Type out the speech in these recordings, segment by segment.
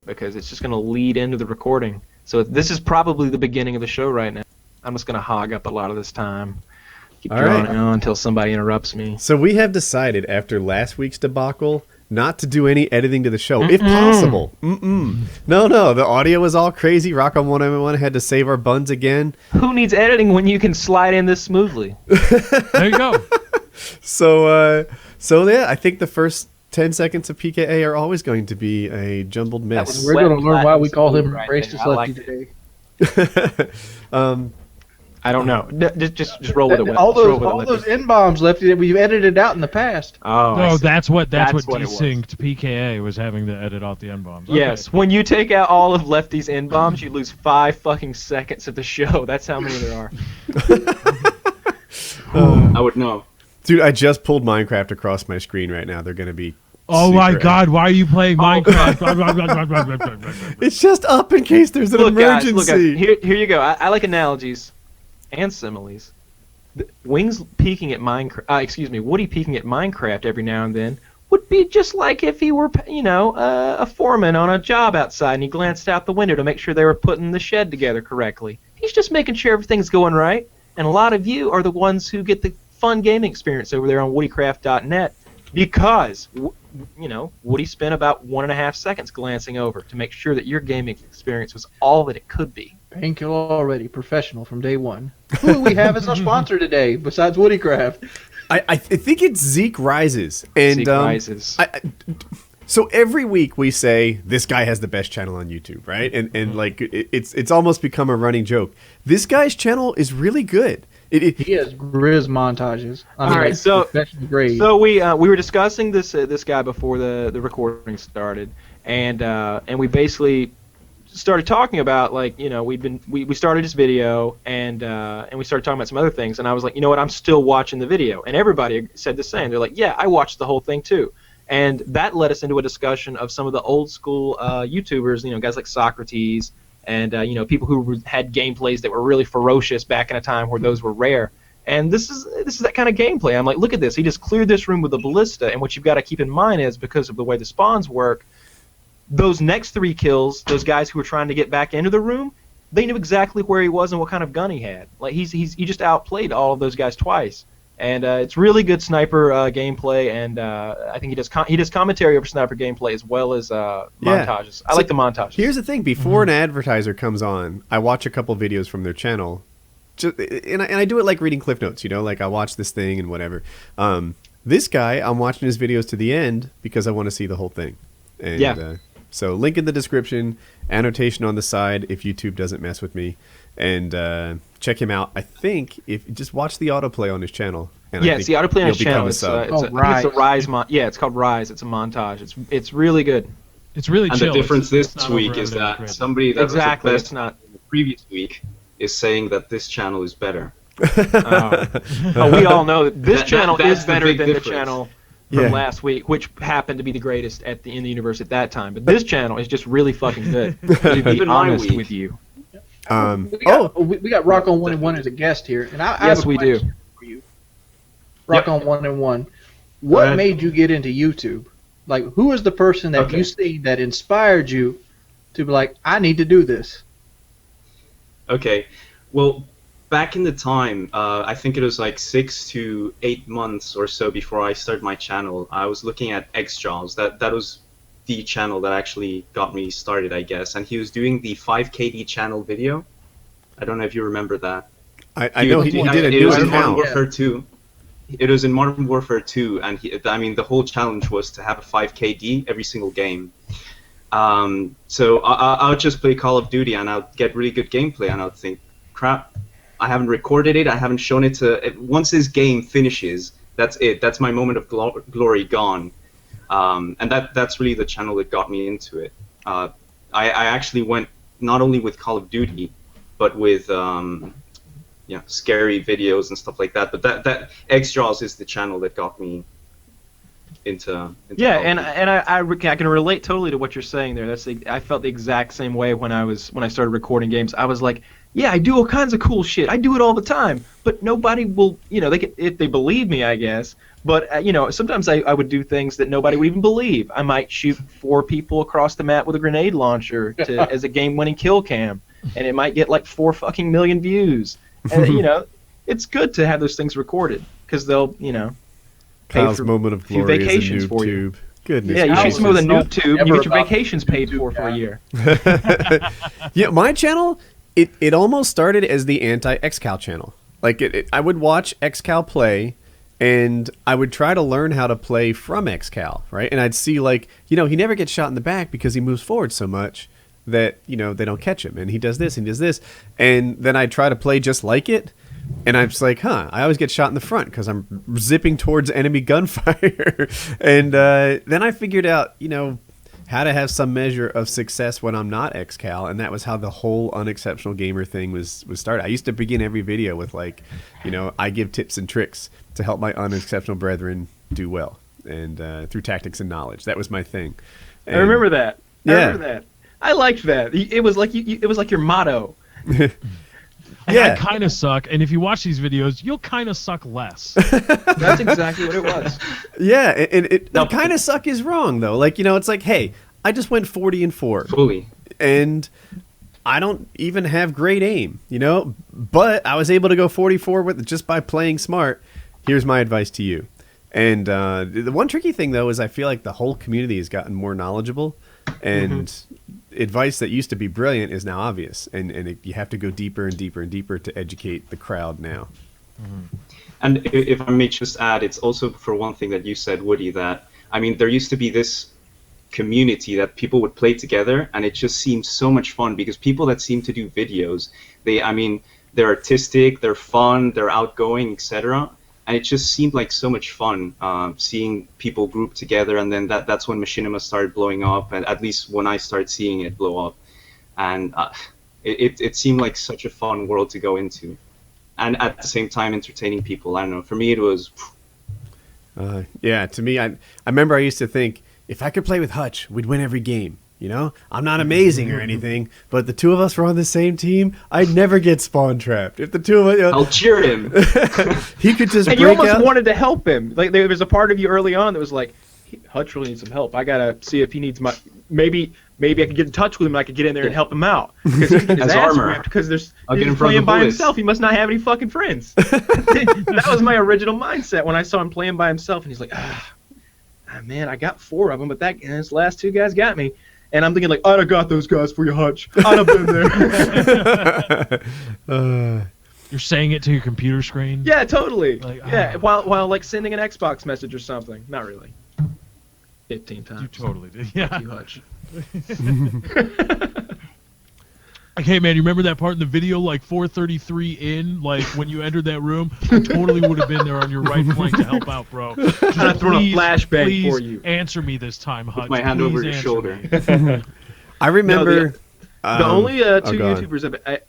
because it's just going to lead into the recording. So this is probably the beginning of the show right now. I'm just going to hog up a lot of this time. Keep drawing on until somebody interrupts me. So we have decided after last week's debacle not to do any editing to the show, if possible. No, the audio was all crazy. ROCKON1M1 had to save our buns again. Who needs editing when you can slide in this smoothly? There you go. So yeah, I think the first 10 seconds of PKA are always going to be a jumbled mess. We're going to learn why we call him racist lefty today. I don't know. Just roll with it. All those N-bombs, Lefty, that we've edited out in the past. Oh, no, that's what what it desynced PKA was, having to edit out the N-bombs. Okay. Yes, when you take out all of Lefty's N-bombs, you lose 5 fucking seconds of the show. That's how many there are. I would know. Dude, I just pulled Minecraft across my screen right now. They're going to be Oh my God, why are you playing Minecraft? It's just up in case there's an emergency. Guys, here you go. I like analogies and similes. Woody peeking at Minecraft every now and then would be just like if he were, a foreman on a job outside and he glanced out the window to make sure they were putting the shed together correctly. He's just making sure everything's going right. And a lot of you are the ones who get the fun gaming experience over there on WoodyCraft.net because, Woody spent about 1.5 seconds glancing over to make sure that your gaming experience was all that it could be. Painkiller already, professional from day one. Who do we have as our sponsor today besides WoodyCraft? I think it's Zeke Rises. And, Zeke Rises. So every week we say, this guy has the best channel on YouTube, right? And like, it's almost become a running joke. This guy's channel is really good. He has Grizz montages. All right, so we were discussing this guy before the recording started, and we basically started talking about, like, we started this video and we started talking about some other things, and I was like, you know what, I'm still watching the video, and everybody said the same. They're like, yeah, I watched the whole thing too. And that led us into a discussion of some of the old school YouTubers, guys like Socrates, and people who had gameplays that were really ferocious back in a time where those were rare. And this is that kind of gameplay. I'm like, look at this. He just cleared this room with a ballista, and what you've got to keep in mind is, because of the way the spawns work, those next 3 kills, those guys who were trying to get back into the room, they knew exactly where he was and what kind of gun he had. Like, he just outplayed all of those guys twice. And it's really good sniper gameplay, and I think he does commentary over sniper gameplay as well as montages. I like the montages. Here's the thing: before an advertiser comes on, I watch a couple videos from their channel, and I do it like reading Cliff Notes. Like I watch this thing and whatever. This guy, I'm watching his videos to the end because I want to see the whole thing. And, so link in the description, annotation on the side if YouTube doesn't mess with me. And check him out. I think if just watch the autoplay on his channel. And it's the autoplay on his channel. It's a Rise. It's called Rise. It's a montage. It's really good. It's really chill. And the difference this week is that somebody that was the best in the previous week is saying that this channel is better. We all know that this channel is better than the channel from last week, which happened to be the greatest in the universe at that time. But this channel is just really fucking good. To be honest with you. We got ROCKON1M1 as a guest here, and I have a question for you. ROCKON1M1, what made you get into YouTube? Like, who is the person that you see that inspired you to be like, I need to do this? Okay, well, back in the time, I think it was like 6 to 8 months or so before I started my channel, I was looking at XJaws. That was the channel that actually got me started, I guess, and he was doing the 5KD channel video. I don't know if you remember that. I know he did a new account. Warfare 2. It was in Modern Warfare 2, and the whole challenge was to have a 5KD every single game. So I would just play Call of Duty, and I'd get really good gameplay, and I'd think, crap, I haven't recorded it, I haven't shown it to... Once this game finishes, that's it. That's my moment of glory gone. And that's really the channel that got me into it. I actually went not only with Call of Duty, but with scary videos and stuff like that. But that XJaws is the channel that got me into and I can relate totally to what you're saying there. I felt the exact same way when I started recording games. I was like, yeah, I do all kinds of cool shit. I do it all the time, but nobody will, if they believe me, I guess. But you know, sometimes I would do things that nobody would even believe. I might shoot 4 people across the map with a grenade launcher as a game-winning kill cam, and it might get like 4 fucking million views. And you know, it's good to have those things recorded because they'll, you know, pay Kyle's for moment of a few glory vacations is a noob for you. tube. Goodness. Yeah, you shoot some of the noob tube. You Never get your about vacations the paid YouTube for a year. Yeah, my channel, it almost started as the anti-XCal channel. Like, I would watch XCal play, and I would try to learn how to play from XCal, right? And I'd see, like, you know, he never gets shot in the back because he moves forward so much that, you know, they don't catch him. And he does this and he does this. And then I'd try to play just like it. And I'm just like, I always get shot in the front because I'm zipping towards enemy gunfire. And then I figured out, you know, how to have some measure of success when I'm not XCal, and that was how the whole Unexceptional Gamer thing was started. I used to begin every video with, like, you know, I give tips and tricks to help my unexceptional brethren do well, and through tactics and knowledge. That was my thing. And I remember that. I Yeah. remember that. I liked that. It was like it was like your motto. And Yeah. I kind of suck, and if you watch these videos, you'll kind of suck less. That's exactly what it was. Yeah, and it No. kind of suck is wrong, though. Like, you know, it's like, hey, I just went 40-4. Fully. And I don't even have great aim, you know, but I was able to go 44 with just by playing smart. Here's my advice to you. And the one tricky thing, though, is I feel like the whole community has gotten more knowledgeable, and advice that used to be brilliant is now obvious, and you have to go deeper and deeper and deeper to educate the crowd now. And if I may just add, it's also for one thing that you said, Woody, that, I mean, there used to be this community that people would play together, and it just seems so much fun because people that seem to do videos, they're artistic, they're fun, they're outgoing, etc. And it just seemed like so much fun seeing people group together, and then that's when Machinima started blowing up, and at least when I started seeing it blow up. And it seemed like such a fun world to go into. And at the same time entertaining people. I don't know, for me it was... Yeah, to me, I remember I used to think, if I could play with Hutch, we'd win every game. You know, I'm not amazing or anything, but the two of us were on the same team, I'd never get spawn trapped. If the two of us, you know, I'll cheer him. he could just And break you almost out. wanted to help him. Like there was a part of you early on that was like, Hutch really needs some help. I gotta see if he needs my maybe I could get in touch with him and I could get in there and help him out. Because he's getting his As ass armor. ripped because he's I'll get in front playing of the by bullets. himself. He must not have any fucking friends. That was my original mindset when I saw him playing by himself, and he's like, man, I got 4 of them, but those last 2 guys got me. And I'm thinking like, I'd have got those guys for you, Hutch. I'd have been there. You're saying it to your computer screen? Yeah, totally. Like, yeah, while like sending an Xbox message or something. Not really. 15 times. You totally did. Yeah. You, Hutch. Like, hey man, you remember that part in the video, like 433 in, like when you entered that room? I totally would have been there on your right flank to help out, bro. Just I'd thrown a flashbang please for you. Answer me this time, Hutch. My hand Please over your answer shoulder. me. I remember The only 2 go on. YouTubers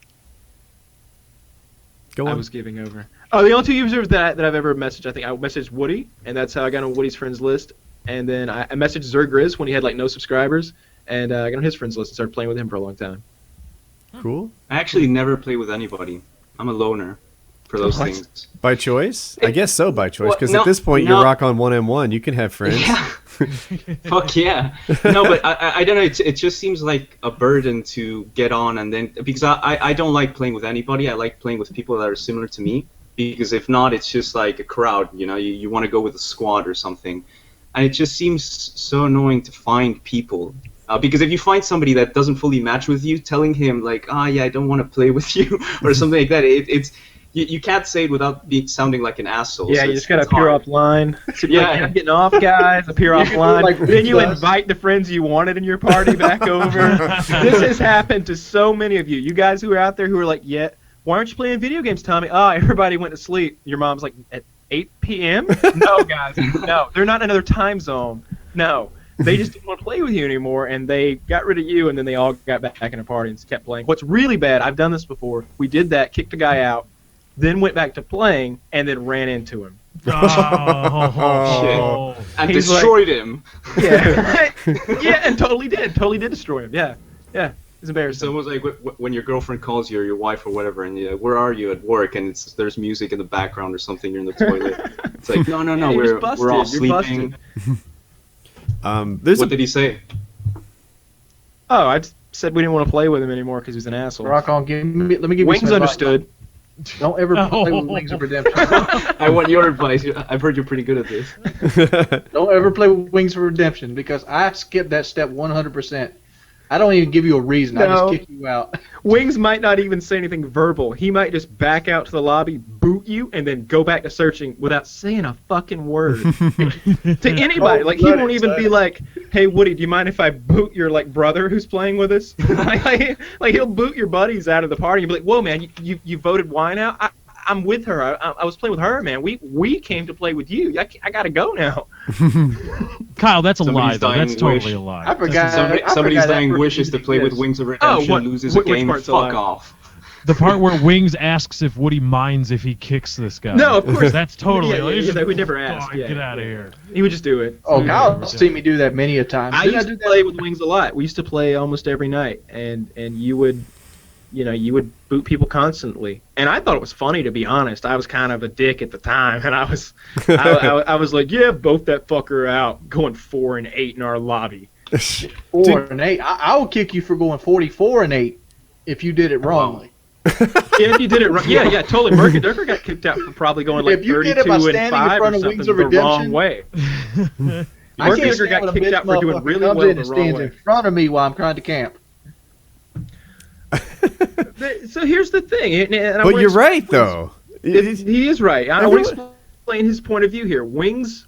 Go I on. was giving over. Oh, the only 2 YouTubers that I've ever messaged, I think I messaged Woody, and that's how I got on Woody's friends list. And then I messaged Zergriz when he had like no subscribers, and I got on his friends list and started playing with him for a long time. Cool. I actually never play with anybody. I'm a loner for those What? things. By choice? I guess so, by choice, Well, because no, at this point no. you're ROCKON1M1. You can have friends. Yeah. Fuck yeah. No, but I don't know. It just seems like a burden to get on, and then because I don't like playing with anybody. I like playing with people that are similar to me, because if not, it's just like a crowd. You know, you want to go with a squad or something, and it just seems so annoying to find people. Because if you find somebody that doesn't fully match with you, telling him like, yeah, I don't want to play with you or something like that, it's you can't say it without sounding like an asshole. Yeah, so you it's- just gotta it's appear hard. offline. So Yeah. like, I'm getting off, guys. Appear You can do offline. like Then you Reed does. invite the friends you wanted in your party back over. This has happened to so many of you. You guys who are out there who are like, yeah, why aren't you playing video games, Tommy? Oh, everybody went to sleep. Your mom's like, at 8 p.m.? No, guys. No, they're not in another time zone. No. They just didn't want to play with you anymore, and they got rid of you, and then they all got back in a party and kept playing. What's really bad, I've done this before. We did that, kicked a guy out, then went back to playing, and then ran into him. Oh, And He's destroyed him. Yeah, yeah, and totally did destroy him. Yeah, yeah. It's embarrassing. It's almost like when your girlfriend calls you or your wife or whatever, and you're like, where are you at work? And there's music in the background or something. You're in the toilet. It's like, no, Hey, we're all you're sleeping. There's What did he say? Oh, I just said we didn't want to play with him anymore because he's an asshole. Rock on, let me give you Wings some advice. understood. Don't ever play with Wings of Redemption. I want your advice. I've heard you're pretty good at this. Don't ever play with Wings of Redemption because I skipped that step 100%. I don't even give you a reason. I No. just kick you out. Wings might not even say anything verbal. He might just back out to the lobby, boot you, and then go back to searching without saying a fucking word to anybody. Like, he won't even be like, "Hey, Woody, do you mind if I boot your like brother who's playing with us?" like he'll boot your buddies out of the party and be like, "Whoa, man, you voted wine out? I'm with her. I was playing with her, man. We came to play with you. I gotta go now." Kyle, that's a lie, Somebody's though. dying That's totally wish. a lie. I forgot. Somebody's that dying part wishes to play with exists. Wings of Redemption, what- loses a which game, part's a fuck lie? off. The part where Wings asks if Woody minds if he kicks this guy. No, of course. That's totally. Yeah, we never asked. Oh, Yeah, get out of here. He would just do it. Oh, Yeah, Kyle's seen me do that many a time. I Didn't used do to that? play with Wings a lot. We used to play almost every night, and you would boot people constantly. And I thought it was funny, to be honest. I was kind of a dick at the time, and I was like, yeah, vote that fucker out, going 4-8 in our lobby. 4-8. I will kick you for going 44-8 if you did it wrongly. Yeah, if you did it wrong. Yeah, totally. Murky Durker got kicked out for probably going like If you did it by 32 and standing in 5 front or of something Wings of the wrong Redemption, way. I Murky can't Durker stand got when a kicked bitch out for doing motherfucker really comes well in the and wrong stands way. in front of me while I'm trying to camp. So here's the thing. And I but wanna you're explain right, though. He is right. I want to explain his point of view here. Wings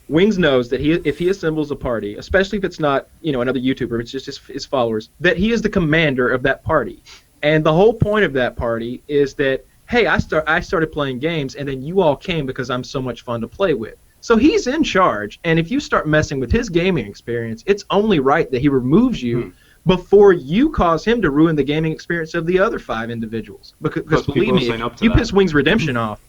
knows that if he assembles a party, especially if it's not another YouTuber, it's just his followers, that he is the commander of that party. And the whole point of that party is that, hey, I started playing games, and then you all came because I'm so much fun to play with. So he's in charge, and if you start messing with his gaming experience, it's only right that he removes you before you cause him to ruin the gaming experience of the other 5 individuals. Because believe me, if you piss Wings Redemption off,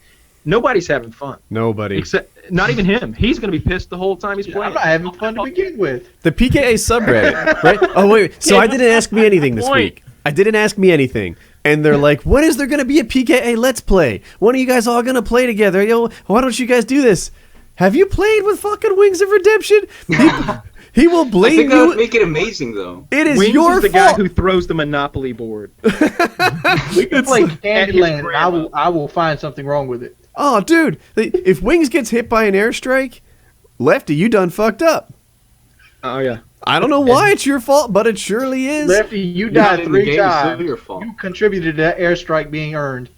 nobody's having fun. Nobody. Except, not even him. He's going to be pissed the whole time he's playing. I'm not having fun to begin with. The PKA subreddit, right? Oh, wait. So I didn't ask me anything this week. I didn't ask me anything. And they're like, when is there going to be a PKA Let's Play? When are you guys all going to play together? Why don't you guys do this? Have you played with fucking Wings of Redemption? He will blame I think you. that would make it amazing, though. It is Wings your is the fault. guy who throws the Monopoly board. We can play Candyland, and grandma. I will find something wrong with it. Oh, dude. If Wings gets hit by an airstrike, Lefty, you done fucked up. Oh, yeah. I don't know why it's your fault, but it surely is. Lefty, you Not died in the 3 game, it's still times. your fault. You contributed to that airstrike being earned.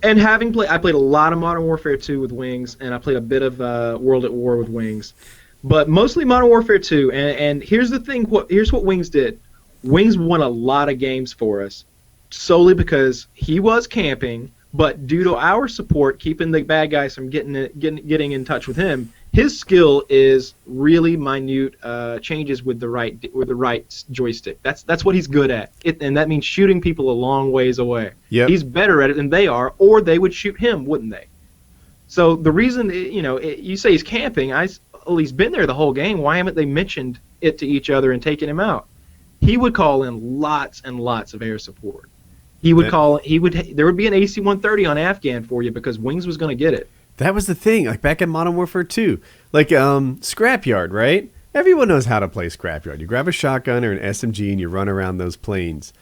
And I played a lot of Modern Warfare 2 with Wings, and I played a bit of World at War with Wings. But mostly Modern Warfare 2, and here's the thing, here's what Wings did. Wings won a lot of games for us, solely because he was camping, but due to our support, keeping the bad guys from getting in touch with him, his skill is really minute changes with the right joystick. That's what he's good at, and that means shooting people a long ways away. Yep. He's better at it than they are, or they would shoot him, wouldn't they? So the reason you say he's camping, he's been there the whole game. Why haven't they mentioned it to each other and taken him out? He would call in lots and lots of air support. There would be an AC-130 on Afghan for you because Wings was going to get it. That was the thing, like back in Modern Warfare 2. Like, Scrapyard, right? Everyone knows how to play Scrapyard. You grab a shotgun or an SMG and you run around those planes.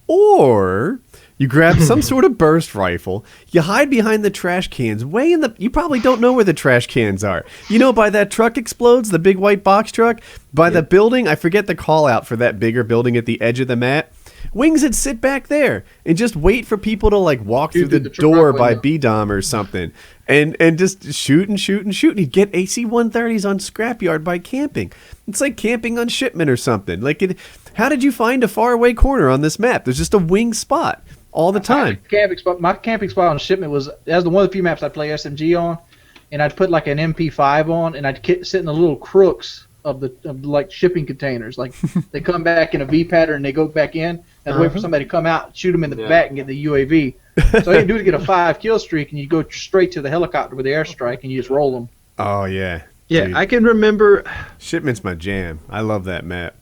Or you grab some sort of burst rifle, you hide behind the trash cans, you probably don't know where the trash cans are. By that truck explodes, the big white box truck, by the building, I forget the call out for that bigger building at the edge of the map. Wings would sit back there and just wait for people to walk through the door by B-Dom or something and just shoot and shoot and shoot. And he'd get AC-130s on Scrapyard by camping. It's like camping on Shipment or something. How did you find a faraway corner on this map? There's just a wing spot all the time. My camping spot on Shipment was one of the few maps I play SMG on, and I'd put like an MP5 on, and I'd sit in the little crooks of shipping containers. Like they come back in a V pattern and they go back in. And wait for somebody to come out, shoot them in the back, and get the UAV. So all you do is get a 5-kill streak, and you go straight to the helicopter with the airstrike, and you just roll them. Oh yeah. Yeah, Dude. I can remember. Shipment's my jam. I love that map.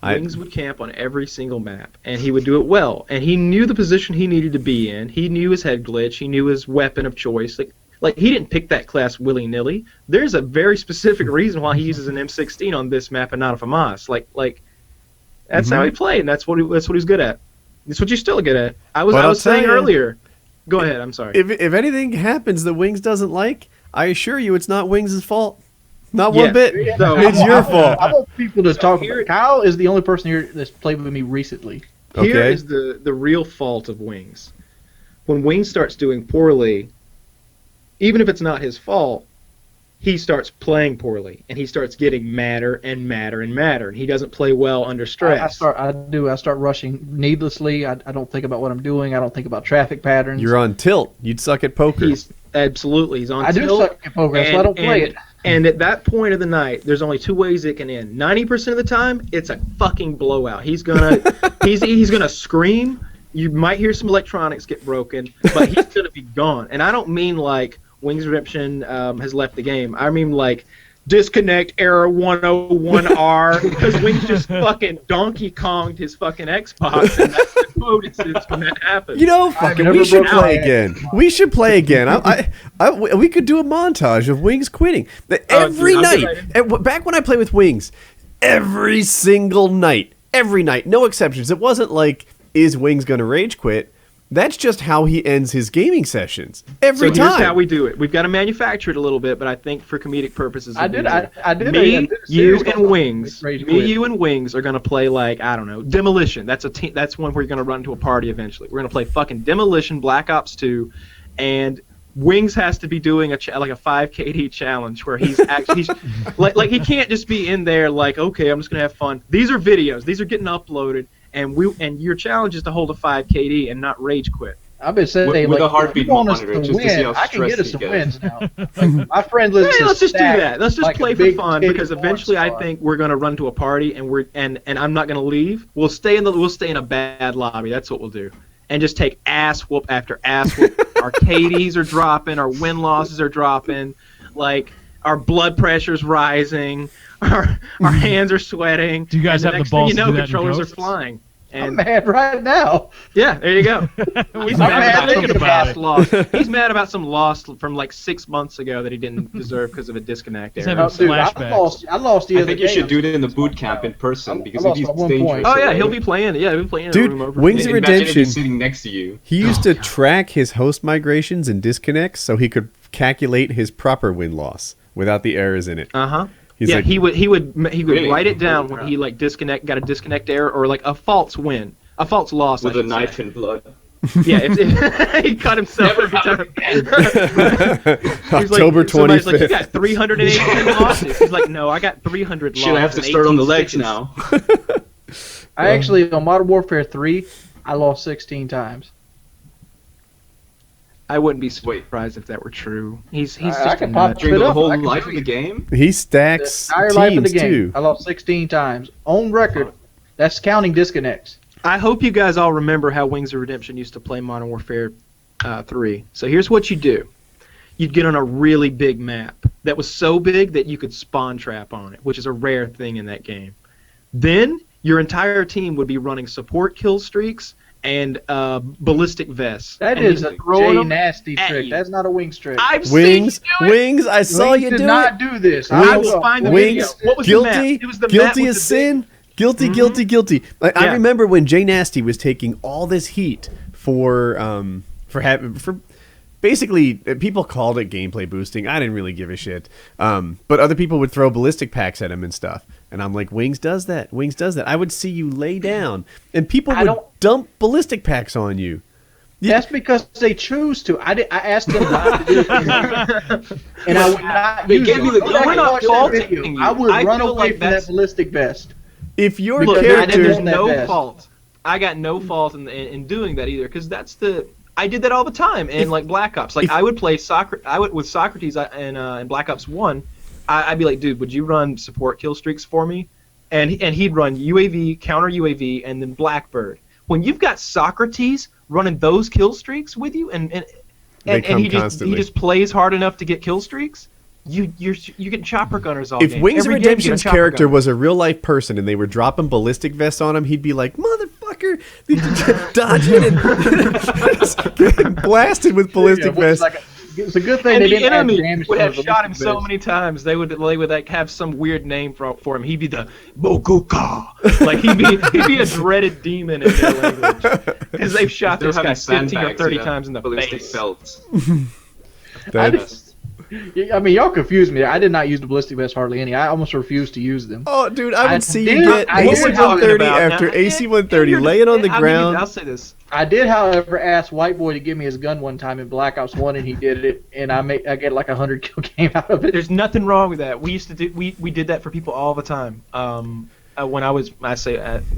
Wings would camp on every single map, and he would do it well. And he knew the position he needed to be in. He knew his head glitch. He knew his weapon of choice. Like he didn't pick that class willy-nilly. There's a very specific reason why he uses an M16 on this map and not a FAMAS. Like that's how he played, and that's what he was good at. That's what you're still good at. I was saying earlier. Go ahead. I'm sorry. If anything happens that Wings doesn't like, I assure you it's not Wings' fault. Not one bit. No, it's your fault. I want people to talk about. Kyle is the only person here that's played with me recently. Here is the real fault of Wings. When Wings starts doing poorly, even if it's not his fault, he starts playing poorly, and he starts getting madder and madder and madder, and he doesn't play well under stress. I start rushing needlessly. I don't think about what I'm doing. I don't think about traffic patterns. You're on tilt. You'd suck at poker. He's on tilt. I do suck at poker, so I don't play it. And at that point of the night, there's only two ways it can end. 90% of the time, it's a fucking blowout. He's gonna he's gonna scream. You might hear some electronics get broken, but he's gonna be gone. And I don't mean like Wings Redemption has left the game. I mean like disconnect error 101R because Wings just fucking Donkey Konged his fucking Xbox, and that's the quote it's when that happens. You know, we should play again. We should play again. We could do a montage of Wings quitting. Every night, back when I played with Wings, every single night, no exceptions. It wasn't like, is Wings going to rage quit? That's just how he ends his gaming sessions every time. Here's how we do it. We've got to manufacture it a little bit, but I think for comedic purposes, you and Wings are gonna play like, I don't know, Demolition. That's one where you're gonna run into a party eventually. We're gonna play fucking Demolition, Black Ops 2, and Wings has to be doing like a 5 KD challenge where he's actually like he can't just be in there like, okay, I'm just gonna have fun. These are videos. These are getting uploaded. And your challenge is to hold a 5 KD and not rage quit. I've been saying with a heartbeat monitor, just to see how I can get us some gets. wins now. My friend lives. Hey, let's just do that. Let's just play for fun because eventually I think we're gonna run to a party and I'm not gonna leave. We'll stay in a bad lobby. That's what we'll do. And just take ass whoop after ass whoop. Our KDs are dropping. Our win losses are dropping. Like our blood pressure's rising. Our hands are sweating. Do you guys have the balls to do that? Controllers are flying. And I'm mad right now. Yeah, there you go. He's mad about some loss from like 6 months ago that he didn't deserve because of a disconnect error. I lost the other I think you should do it in the boot camp in person because if he's dangerous. Oh yeah, he'll be playing. Yeah, he'll be playing. Dude, in a room over. Wings of Redemption sitting next to you. He used to track his host migrations and disconnects so he could calculate his proper win loss without the errors in it. Yeah, he would write it down when he like got a disconnect error or like a false win, a false loss with a knife in blood. Yeah, he cut himself every time. October 25th. Like, you got 318 losses. He's like, no, I got 300 losses. Should I have to start on the legs now? I actually, on Modern Warfare 3, I lost 16 times. I wouldn't be surprised if that were true. He's just a nut. During the whole life of the game? He stacks the entire life of the game. Too. I lost 16 times. On record. That's counting disconnects. I hope you guys all remember how Wings of Redemption used to play Modern Warfare 3. So here's what you do. You'd get on a really big map that was so big that you could spawn trap on it, which is a rare thing in that game. Then your entire team would be running support kill streaks and ballistic vests. That is a Jay Nasty trick. That's not a Wings trick. Wings, I saw you do it. Wings did not do this. I will find the video. What was guilty? The map? It was the guilty map as sin. Guilty. I remember when Jay Nasty was taking all this heat for basically people called it gameplay boosting. I didn't really give a shit. But other people would throw ballistic packs at him and stuff. And I'm like, Wings does that. I would see you lay down, and people would dump ballistic packs on you. That's because they choose to. I asked them not to do it, and I would not use it. We're not faulting you. I would run away from that ballistic vest. If your character, there's no fault. I got no fault in doing that either, because I did that all the time in like Black Ops. Like I would play with Socrates in Black Ops 1. I'd be like, dude, would you run support kill streaks for me? And he'd run UAV, counter UAV, and then Blackbird. When you've got Socrates running those kill streaks with you, and he just plays hard enough to get kill streaks, you're getting chopper gunners all If game. Wings of Every game you get a Redemption's chopper character gunner. was a real life person and they were dropping ballistic vests on him, he'd be like, "Motherfucker!" dodging and getting blasted with ballistic vests. It's a good thing And they the didn't add enemy damage would to have the shot him ballistic so vest. many times. They would like have some weird name for him. He'd be the Bokuka. Like he'd be a dreaded demon in their language because they've shot this guy 15 or 30 times in the ballistic face. belts. I mean, y'all confused me. I did not use the ballistic vest hardly any. I almost refused to use them. Oh, dude, I would see did- you get I AC did- 130 Now, after AC 130, you're- lay it on the I'll ground. I'll say this. I did, however, ask White Boy to give me his gun one time in Black Ops 1, and he did it, and I get like 100 kill game out of it. There's nothing wrong with that. We used to do we did that for people all the time. When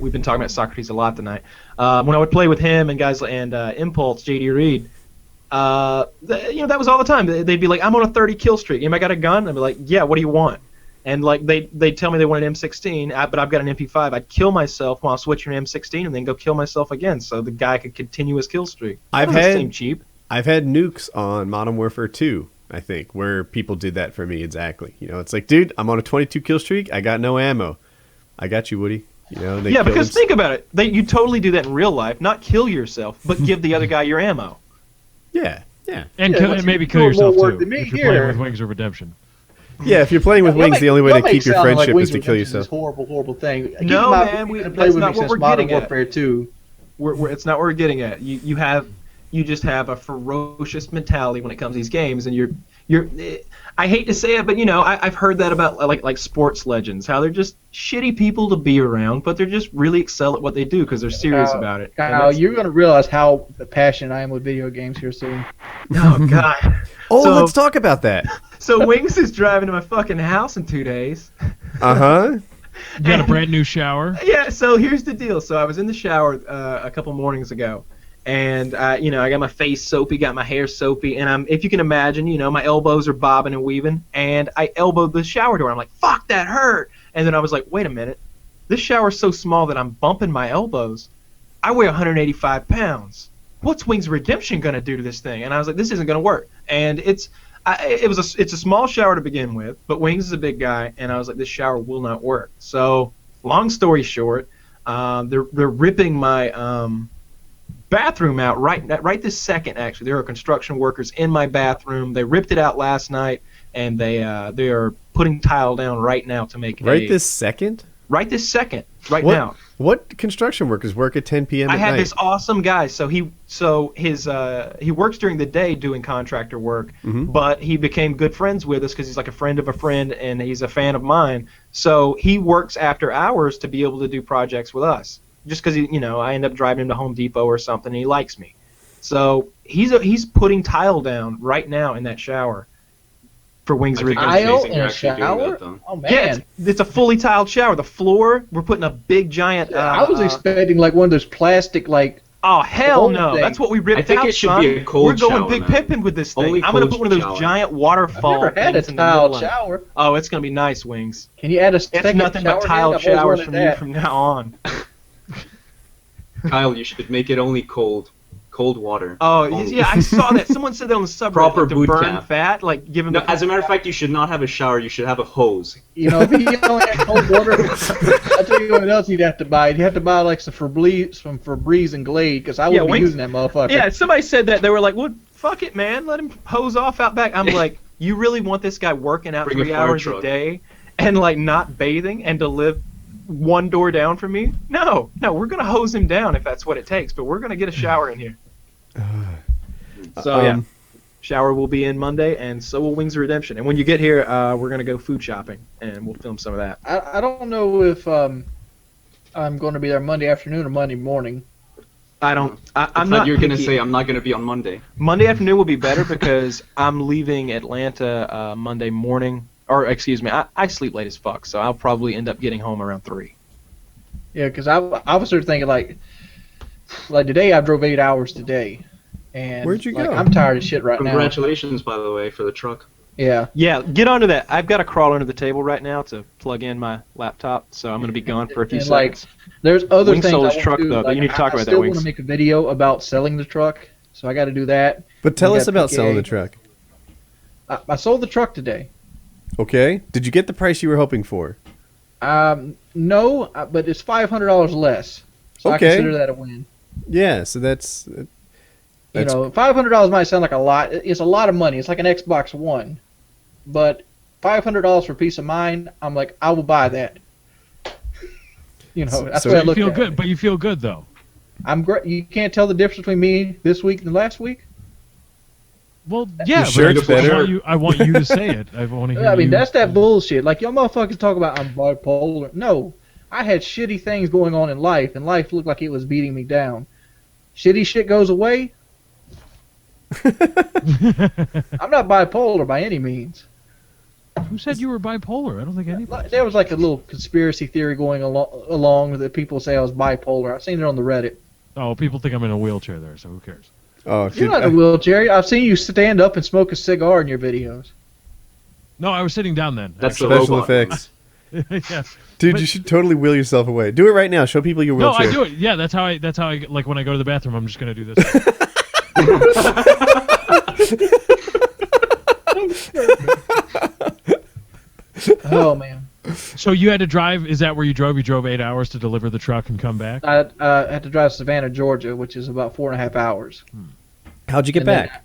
we've been talking about Socrates a lot tonight. When I would play with him and guys and Impulse, JD Reed, that was all the time. They'd be like, "I'm on a 30 kill streak. Anybody got a gun?" I'd be like, "Yeah, what do you want?" And like they'd tell me they wanted M16, but I've got an MP5. I'd kill myself while switching to M16 and then go kill myself again, so the guy could continue his kill streak. I've That doesn't had- seem cheap. I've had nukes on Modern Warfare 2, I think, where people did that for me exactly. You know, it's like, dude, I'm on a 22 kill streak. I got no ammo. I got you, Woody. You know, and they Yeah, killed because him. think about it. You totally do that in real life. Not kill yourself, but give the other guy your ammo. Yeah, yeah. And, Yeah, kill, but and maybe you kill do more yourself work too than me if you're here. playing with Wings of Redemption. Yeah, if you're playing with Wings, the only way to keep your friendship is Wings to of kill Redemption is yourself. this horrible, horrible thing. Keep No, in mind, man, you've been that's playing with not me what since we're Modern getting at. Warfare 2. It's not what we're getting at. You just have a ferocious mentality when it comes to these games, and you're. I hate to say it, but I've heard that about like sports legends, how they're just shitty people to be around, but they're just really excel at what they do because they're serious about it. And Kyle, that's- you're going to realize how passionate I am with video games here soon. Oh God. Oh, So- let's talk about that. So Wings is driving to my fucking house in 2 days. Uh-huh. You got a brand new shower. Yeah, so here's the deal. So I was in the shower a couple mornings ago, and I got my face soapy, got my hair soapy, and if you can imagine, my elbows are bobbing and weaving, and I elbowed the shower door. I'm like, fuck, that hurt. And then I was like, wait a minute, this shower's so small that I'm bumping my elbows. I weigh 185 pounds. What's Wings of Redemption gonna do to this thing? And I was like, this isn't gonna work. And it's a small shower to begin with, but Wings is a big guy, and I was like, this shower will not work. So, long story short, they're ripping my bathroom out right this second. Actually, there are construction workers in my bathroom. They ripped it out last night, and they are putting tile down right now to make Right this second? right now. What construction workers work at 10 p.m. I at had night? this awesome guy. So he works during the day doing contractor work, but he became good friends with us because he's like a friend of a friend, and he's a fan of mine. So he works after hours to be able to do projects with us. Just because I end up driving him to Home Depot or something, and he likes me. So he's putting tile down right now in that shower for Wings of Redemption. Tile You're in a actually doing shower? that, though. Oh, Yeah, man. it's a fully tiled shower. The floor, we're putting a big giant. I was expecting like one of those plastic, like, Oh hell whole no! thing. That's what we ripped I think out, it should son. be a cold We're going shower, big man. pimping with this thing. Only I'm gonna cold put one of those shower. giant I've waterfall never had a things in the tiled middle of it. shower. Oh, it's gonna be nice, Wings. Can you add a It's second nothing but shower tiled head? I've always showers wanted from you that. from now on. Kyle, you should make it only cold water. Oh Only. yeah, I saw that. Someone said that on the subreddit Proper to boot burn camp. fat, like give him. No, as a matter of fact, you should not have a shower. You should have a hose. If you only had cold water, I'll tell you what else you'd have to buy. You'd have to buy like some Febreze and Glade, because I wouldn't be Wings- using that motherfucker. Yeah, somebody said that. They were like, "Well, fuck it, man. Let him hose off out back." I'm like, you really want this guy working out Bring a 3 fire hours truck. a day and like not bathing and to live one door down from me? No, we're gonna hose him down if that's what it takes. But we're gonna get a shower in here. So yeah, shower will be in Monday, and so will Wings of Redemption. And when you get here, we're gonna go food shopping, and we'll film some of that. I don't know if I'm going to be there Monday afternoon or Monday morning. I'm I not. thought you were gonna picky. say I'm not gonna be on Monday. Monday afternoon will be better because I'm leaving Atlanta Monday morning. Or excuse me, I sleep late as fuck, so I'll probably end up getting home around 3. Yeah, because I was sort of thinking like today I drove 8 hours today, and Where'd you like, go? I'm tired of shit right now. Congratulations, by the way, for the truck. Yeah. Yeah, get onto that. I've got to crawl under the table right now to plug in my laptop, so I'm going to be gone for a few And, like, seconds. There's other Wings things sold I his wanna truck, do. though, but Like, you need to talk I about that, still want Wings. to make a video about selling the truck, so I got to do that. But tell We us got about PK. selling the truck. I sold the truck today. Okay. Did you get the price you were hoping for? No, but it's $500 less. So I Okay. consider that a win. Yeah, so that's You know, $500 might sound like a lot. It's a lot of money. It's like an Xbox One. But $500 for peace of mind, I'm like, I will buy that. You know, that's So what I You look feel at. good, but you feel good though. I'm great. You can't tell the difference between me this week and last week. Well, yeah, shirt's but better. I want you to say it. I want to hear I mean, you. that's that bullshit. Like, y'all motherfuckers talk about I'm bipolar. No, I had shitty things going on in life, and life looked like it was beating me down. Shitty shit goes away. I'm not bipolar by any means. Who said you were bipolar? I don't think anybody. There was like a little conspiracy theory going along that people say I was bipolar. I've seen it on the Reddit. Oh, people think I'm in a wheelchair there, so who cares? Oh, You're not in a wheelchair. I've seen you stand up and smoke a cigar in your videos. No, I was sitting down then. That's the special robot effects. yeah. Dude, But- you should totally wheel yourself away. Do it right now. Show people your No, wheelchair. I do it. Yeah, that's how I like when I go to the bathroom. I'm just gonna do this. Oh man, So you had to drive. Is that where you drove? You drove 8 hours to deliver the truck and come back. I had to drive to Savannah, Georgia, which is about 4.5 hours. How'd you get And then- back?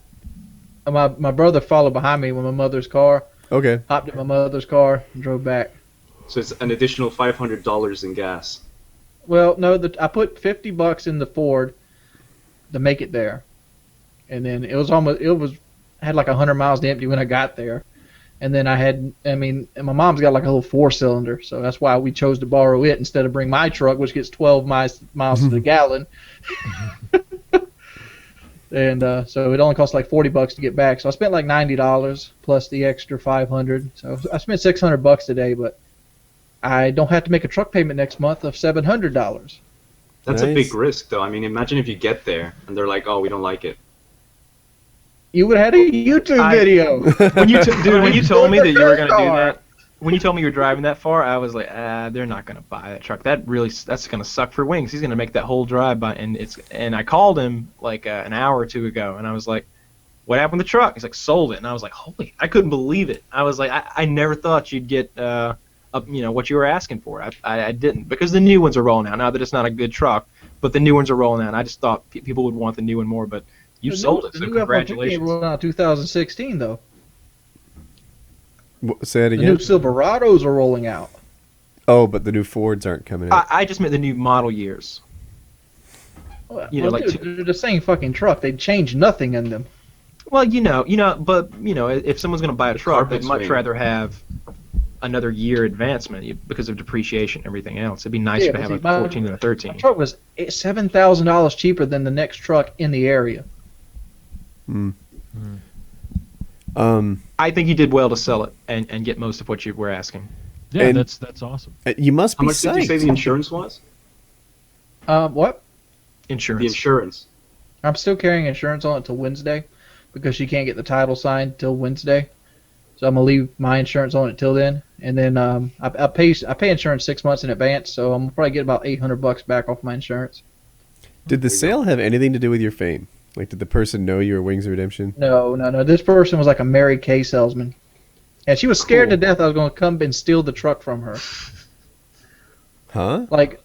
My brother followed behind me with my mother's car. Okay. Hopped in my mother's car and drove back. So it's an additional $500 in gas. Well, no, I put $50 in the Ford to make it there, and then it had like 100 miles to empty when I got there, and then and my mom's got like a little 4-cylinder, so that's why we chose to borrow it instead of bring my truck, which gets 12 miles to the gallon. And so it only cost like $40 to get back. So I spent like $90 plus the extra $500. So I spent $600 today, but I don't have to make a truck payment next month of $700. That's a Nice. big risk, though. I mean, imagine if you get there and they're like, "Oh, we don't like it." You would have had a YouTube video. When you told me that you were gonna do that, when you told me you were driving that far, I was like, they're not gonna buy that truck. That's gonna suck for wings. He's gonna make that whole drive by, and I called him like an hour or two ago, and I was like, what happened to the truck? He's like, sold it, and I was like, holy, I couldn't believe it. I was like, I never thought you'd get what you were asking for. I didn't, because the new ones are rolling out. Now that it's not a good truck, but the new ones are rolling out. And I just thought people would want the new one more, but you sold it, so congratulations. Rolling out 2016 though. Say that The again. new Silverados are rolling out. Oh, but the new Fords aren't coming out. I just meant the new model years. You know, like dude, they're the same fucking truck. They changed nothing in them. Well, but if someone's going to buy a truck, carpet they'd much swing. rather have another year advancement because of depreciation and everything else. It'd be nicer to have a 14 than a 13. My truck was $7,000 cheaper than the next truck in the area. I think you did well to sell it and get most of what you were asking. Yeah, And- that's awesome. You must How be much did you say psyched. the insurance was? What? Insurance. The insurance. I'm still carrying insurance on it till Wednesday because she can't get the title signed till Wednesday. So I'm gonna leave my insurance on it till then, and then I pay insurance 6 months in advance, so I'm gonna probably get about $800 back off my insurance. Did the sale have anything to do with your fame? Like, did the person know you were Wings of Redemption? No. This person was like a Mary Kay salesman, and she was scared to death I was gonna come and steal the truck from her. Huh? Like,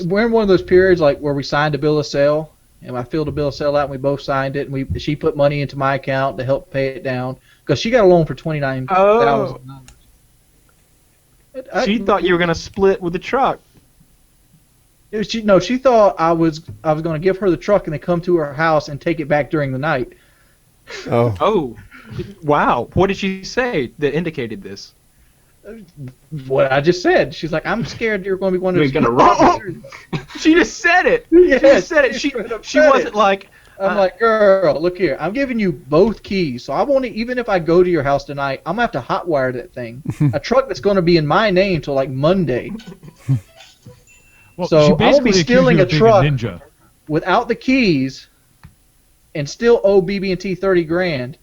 we're in one of those periods like where we signed a bill of sale, and I filled a bill of sale out, and we both signed it, and she put money into my account to help pay it down because she got a loan for $29,000. She thought you were going to split with the truck. She thought I was going to give her the truck and then come to her house and take it back during the night. Oh. Oh, wow. What did she say that indicated this? What I just said. She's like, I'm scared you're going to be one of You're those. gonna rob me. She just said it. Yes, She just said it. she She said wasn't it. like, I'm like, girl, look here. I'm giving you both keys, so I won't. Even if I go to your house tonight, I'm gonna have to hotwire that thing. A truck that's going to be in my name till like Monday. Well, So, she I will be basically accused stealing you a of being truck. ninja. Without the keys, and still owe BB&T $30,000.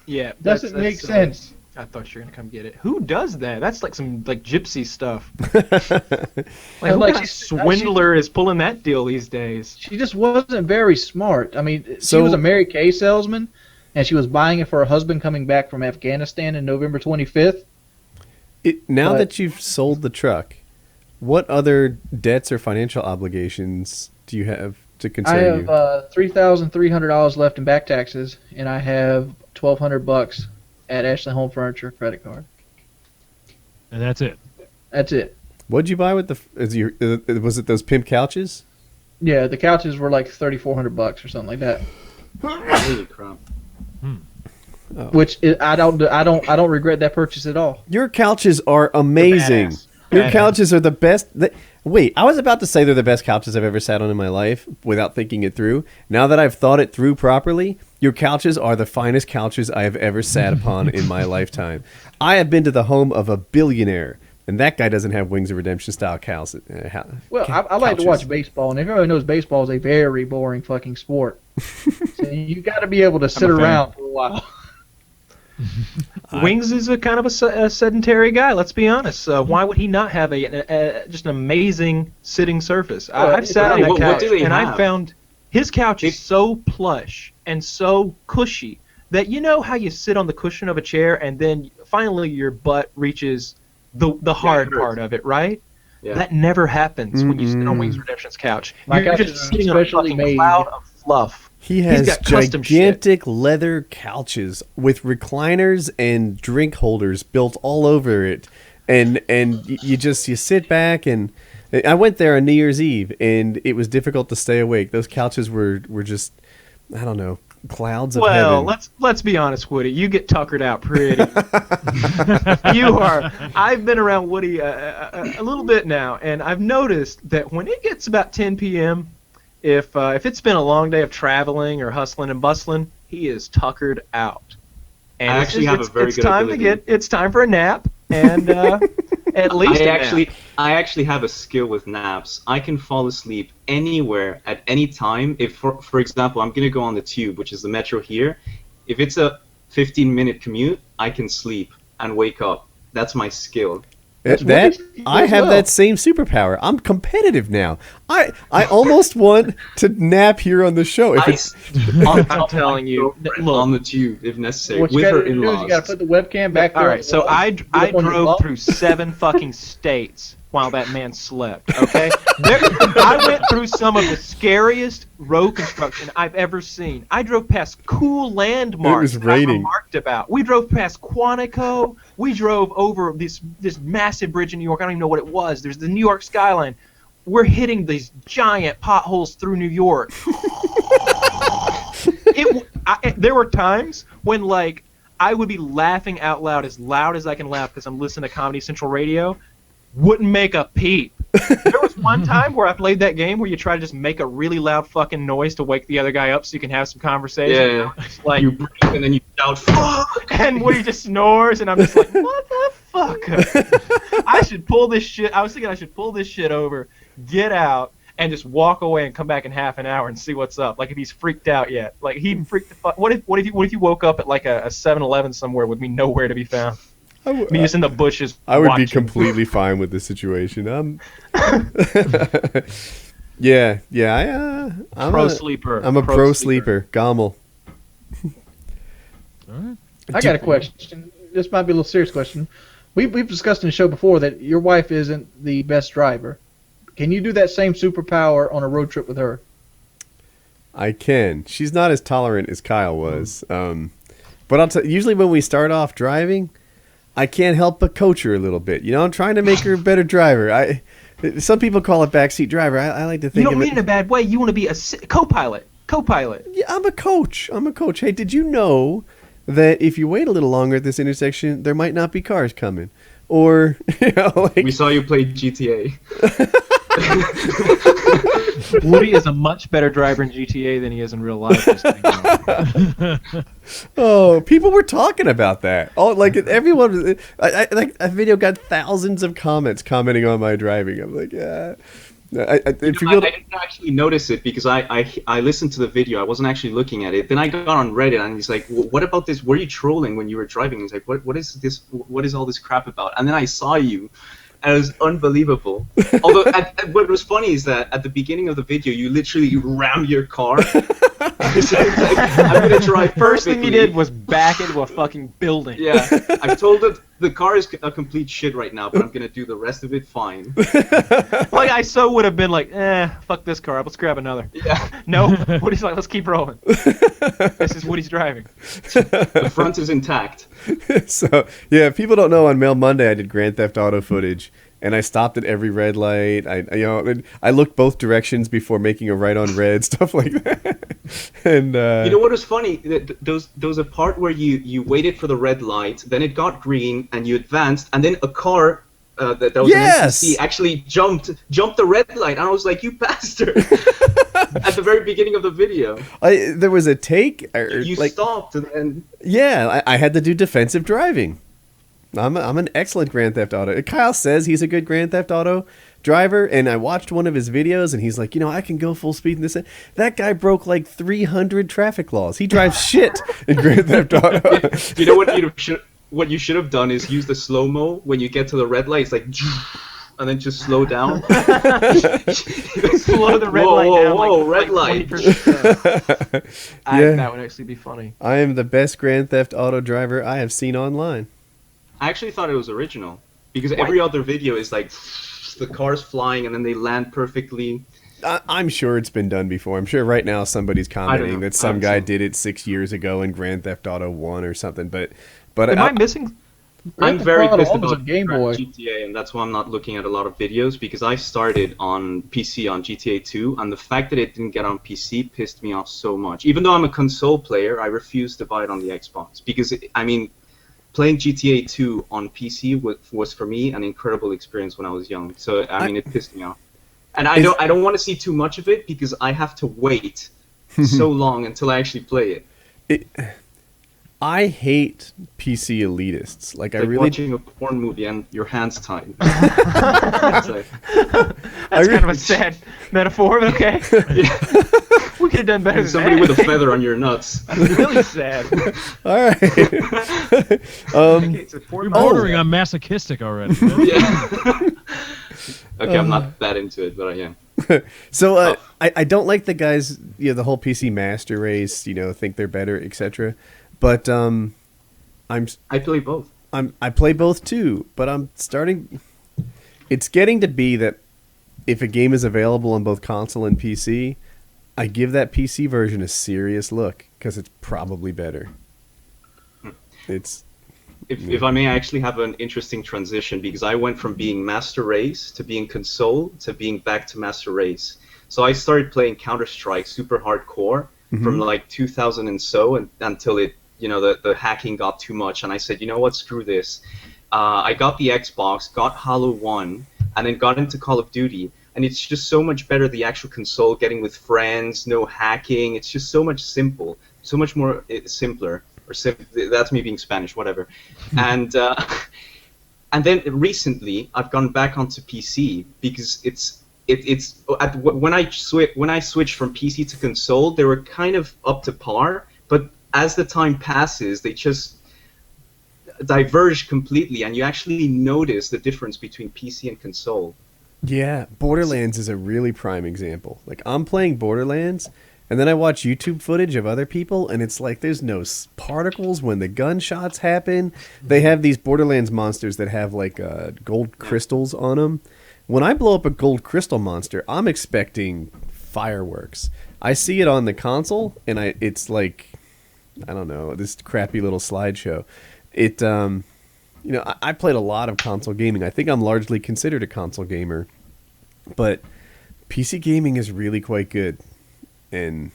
yeah. Doesn't make sense. I thought you were going to come get it. Who does that? That's like some gypsy stuff. Like, And, who like, kind of she- swindler is pulling that deal these days? She just wasn't very smart. I mean, she So- was a Mary Kay salesman, and she was buying it for her husband coming back from Afghanistan in November 25th. Now that you've sold the truck, what other debts or financial obligations do you have to concern you? I have $3,300 left in back taxes, and I have $1,200 at Ashley Home Furniture credit card. And that's it. That's it. What'd you buy with was it those pimp couches? Yeah, the couches were like $3,400 or something like that. Holy crap. Oh. Which I don't regret that purchase at all. Your couches are amazing. Your couches are the best. Wait, I was about to say they're the best couches I've ever sat on in my life without thinking it through. Now that I've thought it through properly, your couches are the finest couches I have ever sat upon in my lifetime. I have been to the home of a billionaire, and that guy doesn't have Wings of Redemption style couches. Well, I like to watch baseball, and everybody knows baseball is a very boring fucking sport. So you got to be able to sit around for a while. Wings is a kind of a sedentary guy. Let's be honest. Why would he not have just an amazing sitting surface? I've sat on that couch, and I found his couch is so plush and so cushy that you know how you sit on the cushion of a chair, and then finally your butt reaches the hard part of it, right? Yeah. That never happens when you sit on Wings Redemption's couch. You're just sitting on a fucking cloud of fluff. He has gigantic leather couches with recliners and drink holders built all over it, and you sit back. And I went there on New Year's Eve, and it was difficult to stay awake. Those couches were just, I don't know, clouds of heaven. Well, let's be honest, Woody. You get tuckered out pretty. You are. I've been around Woody a little bit now, and I've noticed that when it gets about 10 p.m. If it's been a long day of traveling or hustling and bustling, he is tuckered out. And I actually have a very good ability. It's time for a nap, and at least I actually have a skill with naps. I can fall asleep anywhere at any time. If, for example, I'm going to go on the tube, which is the metro here. If it's a 15-minute commute, I can sleep and wake up. That's my skill. I have that same superpower. I'm competitive now. I almost want to nap here on the show. I'm telling you, on the tube if necessary. What you gotta do is you gotta put the webcam back there. All right, so I drove through 7 fucking states while that man slept. Okay, I went through some of the scariest road construction I've ever seen. I drove past cool landmarks that I remarked about. We drove past Quantico. We drove over this massive bridge in New York. I don't even know what it was. There's the New York skyline. We're hitting these giant potholes through New York. There were times when I would be laughing out loud as I can laugh because I'm listening to Comedy Central Radio. Wouldn't make a peep. There was one time where I played that game where you try to just make a really loud fucking noise to wake the other guy up so you can have some conversation. Yeah. You breathe and then you shout, "Fuck!" And Woody just snores, and I'm just like, what the fuck? I should pull this shit. I was thinking I should pull this shit over, get out, and just walk away and come back in half an hour and see what's up. Like if he's freaked out yet. Like he freaked the fuck. What if you woke up at like a 7-Eleven somewhere with me nowhere to be found? Me just in the bushes. I would be completely fine with this situation. Yeah. I'm pro sleeper. I'm a pro sleeper. Gommel. All right. I got a question. This might be a little serious question. We've discussed in the show before that your wife isn't the best driver. Can you do that same superpower on a road trip with her? I can. She's not as tolerant as Kyle was. But usually when we start off driving, I can't help but coach her a little bit. You know, I'm trying to make her a better driver. Some people call it backseat driver. I like to think of it. You don't mean it in a bad way. You want to be a co-pilot. Yeah, I'm a coach. Hey, did you know that if you wait a little longer at this intersection, there might not be cars coming? Or, we saw you play GTA. Woody is a much better driver in GTA than he is in real life. Oh, people were talking about that. Oh, like everyone, like a video got thousands of commenting on my driving. I'm like, yeah. I didn't actually notice it because I listened to the video. I wasn't actually looking at it. Then I got on Reddit and he's like, "What about this? Were you trolling when you were driving?" He's like, "What is this? What is all this crap about?" And then I saw you, and it was unbelievable. Although what was funny is that at the beginning of the video, you literally rammed your car So it's like, I'm gonna drive First thing you perfectly. did was back into a fucking building. Yeah, I've told it the car is a complete shit right now, but I'm gonna do the rest of it fine. Like I so would have been like, fuck this car up. Let's grab another. Yeah, No, Woody's like, let's keep rolling. This is Woody's driving. the front is intact. So yeah, if people don't know, on Mail Monday I did Grand Theft Auto footage, and I stopped at every red light. I looked both directions before making a right on red, stuff like that. And You know what was funny? There was a part where you waited for the red light, then it got green, and you advanced, and then a car that was Yes! an NPC actually jumped the red light, and I was like, you bastard! At the very beginning of the video, there was a take. you stopped, and Yeah, I had to do defensive driving. I'm an excellent Grand Theft Auto. Kyle says he's a good Grand Theft Auto driver, and I watched one of his videos, and he's like, I can go full speed in this. That guy broke like 300 traffic laws. He drives shit in Grand Theft Auto. you know what you should have done is use the slow mo when you get to the red light. It's like, and then just slow down. Slow the red light down. Whoa, like, red light. 20%. Yeah. That would actually be funny. I am the best Grand Theft Auto driver I have seen online. I actually thought it was original because every other video is like the cars flying and then they land perfectly. I'm sure it's been done before. I'm sure right now somebody's commenting know. that some guy did it 6 years ago in Grand Theft Auto 1 or something. But Am I missing? I'm Theft very Auto pissed 1 was a about Game Boy. GTA, and that's why I'm not looking at a lot of videos because I started on PC on GTA 2, and the fact that it didn't get on PC pissed me off so much. Even though I'm a console player, I refuse to buy it on the Xbox because playing GTA 2 on PC was for me an incredible experience when I was young. So it pissed me off, and I don't want to see too much of it because I have to wait so long until I actually play it. I hate PC elitists. Like, I Like really watching a porn movie and your hands tied. It's like, That's kind of a sad metaphor, but okay. We could have done better than somebody that. with a feather on your nuts. Really sad. all right. Okay, so You're bordering on masochistic already. Yeah. Okay, I'm not that into it, but I am. So I don't like the guys, the whole PC master race, think they're better, etc. But I play both. I play both too, but it's getting to be that if a game is available on both console and PC, I give that PC version a serious look because it's probably better. If I may, I actually have an interesting transition because I went from being Master Race to being console to being back to Master Race. So I started playing Counter-Strike super hardcore from like 2000 and so until it, the hacking got too much, and I said, you know what, screw this. I got the Xbox, got Halo 1, and then got into Call of Duty, and it's just so much better, the actual console, getting with friends, no hacking. It's just so much so much more simpler. That's me being Spanish, whatever. And then recently, I've gone back onto PC because when I switched from PC to console, they were kind of up to par, but as the time passes, they just diverge completely, and you actually notice the difference between PC and console. Yeah, Borderlands is a really prime example. Like, I'm playing Borderlands, and then I watch YouTube footage of other people, and it's like there's no particles when the gunshots happen. They have these Borderlands monsters that have like gold crystals on them. When I blow up a gold crystal monster, I'm expecting fireworks. I see it on the console, and it's like, I don't know, this crappy little slideshow. I played a lot of console gaming. I think I'm largely considered a console gamer, but PC gaming is really quite good, and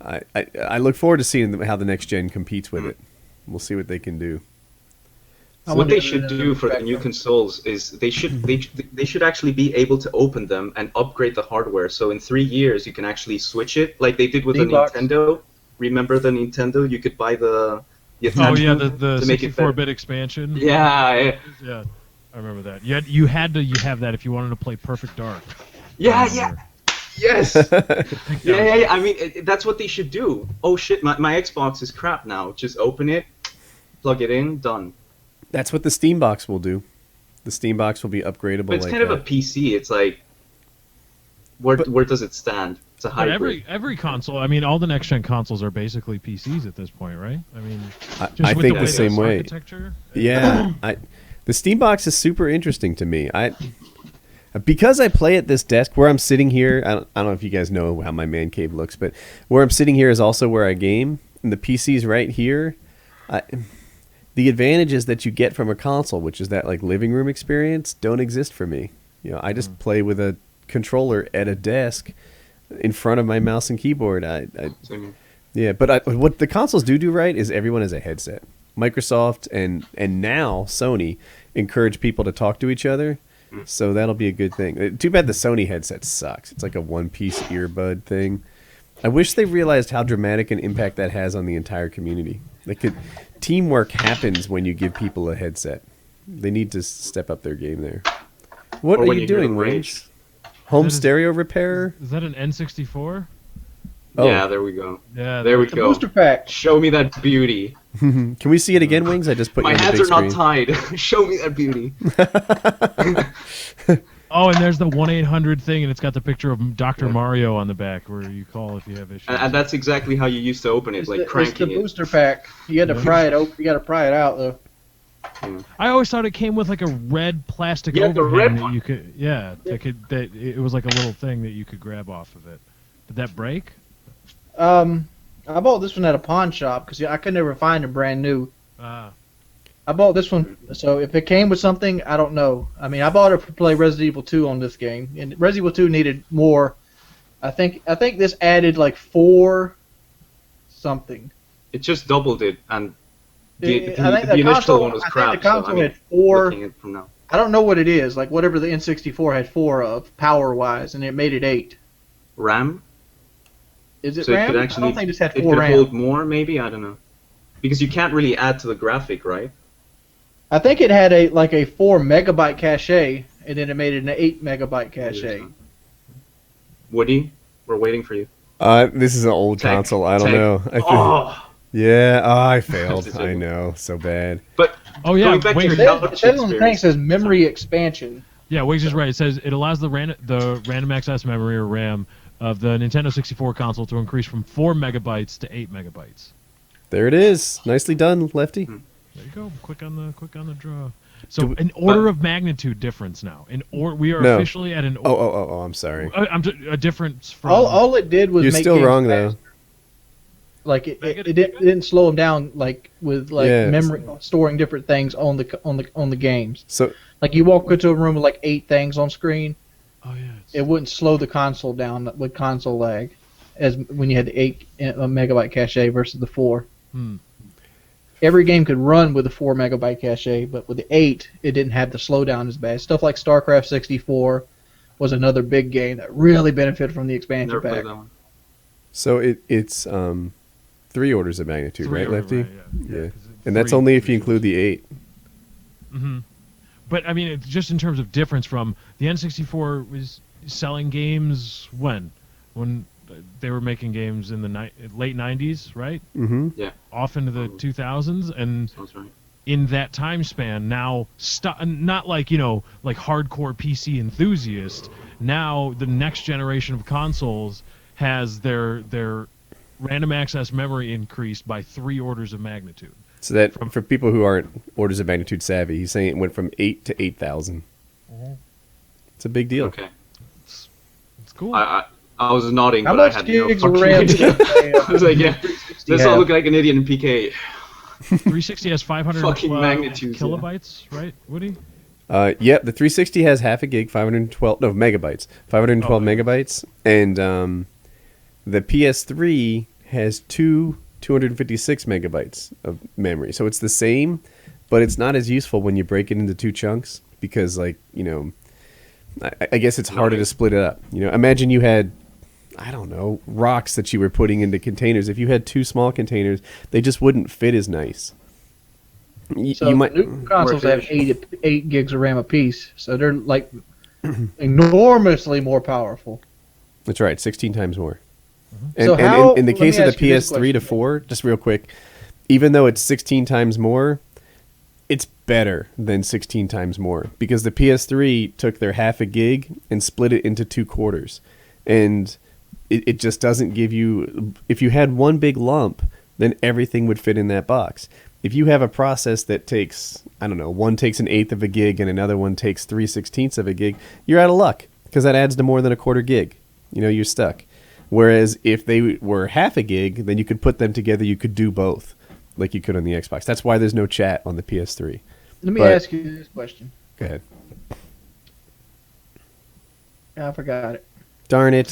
I look forward to seeing how the next gen competes with it. We'll see what they can do. What they should do for the new consoles is they should actually be able to open them and upgrade the hardware. So in 3 years you can actually switch it, like they did with the Nintendo. Remember the Nintendo? You could buy the attachment the to make it 64-bit expansion. Yeah. Yeah, I remember that. You had to have that if you wanted to play Perfect Dark. Yeah. Yes. Yeah. I mean, that's what they should do. Oh shit, my Xbox is crap now. Just open it, plug it in, done. That's what the Steam Box will do. The Steam Box will be upgradable. But it's like kind of that. a PC. It's like where does it stand? It's a But hybrid. every console, I mean, all the next gen consoles are basically PCs at this point, right? I mean, I with think the the same way. architecture. Yeah, the Steam box is super interesting to me. Because I play at this desk where I'm sitting here. I don't know if you guys know how my man cave looks, but where I'm sitting here is also where I game, and the PC's right here. The advantages that you get from a console, which is that like living room experience, don't exist for me. You know, I just play with a controller at a desk in front of my mouse and keyboard. Yeah, but what the consoles do right is everyone has a headset. Microsoft and now Sony encourage people to talk to each other, so that'll be a good thing. Too bad the Sony headset sucks. It's like a one-piece earbud thing. I wish they realized how dramatic an impact that has on the entire community. Teamwork happens when you give people a headset. They need to step up their game there. What are you doing, Wings? Home stereo repairer? Is that an N64? Oh. Yeah, there we go. Yeah, there we The go. booster pack. Show me that beauty. Can we see it again, Wings? I just put My you on the hands big are not screen. tied. Show me that beauty. Oh, and there's the 1-800 thing, and it's got the picture of Dr. Mario on the back, where you call if you have issues. And that's exactly how you used to open it, like It's cranking the it. booster pack. You got to pry it open. You got to pry it out though. I always thought it came with like a red plastic Yeah, the overhang red that one. you could, that it was like a little thing that you could grab off of it. Did that break? I bought this one at a pawn shop because I could never find a brand new. I bought this one, so if it came with something, I don't know. I mean, I bought it to play Resident Evil 2 on this game, and Resident Evil 2 needed more. I think this added like 4 something. It just doubled it, and the I think initial console- one was I think crap. the console so, I mean, had 4. looking at it from now. I don't know what it is, like whatever the N64 had 4 of power-wise, and it made it 8. RAM? Is it So it RAM? could I actually, don't think this had it 4 could RAM. hold more, maybe? I don't know. Because you can't really add to the graphic, right? I think it had a 4 megabyte cache, and then it made it an 8 megabyte cache. Woody, we're waiting for you. This is an old Tech. console. I don't Tech. know. Oh! Yeah, I failed. I know, so bad. But Oh yeah, going back to wait, your It couch says on the thing, it experience, says memory expansion. yeah, Wiggs is right. It says it allows the random access memory or RAM of the Nintendo 64 console to increase from 4 megabytes to 8 megabytes. There it is. Nicely done, Lefty. There you go. Quick on the draw. So an order of magnitude difference now. We are No. officially at an. Oh, I'm sorry. A difference from. All it did was You're make still games wrong, faster. though. Like it didn't slow them down like with Yeah. memory storing different things on the games. So Like you walk into a room with like 8 things on screen, Oh yeah. it wouldn't slow the console down with console lag, as when you had the 8 megabyte cache versus the 4. Every game could run with a 4 megabyte cache, but with the 8, it didn't have the slowdown as bad. Stuff like StarCraft 64 was another big game that really benefited from the expansion never played pack. that one. So it's 3 orders of magnitude, right, Lefty? Yeah. 'cause And that's three only if you usually. include the 8. But I mean, it's just in terms of difference from the N64 was selling games when they were making games in the late 90s, right? Mm-hmm. Yeah, Off into the 2000s, and sounds right. in that time span, now not like like hardcore PC enthusiast. Now the next generation of consoles has their random access memory increased by 3 orders of magnitude. So that for people who aren't orders of magnitude savvy, he's saying it went from 8 to 8,000. It's a big deal. Okay. It's cool. I was nodding, How but I much had no gigs of fucking RAM idea. I was like, yeah, 360 this all have? look like an idiot in PK. 360 has 512 Fucking magnitudes, yeah. kilobytes, right, Woody? Yeah, the 360 has half a gig, megabytes, 512 megabytes, and the PS3 has 256 megabytes of memory. So it's the same, but it's not as useful when you break it into 2 chunks because, I guess it's harder to split it up. Imagine you had, I don't know, rocks that you were putting into containers. If you had 2 small containers, they just wouldn't fit as nice. So You might. new consoles have 8 gigs of RAM apiece, so they're like enormously more powerful. That's right, 16 times more. And, So and how- in the let me case of the ask you this PS3 to question. 4, just real quick, even though it's 16 times more, it's better than 16 times more because the PS3 took their half a gig and split it into 2 quarters. and it just doesn't give you. If you had one big lump, then everything would fit in that box. If you have a process that takes, I don't know, one takes 1/8 of a gig and another one takes 3/16 of a gig, you're out of luck because that adds to more than a quarter gig. You're stuck. Whereas if they were half a gig, then you could put them together. You could do both, like you could on the Xbox. That's why there's no chat on the PS3. Let me ask you this question. Go ahead. I forgot it. Darn it.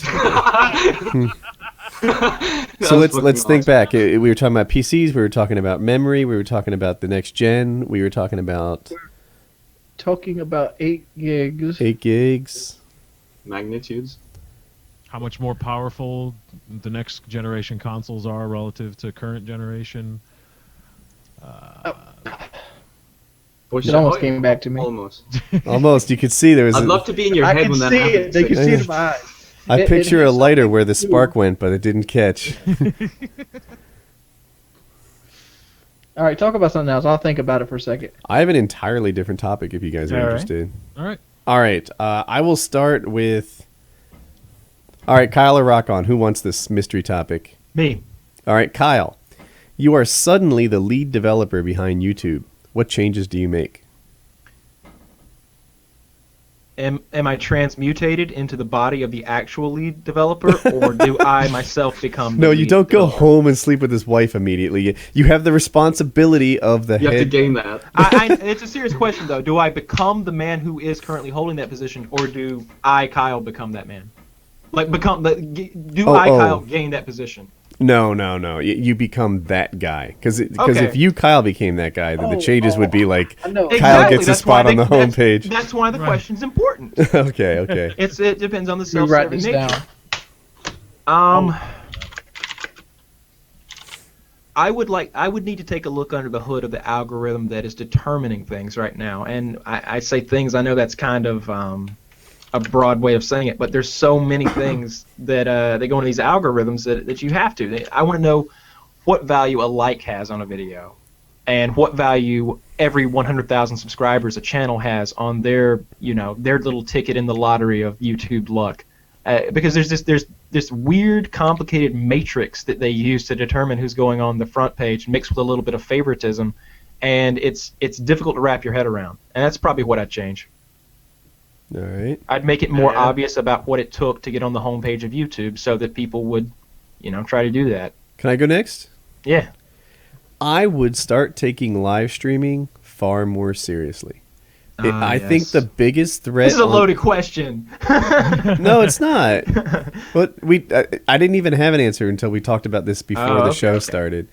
So let's think back. We were talking about PCs. We were talking about memory. We were talking about the next gen. We were talking about 8 gigs. 8 gigs. Magnitudes. How much more powerful the next generation consoles are relative to current generation. It almost came back to me. Almost. You could see there was. I'd love to be in your head when that happens. I can see it. They can see it in my eyes. I picture a lighter where the spark went, but it didn't catch. All right, talk about something else. I'll think about it for a second. I have an entirely different topic if you guys are interested. All right. All right. I will start with. All right, Kyle or Rock On, who wants this mystery topic? Me. All right, Kyle. You are suddenly the lead developer behind YouTube. What changes do you make? Am I transmutated into the body of the actual lead developer, or do I myself become the No, you lead don't go developer? home and sleep with his wife immediately. You have the responsibility of the You head. have to gain that. It's a serious question, though. Do I become the man who is currently holding that position, or do I, Kyle, become that man? Like, Kyle, gain that position? No. You become that guy. Because Okay. if you, Kyle, became that guy, then the changes would be like, I know. Kyle Exactly. gets a That's spot why on the homepage. That's why the question's important. Okay. It depends on the Let me write self-serving this nature. down. I would need to take a look under the hood of the algorithm that is determining things right now. And I say things, I know that's kind of a broad way of saying it, but there's so many things that they go into these algorithms that you have to. I want to know what value a like has on a video, and what value every 100,000 subscribers a channel has on their little ticket in the lottery of YouTube luck. Because there's this weird, complicated matrix that they use to determine who's going on the front page, mixed with a little bit of favoritism, and it's difficult to wrap your head around. And that's probably what I'd change. All right. I'd make it more obvious about what it took to get on the homepage of YouTube, so that people would, try to do that. Can I go next? Yeah. I would start taking live streaming far more seriously. I think the biggest threat. This is a loaded question. No, it's not. But I didn't even have an answer until we talked about this before the show started.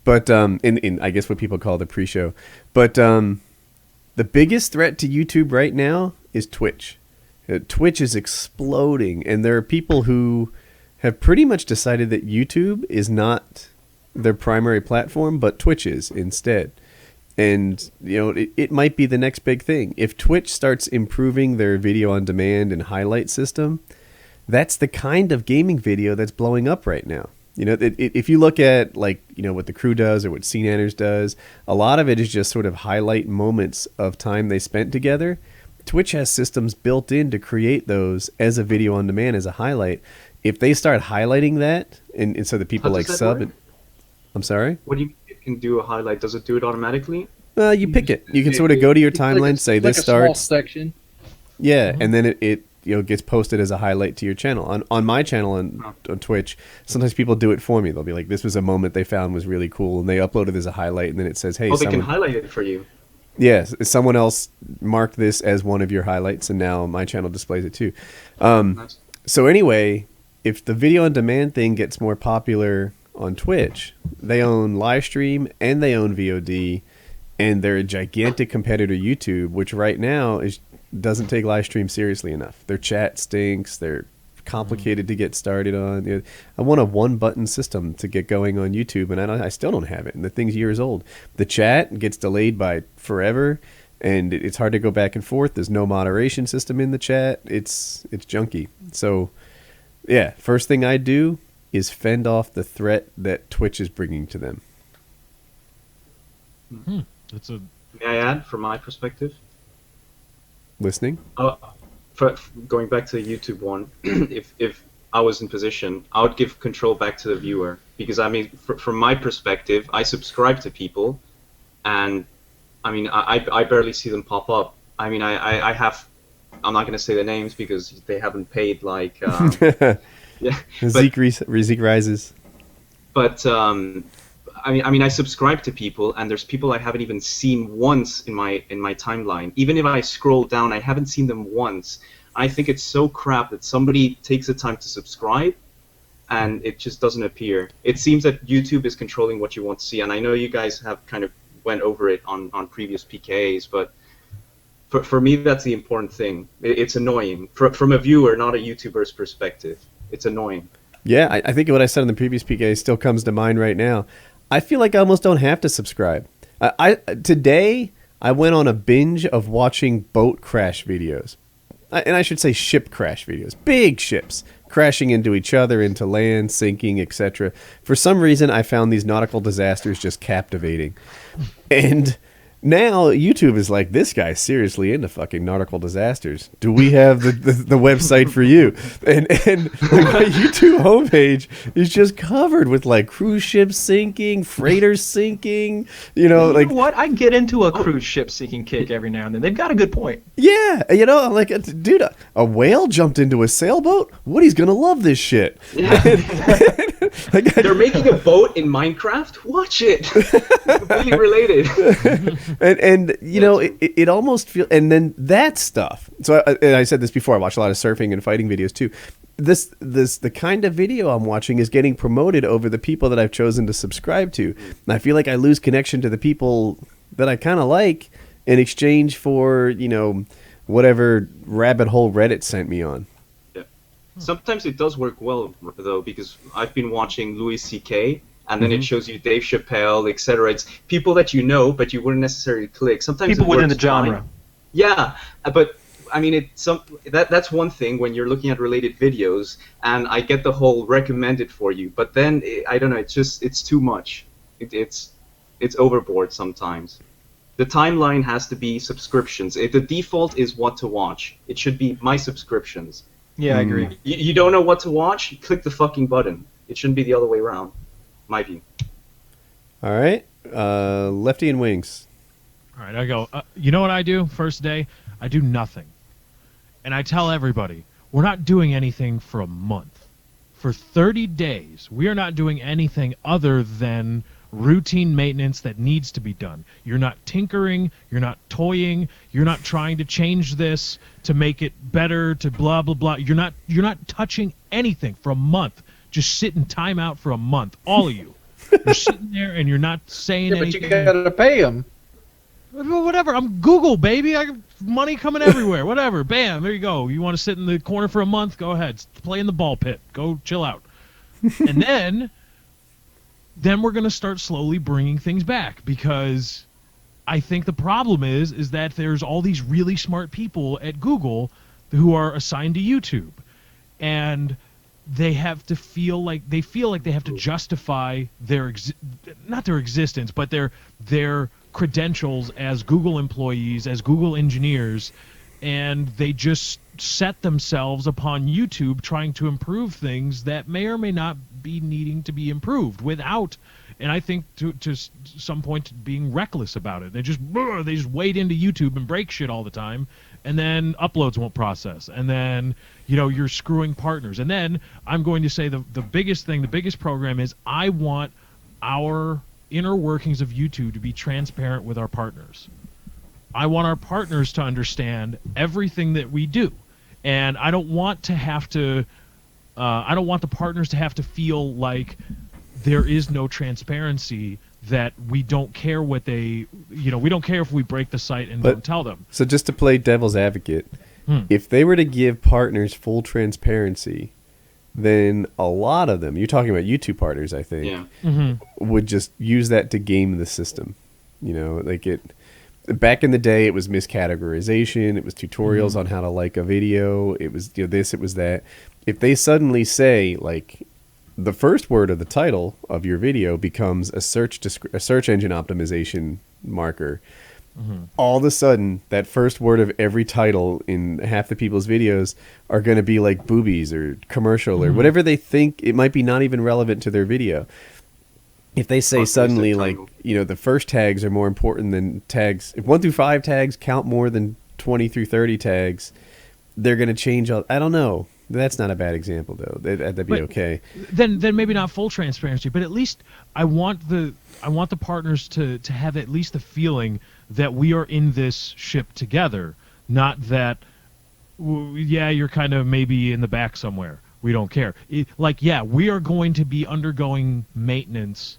But in I guess what people call the pre-show. But the biggest threat to YouTube right now is Twitch. Twitch is exploding, and there are people who have pretty much decided that YouTube is not their primary platform, but Twitch is instead. And, it might be the next big thing. If Twitch starts improving their video on demand and highlight system, that's the kind of gaming video that's blowing up right now. If you look at, what the crew does or what CNanners does, a lot of it is just sort of highlight moments of time they spent together. Twitch has systems built in to create those as a video on demand, as a highlight. If they start highlighting that, and so that people like sub it. I'm sorry? What do you mean it can do a highlight? Does it do it automatically? You pick it. You can sort of go to your timeline, say this starts. Small section. Yeah, and then it gets posted as a highlight to your channel. On my channel on Twitch, sometimes people do it for me. They'll be like, this was a moment they found was really cool, and they upload it as a highlight, and then it says, hey, they can highlight it for you. Yes, someone else marked this as one of your highlights, and now my channel displays it too. Nice. So anyway, if the video on demand thing gets more popular on Twitch, they own Livestream and they own VOD, and they're a gigantic competitor to YouTube, which right now doesn't take Livestream seriously enough. Their chat stinks. They're complicated to get started on. I want a one-button system to get going on YouTube, and I still don't have it, and the thing's years old. The chat gets delayed by forever, and it's hard to go back and forth. There's no moderation system in the chat. It's junky. So, yeah, first thing I do is fend off the threat that Twitch is bringing to them. May I add, from my perspective? Listening? Going back to the YouTube one, if I was in position, I would give control back to the viewer, because I mean, from my perspective, I subscribe to people, and I mean, I barely see them pop up. I mean, I have, I'm not going to say the names because they haven't paid like, yeah, Zeke rises. But I mean, I subscribe to people, and there's people I haven't even seen once in my timeline. Even if I scroll down, I haven't seen them once. I think it's so crap that somebody takes the time to subscribe, and it just doesn't appear. It seems that YouTube is controlling what you want to see, and I know you guys have kind of went over it on previous PKAs, but for me, that's the important thing. It's annoying. From a viewer, not a YouTuber's perspective. It's annoying. Yeah, I think what I said in the previous PK still comes to mind right now. I feel like I almost don't have to subscribe. Today, I went on a binge of watching boat crash videos. And I should say ship crash videos. Big ships crashing into each other, into land, sinking, etc. For some reason, I found these nautical disasters just captivating. And now YouTube is like, this guy's seriously into fucking nautical disasters. Do we have the website for you? And my YouTube homepage is just covered with like cruise ships sinking, freighters sinking. You know what? I get into a cruise ship sinking kick every now and then. They've got a good point. Yeah, you know, I'm like, dude, a whale jumped into a sailboat. Woody's gonna love this shit. Yeah. They're making a boat in Minecraft. Watch it. Completely related. And you know, it almost feels, and then that stuff. So and I said this before. I watch a lot of surfing and fighting videos too. The kind of video I'm watching is getting promoted over the people that I've chosen to subscribe to. And I feel like I lose connection to the people that I kind of like in exchange for, you know, whatever rabbit hole Reddit sent me on. Yeah. Sometimes it does work well though, because I've been watching Louis C.K. and then it shows you Dave Chappelle, etc. It's people that you know, but you wouldn't necessarily click. Sometimes people within the genre. Fine. Yeah, but I mean, that's one thing when you're looking at related videos, and I get the whole recommended for you. But then I don't know, it's too much. It's overboard sometimes. The timeline has to be subscriptions. The default is what to watch. It should be my subscriptions. Yeah, I agree. You don't know what to watch? Click the fucking button. It shouldn't be the other way around. My view. All right, Lefty and Wings. All right, I go. You know what I do first day? I do nothing, and I tell everybody we're not doing anything for a month. For 30 days, we are not doing anything other than routine maintenance that needs to be done. You're not tinkering, you're not toying, you're not trying to change this to make it better, to blah blah blah. You're not touching anything for a month. Just sit in timeout for a month, all of you. You're sitting there and you're not saying anything. But you gotta pay them. Whatever. I'm Google, baby. I got money coming everywhere. Whatever. Bam. There you go. You want to sit in the corner for a month? Go ahead. Play in the ball pit. Go chill out. And then we're going to start slowly bringing things back, because I think the problem is that there's all these really smart people at Google who are assigned to YouTube, and they have to feel like they have to justify not their existence, but their credentials as Google employees, as Google engineers, and they just set themselves upon YouTube trying to improve things that may or may not be needing to be improved without, and I think to some point, being reckless about it. They just wade into YouTube and break shit all the time, and then uploads won't process, and then, you know, you're screwing partners. And then I'm going to say the biggest thing, the biggest program is, I want our inner workings of YouTube to be transparent with our partners. I want our partners to understand everything that we do, and I don't want to have to I don't want the partners to have to feel like there is no transparency, that we don't care what they, you know, we don't care if we break the site and don't tell them. So just to play devil's advocate, if they were to give partners full transparency, then a lot of them, you're talking about YouTube partners, I think, would just use that to game the system. You know, like back in the day, it was miscategorization, it was tutorials on how to like a video, it was, you know, this, it was that. If they suddenly say, like, the first word of the title of your video becomes a search engine optimization marker, all of a sudden, that first word of every title in half the people's videos are going to be like boobies or commercial or whatever they think. It might be not even relevant to their video. If they say suddenly, like, you know, the first tags are more important than tags, if 1 through 5 tags count more than 20 through 30 tags, they're going to change all. I don't know. That's not a bad example, though. That'd be okay. Then maybe not full transparency, but at least I want the partners to have at least the feeling that we are in this ship together, not that, yeah, you're kind of maybe in the back somewhere. We don't care. We are going to be undergoing maintenance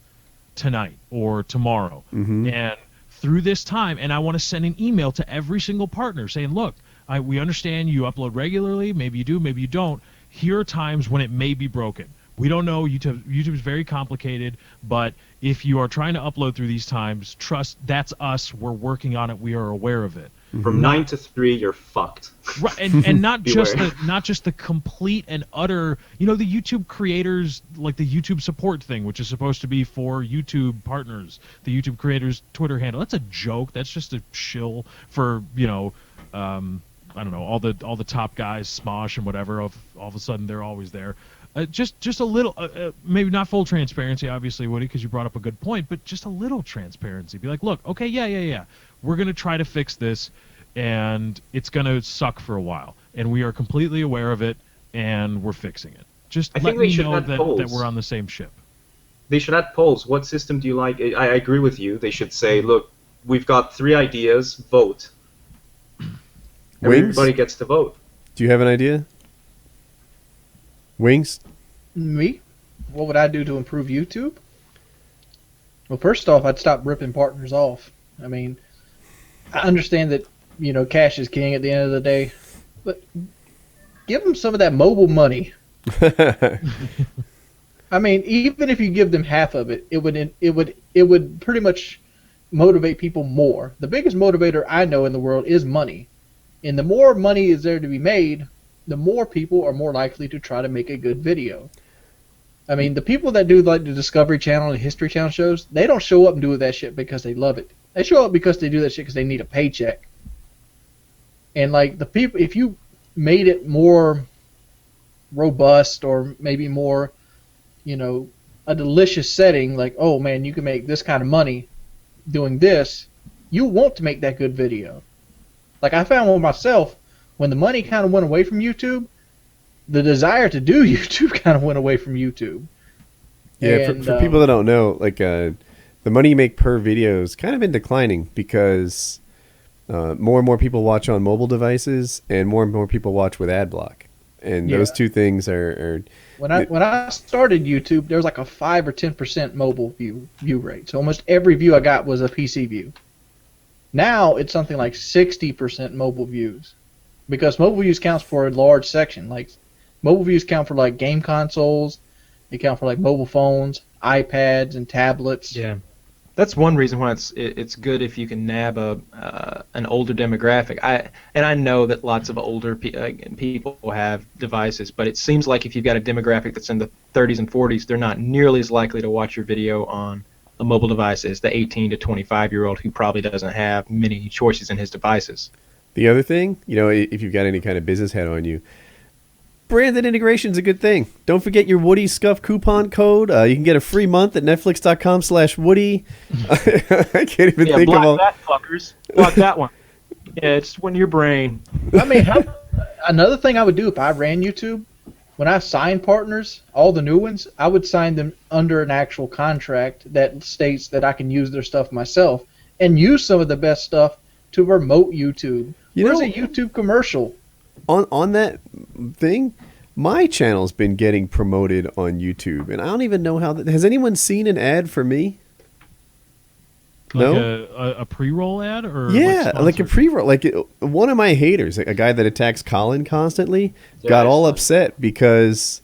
tonight or tomorrow, and through this time, and I want to send an email to every single partner saying, look, we understand you upload regularly. Maybe you do, maybe you don't. Here are times when it may be broken. We don't know. YouTube is very complicated, but if you are trying to upload through these times, trust that's us. We're working on it. We are aware of it. From 9 to 3, you're fucked. Right, and not just the complete and utter. You know, the YouTube creators, like the YouTube support thing, which is supposed to be for YouTube partners. The YouTube creators Twitter handle. That's a joke. That's just a shill for, you know. I don't know, all the top guys, Smosh and whatever. All of a sudden, they're always there. Just a little, maybe not full transparency, obviously, Woody, because you brought up a good point, but just a little transparency. Be like, look, okay, yeah, we're gonna try to fix this, and it's gonna suck for a while, and we are completely aware of it, and we're fixing it. Just let me know that we're on the same ship. They should add polls. What system do you like? I agree with you. They should say, look, we've got 3 ideas. Vote. Everybody gets to vote. Do you have an idea? Wings? Me? What would I do to improve YouTube? Well, first off, I'd stop ripping partners off. I mean, I understand that, you know, cash is king at the end of the day, but give them some of that mobile money. I mean, even if you give them half of it, it would pretty much motivate people more. The biggest motivator I know in the world is money. And the more money is there to be made, the more people are more likely to try to make a good video. I mean, the people that do like the Discovery Channel and History Channel shows, they don't show up and do that shit because they love it. They show up because they do that shit because they need a paycheck. And like the people, if you made it more robust or maybe more, you know, a delicious setting, like, oh man, you can make this kind of money doing this, you want to make that good video. Like I found with myself, when the money kind of went away from YouTube, the desire to do YouTube kind of went away from YouTube. Yeah, and, for people that don't know, like the money you make per video has kind of been declining because more and more people watch on mobile devices and more people watch with ad block. And those two things are when I started YouTube, there was like a 5 or 10% mobile view rate. So almost every view I got was a PC view. Now it's something like 60% mobile views, because mobile views counts for a large section. Like mobile views count for like game consoles, they count for like mobile phones, iPads, and tablets. Yeah, that's one reason why it's good if you can nab an older demographic. I know that lots of older people have devices, but it seems like if you've got a demographic that's in the 30s and 40s, they're not nearly as likely to watch your video on a mobile device as the 18 to 25-year-old who probably doesn't have many choices in his devices. The other thing, you know, if you've got any kind of business head on you, branded integration is a good thing. Don't forget your Woody Scuff coupon code. You can get a free month at netflix.com/Woody. I can't even think of all. Block that, fuckers. Block that one. Yeah, it's went in your brain. I mean, another thing I would do if I ran YouTube, when I sign partners, all the new ones, I would sign them under an actual contract that states that I can use their stuff myself and use some of the best stuff to promote YouTube. Where's a YouTube commercial? On that thing, my channel's been getting promoted on YouTube, and I don't even know how. Has anyone seen an ad for me? Like no, a pre-roll ad, or like a pre-roll. Like one of my haters, a guy that attacks Colin constantly, got all upset because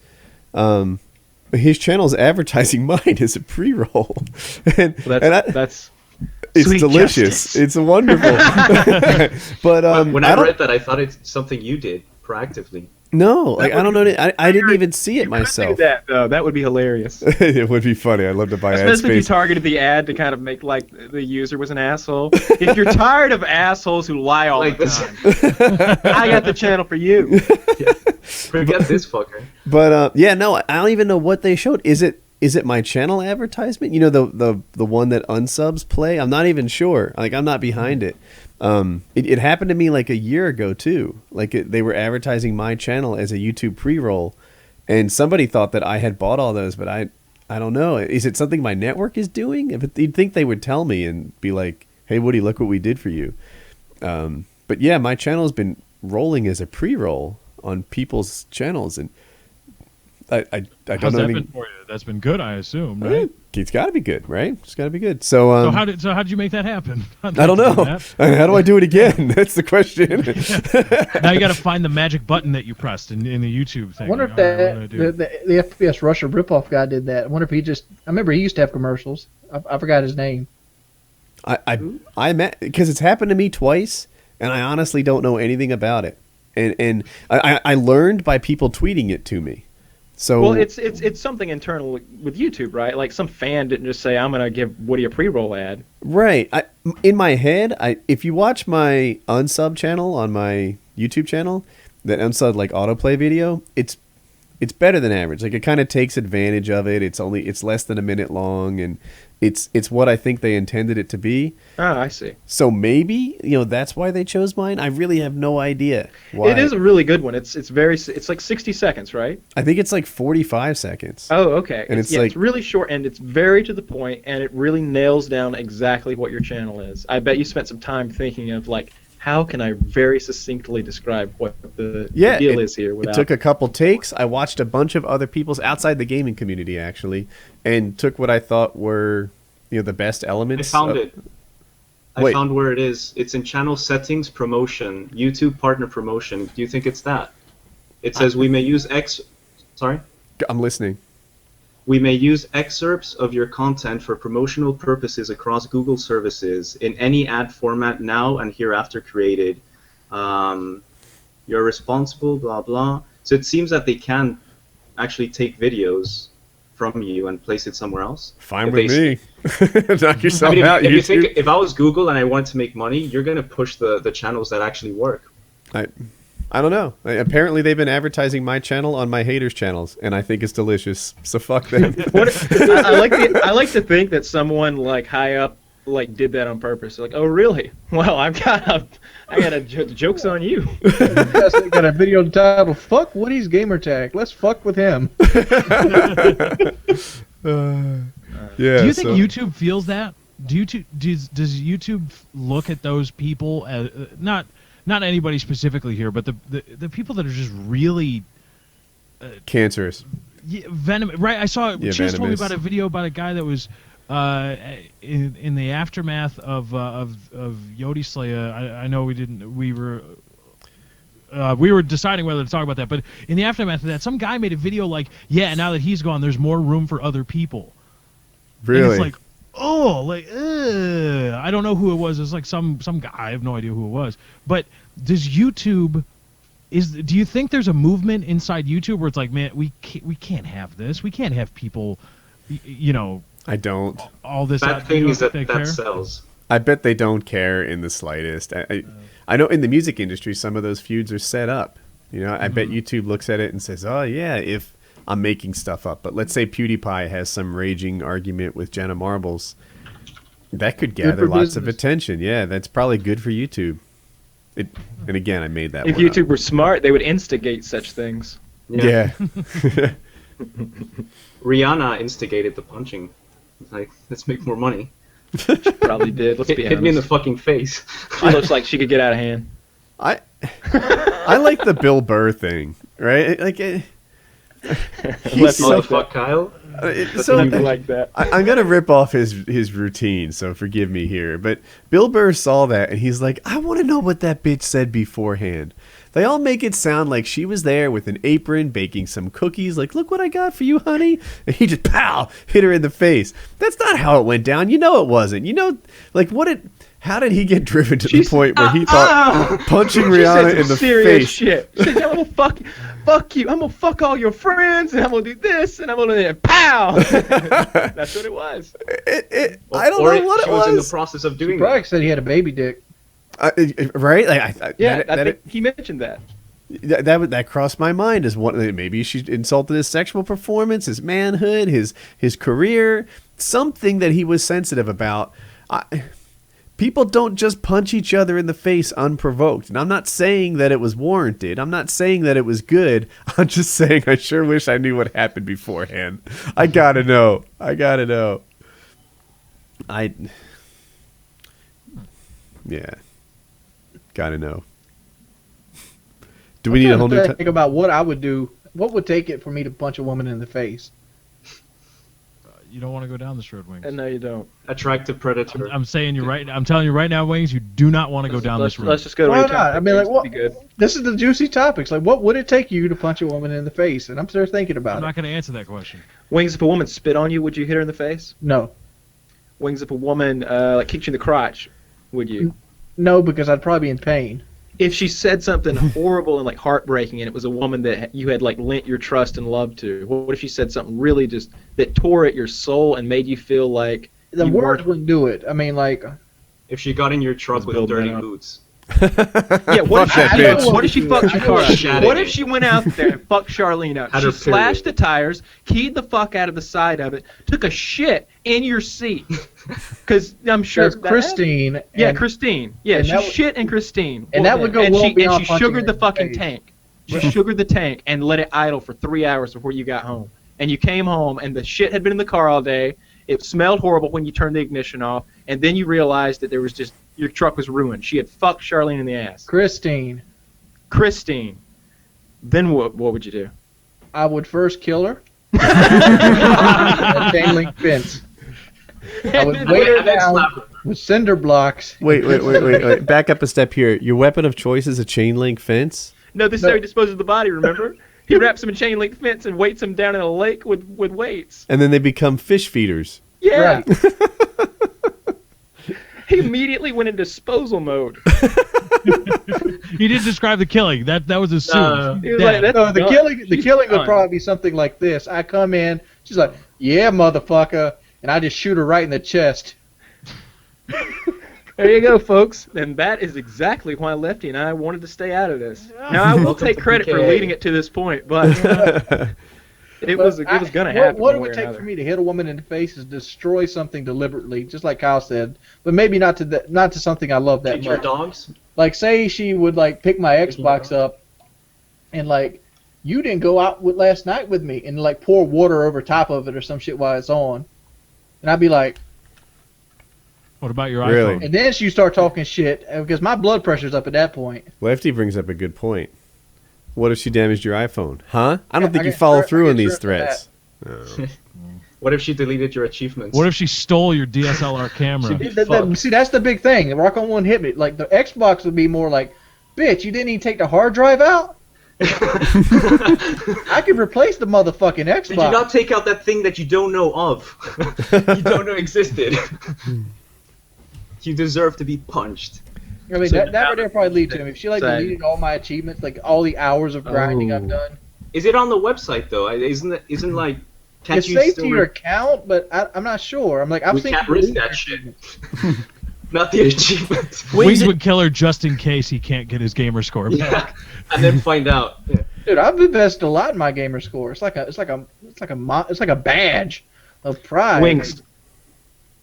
his channel's advertising mine as a pre-roll, and that's it's delicious. Justice. It's wonderful. But when I read that, I thought it's something you did proactively. No, like I don't know. I didn't even see it myself. Do that though. That would be hilarious. It would be funny. I'd love to buy ad Especially if you space. targeted the ad to kind of make like the user was an asshole. If you're tired of assholes who lie all Like the this. time, I got the channel for you. Forget this fucker. But yeah, no, I don't even know what they showed. Is it my channel advertisement? You know, the one that unsubs play? I'm not even sure. Like, I'm not behind it. It happened to me like a year ago too. Like they were advertising my channel as a YouTube pre-roll, and somebody thought that I had bought all those, but I don't know. Is it something my network is doing? You'd think they would tell me and be like, "Hey Woody, look what we did for you." But yeah, my channel has been rolling as a pre-roll on people's channels, and I don't How's know. that been for you? That's been good, I assume, right? It's got to be good, right? It's got to be good. So how did you make that happen? I don't know. How do I do it again? That's the question. Now you got to find the magic button that you pressed in the YouTube thing. I wonder if the FPS Russia ripoff guy did that. I wonder if he just. I remember he used to have commercials. I forgot his name. I met because it's happened to me twice, and I honestly don't know anything about it. And I learned by people tweeting it to me. So well, it's something internal with YouTube, right? Like some fan didn't just say, "I'm gonna give Woody a pre-roll ad." Right. In my head, if you watch my unsub channel on my YouTube channel, that unsub like autoplay video, it's better than average. Like it kind of takes advantage of it. It's less than a minute long, and it's what I think they intended it to be. Oh, I see. So maybe that's why they chose mine. I really have no idea why. It is a really good one. It's like 60 seconds, right? I think it's like 45 seconds. Oh, okay. And it's really short and it's very to the point, and it really nails down exactly what your channel is. I bet you spent some time thinking of like, how can I very succinctly describe what the deal is here? It took a couple takes. I watched a bunch of other people's outside the gaming community actually, and took what I thought were the best elements. I found it. I found where it is. It's in channel settings, promotion, YouTube partner promotion. Do you think it's that? It says we may use Sorry? I'm listening. We may use excerpts of your content for promotional purposes across Google services in any ad format now and hereafter created. You're responsible, blah, blah. So it seems that they can actually take videos from you and place it somewhere else. Fine with me. Knock yourself out. If you think, if I was Google and I wanted to make money, you're going to push the channels that actually work. I don't know. Apparently, they've been advertising my channel on my haters' channels, and I think it's delicious. So fuck them. I like to think that someone like high up like did that on purpose. Like, oh really? Well, I got jokes on you. Yes, they got a video titled "Fuck Woody's Gamertag." Let's fuck with him. Yeah. Do you think YouTube feels that? Does YouTube look at those people as not anybody specifically here, but the people that are just really cancerous, venomous? Right? I saw. She just told me about a video about a guy that was in the aftermath of Yodi Slayer. I know we were deciding whether to talk about that, but in the aftermath of that, some guy made a video like, yeah, now that he's gone, there's more room for other people. Really? And it's like, oh, like, I don't know who it was. It's like some guy. I have no idea who it was. But does YouTube? Do you think there's a movement inside YouTube where it's like, man, we can't have this. We can't have people, I don't. All this. Bad thing is that sells. I bet they don't care in the slightest. I know in the music industry, some of those feuds are set up. I bet YouTube looks at it and says, oh yeah, if I'm making stuff up. But let's say PewDiePie has some raging argument with Jenna Marbles. That could gather lots of attention. Yeah, that's probably good for YouTube. And again, I made that If one YouTube up. were smart, they would instigate such things. Yeah. Rihanna instigated the punching. Like, let's make more money. She probably did. Let's be honest. Hit me in the fucking face. She looks like she could get out of hand. I like the Bill Burr thing, right? Like He's so fuck Kyle. Like that. I'm gonna rip off his routine, so forgive me here. But Bill Burr saw that and he's like, I want to know what that bitch said beforehand. They all make it sound like she was there with an apron baking some cookies, like, look what I got for you, honey. And he just hit her in the face. That's not how it went down. It wasn't. How did he get driven to the point where he thought punching Rihanna in the serious face? Shit. She said, fuck you. I'm gonna fuck all your friends, and I'm gonna do this, and I'm gonna pow. That's what it was. I don't know what it was in the was. process of doing Probably that. said he had a baby dick. Right? Like, Yeah, I think he mentioned that. that crossed my mind as one. Maybe she insulted his sexual performance, his manhood, his career, something that he was sensitive about. People don't just punch each other in the face unprovoked. And I'm not saying that it was warranted. I'm not saying that it was good. I'm just saying I sure wish I knew what happened beforehand. I gotta know. Yeah. Gotta know. Do we need a whole new think about what I would do? What would take it for me to punch a woman in the face? You don't want to go down this road, Wings. And no, you don't. Attractive predator. I'm saying you right. I'm telling you right now, Wings. You do not want to go down this road. Let's just go to Why a not? topic. I mean, like, Things what? would be good. This is the juicy topics. Like, what would it take you to punch a woman in the face? And I'm still thinking about I'm it. not going to answer that question. Wings, if a woman spit on you, would you hit her in the face? No, Wings, if a woman like kicked you in the crotch, would you? no, because I'd probably be in pain. If she said something horrible and like heartbreaking, and it was a woman that you had like lent your trust and love to, what if she said something really just that tore at your soul and made you feel like The you words weren't- wouldn't do it. I mean, like, If she got in your truck with building dirty that up. boots. Yeah, what if, Fuck that she, bitch. what if she fucked your car up? Shattered What if it. she went out there and fucked Charlene up? Had She her slashed the period. tires, keyed the fuck out of the side of it, took a shit in your seat. Because I'm sure that's Christine. Yeah, and- Christine. Yeah, and she that would- shit in Christine. and that would go and well she beyond punching sugared her the in the fucking face. tank. She sugared the tank and let it idle for 3 hours before you got home. And you came home and the shit had been in the car all day. It smelled horrible when you turned the ignition off. And then you realized that there was just your truck was ruined. She had fucked Charlene in the ass. Christine. Then what would you do? I would first kill her. A chain link fence. I would weight her down with cinder blocks. Wait. Back up a step here. Your weapon of choice is a chain link fence? No, this is how he disposes of the body, remember? He wraps him in chain link fence and weights him down in a lake with weights. And then they become fish feeders. Yeah. Right. He immediately went into disposal mode. He did describe the killing. That was assumed. He was Dead. like, No, the killing would done. probably be something like this. I come in, she's like, "Yeah, motherfucker," and I just shoot her right in the chest. There you go, folks. And that is exactly why Lefty and I wanted to stay out of this. Now, I will Welcome take to credit for PKA. leading it to this point, but it was going to happen. What it one would way or take another. for me to hit a woman in the face is destroy something deliberately, just like Kyle said, but maybe not to something I love that Teach your much. dogs. Like, say she would like pick my Xbox up, and like, you didn't go out last night with me, and like pour water over top of it or some shit while it's on, and I'd be like, What about your Really? iPhone? and then she start talking shit because my blood pressure's up at that point. Lefty brings up a good point. What if she damaged your iPhone? Huh? I don't Yeah, think I you get follow hurt- through I on get these hurt for threats. Oh. What if she deleted your achievements? What if she stole your DSLR camera? See, that's the big thing. The ROCKON1 hit me. Like, the Xbox would be more like, bitch, you didn't even take the hard drive out? I could replace the motherfucking Xbox. Did you not take out that thing that you don't know of? You don't know existed. You deserve to be punched. I mean, So that now- right there probably lead to him. If she like Same. deleted all my achievements, like all the hours of grinding I've Oh. done, Is it on the website though? Isn't like? Can't it's you saved still to your account, but I'm not sure. I'm like, I've We seen can't people risk delete that their shit. achievements. Not the achievement. Wings would kill her just in case he can't get his gamer score back. Yeah, and then find out. Yeah. Dude, I've invested a lot in my gamer score. It's like a badge of pride. Wings.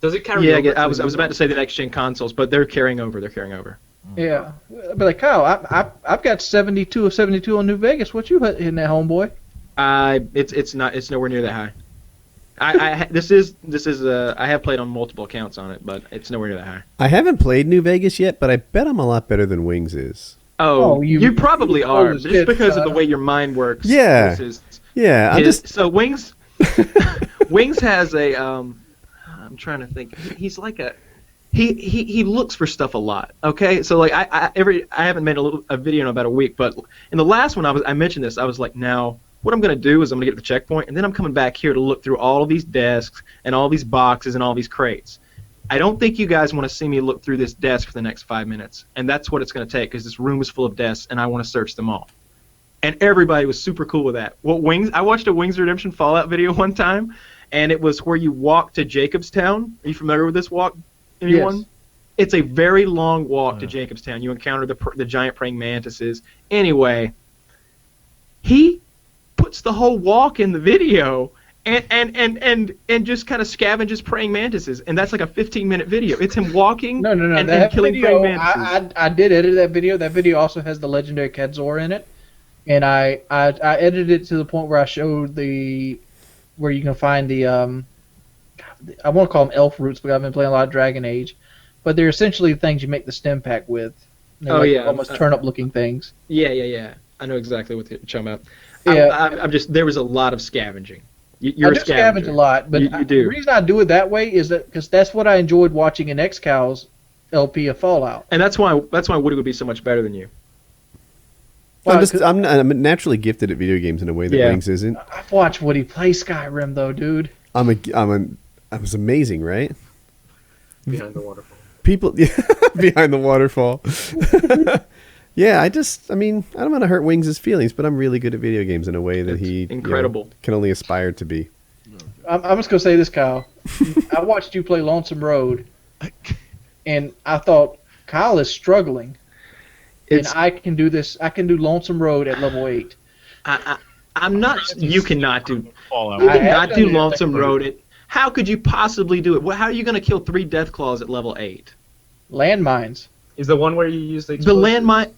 Does it carry? Yeah, over I to was the about to say the next gen consoles, but they're carrying over. They're carrying over. Yeah, but like Kyle, I've got 72 of 72 on New Vegas. What you hitting that, homeboy? It's nowhere near that high. I have played on multiple accounts on it, but it's nowhere near that high. I haven't played New Vegas yet, but I bet I'm a lot better than Wings is. Oh, you- you probably you are, full of just shit, because of son. the way your mind works. Yeah. This is- Yeah, I'm just. So Wings, Wings has a. I'm trying to think. He's like a. He looks for stuff a lot. Okay, so like I haven't made a video in about a week, but in the last one I mentioned this. I was like, now what I'm gonna do is I'm gonna get to the checkpoint, and then I'm coming back here to look through all of these desks and all these boxes and all these crates. I don't think you guys want to see me look through this desk for the next 5 minutes, and that's what it's gonna take because this room is full of desks, and I want to search them all. and everybody was super cool with that. I watched a Wings Redemption Fallout video one time, and it was where you walk to Jacobstown. Are you familiar with this walk? Anyone? Yes. It's a very long walk to Jacobstown. You encounter the giant praying mantises. Anyway, he puts the whole walk in the video and just kind of scavenges praying mantises, and that's like a 15-minute video. It's him walking and killing video, praying mantises. I did edit that video. That video also has the legendary Kedzor in it, and I edited it to the point where I showed where you can find the I want to call them elf roots, but I've been playing a lot of Dragon Age, but they're essentially things you make the stem pack with. They're almost turnip looking things. Yeah. I know exactly what you're talking about. Yeah. There was a lot of scavenging. You're I do scavenge a lot, but you do. The reason I do it that way is that because that's what I enjoyed watching in XCal's LP of Fallout. And that's why Woody would be so much better than you. Well, I'm naturally gifted at video games in a way that Wings isn't. I've watched Woody play Skyrim though, dude. I was amazing, right? Behind the waterfall. People behind the waterfall. Yeah, I don't want to hurt Wings' feelings, but I'm really good at video games in a way that he incredible can only aspire to be. I'm just gonna say this, Kyle. I watched you play Lonesome Road, and I thought Kyle is struggling, and I can do this. I can do Lonesome Road at level 8. I'm not. You cannot do Fallout. You cannot do Lonesome Road. How could you possibly do it? How are you going to kill 3 Deathclaws at level 8? Landmines. Is the one where you use the landmine?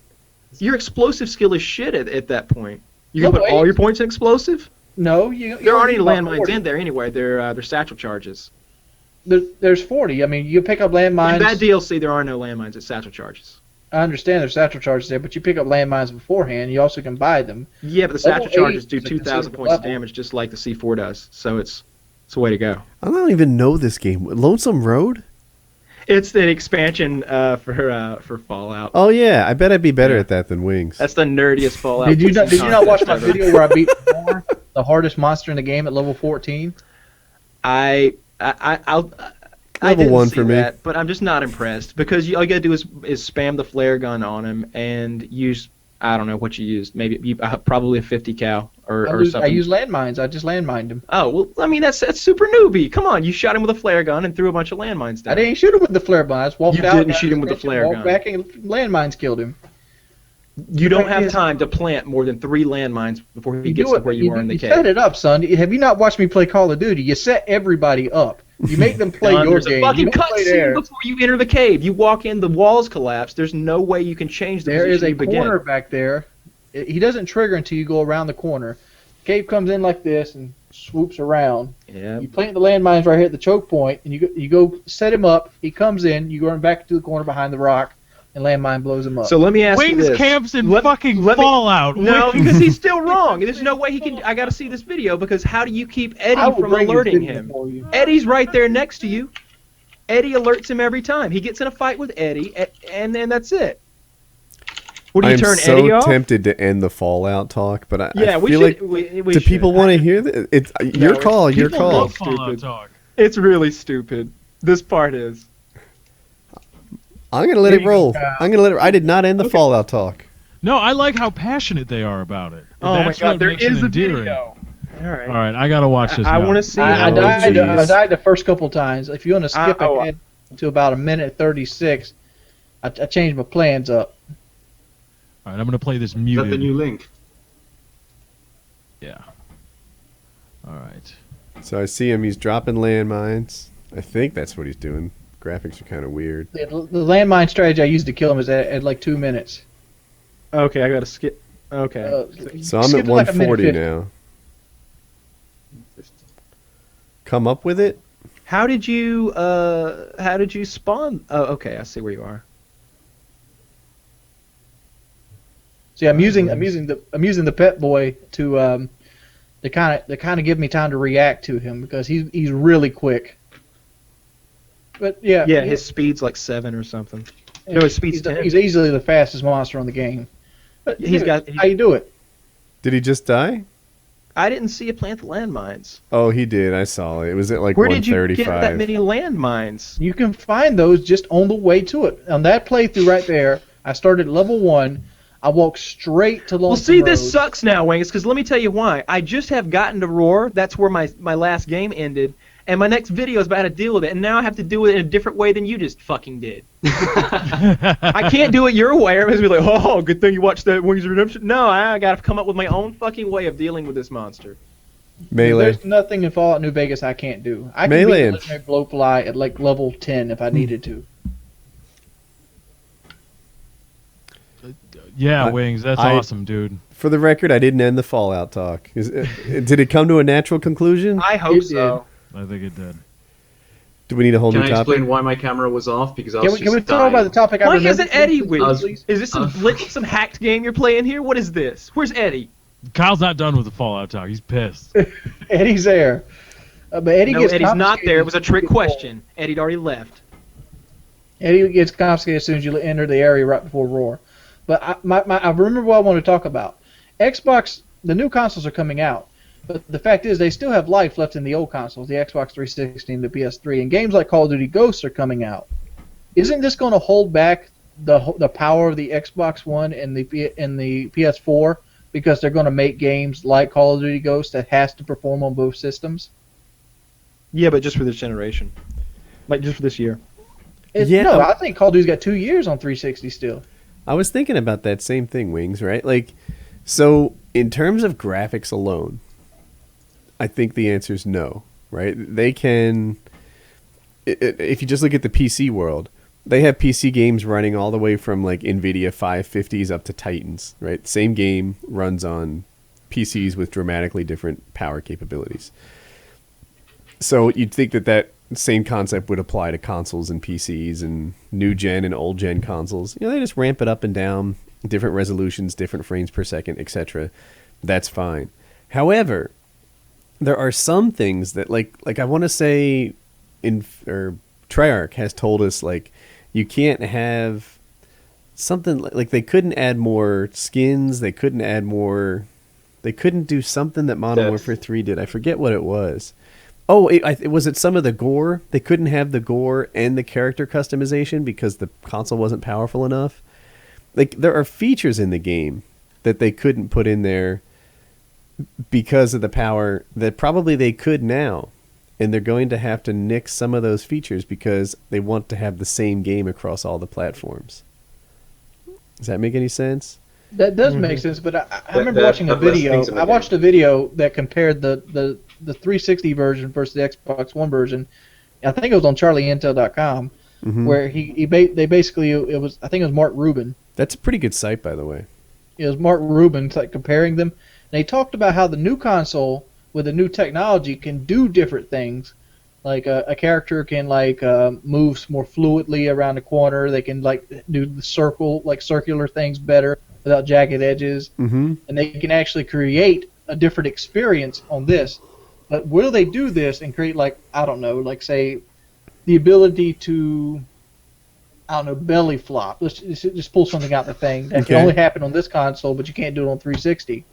Your explosive skill is shit at that point. You can put all your points in explosive? No, there aren't any landmines in there anyway. They're satchel charges. There's 40. I mean, you pick up landmines. In that DLC, there are no landmines. It's satchel charges. I understand there's satchel charges there, but you pick up landmines beforehand. You also can buy them. Yeah, but the satchel charges do 2,000 points of damage, just like the C4 does. So it's a way to go. I don't even know this game. Lonesome Road? It's the expansion for Fallout. Oh yeah, I bet I'd be better at that than Wings. That's the nerdiest Fallout. Did you not watch my video where I beat the hardest monster in the game at level 14? I level 1 for me, but I'm just not impressed because all you gotta do is spam the flare gun on him and use, I don't know what you used, maybe probably a 50 cal or something. I used landmines. I just landmined him. Oh well, I mean that's super newbie. Come on, you shot him with a flare gun and threw a bunch of landmines down. I didn't shoot him with the flare gun. I just walked out. You didn't shoot him with the flare gun. Walked back and landmines killed him. You don't have time to plant more than 3 landmines before he gets to where you are in the cave. You set it up, son. Have you not watched me play Call of Duty? You set everybody up. You make them play your there's game. There's a fucking cutscene before you enter the cave. You walk in, the walls collapse. There's no way you can change the position you begin. There is a corner back there. He doesn't trigger until you go around the corner. Cave comes in like this and swoops around. Yeah. You plant the landmines right here at the choke point, and you go set him up. He comes in. You go back to the corner behind the rock, and landmine blows him up. So let me ask you this. Wings camps in fucking Fallout. No, because he's still wrong. There's no way he can. I got to see this video because how do you keep Eddie from alerting him? Eddie's right there next to you. Eddie alerts him every time. He gets in a fight with Eddie, and then that's it. What do you turn Eddie off? I'm so tempted to end the Fallout talk, but I feel like do people want to hear this? It's your call. Your call. Fallout talk. It's really stupid. This part is. I'm gonna let it roll. I'm gonna let it. I did not end the Fallout talk. No, I like how passionate they are about it. Oh That's my god, what there makes it is a endearing. video. All right, I gotta watch this. I want to see. I died the first couple times. If you want to skip ahead to about 1:36, I changed my plans up. All right, I'm gonna play this muted. Is that the new link? Yeah. All right. So I see him. He's dropping landmines. I think that's what he's doing. Graphics are kind of weird. The landmine strategy I used to kill him is at like 2 minutes. Okay, I gotta skip. Okay. So I'm at 140 now. Come up with it? How did you spawn? Oh, okay, I see where you are. See, I'm using the pet boy to kind of give me time to react to him because he's really quick. But yeah, his speed's like 7 or something. No, his speed's 10. He's easily the fastest monster on the game. But how you do it? Did he just die? I didn't see you plant the landmines. Oh, he did. I saw it. It was at like Where 135. did you get that many landmines? You can find those just on the way to it. On that playthrough right there, I started at level 1. I walk straight to Lonesome Well, see, Road. this sucks now, Wings, because let me tell you why. I just have gotten to Roar. That's where my last game ended. And my next video is about how to deal with it. And now I have to do it in a different way than you just fucking did. I can't do it your way. Everybody's gonna be like, oh, good thing you watched that Wings of Redemption. No, I got to come up with my own fucking way of dealing with this monster. Melee. There's nothing in Fallout New Vegas I can't do. I can Melee. beat the legendary Blowfly at like level 10 if I needed to. Yeah, Wings, that's awesome, dude. For the record, I didn't end the Fallout talk. Did it come to a natural conclusion? I hope so. I think it did. Do we need a whole Can new I topic? explain why my camera was off? Because I was Can we just talk dying. about the topic I Why remember? hasn't Eddie with Please, us? Is this some hacked game you're playing here? What is this? Where's Eddie? Kyle's not done with the Fallout talk. He's pissed. Eddie's there. But Eddie No, gets Eddie's not confiscated there. It was a trick before. question. Eddie'd already left. Eddie gets confiscated as soon as you enter the area right before Roar. But I remember what I want to talk about. Xbox, the new consoles are coming out. But the fact is, they still have life left in the old consoles, the Xbox 360 and the PS3. And games like Call of Duty Ghosts are coming out. Isn't this going to hold back the power of the Xbox One and the PS4 because they're going to make games like Call of Duty Ghosts that has to perform on both systems? Yeah, but just for this generation. Like, just for this year. No, I think Call of Duty's got 2 years on 360 still. I was thinking about that same thing, Wings, right? Like, so in terms of graphics alone, I think the answer is no, right? They can, if you just look at the PC world, they have PC games running all the way from like NVIDIA 550s up to Titans, right? Same game runs on PCs with dramatically different power capabilities. So you'd think that same concept would apply to consoles and PCs and new gen and old gen consoles. You know, they just ramp it up and down, different resolutions, different frames per second, etc. That's fine. However, there are some things that like I want to say Treyarch has told us like you can't have something like they couldn't add more skins, they couldn't do something that Modern Warfare 3 did. I forget what it was. Oh, was it some of the gore? They couldn't have the gore and the character customization because the console wasn't powerful enough. Like there are features in the game that they couldn't put in there because of the power that probably they could now. And they're going to have to nix some of those features because they want to have the same game across all the platforms. Does that make any sense? That does make sense, but I remember watching a video. I watched a video that compared the 360 version versus the Xbox One version. I think it was on CharlieIntel.com, where they basically it was. I think it was Mark Rubin. That's a pretty good site, by the way. It was Mark Rubin like comparing them, and he talked about how the new console with the new technology can do different things. Like a character can move more fluidly around the corner. They can do the circular things better without jagged edges, and they can actually create a different experience on this. But will they do this and create say the ability to belly flop? Let's just pull something out the thing that can only happen on this console, but you can't do it on 360.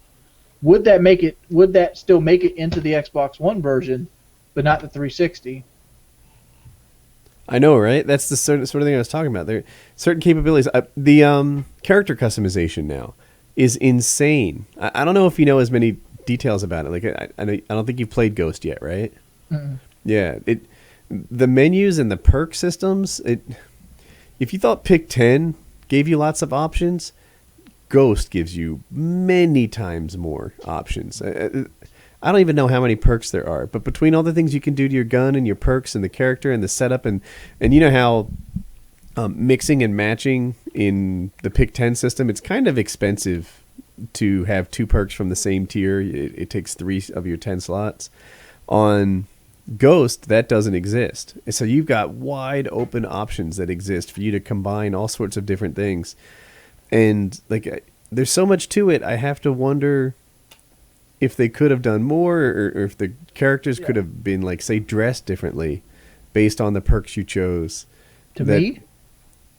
Would that still make it into the Xbox One version, but not the 360? I know, right? That's the sort of thing I was talking about. There are certain capabilities. The character customization now is insane. I don't know if you know as many details about it. Like I don't think you've played Ghost yet, right? Mm-hmm. Yeah. The menus and the perk systems. If you thought Pick 10 gave you lots of options, Ghost gives you many times more options. I don't even know how many perks there are, but between all the things you can do to your gun and your perks and the character and the setup and you know how mixing and matching in the Pick 10 system, it's kind of expensive to have 2 perks from the same tier. It takes 3 of your 10 slots. On Ghost, that doesn't exist. So you've got wide open options that exist for you to combine all sorts of different things. And there's so much to it, I have to wonder if they could have done more, or if the characters could have been, say, dressed differently based on the perks you chose. To me,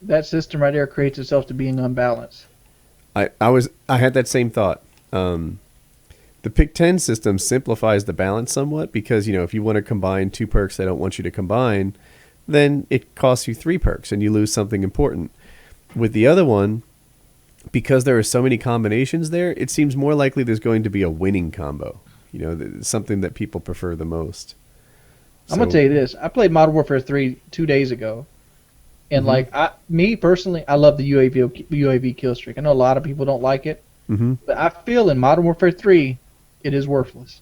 that system right there creates itself to being unbalanced. I had that same thought. The Pick 10 system simplifies the balance somewhat because, if you want to combine 2 perks they don't want you to combine, then it costs you 3 perks and you lose something important. With the other one, because there are so many combinations there, it seems more likely there's going to be a winning combo. Something that people prefer the most. I'm gonna tell you this. I played Modern Warfare 3 2 days ago, and me personally, I love the UAV kill streak. I know a lot of people don't like it, but I feel in Modern Warfare 3, it is worthless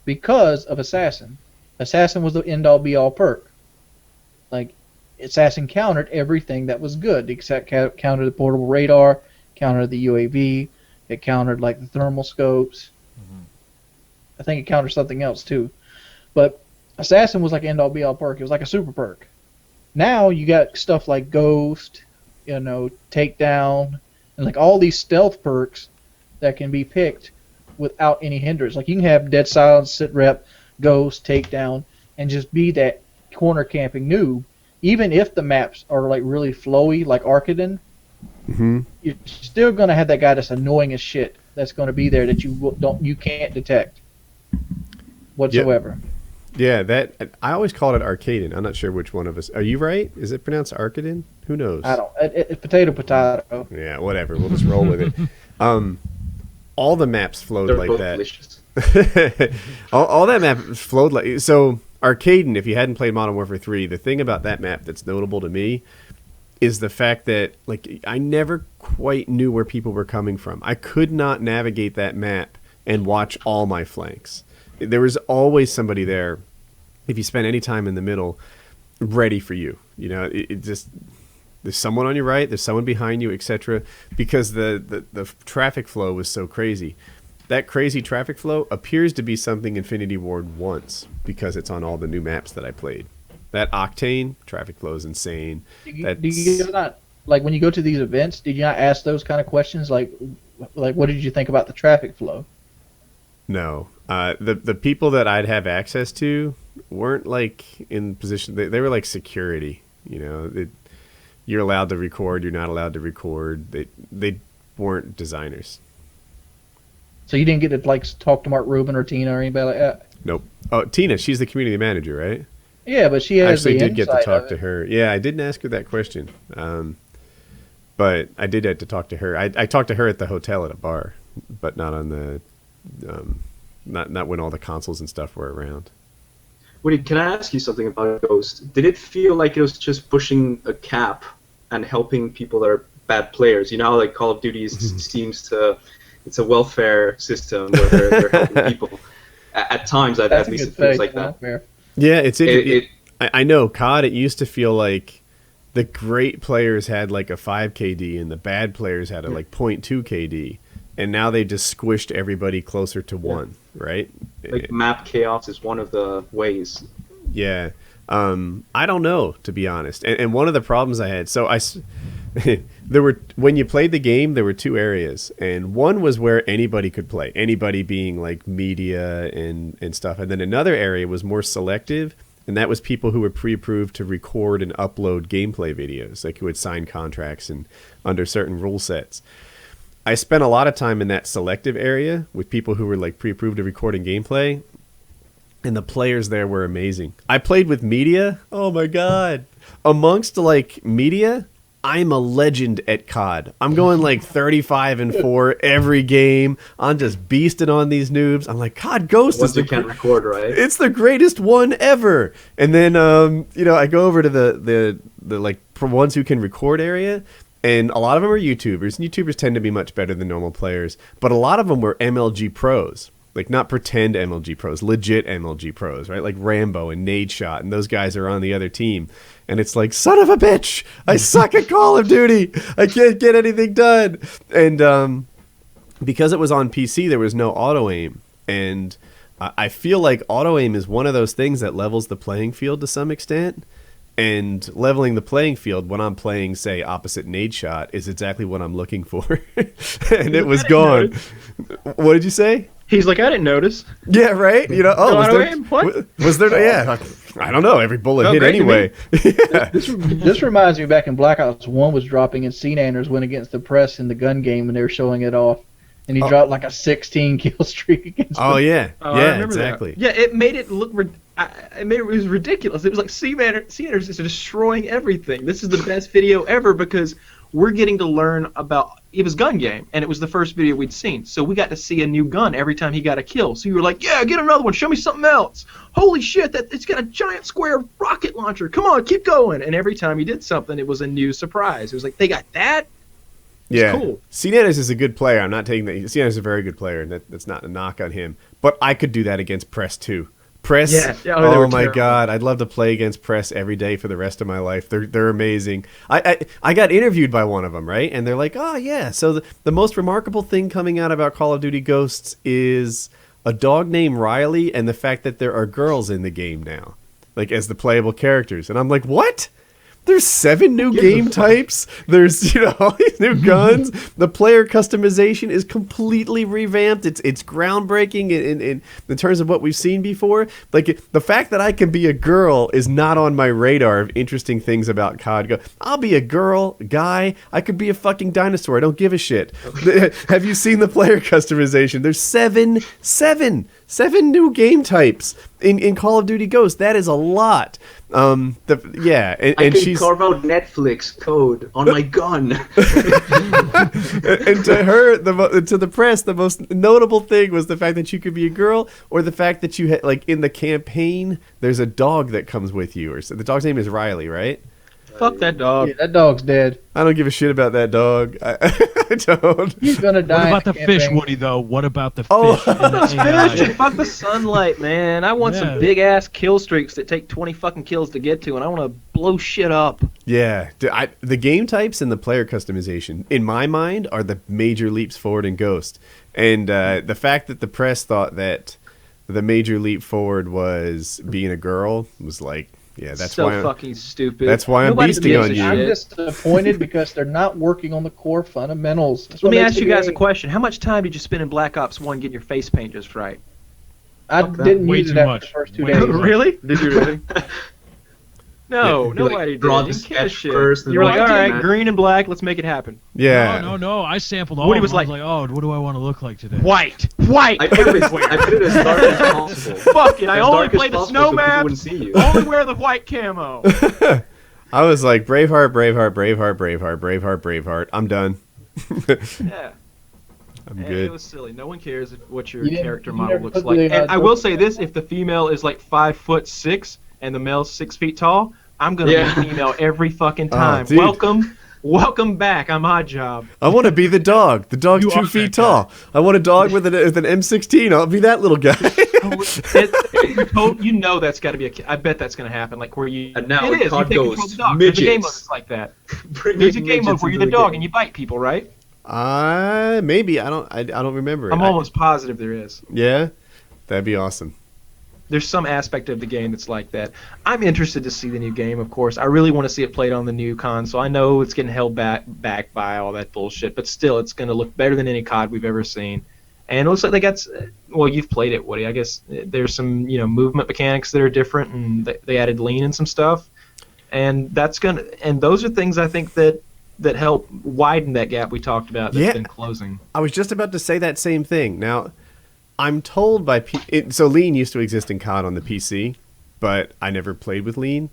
because of Assassin. Assassin was the end-all be-all perk. Like, Assassin countered everything that was good, except countered the portable radar, countered the UAV, it countered like the thermal scopes. I think it countered something else too, but Assassin was like end-all be-all perk. It was like a super perk. Now you got stuff like Ghost, Takedown, and like all these stealth perks that can be picked without any hindrance. Like you can have Dead Silence, Sit Rep, Ghost, Takedown, and just be that corner camping noob. Even if the maps are like really flowy, like Arcadon, you're still gonna have that guy that's annoying as shit. That's gonna be there that you can't detect whatsoever. Yep. Yeah, that I always called it Arcadon. I'm not sure which one of us. Are you right? Is it pronounced Arcadon? Who knows? I don't. It's potato. Yeah, whatever. We'll just roll with it. All the maps flowed They're like both that. delicious. all that map flowed like so. Arcadon, if you hadn't played Modern Warfare 3, the thing about that map that's notable to me is the fact that I never quite knew where people were coming from. I could not navigate that map and watch all my flanks. There was always somebody there, if you spent any time in the middle, ready for you. It just there's someone on your right, there's someone behind you, etc. Because the traffic flow was so crazy. That crazy traffic flow appears to be something Infinity Ward wants because it's on all the new maps that I played. That Octane traffic flow is insane. Do you not, like when you go to these events, did you not ask those kind of questions? Like what did you think about the traffic flow? No. The people that I'd have access to weren't in position. They were like security. You're allowed to record. You're not allowed to record. They weren't designers. So you didn't get to talk to Mark Rubin or Tina or anybody like that? Nope. Oh, Tina, she's the community manager, right? Yeah, but she has I actually did get to talk to her. Yeah, I didn't ask her that question, but I did get to talk to her. I talked to her at the hotel at a bar, but not on the not when all the consoles and stuff were around. Woody, can I ask you something about Ghost? Did it feel like it was just pushing a cap and helping people that are bad players? How Call of Duty seems to. It's a welfare system where they're helping people. At times, at least it feels like that. Yeah, I know COD. It used to feel like the great players had like a 5 KD and the bad players had a 0.2 KD, and now they just squished everybody closer to 1, right? Map chaos is one of the ways. Yeah, I don't know, to be honest. And one of the problems I had, when you played the game, there were 2 areas, and one was where anybody could play, anybody being like media and stuff, and then another area was more selective, and that was people who were pre-approved to record and upload gameplay videos, who would sign contracts and under certain rule sets. I spent a lot of time in that selective area with people who were pre-approved to recording gameplay, and the players there were amazing. I played with media. Oh my god! Amongst media, I'm a legend at COD. I'm going 35-4 every game. I'm just beasting on these noobs. I'm like, COD Ghost is can't record, right? It's the greatest one ever. And then I go over to the ones who can record area, and a lot of them are YouTubers. And YouTubers tend to be much better than normal players, but a lot of them were MLG pros. Not pretend MLG pros, legit MLG pros, right? Like Rambo and Nade Shot, and those guys are on the other team. And it's son of a bitch, I suck at Call of Duty. I can't get anything done. And because it was on PC, there was no auto-aim. And I feel like auto-aim is one of those things that levels the playing field to some extent. And leveling the playing field when I'm playing, say, opposite Nade Shot is exactly what I'm looking for. And it was gone. What did you say? He's like, I didn't notice. Yeah, right? Was there? Yeah. I don't know. Every bullet hit anyway. Yeah. This reminds me back in Black Ops 1 was dropping and C-Nanners went against the press in the gun game and they were showing it off. And he dropped a 16 kill streak against them. Yeah. Yeah, exactly. That. Yeah, it made it look it was ridiculous. It was like C-Nanners is destroying everything. This is the best video ever because we're getting to learn about gun game, and it was the first video we'd seen. So we got to see a new gun every time he got a kill. So you were like, yeah, get another one. Show me something else. Holy shit, it's got a giant square rocket launcher. Come on, keep going. And every time he did something, it was a new surprise. It was like, they got that? Yeah, cool. CNETIS is a good player. I'm not taking that. CNETIS is a very good player, and that's not a knock on him. But I could do that against Press too. Press. Yeah. Oh my God, I'd love to play against Press every day for the rest of my life. They're amazing. I got interviewed by one of them, right? And they're like, oh yeah. So the most remarkable thing coming out about Call of Duty Ghosts is a dog named Riley, and the fact that there are girls in the game now, like as the playable characters. And I'm like, what? There's 7 new game types. There's, all these new guns. The player customization is completely revamped. It's groundbreaking in terms of what we've seen before. Like, the fact that I can be a girl is not on my radar of interesting things about COD. I'll be a girl, guy. I could be a fucking dinosaur. I don't give a shit. Have you seen the player customization? There's 7 new game types in Call of Duty Ghosts. That is a lot. And she's carve out Netflix code on my gun. And to her, to the press, the most notable thing was the fact that you could be a girl, or the fact that you had, like, in the campaign, there's a dog that comes with you, or so the dog's name is Riley, right? Fuck that dog. Yeah, that dog's dead. I don't give a shit about that dog. I don't. He's gonna die. What about the campaign. fish, Woody? Though, what about the fish? Oh, and the AI? Fish, fuck the sunlight, man. I want some big ass kill streaks that take 20 fucking kills to get to, and I want to blow shit up. Yeah, the game types and the player customization, in my mind, are the major leaps forward in Ghost. And the fact that the press thought that the major leap forward was being a girl was like, yeah, that's so why fucking stupid. That's why I'm Nobody beasting gives on a you. I'm shit. disappointed because they're not working on the core fundamentals. That's Let what me makes ask the you guys a game. question. How much time did you spend in Black Ops 1 getting your face paint just right? I didn't Way use too it after much. the first 2 Way days. too much. Really? Did you really? No, Yeah, nobody like, draw did. the You can't sketch shit. first and You were like, then all do right, that. green and black, let's make it happen. Yeah. No. I sampled all Woody of was them. I was like- like, oh, what do I want to look like today? White. I put it as dark as possible. Fuck it, I As only dark as play the possible snow so people map. wouldn't see you. Only wear the white camo. I was like, Braveheart. I'm done. Yeah. I'm And good. it was silly. No one cares what your You didn't- character you model never looks put like. the, And I will say this: if the female is like 5'6" and the male's 6 feet tall, I'm gonna Yeah. be female every fucking time. dude. Welcome back. I'm Odd Job. I want to be the dog. The dog's You 2 are feet that guy. tall. I want a dog with an M16. I'll be that little guy. You know that's got to be a. I bet that's gonna happen. Like where you. And now it is. COD You take control goes of the dog. There's a game mode midgets. that's like that. Bring There's a midgets game mode where you're into the dog game. and you bite people, right? Maybe. I don't remember. I'm almost positive there is. Yeah, that'd be awesome. There's some aspect of the game that's like that. I'm interested to see the new game, of course. I really want to see it played on the new console. I know it's getting held back by all that bullshit, but still, it's going to look better than any COD we've ever seen. And it looks like they got. Well, you've played it, Woody. I guess there's some movement mechanics that are different, and they added lean and some stuff. And those are things I think that help widen that gap we talked about that's been closing. I was just about to say that same thing. Now, I'm told by so lean used to exist in COD on the PC, but I never played with lean.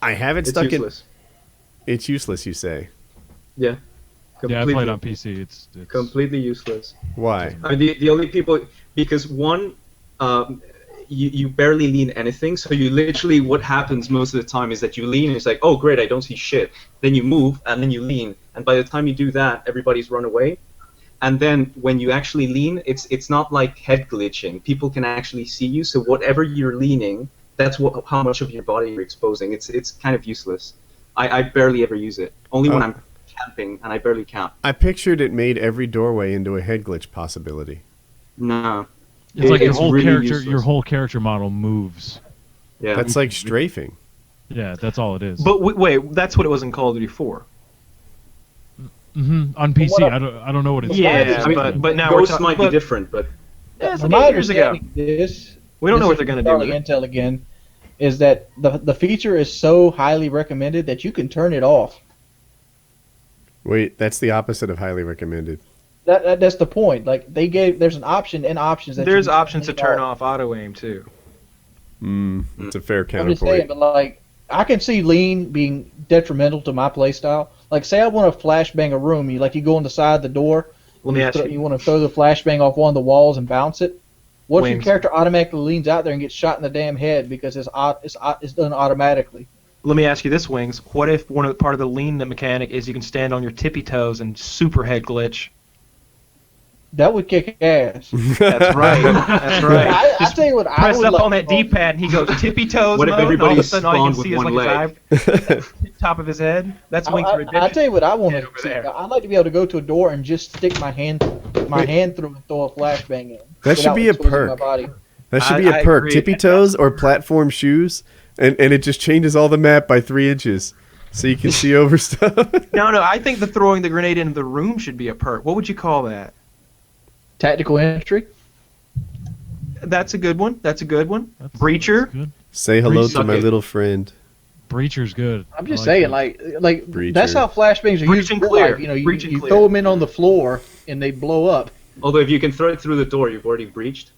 I haven't It's stuck useless. in. It's useless, you say. Yeah. Yeah, I played on PC. It's completely useless. Why? I mean, the only people, because one, you barely lean anything, so you literally, what happens most of the time is that you lean and it's like, oh great, I don't see shit. Then you move and then you lean, and by the time you do that, everybody's run away. And then when you actually lean, it's not like head glitching. People can actually see you, so whatever you're leaning, that's how much of your body you're exposing. It's kind of useless. I barely ever use it. Only when I'm camping, and I barely camp. I pictured it made every doorway into a head glitch possibility. No. It's like your it's whole really character. useless. Your whole character model moves. Yeah. That's like strafing. Yeah, that's all it is. But wait, that's what it was in Call of Duty 4. On PC, what I don't know what it's. Yeah, I mean, but now we're Ghosts talking. might be different, but Yeah, it's From like my 8 years ago. understanding, this We don't know what this they're is going to do with Intel again, is that the feature is so highly recommended that you can turn it off. Wait, that's the opposite of highly recommended. That's the point. Like there's an option in options that There's you can options to turn off auto aim too. It's a fair I'm just saying, counterpoint. but like I can see lean being detrimental to my playstyle. Like, say I want to flashbang a room. You go on the side of the door. Let me ask you. You want to throw the flashbang off one of the walls and bounce it. What if your Wings. character automatically leans out there and gets shot in the damn head because it's done automatically? Let me ask you this, Wings. What if part of the lean mechanic is you can stand on your tippy toes and super head glitch? That would kick ass. That's right. That's right. I tell you what, I Press would up like on that D-pad and he goes tippy toes What if mode, and all of everybody a sudden all you can spawned see with is one like his eye, top of his head? That's Wings redemption. I tell you what, I want Head over to. there. I'd like to be able to go to a door and just stick my hand through and throw a flashbang in. That should without be a exposing perk. my body. That should be I a perk. agree. Tippy toes or platform shoes, and it just changes all the map by 3 inches, so you can see over stuff. No, I think the throwing the grenade into the room should be a perk. What would you call that? Tactical entry. That's a good one. That's That's Breacher. good. Say hello to Suck my it. little friend. Breacher's good. I'm just I saying, that. like Breacher. that's how flashbangs are Breach used. and in real clear. life. You know, Breach and you clear. throw them in on the floor and they blow up. Although if you can throw it through the door, you've already breached.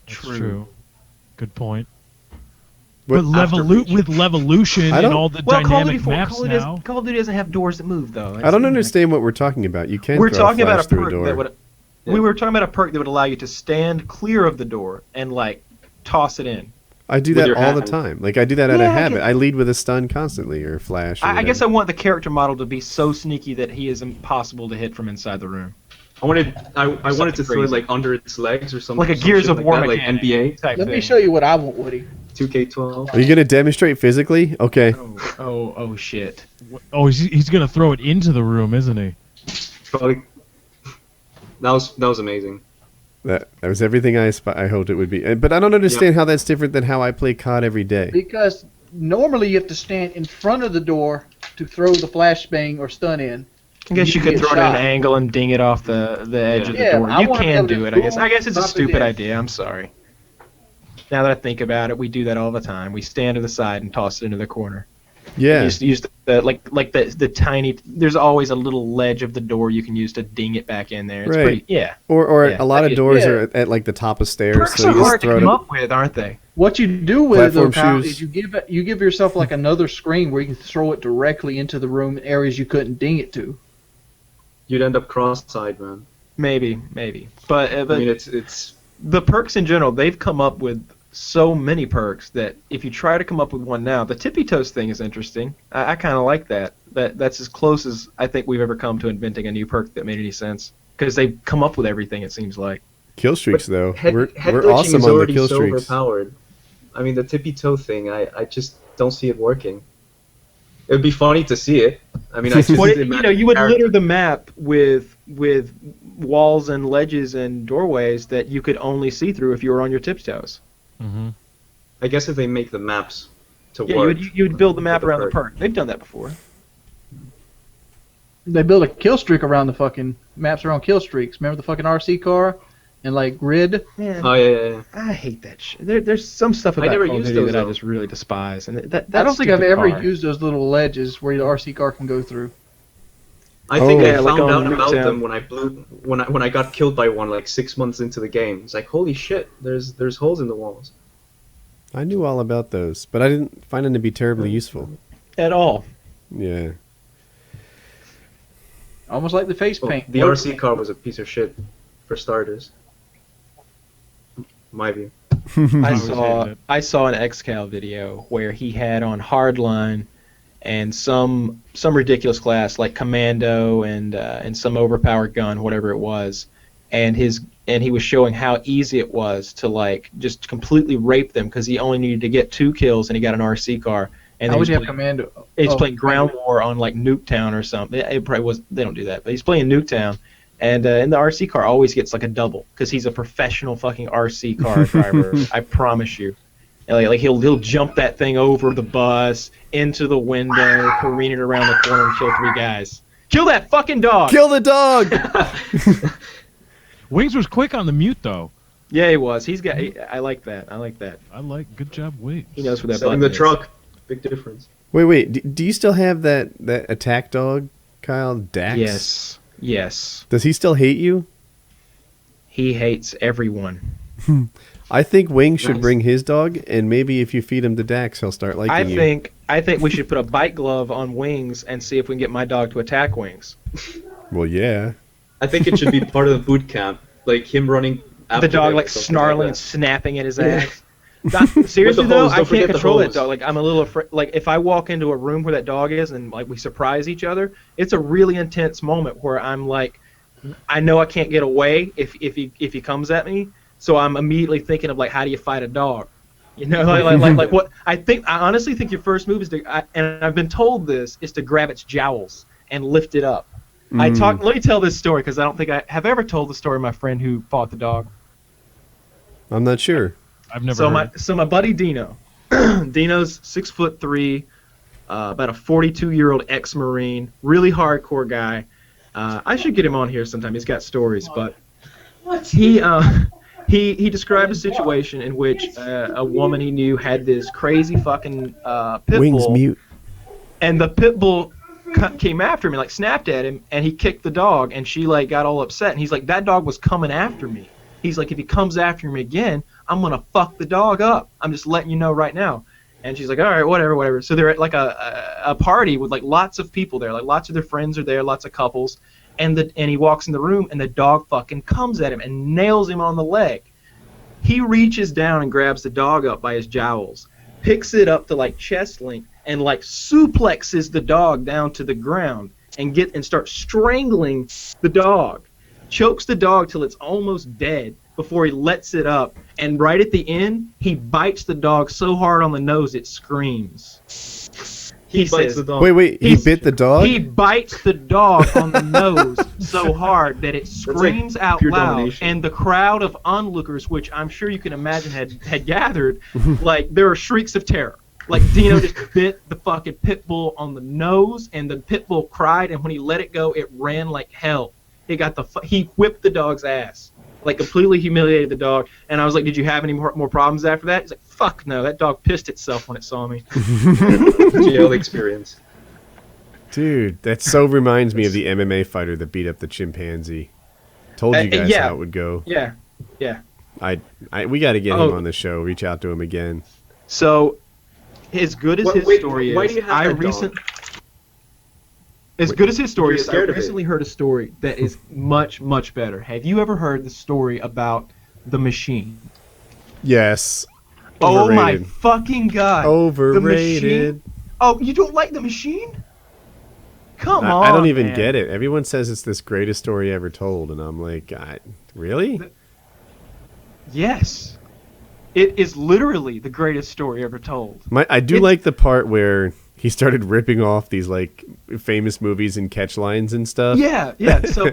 That's True. true. Good point. What- But with Levolution I and don't- all the Well, dynamic maps now. Call of Duty doesn't have doors that move though. I don't understand what we're talking about. You can We're throw talking a flash about a through perk door. that would. We were talking about a perk that would allow you to stand clear of the door and like toss it in. I do with that your all the hand. time. Like I do that out Yeah, of I habit. get- I lead with a stun constantly or flash. Or I guess I whatever. want the character model to be so sneaky that he is impossible to hit from inside the room. I wanted to throw it crazy. like under its legs or something. Like a some Gears shit of like War that, like mechanic NBA, type Let thing. me show you what I want, Woody. 2K12. Are you gonna demonstrate physically? Okay. Oh shit. Oh, he's gonna throw it into the room, isn't he? Probably. That was amazing. That was everything I hoped it would be. But I don't understand how that's different than how I play COD every day. Because normally you have to stand in front of the door to throw the flashbang or stun in. I guess you could get throw it at shot. an angle and ding it off the edge of the Yeah, door. I You wanna be can able to do it, I guess. boom, I guess it's a drop it stupid in. idea. I'm sorry. Now that I think about it, we do that all the time. We stand to the side and toss it into the corner. Yeah. You just use the tiny. There's always a little ledge of the door you can use to ding it back in there. It's Right. pretty. Yeah. Or Yeah, a lot I of get- doors yeah. are at like the top of stairs, Perks so are you just hard to throw come it. up with, aren't they? What you do with it, though, Platform Kyle, shoes. is you give yourself like another screen where you can throw it directly into the room in areas you couldn't ding it to. You'd end up cross-eyed, man. Maybe. But I mean, it's the perks in general, they've come up with so many perks that if you try to come up with one now, the tippy toes thing is interesting. I kind of like that. That's as close as I think we've ever come to inventing a new perk that made any sense. Because they've come up with everything, it seems like. Kill streaks though. head We're glitching awesome is on the already kill so streaks. overpowered. I mean, the tippy toe thing, I just don't see it working. It would be funny to see it. I mean, I just imagine You would character- litter the map with walls and ledges and doorways that you could only see through if you were on your tiptoes. Mm-hmm. I guess if they make the maps to Yeah, work. you would build the map with around the perk. They've done that before. They built a kill streak around the fucking maps around kill streaks. Remember the fucking RC car and like grid? Man, Oh yeah. I hate that shit. There's some stuff I about never Call of used Duty those, that I though. just really despise, and that I don't think I've stupid ever car. used those little ledges where the RC car can go through. I think Oh. I Yeah, like found on out about Nuketown. them when I blew when I got killed by one like 6 months into the game. It's like holy shit, there's holes in the walls. I knew all about those, but I didn't find them to be terribly useful. at all. Yeah. Almost like the face Well, paint. the RC car was a piece of shit, for starters. My view. I saw an XCal video where he had on Hardline and some ridiculous class like Commando and some overpowered gun, whatever it was, and he was showing how easy it was to like just completely rape them because he only needed to get 2 kills and he got an RC car. And How then would he's you have playing- commando? He's Oh, playing Ground War on like Nuketown or something. It probably was. They don't do that, but he's playing Nuketown, and the RC car always gets like a double because he's a professional fucking RC car driver. I promise you. And, like he'll jump that thing over the bus into the window, careen it around the corner, and kill 3 guys. Kill that fucking dog! Kill the dog. Wings was quick on the mute though. Yeah, he was. I like that. I like that. Good job, Wings. He knows where that Selling button the is. truck, big difference. Wait. Do you still have that attack dog, Kyle? Dax? Yes. Does he still hate you? He hates everyone. I think Wing should Nice. bring his dog, and maybe if you feed him to Dax, he'll start liking I you. think I think we should put a bite glove on Wings and see if we can get my dog to attack Wings. Well, yeah. I think it should be part of the boot camp, like him running after The dog them, like something snarling that. and snapping at his ass. Seriously though, hose, I don't forget can't the control that hose. dog. Like I'm a little afraid. Like if I walk into a room where that dog is and like we surprise each other, it's a really intense moment where I'm like, I know I can't get away if he comes at me. So I'm immediately thinking of like, how do you fight a dog? You know, like what I honestly think your first move is and I've been told this is to grab its jowls and lift it up. Let me tell this story because I don't think I have ever told the story of my friend who fought the dog. I'm not sure. I've never heard. So my buddy Dino, Dino's 6'3", about a 42-year-old ex-Marine, really hardcore guy. I should get him on here sometime. He's got stories, but he described a situation in which a woman he knew had this crazy fucking pit Wings bull, mute. and the pit bull came after him and like snapped at him, and he kicked the dog, and she like got all upset, and he's like, that dog was coming after me. He's like, if he comes after me again, I'm gonna fuck the dog up. I'm just letting you know right now. And she's like, all right, whatever. So they're at like a party with like lots of people there, like lots of their friends are there, lots of couples, and he walks in the room and the dog fucking comes at him and nails him on the leg. He reaches down and grabs the dog up by his jowls, picks it up to like chest length, and like suplexes the dog down to the ground and starts strangling the dog. Chokes the dog till it's almost dead before he lets it up, and right at the end, he bites the dog so hard on the nose it screams. He bites says, the dog. Wait, he bit the dog? He bites the dog on the nose so hard that it screams out pure loud, domination. and the crowd of onlookers, which I'm sure you can imagine had gathered, like there were shrieks of terror. Like Dino just bit the fucking pit bull on the nose, and the pit bull cried, and when he let it go, it ran like hell. He whipped the dog's ass, like completely humiliated the dog. And I was like, "Did you have any more problems after that?" He's like, "Fuck no, that dog pissed itself when it saw me." Jail experience. Dude, that so reminds me of the MMA fighter that beat up the chimpanzee. Told you guys yeah. how it would go. Yeah. We got to get Oh. him on the show. Reach out to him again. So, as good as his story why is, do you have that dog? As good as his story You're is, I scared of it. recently heard a story that is much, much better. Have you ever heard the story about the machine? Yes. Oh my Overrated. fucking god! Overrated. The machine? Oh, you don't like the machine? Come on, I don't even man. get it. Everyone says it's this greatest story ever told, and I'm like, really? Yes, it is literally the greatest story ever told. I do like the part where he started ripping off these like famous movies and catch lines and stuff. Yeah. So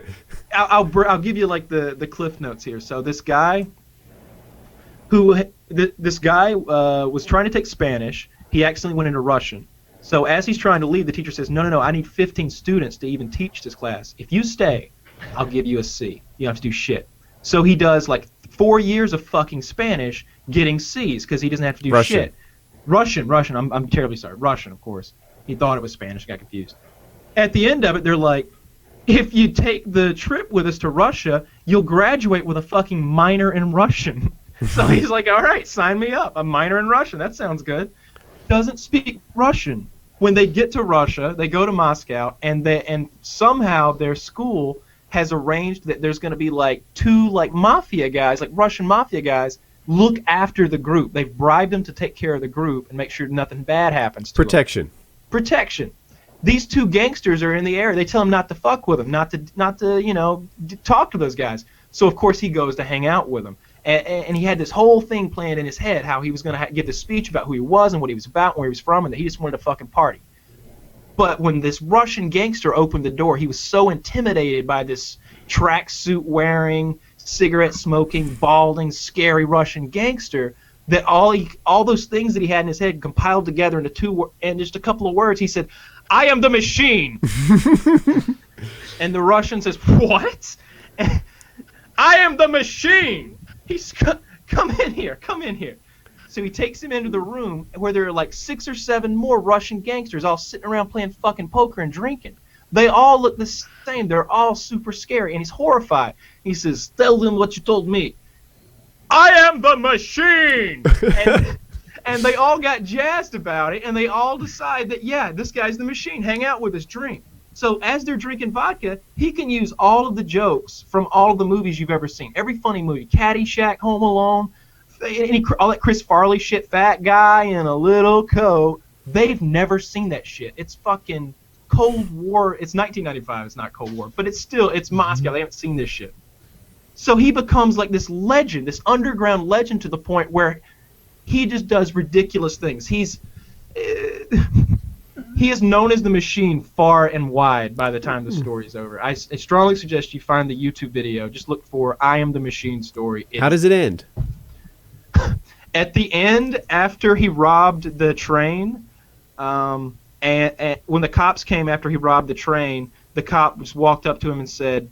I'll give you like the cliff notes here. So this guy was trying to take Spanish. He accidentally went into Russian. So as he's trying to leave, the teacher says, no, I need 15 students to even teach this class. If you stay, I'll give you a C. You don't have to do shit. So he does like 4 years of fucking Spanish getting C's because he doesn't have to do Russian. shit. Russian. I'm terribly sorry. Russian, of course. He thought it was Spanish, got confused. At the end of it, they're like, if you take the trip with us to Russia, you'll graduate with a fucking minor in Russian. So he's like, all right, sign me up. A minor in Russian. That sounds good. Doesn't speak Russian. When they get to Russia, they go to Moscow, and somehow their school has arranged that there's going to be like two like mafia guys, like Russian mafia guys, look after the group. They've bribed them to take care of the group and make sure nothing bad happens to them. Protection. These two gangsters are in the area. They tell him not to fuck with them, not to talk to those guys. So of course he goes to hang out with them. And he had this whole thing planned in his head how he was going to give this speech about who he was and what he was about and where he was from, and that he just wanted to fucking party. But when this Russian gangster opened the door, he was so intimidated by this tracksuit wearing, cigarette smoking, balding, scary Russian gangster that all those things that he had in his head compiled together into just a couple of words. He said, "I am the machine." And the Russian says, "What?" "I am the machine." He's come in here. So he takes him into the room where there are like 6 or 7 more Russian gangsters all sitting around playing fucking poker and drinking. They all look the same. They're all super scary, and he's horrified. He says, "Tell them what you told me. I am the machine." And they all got jazzed about it, and they all decide that, yeah, this guy's the machine. Hang out with us, drink. So as they're drinking vodka, he can use all of the jokes from all of the movies you've ever seen. Every funny movie. Caddyshack, Home Alone, all that Chris Farley shit, fat guy in a little coat. They've never seen that shit. It's fucking Cold War. It's 1995. It's not Cold War. But it's Moscow. They haven't seen this shit. So he becomes like this legend, this underground legend, to the point where he just does ridiculous things. He is known as the Machine far and wide by the time the story's over. I strongly suggest you find the YouTube video. Just look for I Am the Machine story. How does it end? At the end, after he robbed the train, and when the cops came after he robbed the train, the cop just walked up to him and said,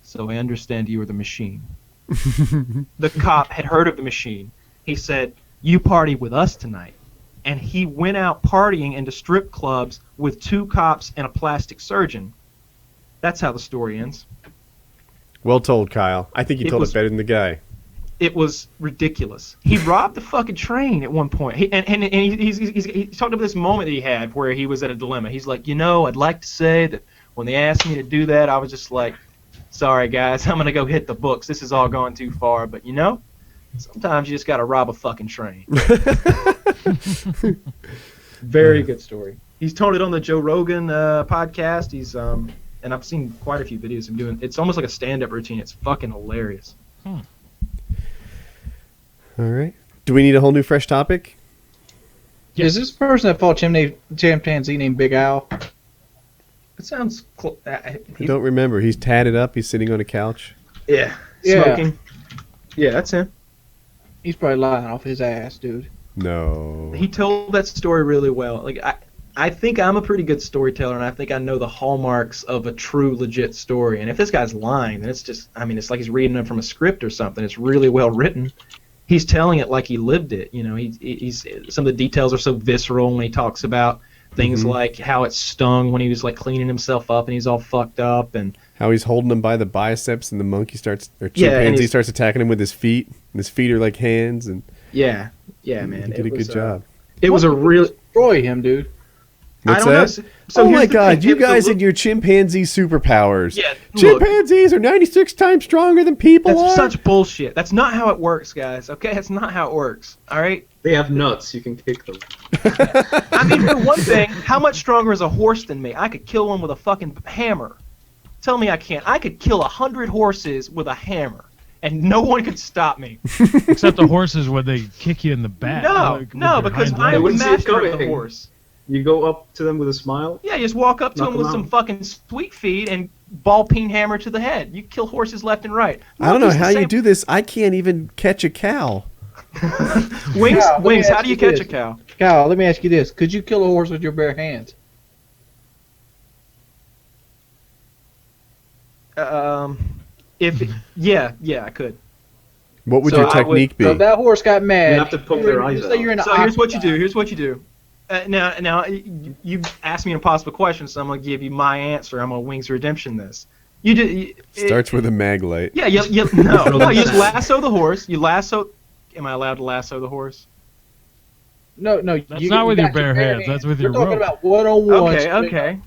"So I understand you are the Machine." The cop had heard of the Machine. He said, "You party with us tonight." And he went out partying into strip clubs with 2 cops and a plastic surgeon. That's how the story ends. Well told, Kyle. I think you told it better than the guy. It was ridiculous. He robbed the fucking train at one point. He's talked about this moment that he had where he was at a dilemma. He's like, I'd like to say that when they asked me to do that, I was just like, sorry, guys, I'm going to go hit the books. This is all going too far. But, sometimes you just got to rob a fucking train. Very good story. He's told it on the Joe Rogan podcast. He's and I've seen quite a few videos of him doing. It's almost like a stand-up routine. It's fucking hilarious. All right. Do we need a whole new fresh topic? Is this person that fought chimpanzee named Big Al? It sounds. I don't remember. He's tatted up. He's sitting on a couch. Yeah. Smoking. Yeah, that's him. He's probably lying off his ass, dude. No. He told that story really well. Like I think I'm a pretty good storyteller, and I think I know the hallmarks of a true, legit story. And if this guy's lying, then it's just, it's like he's reading it from a script or something. It's really well written. He's telling it like he lived it. He's some of the details are so visceral when he talks about things like how it stung when he was like cleaning himself up and he's all fucked up, and how he's holding him by the biceps and the chimpanzee starts attacking him with his feet, and his feet are like hands, and yeah, man, he did a good job. It was a real destroy him, dude. What's that? So oh my God, you guys and your chimpanzee superpowers. Yeah, chimpanzees are 96 times stronger than people are. That's such bullshit. That's not how it works, guys. Okay, that's not how it works. All right? They have nuts. You can kick them. For one thing, how much stronger is a horse than me? I could kill one with a fucking hammer. Tell me I can't. I could kill 100 horses with a hammer, and no one could stop me. Except the horses when they kick you in the back. No, because I am the master of the horse. You go up to them with a smile? Yeah, you just walk up to them with some fucking sweet feed and ball peen hammer to the head. You kill horses left and right. I don't know how you do this. I can't even catch a cow. Wings, how do you catch a cow? Kyle, let me ask you this. Could you kill a horse with your bare hands? Yeah, I could. What would your technique be? So if that horse got mad, you have to poke their eyes out. Here's what you do. Now, you asked me an impossible question, so I'm gonna give you my answer. I'm gonna Wings Redemption this. Starts with a mag light. Yeah, you just lasso the horse. Am I allowed to lasso the horse? No. That's not with your bare hands. That's with your rope. We're talking about one-on-one. Okay.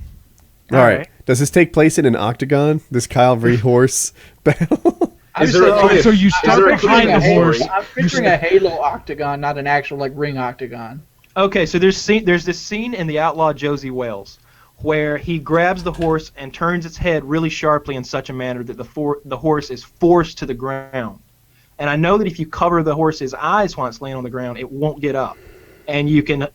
All right. Does this take place in an octagon? This Kyle v. Horse battle? So you start behind the horse. I'm picturing a Halo octagon, not an actual ring octagon. Okay, so there's this scene in The Outlaw Josie Wales where he grabs the horse and turns its head really sharply in such a manner that the horse is forced to the ground. And I know that if you cover the horse's eyes while it's laying on the ground, it won't get up. And you can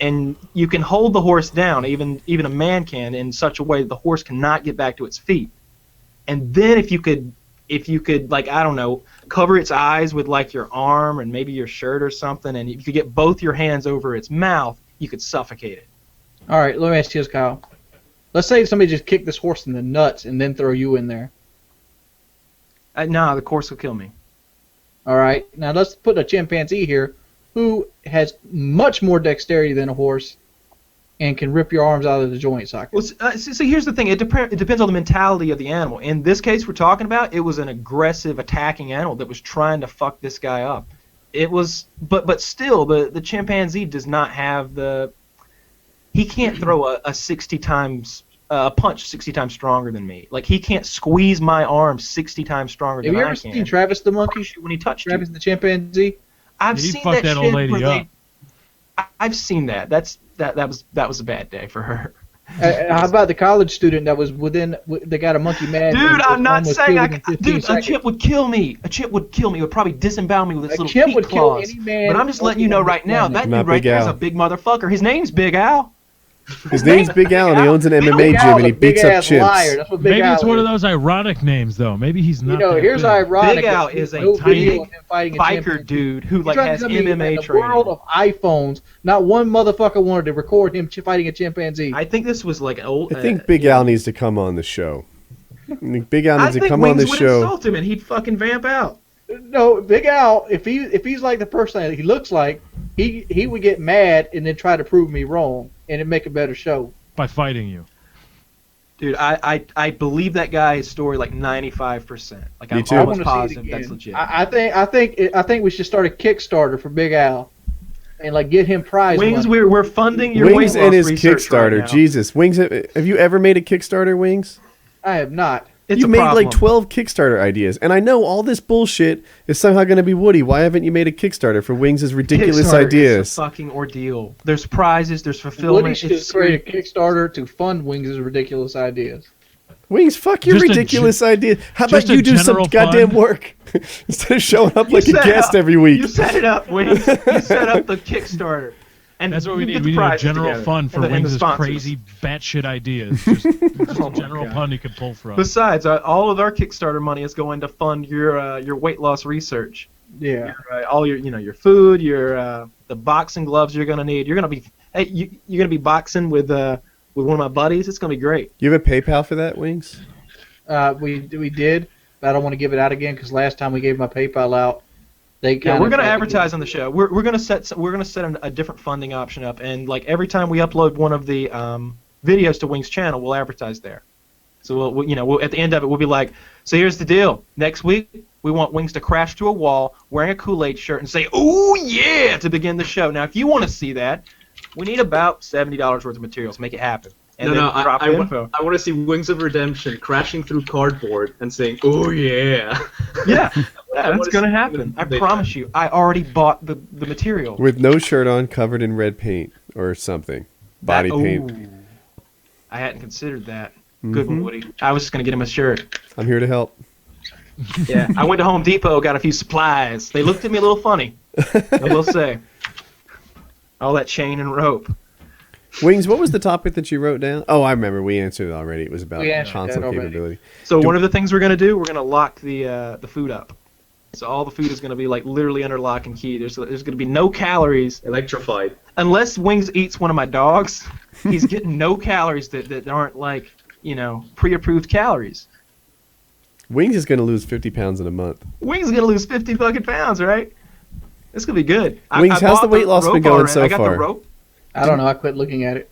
hold the horse down, even a man can, in such a way that the horse cannot get back to its feet. And then if you could cover its eyes with like your arm and maybe your shirt or something, and if you could get both your hands over its mouth, you could suffocate it. All right, let me ask you this, Kyle. Let's say somebody just kicked this horse in the nuts and then throw you in there. Nah, the horse will kill me. All right, now let's put a chimpanzee here who has much more dexterity than a horse and can rip your arms out of the joint socket. Well, so here's the thing. It depends on the mentality of the animal. In this case we're talking about, it was an aggressive, attacking animal that was trying to fuck this guy up. it was, but still, the chimpanzee does not have the. He can't throw a 60 times a punch 60 times stronger than me. Like, he can't squeeze my arm 60 times stronger than I can. Have you ever seen Travis the monkey? When he touched Travis you. the chimpanzee? I've He seen fucked that that old shit lady where up. I've seen that. That was a bad day for her. How about the college student that was they got a monkey mad? Dude, I'm not saying a chimp would kill me. A chimp would kill me. It would probably disembowel me with its little chimp feet would claws. kill any man. But I'm just letting you know right now, that dude right there is a big motherfucker. His name's Big Al. His name's Big Al, and he owns an MMA gym, and he beats up chimps. Liar. That's what Maybe it's one of those ironic names, though. Maybe he's not. Here's ironic. Big Al is a tiny biker dude who like has MMA training. In the world of iPhones, not one motherfucker wanted to record him fighting a chimpanzee. I think this was like an old. I think Big Al needs to come on the show. Big Al needs to come on the show. I think Wings would insult him, and he'd fucking vamp out. No, Big Al, if he's like the person that he looks like, he would get mad and then try to prove me wrong, and it'd make a better show. By fighting you. Dude, I believe that guy's story like 95%. Like, I'm too. almost positive that's legit. I think we should start a Kickstarter for Big Al, and like get him prize Wings, money. we're funding your Wings weight loss and his research Kickstarter. Right now. Jesus, Wings, have you ever made a Kickstarter, Wings? I have not. It's you a made problem. like 12 Kickstarter ideas, and I know all this bullshit is somehow going to be Woody. Why haven't you made a Kickstarter for Wings' ridiculous Kickstarter ideas? Is a fucking ordeal. There's prizes. There's fulfillment. Woody should create a Kickstarter to fund Wings' ridiculous ideas. Wings, fuck your Just ridiculous idea. How about just a you do some general goddamn fund? work instead of showing up like a guest every You week? set it up, Wings. You set up the Kickstarter. And That's what we you need. get We the need a prizes general together. fund for And the Wings' sponsors. crazy batshit ideas. Just a general God. fund you can pull from. Besides, all of our Kickstarter money is going to fund your weight loss research. Yeah. All your food, the boxing gloves you're gonna need. You're gonna be boxing with one of my buddies. It's gonna be great. You have a PayPal for that, Wings? We did, but I don't want to give it out again because last time we gave my PayPal out, we're gonna advertise on the show. We're gonna set a different funding option up, and like every time we upload one of the videos to Wings channel, we'll advertise there. So we'll at the end of it we'll be like, so here's the deal. Next week we want Wings to crash to a wall wearing a Kool-Aid shirt and say, "Ooh yeah!" to begin the show. Now, if you want to see that, we need about $70 worth of materials. Make it happen. And I want to see Wings of Redemption crashing through cardboard and saying, "Oh yeah." Yeah, that's gonna happen. I promise you. I already bought the material. With no shirt on, covered in red paint or something. Body paint. Ooh. I hadn't considered that. Good one, Woody. I was just gonna get him a shirt. I'm here to help. Yeah, I went to Home Depot, got a few supplies. They looked at me a little funny, I will say. All that chain and rope. Wings, what was the topic that you wrote down? Oh, I remember. We answered it already. It was about console already. capability. So one of the things we're gonna do, we're gonna lock the food up. So all the food is gonna be like literally under lock and key. There's gonna be no calories. Electrified. Unless Wings eats one of my dogs, he's getting no calories that aren't like, pre-approved calories. Wings is going to lose 50 pounds in a month. Wings is gonna lose 50 fucking pounds, right? It's gonna be good. Wings, how's the weight loss been going so I got far? the rope. I don't know. I quit looking at it.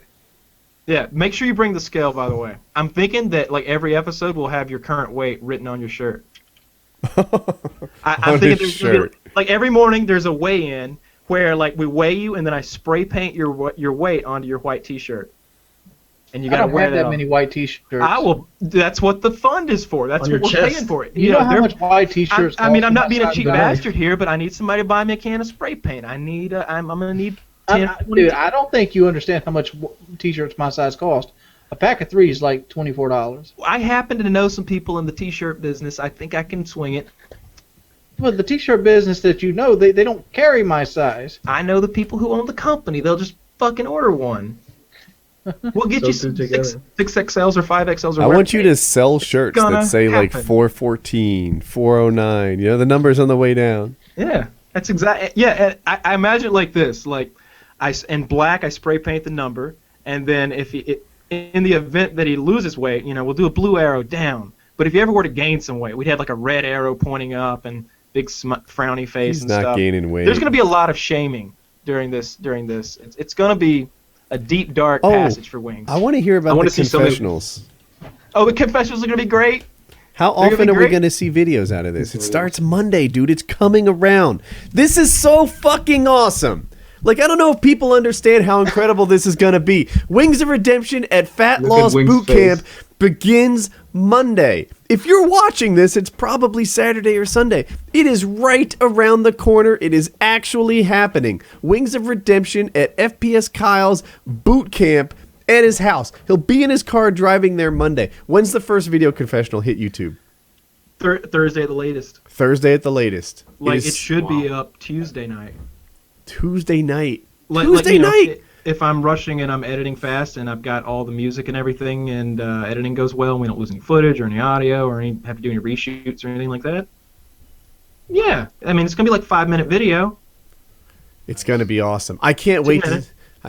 Yeah, make sure you bring the scale, by the way. I'm thinking that like every episode will have your current weight written on your shirt. I'm thinking there's gonna be, like every morning there's a weigh-in where like we weigh you and then I spray paint your weight onto your white T-shirt. And you gotta wear have that many white T-shirts. I will. That's what the fund is for. That's what we're paying for it. You know how much white T-shirts? I mean, I'm not being a cheap bastard here, but I need somebody to buy me a can of spray paint. I'm gonna need 10. Dude, I don't think you understand how much T-shirts my size cost. A pack of 3 is like $24. I happen to know some people in the T-shirt business. I think I can swing it. Well, the T-shirt business that you know, they don't carry my size. I know the people who own the company. They'll just fucking order one. We'll get you some 6XLs or 5XLs. Or I want you to sell shirts that say like 414, 409. You know, the numbers on the way down. Yeah, that's exactly. Yeah, and I imagine it like this: like, in black, I spray paint the number, and then in the event that he loses weight, we'll do a blue arrow down. But if you ever were to gain some weight, we'd have like a red arrow pointing up and big frowny face. He's and not stuff. gaining weight. There's going to be a lot of shaming during this. It's going to be a deep, dark passage for Wings. I want to hear about the confessionals. Oh, the confessionals are going to be great. How often are we going to see videos out of this? It starts Monday, dude. It's coming around. This is so fucking awesome. Like, I don't know if people understand how incredible this is going to be. Wings of Redemption at Fat Loss Boot Camp begins Monday. If you're watching this, it's probably Saturday or Sunday. It is right around the corner. It is actually happening. Wings of Redemption at FPS Kyle's boot camp at his house. He'll be in his car driving there Monday. When's the first video confessional hit YouTube? Thursday at the latest. Thursday at the latest. Like, it should be up Tuesday night. Tuesday night. Tuesday night. If I'm rushing and I'm editing fast and I've got all the music and everything and editing goes well and we don't lose any footage or any audio or have to do any reshoots or anything like that. Yeah. I mean, it's going to be like 5-minute video. It's going to be awesome. I can't wait to...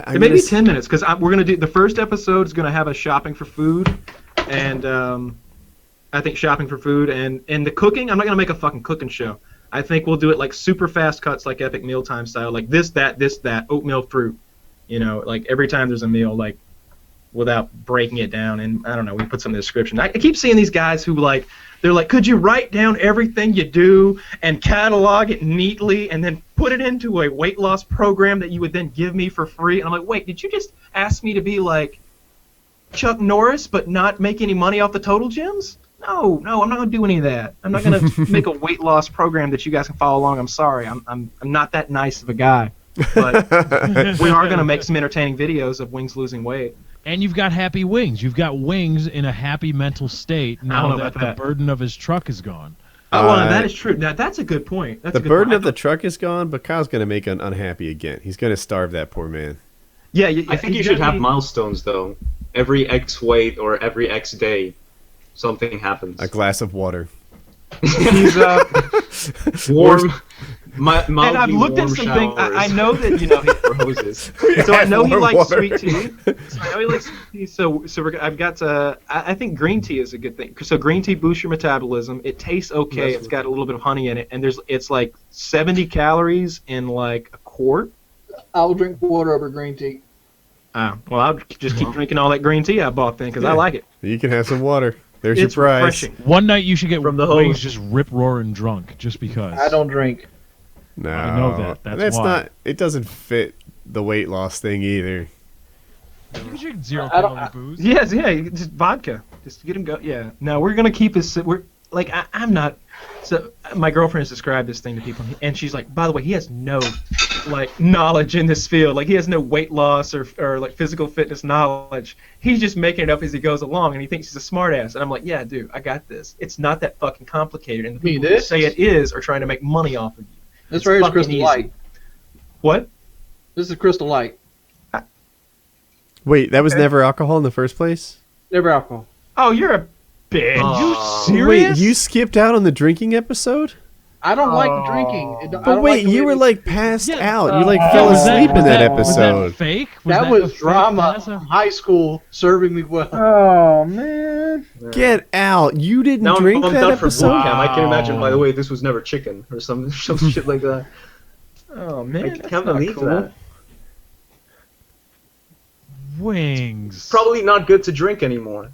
It may be 10 minutes because we're going to do... The first episode is going to have a shopping for food and I think shopping for food and the cooking. I'm not going to make a fucking cooking show. I think we'll do it like super fast cuts like Epic Mealtime style. Like this, that, oatmeal fruit. You know, like every time there's a meal, like without breaking it down. And I don't know, we put some in the description. I keep seeing these guys who they're like, could you write down everything you do and catalog it neatly and then put it into a weight loss program that you would then give me for free? And I'm like, wait, did you just ask me to be like Chuck Norris but not make any money off the total gyms? No, I'm not going to do any of that. I'm not going to make a weight loss program that you guys can follow along. I'm sorry. I'm not that nice of a guy. But we are going to make some entertaining videos of Wings losing weight. And you've got happy Wings. You've got Wings in a happy mental state now that the burden of his truck is gone. Oh, well, that is true. Now, that's a good point. The burden of the truck is gone, but Kyle's going to make him unhappy again. He's going to starve that poor man. Yeah, I think you should have milestones, though. Every X weight or every X day, something happens. A glass of water. He's warm. And I've looked at some things. I know that roses. So I know he likes sweet tea. So I've got I think green tea is a good thing. So green tea boosts your metabolism. It tastes okay. It's got a little bit of honey in it, and it's like 70 calories in like a quart. I'll drink water over green tea. Well, I'll just keep drinking all that green tea I bought then because I like it. You can have some water. There's your prize. Refreshing. One night you should get from the Wings just rip-roaring drunk just because. I don't drink. No, I know that. That's why. Not. It doesn't fit the weight loss thing either. You can drink 0-calorie booze. Yes, yeah, just vodka, just to get him go. Yeah. No, we're gonna keep this. We're like I'm not. So my girlfriend has described this thing to people, and she's like, by the way, he has no like knowledge in this field. Like he has no weight loss or like physical fitness knowledge. He's just making it up as he goes along, and he thinks he's a smartass. And I'm like, yeah, dude, I got this. It's not that fucking complicated. And the people who say it is are trying to make money off of you. This right here is Crystal Light. What? This is Crystal Light. Wait, that was never alcohol in the first place? Never alcohol. Oh, you're a bitch. Are you serious? Wait, you skipped out on the drinking episode? I don't like drinking. But wait, you were like passed out. You like fell asleep in that episode. Was that fake? That was drama from high school serving me well. Oh, man. Get out. You didn't drink that episode? Wow. I can imagine, by the way, this was never chicken or some shit like that. Oh, man. I can't believe that. Wings. Probably not good to drink anymore.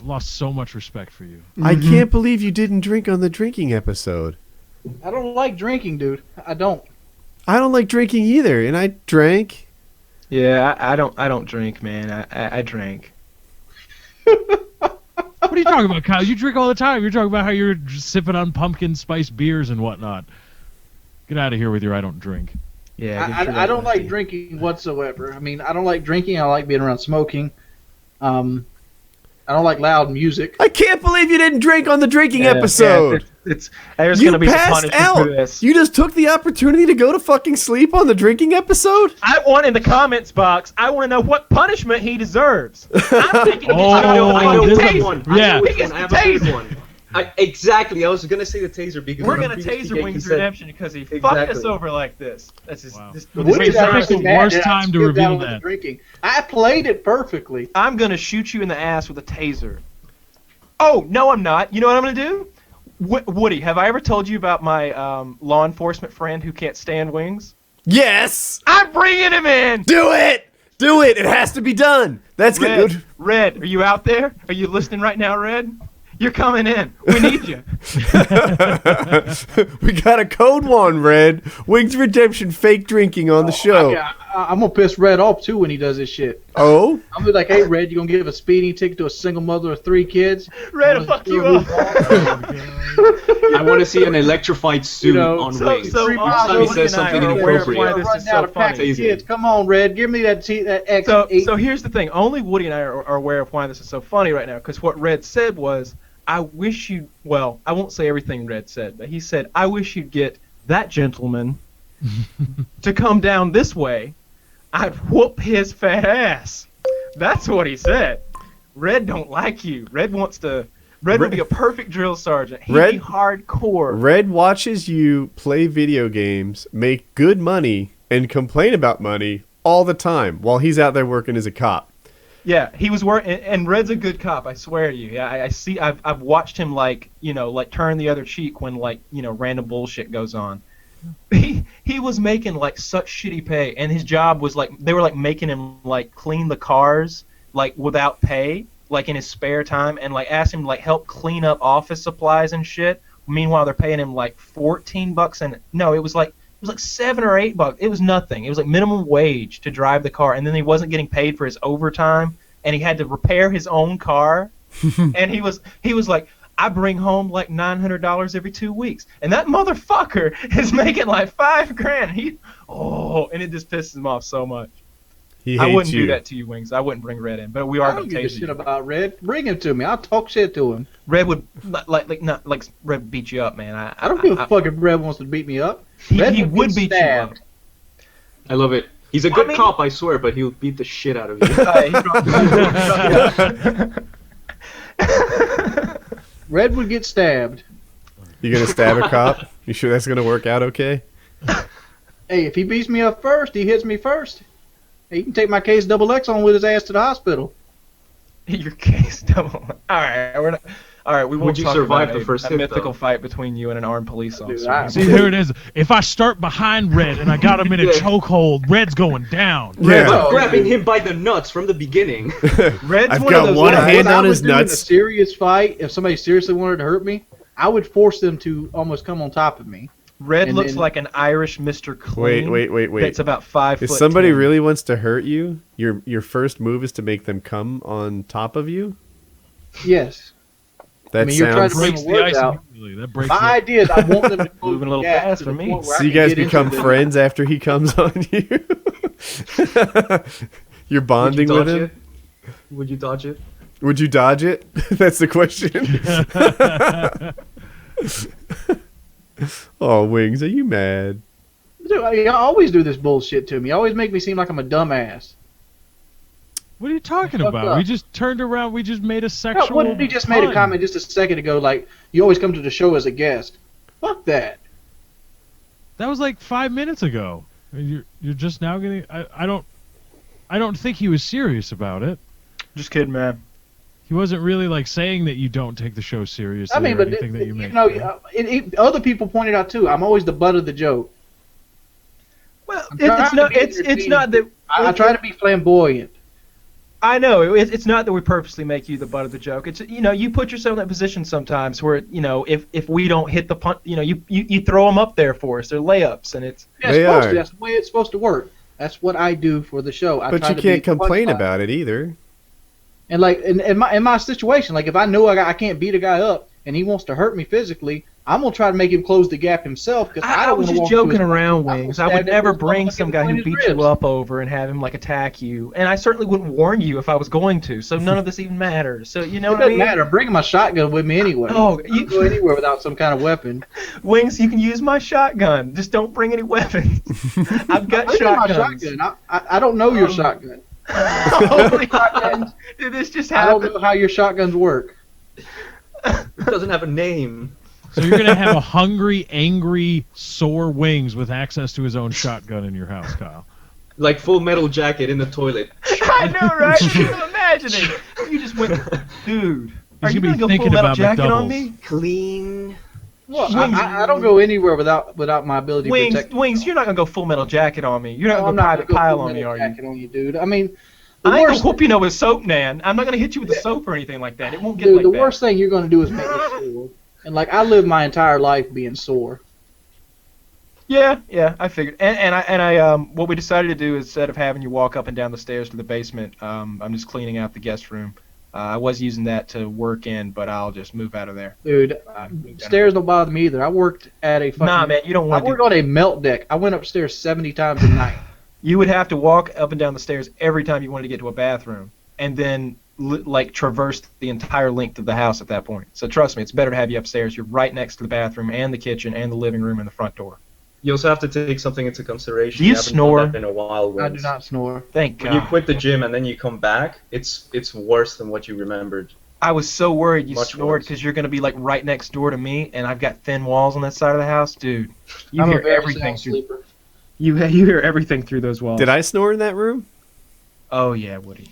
Lost so much respect for you. I can't believe you didn't drink on the drinking episode. I don't like drinking, dude. I don't. I don't like drinking either, and I drank. Yeah, I don't drink, man. I drank. What are you talking about, Kyle? You drink all the time. You're talking about how you're sipping on pumpkin spice beers and whatnot. Get out of here with your I don't drink. Yeah, I don't like drinking whatsoever. I mean, I don't like drinking. I like being around smoking. I don't like loud music. I can't believe you didn't drink on the drinking episode. There's going to be some punishment for this. You just took the opportunity to go to fucking sleep on the drinking episode? I want in the comments box, I want to know what punishment he deserves. I'm thinking I know one. Yeah. I have a good one. Exactly. I was going to say the taser because we're going to taser Wings Redemption because he fucked us over like this. That's just, wow. this the worst time to reveal that. Drinking. I played it perfectly. I'm going to shoot you in the ass with a taser. Oh, no, I'm not. You know what I'm going to do? Woody, have I ever told you about my law enforcement friend who can't stand wings? Yes! I'm bringing him in! Do it! Do it! It has to be done! That's good. Red, are you out there? Are you listening right now, Red? You're coming in. We need you. We got a code one, Red. Wings Redemption fake drinking on the show. I'm gonna piss Red off too when he does this shit. Oh? I'm gonna be like, hey Red, you gonna give a speeding ticket to a single mother of 3 kids? Red will fuck you up. I want to see an electrified suit on Wings. Each time he says something inappropriate. This is so funny. Kids. Come on, Red, give me that X8. So here's the thing. Only Woody and I are aware of why this is so funny right now. Because what Red said was, I wish you. Well, I won't say everything Red said, but he said, I wish you'd get that gentleman to come down this way. I'd whoop his fat ass. That's what he said. Red don't like you. Red wants to. Red would be a perfect drill sergeant. He'd be hardcore. Red watches you play video games, make good money, and complain about money all the time while he's out there working as a cop. Yeah, he was working, and Red's a good cop. I swear to you. Yeah, I see. I've watched him like turn the other cheek when random bullshit goes on. He was making like such shitty pay, and his job was like they were like making him like clean the cars like without pay, like in his spare time, and like asked him to like help clean up office supplies and shit. Meanwhile, they're paying him like $14 and no, it was like $7 or $8. It was nothing. It was like minimum wage to drive the car, and then he wasn't getting paid for his overtime, and he had to repair his own car, and he was like, I bring home like $900 every 2 weeks, and that motherfucker is making like $5,000. And it just pisses him off so much. I wouldn't do that to you, Wings. I wouldn't bring Red in, but we are going to give a shit about Red. Bring him to me. I'll talk shit to him. Red would like Red beat you up, man. I don't give a fuck if Red wants to beat me up. He would beat you up. I love it. He's a good cop, I swear, but he'll beat the shit out of you. Red would get stabbed. You gonna stab a cop? You sure that's gonna work out okay? Hey, if he beats me up first, he hits me first. He can take my case double X on with his ass to the hospital. Your case double. All right, we're not. All right, we won't Would you talk survive about the first a hit, mythical though? fight between you and an armed police officer. See, here it is. If I start behind Red and I got him in a chokehold, Red's going down. Yeah. I'm grabbing him by the nuts from the beginning. Red's I've one got of those one guys- hand on his In nuts. a serious fight, if somebody seriously wanted to hurt me, I would force them to almost come on top of me. Red And looks then- like an Irish Mr. Clean. Wait. That's about 5 If foot. somebody 10. really wants to hurt you, your first move is to make them come on top of you? Yes. That you're trying sounds... to bring Breaks the the words ice out. immediately. That breaks My the idea is I want them to close Moving a little the gap fast to for the me. point where I So you can guys get into become them. friends after he comes on you? You're bonding with him? Would you dodge it? Would you dodge it? That's the question. Oh, Wings, are you mad? Dude, I always do this bullshit to me. You always make me seem like I'm a dumbass. What are you talking Fuck about? up. We just turned around. We just made a No, sexual. what if he just made a pun. comment just a second ago, like, you always come to the show as a guest? Fuck that. That was like 5 minutes ago. You're just now getting. I don't think he was serious about it. Just kidding, man. He wasn't really like saying that you don't take the show seriously I mean, or but anything that you make. other people pointed out too. I'm always the butt of the joke. Well, I'm it's trying not. to be It's not that. I try to be flamboyant. I know it's not that we purposely make you the butt of the joke. It's you put yourself in that position sometimes where if we don't hit the punt, you throw them up there for us. They're layups, and it's Yeah, They are. That's the way it's supposed to work. That's what I do for the show. I But try you to can't be fun complain guy. about it either. And like in my situation, like if I know I can't beat a guy up and he wants to hurt me physically, I'm gonna try to make him close the gap himself because I don't was wanna just walk to joking his- around, I'm Wings. gonna I would stab never his bring motherfucking some guy who point in beat his you ribs. up over and have him like attack you, and I certainly wouldn't warn you if I was going to. So none of this even matters. So you know It what I doesn't mean? matter. I'm bringing my shotgun with me anyway. Oh, I don't go anywhere without some kind of weapon. Wings, you can use my shotgun. Just don't bring any weapons. I've got Bring my shotguns. shotgun. I don't know your shotgun. Holy shotguns! Did this just I don't happen? know how your shotguns work. It doesn't have a name. So you're gonna have a hungry, angry, sore Wings with access to his own shotgun in your house, Kyle. Like Full Metal Jacket in the toilet. I know, right? Just imagining. You just went, dude. Are He's you gonna gonna be go thinking full metal about jacket on McDoubles. me? Clean. Well, I don't go anywhere without my ability to Wings, protect. Wings, you're not gonna go full metal jacket on me. You're not No, I'm gonna go not private gonna go pile full on me, metal are you? jacket on you, dude. I mean, I ain't gonna whoop you with soap, Nan. I'm not gonna hit you with the soap or anything like that. It won't get Dude, like the that. worst thing you're gonna do is make me sore. And like I lived my entire life being sore. Yeah, I figured. And I what we decided to do is, instead of having you walk up and down the stairs to the basement, I'm just cleaning out the guest room. I was using that to work in, but I'll just move out of there. Dude, stairs don't bother me either. I worked at a fucking... Nah, man, you don't want to. I worked on a melt deck. I went upstairs 70 times a night. You would have to walk up and down the stairs every time you wanted to get to a bathroom, and then like traverse the entire length of the house at that point. So trust me, it's better to have you upstairs. You're right next to the bathroom and the kitchen and the living room and the front door. You also have to take something into consideration. Do you haven't snore? done that in a while. I do not snore. Thank When God. you quit the gym and then you come back, it's worse than what you remembered. I was so worried you Much snored worse. because you're going to be like right next door to me, and I've got thin walls on that side of the house. Dude, you I'm hear a very everything sound through. sleeper. You hear everything through those walls. Did I snore in that room? Oh yeah, Woody.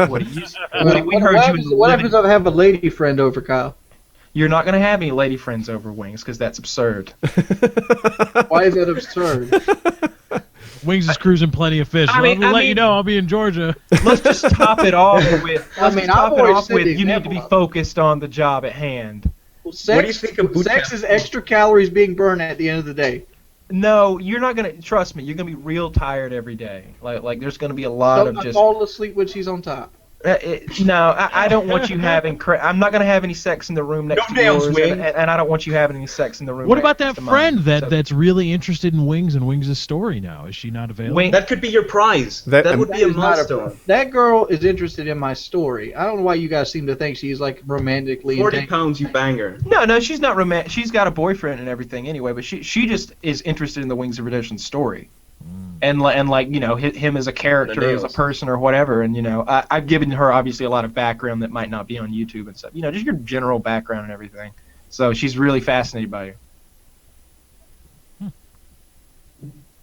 Woody, we heard What you. happens, what happens if I have a lady friend over, Kyle? You're not going to have any lady friends over Wings because that's absurd. Why is that absurd? Wings is cruising plenty of fish. I mean- Let you know I'll be in Georgia. Let's just top it off with. I mean, I've always said the you need to be example. focused on the job at hand. Well, What do you think of boot sex camp? is extra calories being burned at the end of the day. No, you're not gonna. Trust me, you're gonna be real tired every day. Like there's gonna be a lot Don't of just. fall asleep when she's on top. No, I don't want you having. I'm not gonna have any sex in the room next No to yours, damn swing. and I don't want you having any sex in the room. What next about that to friend mine. that's really interested in Wings and Wings' story now? Is she not available? Wing- That could be your prize. That- That would be a That is not milestone. That girl is interested in my story. I don't know why you guys seem to think she's like romantically 40 entangled. pounds, you banger. No, she's not romantic. She's got a boyfriend and everything anyway, but she just is interested in the Wings of Redemption story. And like him as a character, as a nails. person or whatever, and I've given her obviously a lot of background that might not be on YouTube and stuff. Just your general background and everything. So she's really fascinated by you.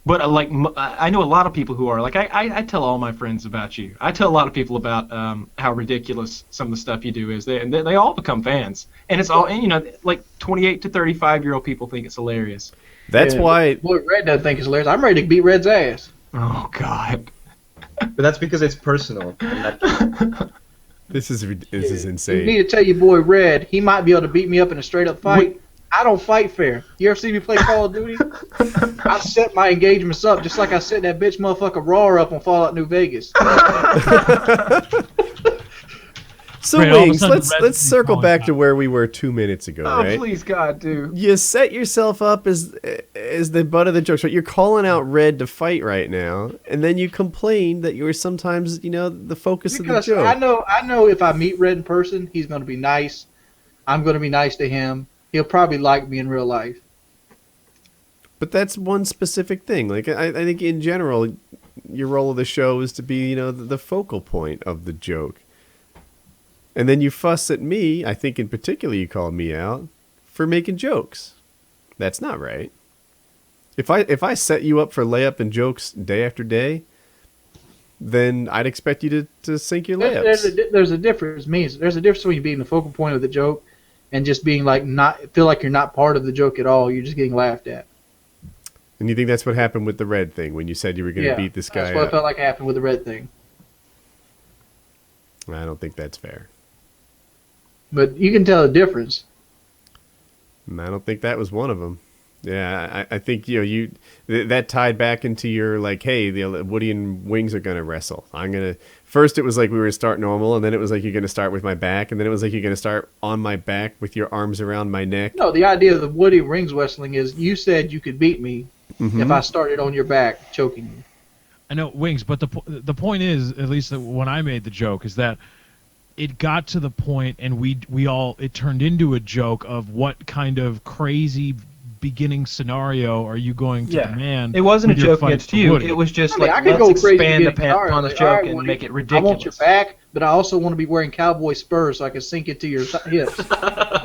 But I know a lot of people who are like I tell all my friends about you. I tell a lot of people about how ridiculous some of the stuff you do is. They all become fans, and it's all like 28 to 35-year-old people think it's hilarious. That's Yeah, why. Boy, Red doesn't think it's hilarious. I'm ready to beat Red's ass. Oh God. But that's because it's personal. This is You need insane. to tell your boy Red, he might be able to beat me up in a straight up fight. I don't fight fair. You ever see me play Call of Duty? I set my engagements up just like I set that bitch motherfucker Raw up on Fallout New Vegas. So Right, all of a Wings, sudden let's Red's circle calling back out. to where we were 2 minutes ago, Oh right? please God, dude. You set yourself up as the butt of the joke. So you're calling out Red to fight right now, and then you complain that you were sometimes, the focus Because of the joke. I know if I meet Red in person, he's going to be nice. I'm going to be nice to him. He'll probably like me in real life. But that's one specific thing. Like I think in general, your role of the show is to be, the focal point of the joke. And then you fuss at me. I think in particular you called me out for making jokes. That's not right. If I set you up for layup and jokes day after day, then I'd expect you to sink your layups. There's a difference. There's a difference between being the focal point of the joke and just being like feel like you're not part of the joke at all. You're just getting laughed at. And you think that's what happened with the Red thing when you said you were going to beat this guy That's what up? I felt like happened with the Red thing. I don't think that's fair. But you can tell the difference. I don't think that was one of them. Yeah, I think that tied back into your like, hey, the Woody and Wings are gonna wrestle. First it was like we were gonna start normal, and then it was like you're gonna start with my back, and then it was like you're gonna start on my back with your arms around my neck. No, the idea of the Woody rings wrestling is you said you could beat me if I started on your back choking you. I know Wings, but the point is, at least when I made the joke, is that it got to the point, and it turned into a joke of what kind of crazy beginning scenario are you going to demand? It wasn't a with your joke fight against to you. Woody? It was just I mean, I like could go let's crazy expand getting started. upon the Like, joke all right, and Woody, make it I ridiculous. want your back, but I also want to be wearing cowboy spurs so I can sink into your hips.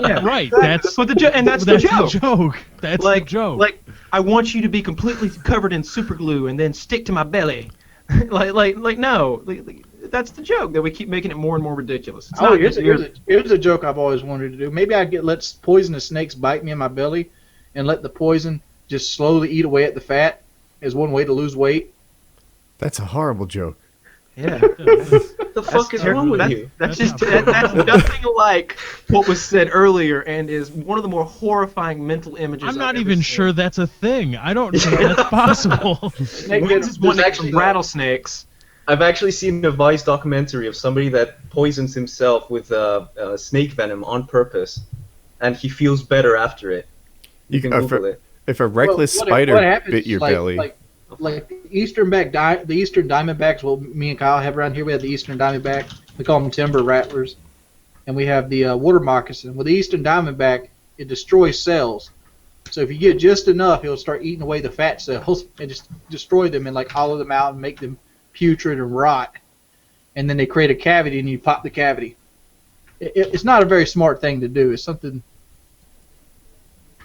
Yeah, Right, that's what the and that's the joke. That's Like the joke. like I want you to be completely covered in super glue and then stick to my belly. No. That's the joke that we keep making it more and more ridiculous. It's not Here's just a joke I've always wanted to do. Maybe I let poisonous snakes bite me in my belly, and let the poison just slowly eat away at the fat. Is one way to lose weight. That's a horrible joke. Yeah. What the fuck is wrong with you? That's nothing like what was said earlier, and is one of the more horrifying mental images. I'm not even sure that's a thing. I don't think that's possible. Rattlesnakes. I've actually seen a Vice documentary of somebody that poisons himself with snake venom on purpose, and he feels better after it. You can Google it. If a reckless spider bit your belly. Like the Eastern Diamondbacks, well, me and Kyle have around here, we have the Eastern Diamondback. We call them timber rattlers. And we have the water moccasin. With the Eastern Diamondback, it destroys cells. So if you get just enough, it'll start eating away the fat cells and just destroy them and like hollow them out and make them putrid and rot. And then they create a cavity and you pop the cavity. It's not a very smart thing to do. It's something...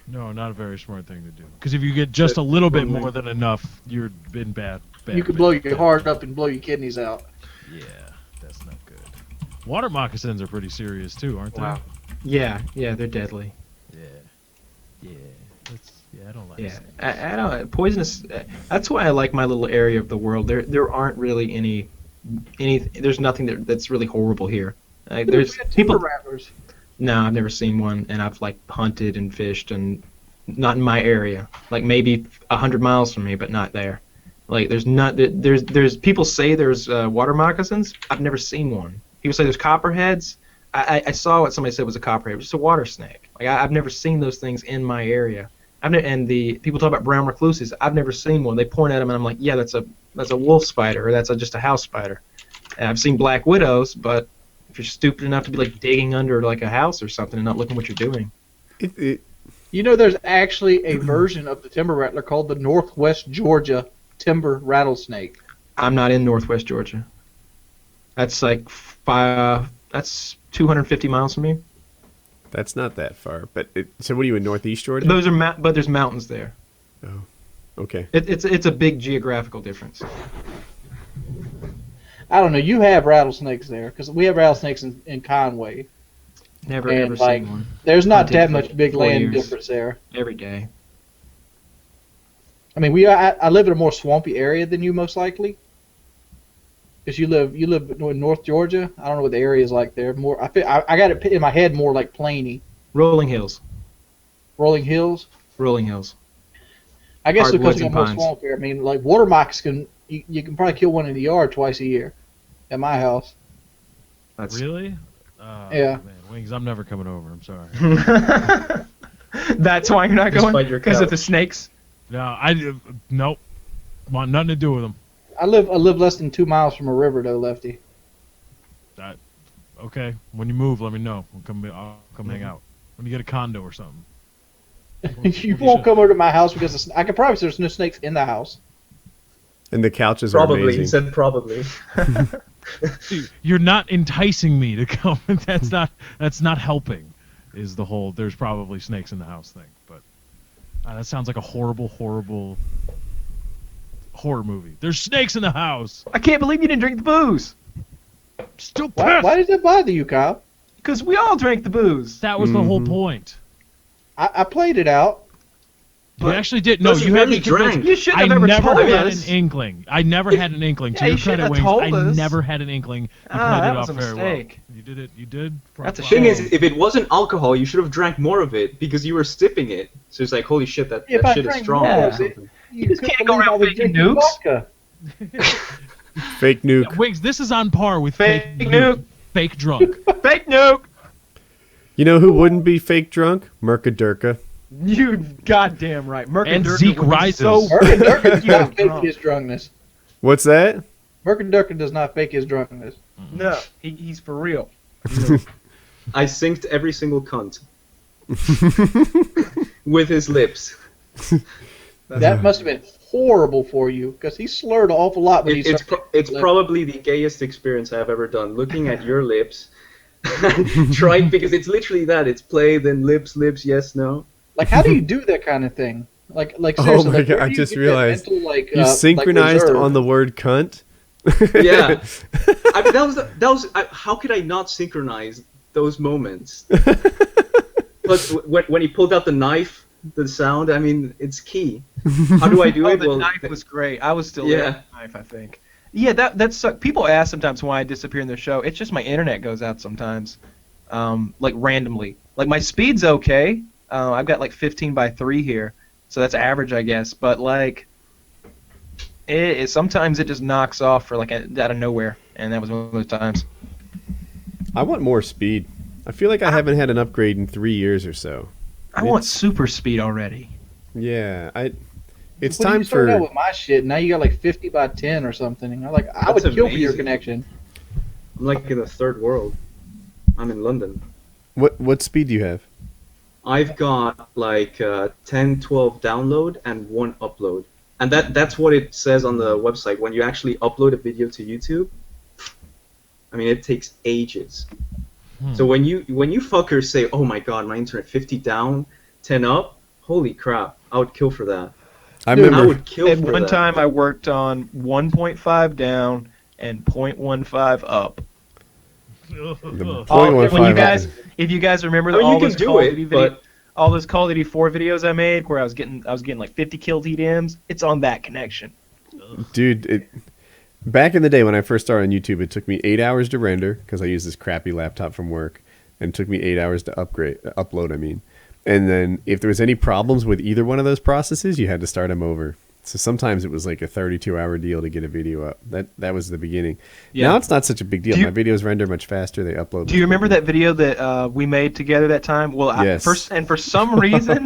No, not a very smart thing to do. Because if you get just a little bit more than enough, you're in bad. You could blow your heart up and blow your kidneys out. Yeah, that's not good. Water moccasins are pretty serious too, aren't they? Wow. Yeah, they're deadly. Yeah, I don't like. Yeah, I don't poisonous. That's why I like my little area of the world. There aren't really any. There's nothing that's really horrible here. There's people. Rattlers. No, I've never seen one, and I've like hunted and fished, and not in my area. Like maybe 100 miles from me, but not there. Like there's people say there's water moccasins. I've never seen one. People say there's copperheads. I saw what somebody said was a copperhead, just a water snake. Like I've never seen those things in my area. And the people talk about brown recluses. I've never seen one. They point at them, and I'm like, yeah, that's a wolf spider, or that's just a house spider. And I've seen black widows, but if you're stupid enough to be like digging under like a house or something and not looking what you're doing. You know, there's actually a version of the timber rattler called the Northwest Georgia timber rattlesnake. I'm not in Northwest Georgia. That's like that's 250 miles from me. That's not that far. But so what are you in Northeast Georgia? Those are but there's mountains there. Oh, okay. It's a big geographical difference. I don't know. You have rattlesnakes there because we have rattlesnakes in Conway. Never ever seen one. There's not that much big land difference there. Every day. I mean, I live in a more swampy area than you most likely. Because you live in North Georgia. I don't know what the area is like there. More, I got it in my head more like plainy. Rolling hills. Rolling hills. Rolling hills. I guess because we got more swamp here. I mean, like water moccasins you can probably kill one in the yard twice a year, at my house. Really? Yeah. Man, Wings, I'm never coming over. I'm sorry. That's why you're not going? Because of the snakes? No, nope. Want nothing to do with them. I live less than 2 miles from a river, though, Lefty. Okay. When you move, let me know. I'll come hang out. When you get a condo or something. You won't come over to my house because I can promise there's no snakes in the house. And the couches are amazing. Probably, he said probably. See, you're not enticing me to come. That's not helping. Is the whole there's probably snakes in the house thing. But that sounds like a horrible horror movie. There's snakes in the house. I can't believe you didn't drink the booze. Still pissed. Why did that bother you, Kyle? Because we all drank the booze. That was the whole point. I played it out. You actually did. No, you haven't drank. You shouldn't have ever told us. I never had an inkling. I never had an inkling. To your credit, Wings, I never had an inkling. You played it off very well. You did it. You did. That's a The thing shame. is, if it wasn't alcohol, you should have drank more of it because you were sipping it. So it's like, holy shit, that shit is strong. You just can't go around faking nukes. Fake nuke. Wings, this is on par with Fake nuke. Fake drunk. Fake nuke. You know who wouldn't be fake drunk? Mercadurka. You goddamn right. And Zeke rises. Mercadurka does not fake his drunkenness. What's that? Mercadurka does not fake his drunkenness. No, he's for real. I synced every single cunt with his lips. That must have been horrible for you because he slurred an awful lot when he started. It's probably the gayest experience I've ever done. Looking at your lips, trying because it's literally that. It's play, then lips, yes, no. Like, how do you do that kind of thing? Like Oh seriously. my Like, god! where I do just get that realized mental, you synchronized reserve? on the word cunt. Yeah, I mean, that was. How could I not synchronize those moments? Plus, when he pulled out the knife, the sound. I mean, it's key. How do I do it? The knife was great. I was still there with the knife, I think. Yeah, that's people ask sometimes why I disappear in their show. It's just my internet goes out sometimes, like randomly. Like my speed's okay. I've got like 15:3 here, so that's average, I guess. But like, sometimes it just knocks off for like out of nowhere, and that was one of those times. I want more speed. I feel like I haven't had an upgrade in 3 years or so. I want super speed already. Yeah, It's When time you started for. out with my shit. Now you got like 50:10 or something. And I would That's kill for your amazing. connection. I'm like in the third world. I'm in London. What speed do you have? I've got like 10, 12 download and 1 upload. And that's what it says on the website. When you actually upload a video to YouTube, I mean, it takes ages. So when you fuckers say, oh my god, my internet 50 down, 10 up, holy crap, I would kill for that. I I remember. would kill At for one that. time, I worked on 1.5 down and 0.15 up. The All, 0.15 when you up guys, is- if you guys remember I mean, all you can those do Call of it, Duty but- all those Call of Duty 4 videos I made where I was getting like 50 kill TDMs, it's on that connection. Dude, back in the day when I first started on YouTube, it took me 8 hours to render because I used this crappy laptop from work, and it took me 8 hours to upload. I mean, and then if there was any problems with either one of those processes, you had to start them over. So sometimes it was like a 32-hour deal to get a video up. That was the beginning. Yeah. Now it's not such a big deal. Do you- My videos render much faster. They upload. Do you remember that video that we made together that time? Well, Yes. for some reason,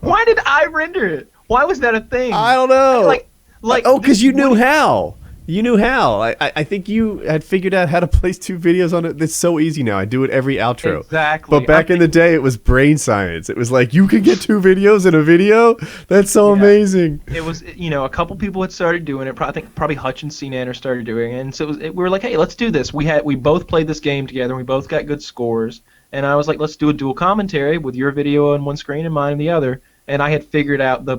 why did I render it? Why was that a thing? I don't know. Like oh, because you knew Woody- how. You knew how. I think you had figured out how to place 2 videos on it. It's so easy now. I do it every outro. Exactly. But back in the day, it was brain science. It was like, you can get 2 videos in a video? That's so Yeah. amazing. It was, a couple people had started doing it. I think probably Hutch and Cnander started doing it, and so we were like, hey, let's do this. We both played this game together, and we both got good scores. And I was like, let's do a dual commentary with your video on one screen and mine on the other. And I had figured out the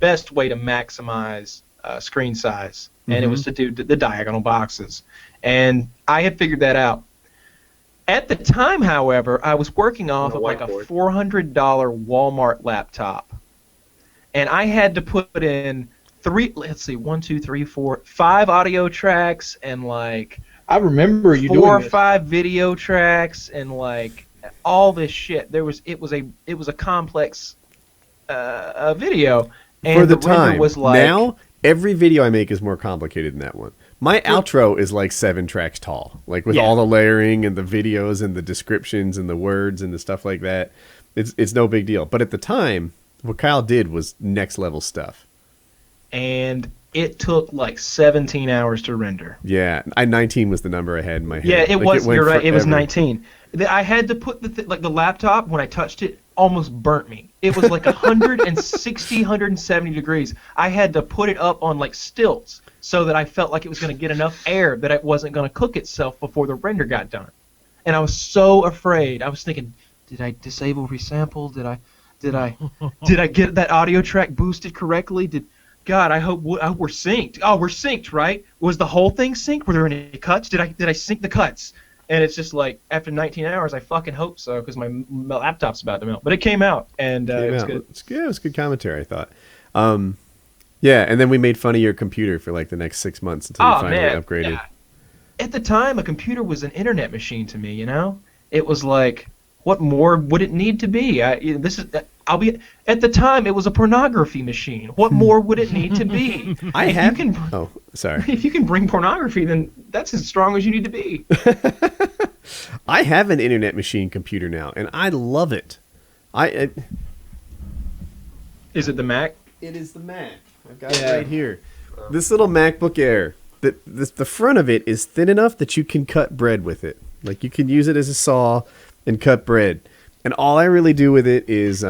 best way to maximize screen size, and it was to do the diagonal boxes. And I had figured that out. At the time, however, I was working off a of like a whiteboard. $400 Walmart laptop. And I had to put in 5 audio tracks and like I remember you 4 doing or this. 5 video tracks and like all this shit. It was a complex video. And For the render time. was like, Now, every video I make is more complicated than that one. My outro is like 7 tracks tall. Like with Yeah. all the layering and the videos and the descriptions and the words and the stuff like that. It's no big deal. But at the time, what Kyle did was next level stuff. and it took like 17 hours to render. Yeah, 19 was the number I had in my head. Yeah, it Like, was. went You're right. It was forever. 19. I had to put the laptop when I touched it almost burnt me. It was like 160, 170 degrees. I had to put it up on like stilts so that I felt like it was going to get enough air that it wasn't going to cook itself before the render got done. And I was so afraid. I was thinking, did I disable resample? Did I get that audio track boosted correctly? God, I hope we're synced. Oh, we're synced, right? Was the whole thing synced? Were there any cuts? Did I sync the cuts? And it's just like, after 19 hours, I fucking hope so, because my laptop's about to melt. But it came out, and it was good. It was good commentary, I thought. Yeah, and then we made fun of your computer for like the next 6 months until you finally upgraded. Yeah. At the time, a computer was an internet machine to me, you know? It was like, what more would it need to be? At the time, it was a pornography machine. What more would it need to be? Oh, sorry. If you can bring pornography, then that's as strong as you need to be. I have an internet machine computer now, and I love it. Is it the Mac? It is the Mac. I've got it right here. This little MacBook Air. The front of it is thin enough that you can cut bread with it. Like, you can use it as a saw and cut bread. And all I really do with it is,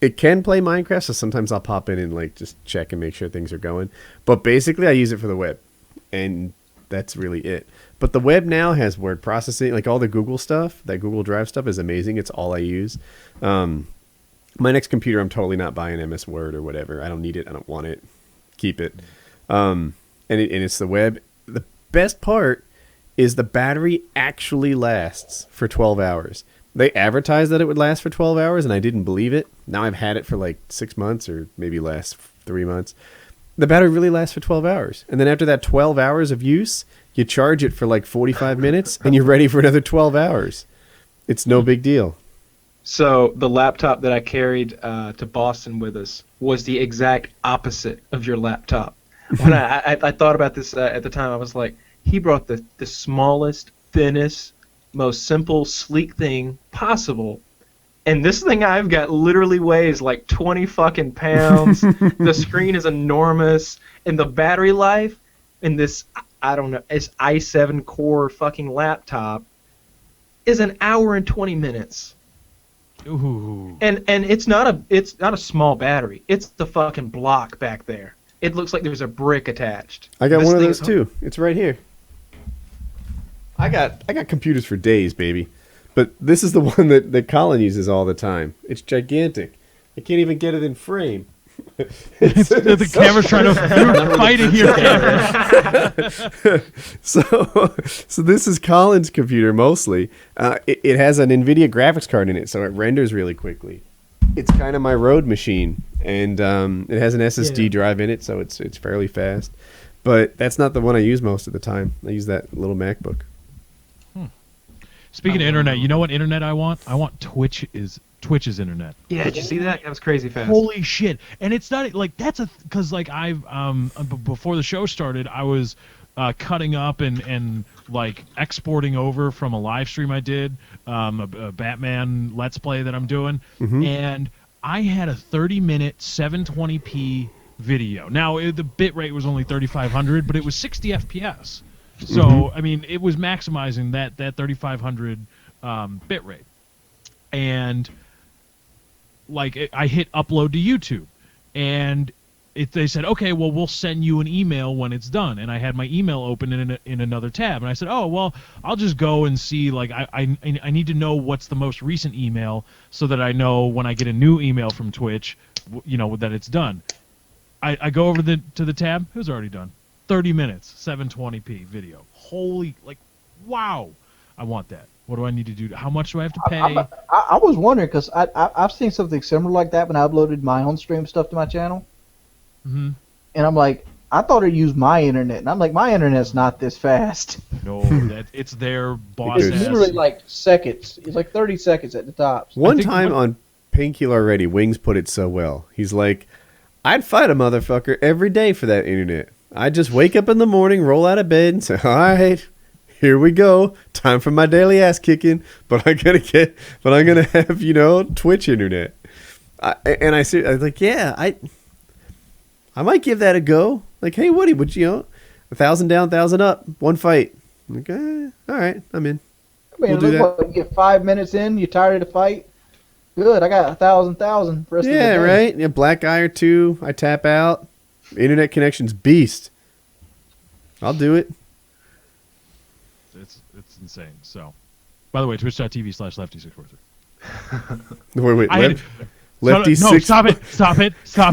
it can play Minecraft, so sometimes I'll pop in and like just check and make sure things are going. But basically, I use it for the web, and that's really it. But the web now has word processing, like all the Google stuff. That Google Drive stuff is amazing. It's all I use. My next computer, I'm totally not buying MS Word or whatever. I don't need it. I don't want it. Keep it. And it's the web. The best part is the battery actually lasts for 12 hours. They advertised that it would last for 12 hours, and I didn't believe it. Now I've had it for like 6 months or maybe last 3 months. the battery really lasts for 12 hours. And then after that 12 hours of use, you charge it for like 45 minutes, and you're ready for another 12 hours. It's no big deal. So the laptop that I carried to Boston with us was the exact opposite of your laptop. When I thought about this at the time, I was like, he brought the smallest, thinnest, most simple, sleek thing possible. And this thing I've got literally weighs like 20 fucking pounds. The screen is enormous. And the battery life in this, I don't know, it's i7 core fucking laptop is an hour and 20 minutes. Ooh. And it's not a small battery. It's the fucking block back there. It looks like there's a brick attached. I got This one of thing those is- too. It's right here. I got computers for days, baby. But this is the one that Colin uses all the time. It's gigantic. I can't even get it in frame. The camera's trying to. You're fighting here, camera. So this is Colin's computer mostly. It has an NVIDIA graphics card in it, so it renders really quickly. It's kind of my road machine, and it has an SSD drive in it, so it's fairly fast. But that's not the one I use most of the time. I use that little MacBook. Speaking of internet, you know what internet I want? I want Twitch's internet. Yeah, did you see that? That was crazy fast. Holy shit! And it's not like that's because like I've before the show started, I was cutting up and like exporting over from a live stream I did, a Batman Let's Play that I'm doing, and I had a 30-minute 720p video. Now the bit rate was only 3500, but it was 60 FPS. So I mean, it was maximizing that 3500 bit rate, and like I hit upload to YouTube, and they said, okay, well we'll send you an email when it's done, and I had my email open in another tab, and I said, oh well, I'll just go and see, like I need to know what's the most recent email so that I know when I get a new email from Twitch, you know, that it's done. I go over to the tab, it was already done. 30 minutes, 720p video. Holy, like, wow. I want that. What do I need to do? How much do I have to pay? I was wondering, because I've seen something similar like that when I uploaded my own stream stuff to my channel. Mm-hmm. And I'm like, I thought it used my internet. And I'm like, my internet's not this fast. No, it's their boss. It's literally like seconds. It's like 30 seconds at the tops. One time on Painkiller already, Wings put it so well. He's like, I'd fight a motherfucker every day for that internet. I just wake up in the morning, roll out of bed, and say, all right, here we go. Time for my daily ass kicking, but I'm gonna have, you know, Twitch internet. I was like, yeah, I might give that a go. Like, hey, Woody, would you know, 1,000 down, 1,000 up, one fight. I'm like, all right, I'm in. I mean, We'll do that. What, you get 5 minutes in, you're tired of the fight. Good, I got 1,000 for rest of the day. Yeah, right. Yeah, black eye or two. I tap out. Internet connection's beast. I'll do it. It's insane. So, by the way, twitch.tv/lefty643. Wait, Lefty no, six. stop it. Stop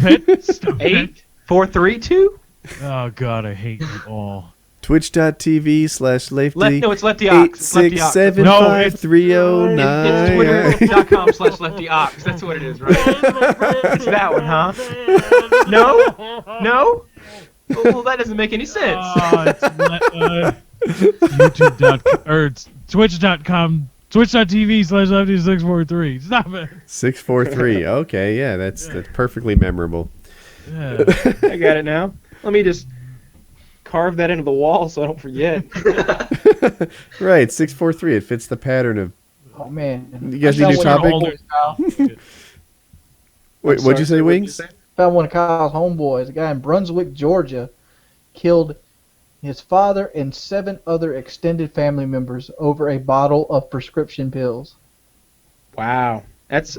it. 8, 4, 3, 2. Oh God, I hate you all. Twitch.tv/Lefty. No, it's Lefty Ox. It's Lefty Ox. 8675309. It's twitter.com/LeftyOx. That's what it is, right? It's that one, huh? No? Well, that doesn't make any sense. YouTube.com or it's twitch.com. Twitch.tv/Lefty643. Stop it. 643. Okay, yeah, that's perfectly memorable. Yeah. I got it now. Let me just carve that into the wall so I don't forget. Right, 643. It fits the pattern of. Oh, man. You guys need a new topic? Wait, what'd you say, Wings? Found one of Kyle's homeboys, a guy in Brunswick, Georgia, killed his father and 7 other extended family members over a bottle of prescription pills. Wow. That's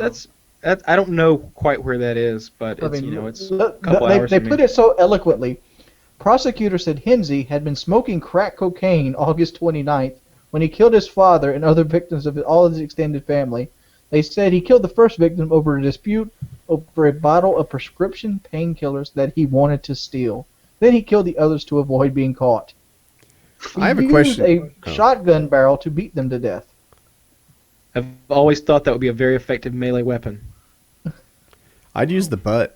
I don't know quite where that is, but it's, you know, it's a couple hours. They put it so eloquently. Prosecutors said Hinsey had been smoking crack cocaine August 29th when he killed his father and other victims of all his extended family. They said he killed the first victim over a dispute over a bottle of prescription painkillers that he wanted to steal. Then he killed the others to avoid being caught. I have a question. He used a shotgun barrel to beat them to death. I've always thought that would be a very effective melee weapon. I'd use the butt.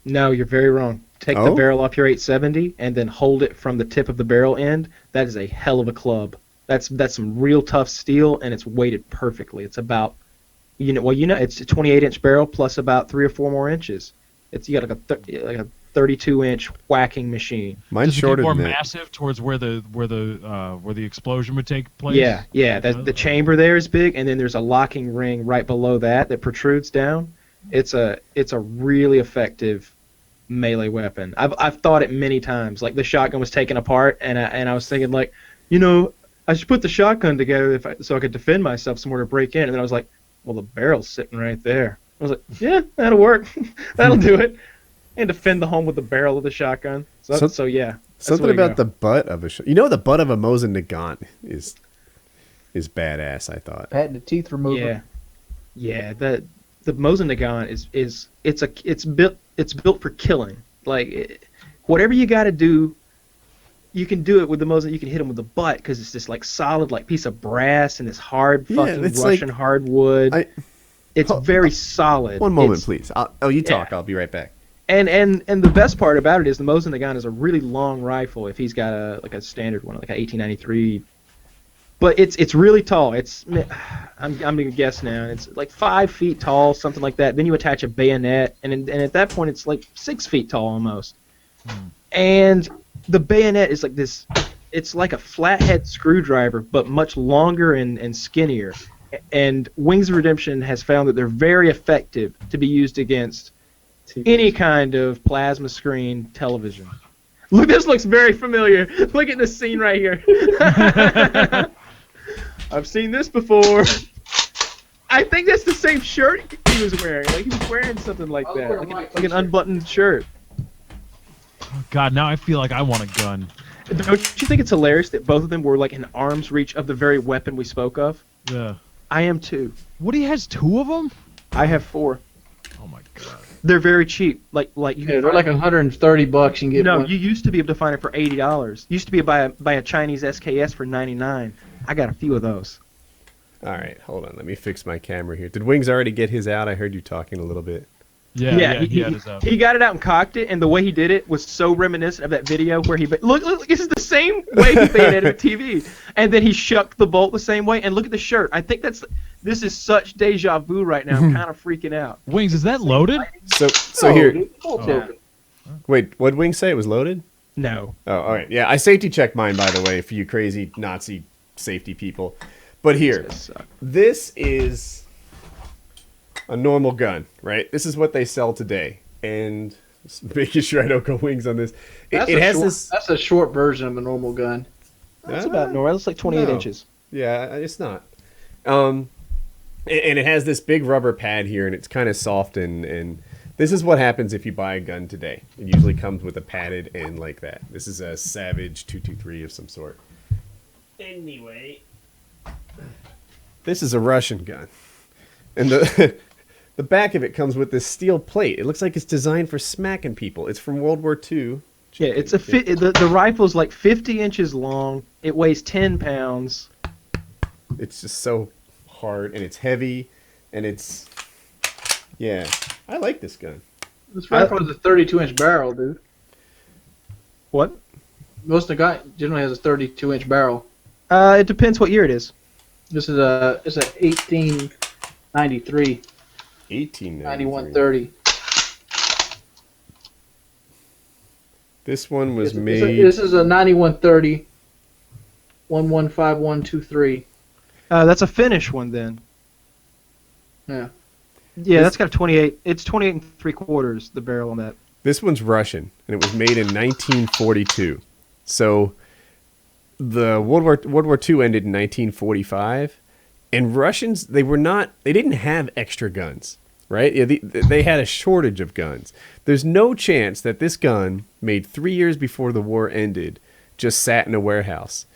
No, you're very wrong. take the barrel off your 870 and then hold it from the tip of the barrel end, that is a hell of a club. That's some real tough steel, and it's weighted perfectly. It's about, it's a 28-inch barrel plus about 3 or 4 more inches. You got like a 32-inch whacking machine. Mine's Does it shorter get more than that. massive towards where the explosion would take place? Yeah. The chamber there is big, and then there's a locking ring right below that protrudes down. It's a really effective melee weapon. I've thought it many times. Like the shotgun was taken apart, and I was thinking like, I should put the shotgun together so I could defend myself somewhere to break in. And then I was like, well, the barrel's sitting right there. I was like, yeah, that'll work. That'll do it. And defend the home with the barrel of the shotgun. So yeah. Something about the butt of a the butt of a Mosin Nagant is badass, I thought. Patented teeth remover. Yeah. The Mosin Nagant it's built for killing. Like whatever you got to do, you can do it with the Mosin. You can hit him with the butt because it's this like solid like piece of brass and this hard fucking Russian hardwood. It's very solid. One moment, please. You talk. I'll be right back. And the best part about it is the Mosin Nagant is a really long rifle if he's got a standard one, like a 1893. But it's really tall. I'm gonna guess now. It's like 5 feet tall, something like that. Then you attach a bayonet, and at that point it's like 6 feet tall almost. And the bayonet is like this. It's like a flathead screwdriver, but much longer and skinnier. And Wings of Redemption has found that they're very effective to be used against any kind of plasma screen television. Look, this looks very familiar. Look at this scene right here. I've seen this before. I think that's the same shirt he was wearing. Like he was wearing something like that, like an unbuttoned shirt. Oh, God, now I feel like I want a gun. Don't you think it's hilarious that both of them were like in arm's reach of the very weapon we spoke of? Yeah. I am too. Woody has 2 of them? I have 4. Oh my God. They're very cheap. Like you. Yeah, they're like $130. You can get one. You used to be able to find it for $80. Used to be buy a Chinese SKS for $99. I got a few of those. All right, hold on. Let me fix my camera here. Did Wings already get his out? I heard you talking a little bit. Yeah, he had his out. He got it out and cocked it, and the way he did it was so reminiscent of that video where he look. This is the same way he bayoneted a TV, and then he shucked the bolt the same way. And look at the shirt. I think this is such deja vu right now. I'm kind of freaking out. Wings, is that loaded? So here. Wait, what did Wings say? It was loaded? No. Oh, all right. Yeah, I safety checked mine, by the way, for you crazy Nazi safety people. But here, this is a normal gun, right? This is what they sell today. And making sure I don't go Wings on this. That's a short version of a normal gun. That's about normal. That's like 28 inches. Yeah, it's not. And it has this big rubber pad here, and it's kind of soft. And this is what happens if you buy a gun today. It usually comes with a padded end like that. This is a Savage 223 of some sort. Anyway, this is a Russian gun. And the back of it comes with this steel plate. It looks like it's designed for smacking people. It's from World War II. Yeah, the rifle's like 50 inches long. It weighs 10 pounds. It's just so hard, and it's heavy, and it's... Yeah, I like this gun. This rifle has a 32-inch barrel, dude. What? Most of the guy generally has a 32-inch barrel. It depends what year it is. This is a 1893. 9130. This one was made... This is a 9130. 115123. That's a Finnish one then. Yeah. Yeah, that's got a 28. It's 28 3/4 the barrel on that. This one's Russian, and it was made in 1942. So the World War II ended in 1945, and Russians they didn't have extra guns, right? Yeah, they had a shortage of guns. There's no chance that this gun, made 3 years before the war ended, just sat in a warehouse.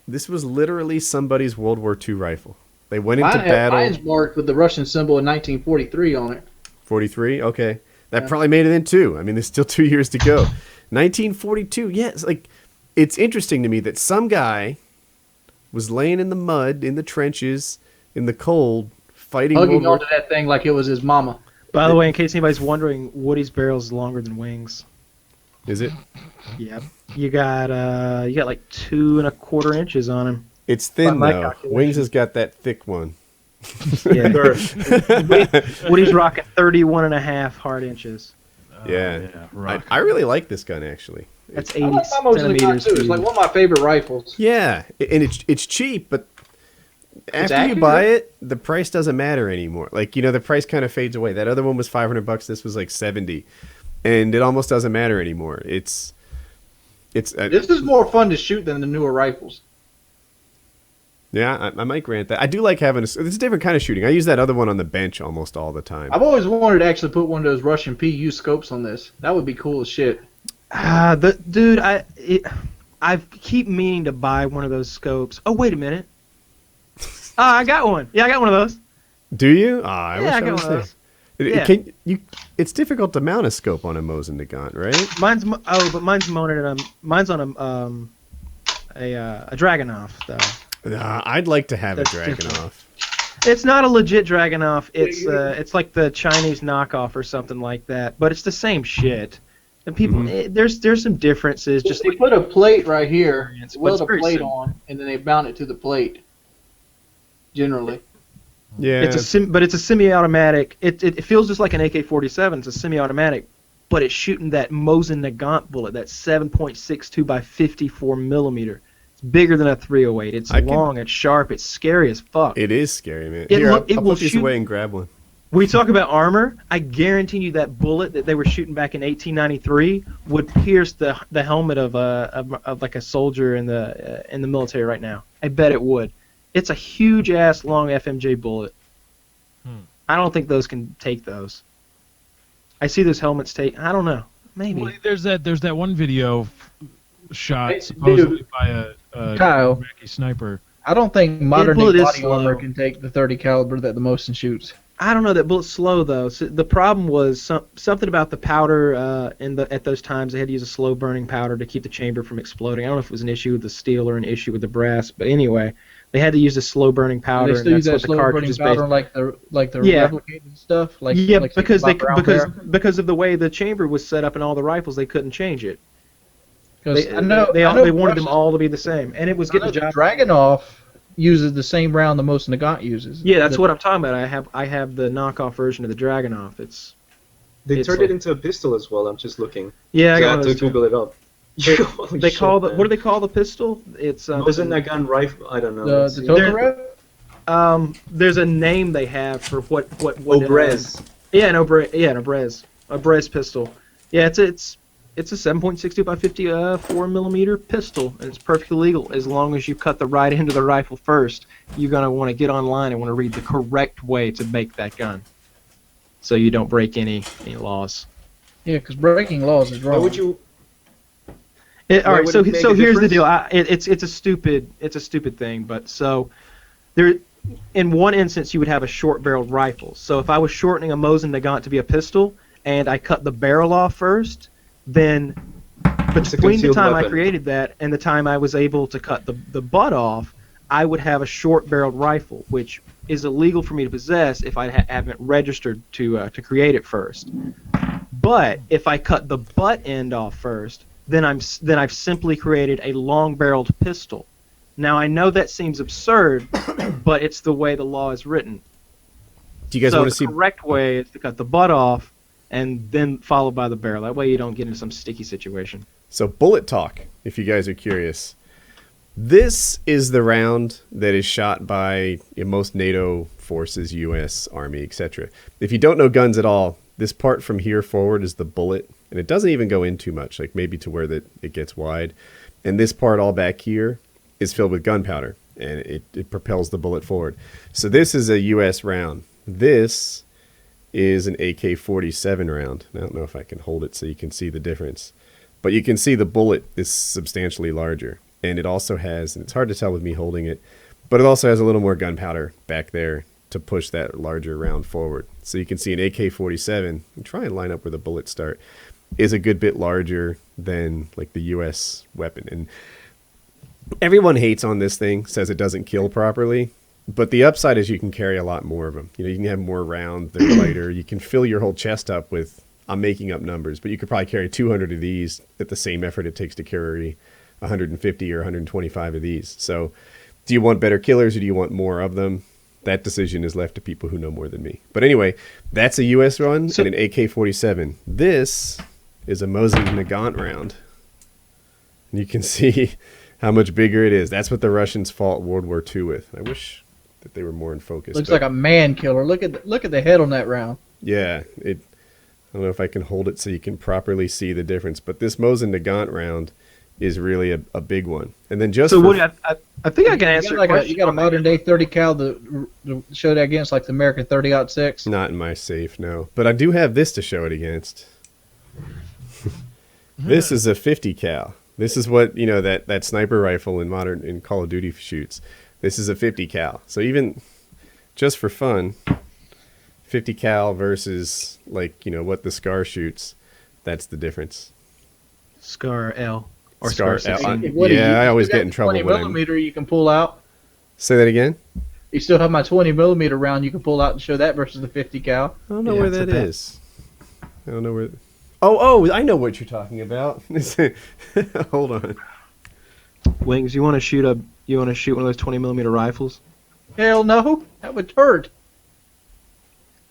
This was literally somebody's World War II rifle. They went into battle. Mine's marked with the Russian symbol in 1943 on it. 43? Okay. That probably made it in too. I mean, there's still 2 years to go. 1942. Yeah, it's interesting to me that some guy was laying in the mud, in the trenches, in the cold, fighting. Hugging onto that thing like it was his mama. By the way, in case anybody's wondering, Woody's barrel is longer than Wings. Is it? Yep. You got like 2¼ inches on him. It's thin my though. calculation. Wings has got that thick one. Yeah. Woody's rocking 31½ hard inches. Yeah. Rock. I really like this gun actually. That's I 80 like my Mosin Nagant centimeters. too. It's like one of my favorite rifles. Yeah, and it's cheap, but after you accurate. buy it, the price doesn't matter anymore. Like, the price kind of fades away. That other one was $500. This was like 70, and it almost doesn't matter anymore. This is more fun to shoot than the newer rifles. Yeah, I might grant that. I do like having it's a different kind of shooting. I use that other one on the bench almost all the time. I've always wanted to actually put one of those Russian PU scopes on this. That would be cool as shit. Dude, I keep meaning to buy one of those scopes. Oh, wait a minute. I got one. Yeah, I got one of those. Do you? I Yeah, I got one of those. Yeah. It's difficult to mount a scope on a Mosin Nagant, right? Mine's mounted on a Dragunov though. I'd like to have That's a Dragunov. It's not a legit Dragunov. It's like the Chinese knockoff or something like that. But it's the same shit. And people, there's some differences. Just they put a plate right here, but weld it's a very plate simple. on, and then they mount it to the plate. Generally, Yeah. it's a semi-automatic. It feels just like an AK-47. It's a semi-automatic, but it's shooting that Mosin Nagant bullet, that 7.62 by 54 millimeter. It's bigger than a 308. It's long. It's sharp. It's scary as fuck. It is scary, man. It Here, will I'll put these shoot- away and grab one. When we talk about armor, I guarantee you that bullet that they were shooting back in 1893 would pierce the helmet of like a soldier in the military right now. I bet it would. It's a huge ass long FMJ bullet. I don't think those can take those. I see those helmets take. I don't know. Maybe. Well, there's that one video shot supposedly by a Kyle. Iraqi sniper. I don't think modern bullet day is body armor slow. can take the 30 caliber that the Mosin shoots. I don't know. That bullet's slow though. So the problem was something about the powder. At those times, they had to use a slow burning powder to keep the chamber from exploding. I don't know if it was an issue with the steel or an issue with the brass, but anyway, they had to use a slow burning powder. They still and use that's that what the slow cartridge burning is based. powder like the Yeah. replicated stuff. Like Because of the way the chamber was set up in all the rifles, they couldn't change it. They wanted them all to be the same, and it was getting the job. Dragunov uses the same round the Mosin Nagant uses. Yeah, that's what I'm talking about. I have the knockoff version of the Dragunov. They It's turned like- it into a pistol as well. I'm just looking. Yeah, I So I got had one to of those too. Google it up. Holy They shit, call man. what do they call the pistol? It's Wasn't a gun rifle? I don't know. The Let's see. Tokarev? There's a name they have for what Obrez. Yeah, an Obrez. A Brez pistol. Yeah, it's a 7.62 by 54 millimeter pistol, and it's perfectly legal as long as you cut the right end of the rifle first. You're gonna want to get online and want to read the correct way to make that gun, so you don't break any laws. Yeah, because breaking laws is Why wrong. would you? All Why right, would so it make so a here's the difference? deal. It's a stupid thing, but so there, in one instance, you would have a short-barreled rifle. So if I was shortening a Mosin Nagant to be a pistol, and I cut the barrel off first, then between the concealed time I weapon. created that and the time I was able to cut the butt off, I would have a short-barreled rifle, which is illegal for me to possess if I haven't registered to create it first. But if I cut the butt end off first, then I've simply created a long-barreled pistol. Now I know that seems absurd, but it's the way the law is written. Do you guys So want the to see? correct way is to cut the butt off and then followed by the barrel. That way you don't get into some sticky situation. So bullet talk, if you guys are curious. This is the round that is shot by most NATO forces, U.S. Army, etc. If you don't know guns at all, this part from here forward is the bullet, and it doesn't even go in too much, like maybe to where it gets wide. And this part all back here is filled with gunpowder, and it propels the bullet forward. So this is a U.S. round. This is an AK-47 round. I don't know if I can hold it so you can see the difference. But you can see the bullet is substantially larger. And it also has, and it's hard to tell with me holding it, but it also has a little more gunpowder back there to push that larger round forward. So you can see an AK-47, and try and line up where the bullets start, is a good bit larger than like the U.S. weapon. And everyone hates on this thing, says it doesn't kill properly. But the upside is you can carry a lot more of them. You know, you can have more rounds, they're lighter. You can fill your whole chest up with I'm making up numbers, but you could probably carry 200 of these at the same effort it takes to carry 150 or 125 of these. So do you want better killers or do you want more of them? That decision is left to people who know more than me. But anyway, that's a US run and an AK-47. This is a Mosin Nagant round. And you can see how much bigger it is. That's what the Russians fought World War II with. I wish that they were more in focus. Looks like a man killer. Look at the head on that round. Yeah, I don't know if I can hold it so you can properly see the difference, but this Mosin Nagant round is really a big one. And then just so Woody, I think I can answer. You got a modern day 30 cal to show that against, like the American 30-06. Not in my safe, no. But I do have this to show it against. This is a 50 cal. This is what that sniper rifle in Call of Duty shoots. This is a 50 cal. So even just for fun, 50 cal versus what the Scar shoots, that's the difference. Scar L. Or Scar Scar L. Yeah, I always get in trouble 20 when millimeter you can pull out. Say that again? You still have my 20 millimeter round you can pull out and show that versus the 50 cal. I don't know where that is. I don't know where. Oh, I know what you're talking about. Hold on. Wings, you want to shoot one of those 20 millimeter rifles? Hell no, that would hurt.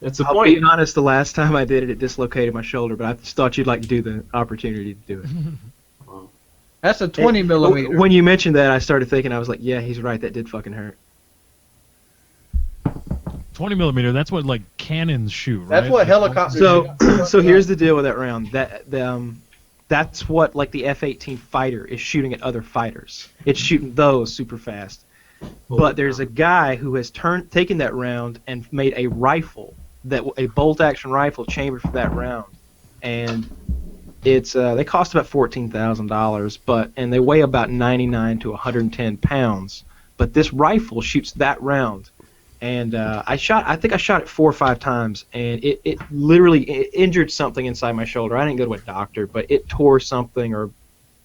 That's the I'll point. be honest, the last time I did it, it dislocated my shoulder, but I just thought you'd like to do the opportunity to do it. That's a 20 millimeter. When you mentioned that, I started thinking, I was like, yeah, he's right, that did fucking hurt. 20 millimeter. That's what cannons shoot, right? That's what helicopters. So here's the deal with that round. That's what the F-18 fighter is shooting at other fighters. It's shooting those super fast. But there's a guy who has taken that round and made a rifle, a bolt action rifle chambered for that round, and it's they cost about $14,000, and they weigh about 99 to 110 pounds. But this rifle shoots that round. And I think I shot it 4 or 5 times, and it literally injured something inside my shoulder. I didn't go to a doctor, but it tore something or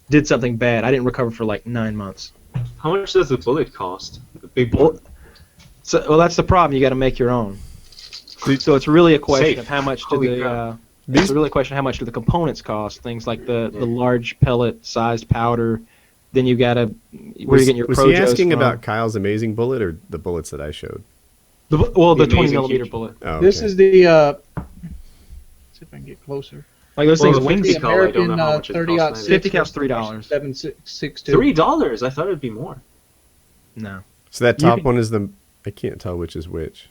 did something bad. I didn't recover for 9 months. How much does the bullet cost? The big bullet? Well, that's the problem. You got to make your own. So it's really a question of how much it's really a question of how much do the components cost. Things like the large pellet-sized powder. Then you got to where you get your. Was he asking about Kyle's amazing bullet or the bullets that I showed? The 20 millimeter bullet. Oh, okay. This is the. Let's see if I can get closer. Like those things, Wings The cal, I don't know American how much it 30 costs. 50 cal's $3. 7.62. $3? I thought it'd be more. No. So that top one is I can't tell which is which.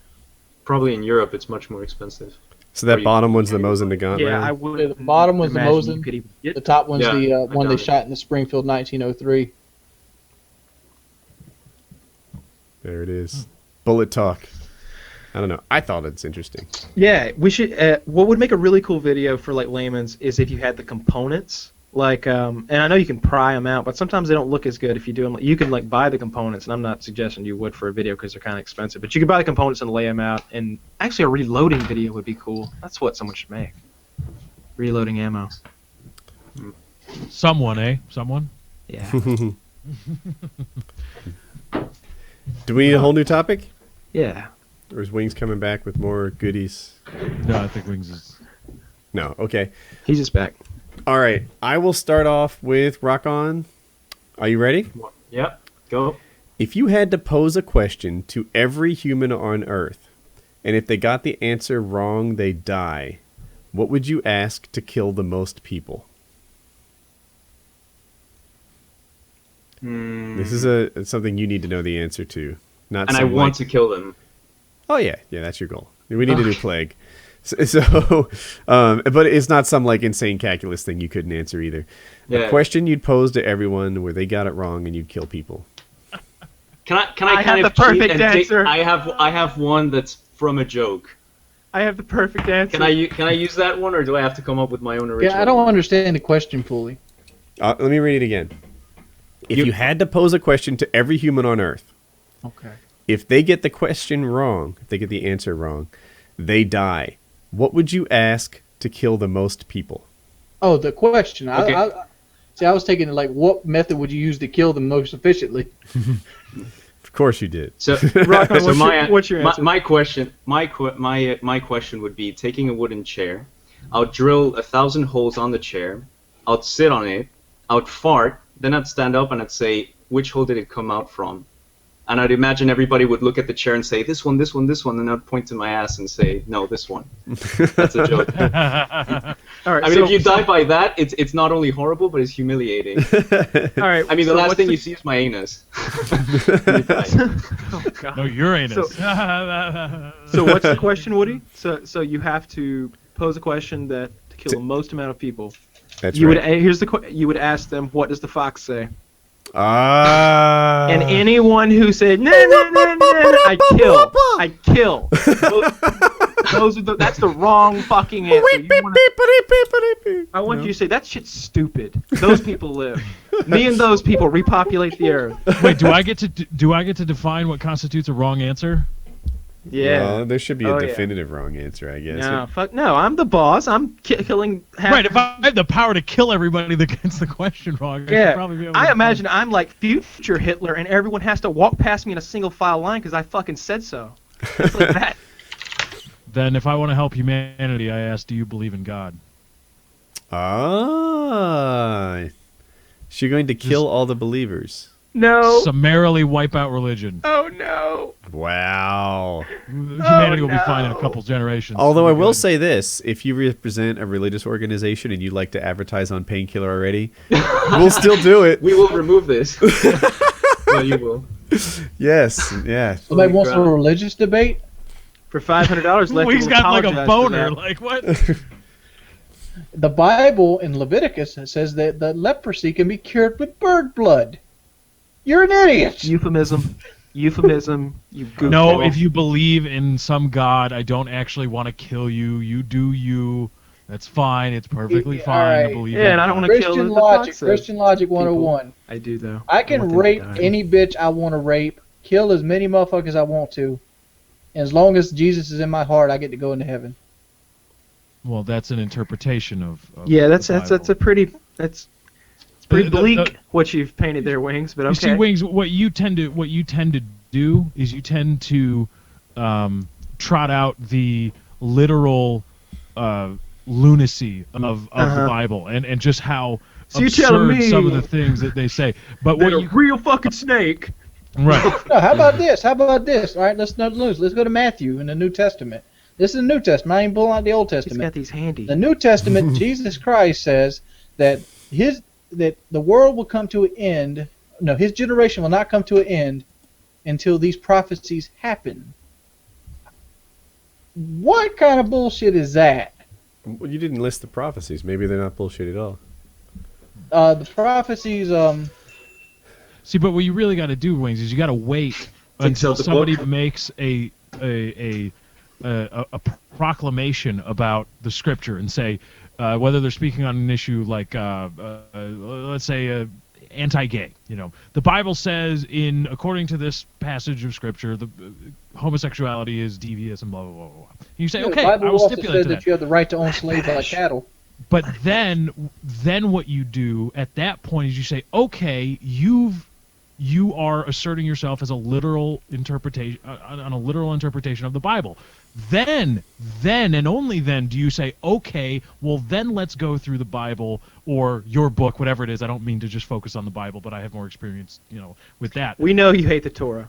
Probably in Europe, it's much more expensive. So that bottom one's the Mosin Nagant Yeah, round? I would. The bottom was the imagine you Mosin. could even get The top one's Yeah, the I one they got it. shot in the Springfield 1903. There it is. Bullet talk. I don't know. I thought it's interesting. Yeah, we should. What would make a really cool video for layman's is if you had the components. And I know you can pry them out, but sometimes they don't look as good if you do them. You can buy the components, and I'm not suggesting you would for a video because they're kind of expensive. But you could buy the components and lay them out. And actually, a reloading video would be cool. That's what someone should make. Reloading ammo. Someone. Yeah. Do we need a whole new topic? Yeah. Or is Wings coming back with more goodies? No, I think Wings is. No. Okay. He's just back. All right. I will start off with Rock On. Are you ready? Yep, go. If you had to pose a question to every human on Earth, and if they got the answer wrong, they die, what would you ask to kill the most people? This is something you need to know the answer to. Not And I want to kill them. Oh yeah, that's your goal. We need to do plague. So but it's not some insane calculus thing you couldn't answer either. Yeah. A question you'd pose to everyone where they got it wrong and you'd kill people. Can I I kind have of the perfect cheat and answer. I have one that's from a joke. I have the perfect answer. Can I use that one, or do I have to come up with my own original? Yeah, I don't understand the question fully. Let me read it again. If you had to pose a question to every human on Earth, Okay. if they get the question wrong, if they get the answer wrong, they die. What would you ask to kill the most people? Oh, the question. Okay. I was taking it what method would you use to kill them most efficiently? Of course you did. So, Rock On, so what's your answer? my question would be taking a wooden chair, I would drill 1,000 holes on the chair. I would sit on it. I would fart. Then I'd stand up and I'd say, which hole did it come out from? And I'd imagine everybody would look at the chair and say, this one, this one, this one, and I'd point to my ass and say, no, this one. That's a joke. All right. I mean, if you die by that, it's not only horrible, but it's humiliating. All right. I mean, the last thing you see is my anus. Oh, God. No, Uranus. So what's the question, Woody? So you have to pose a question that to kill the most amount of people. That's you right. You would ask them, what does the fox say? Ah. And anyone who said no, I kill. That's the wrong fucking answer. I want you to say that shit's stupid. Those people live. Me and those people repopulate the earth. Wait, do I get to define what constitutes a wrong answer? Yeah. Well, there should be a definitive wrong answer, I guess. No, fuck no. I'm the boss. I'm killing half. Right, if I have the power to kill everybody that gets the question wrong, I should probably be able to I imagine I'm like future Hitler, and everyone has to walk past me in a single file line because I fucking said so. It's like that. Then if I want to help humanity, I ask, do you believe in God? Ah. So you're going to kill all the believers. No. Summarily wipe out religion. Oh no. Wow. Humanity will be fine in a couple generations. Although I will say this, if you represent a religious organization and you like to advertise on Painkiller already, we'll still do it. We will remove this. No, you will. Yes, yeah. Somebody wants a religious debate? For $500 left. He's got like a boner. Like what? The Bible in Leviticus says that the leprosy can be cured with bird blood. You're an idiot. Euphemism. You goofball. No, if you believe in some god, I don't actually want to kill you. You do you. That's fine. It's perfectly fine to believe in. Yeah, and I don't want to kill Christian logic 101. I do though. I can rape any bitch I want to rape, kill as many motherfuckers I want to, and as long as Jesus is in my heart, I get to go into heaven. Well, that's an interpretation of yeah, that's the a pretty bleak what you've painted there, Wings. But okay. You see, Wings, what you tend to do is you tend to trot out the literal lunacy of the Bible and just how absurd some of the things that they say. But what you real fucking snake. Right. No, how about this? All right, let's not lose. Let's go to Matthew in the New Testament. This is the New Testament. I ain't pulling out the Old Testament. He's got these handy. The New Testament, Jesus Christ says that the world will come to an end. No, his generation will not come to an end until these prophecies happen. What kind of bullshit is that? Well, you didn't list the prophecies. Maybe they're not bullshit at all. The prophecies. See, but what you really got to do, Wings, is you got to wait until somebody makes a proclamation about the scripture and say whether they're speaking on an issue like let's say anti-gay. You know, the Bible says according to this passage of scripture, the homosexuality is devious and blah blah blah blah. You say, okay, the Bible I will also stipulate says that you have the right to own slaves like cattle. But then what you do at that point is you say, okay, you are asserting yourself as a literal interpretation on a literal interpretation of the Bible. Then and only then do you say, okay, well then let's go through the Bible or your book, whatever it is. I don't mean to just focus on the Bible, but I have more experience, with that. We know you hate the Torah.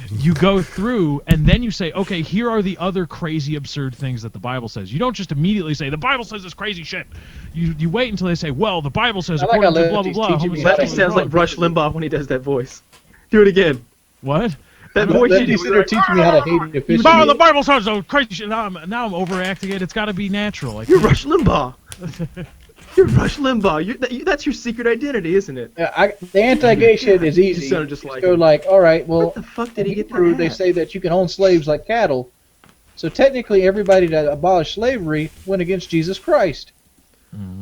You go through and then you say, okay, here are the other crazy, absurd things that the Bible says. You don't just immediately say, the Bible says this crazy shit. You wait until they say, well, the Bible says according to blah, blah, blah. Lefty sounds like Rush Limbaugh when he does that voice. Do it again. What? That voice you do. Teaching me how to hate it. The Bible says so crazy shit. Now I'm overacting it. It's got to be natural. You're Rush Limbaugh. You're Rush Limbaugh. That's your secret identity, isn't it? The anti-gay shit is easy. You sounded just like go like, all right, well, what the fuck did he get through? They say that you can own slaves like cattle. So technically, everybody that abolished slavery went against Jesus Christ.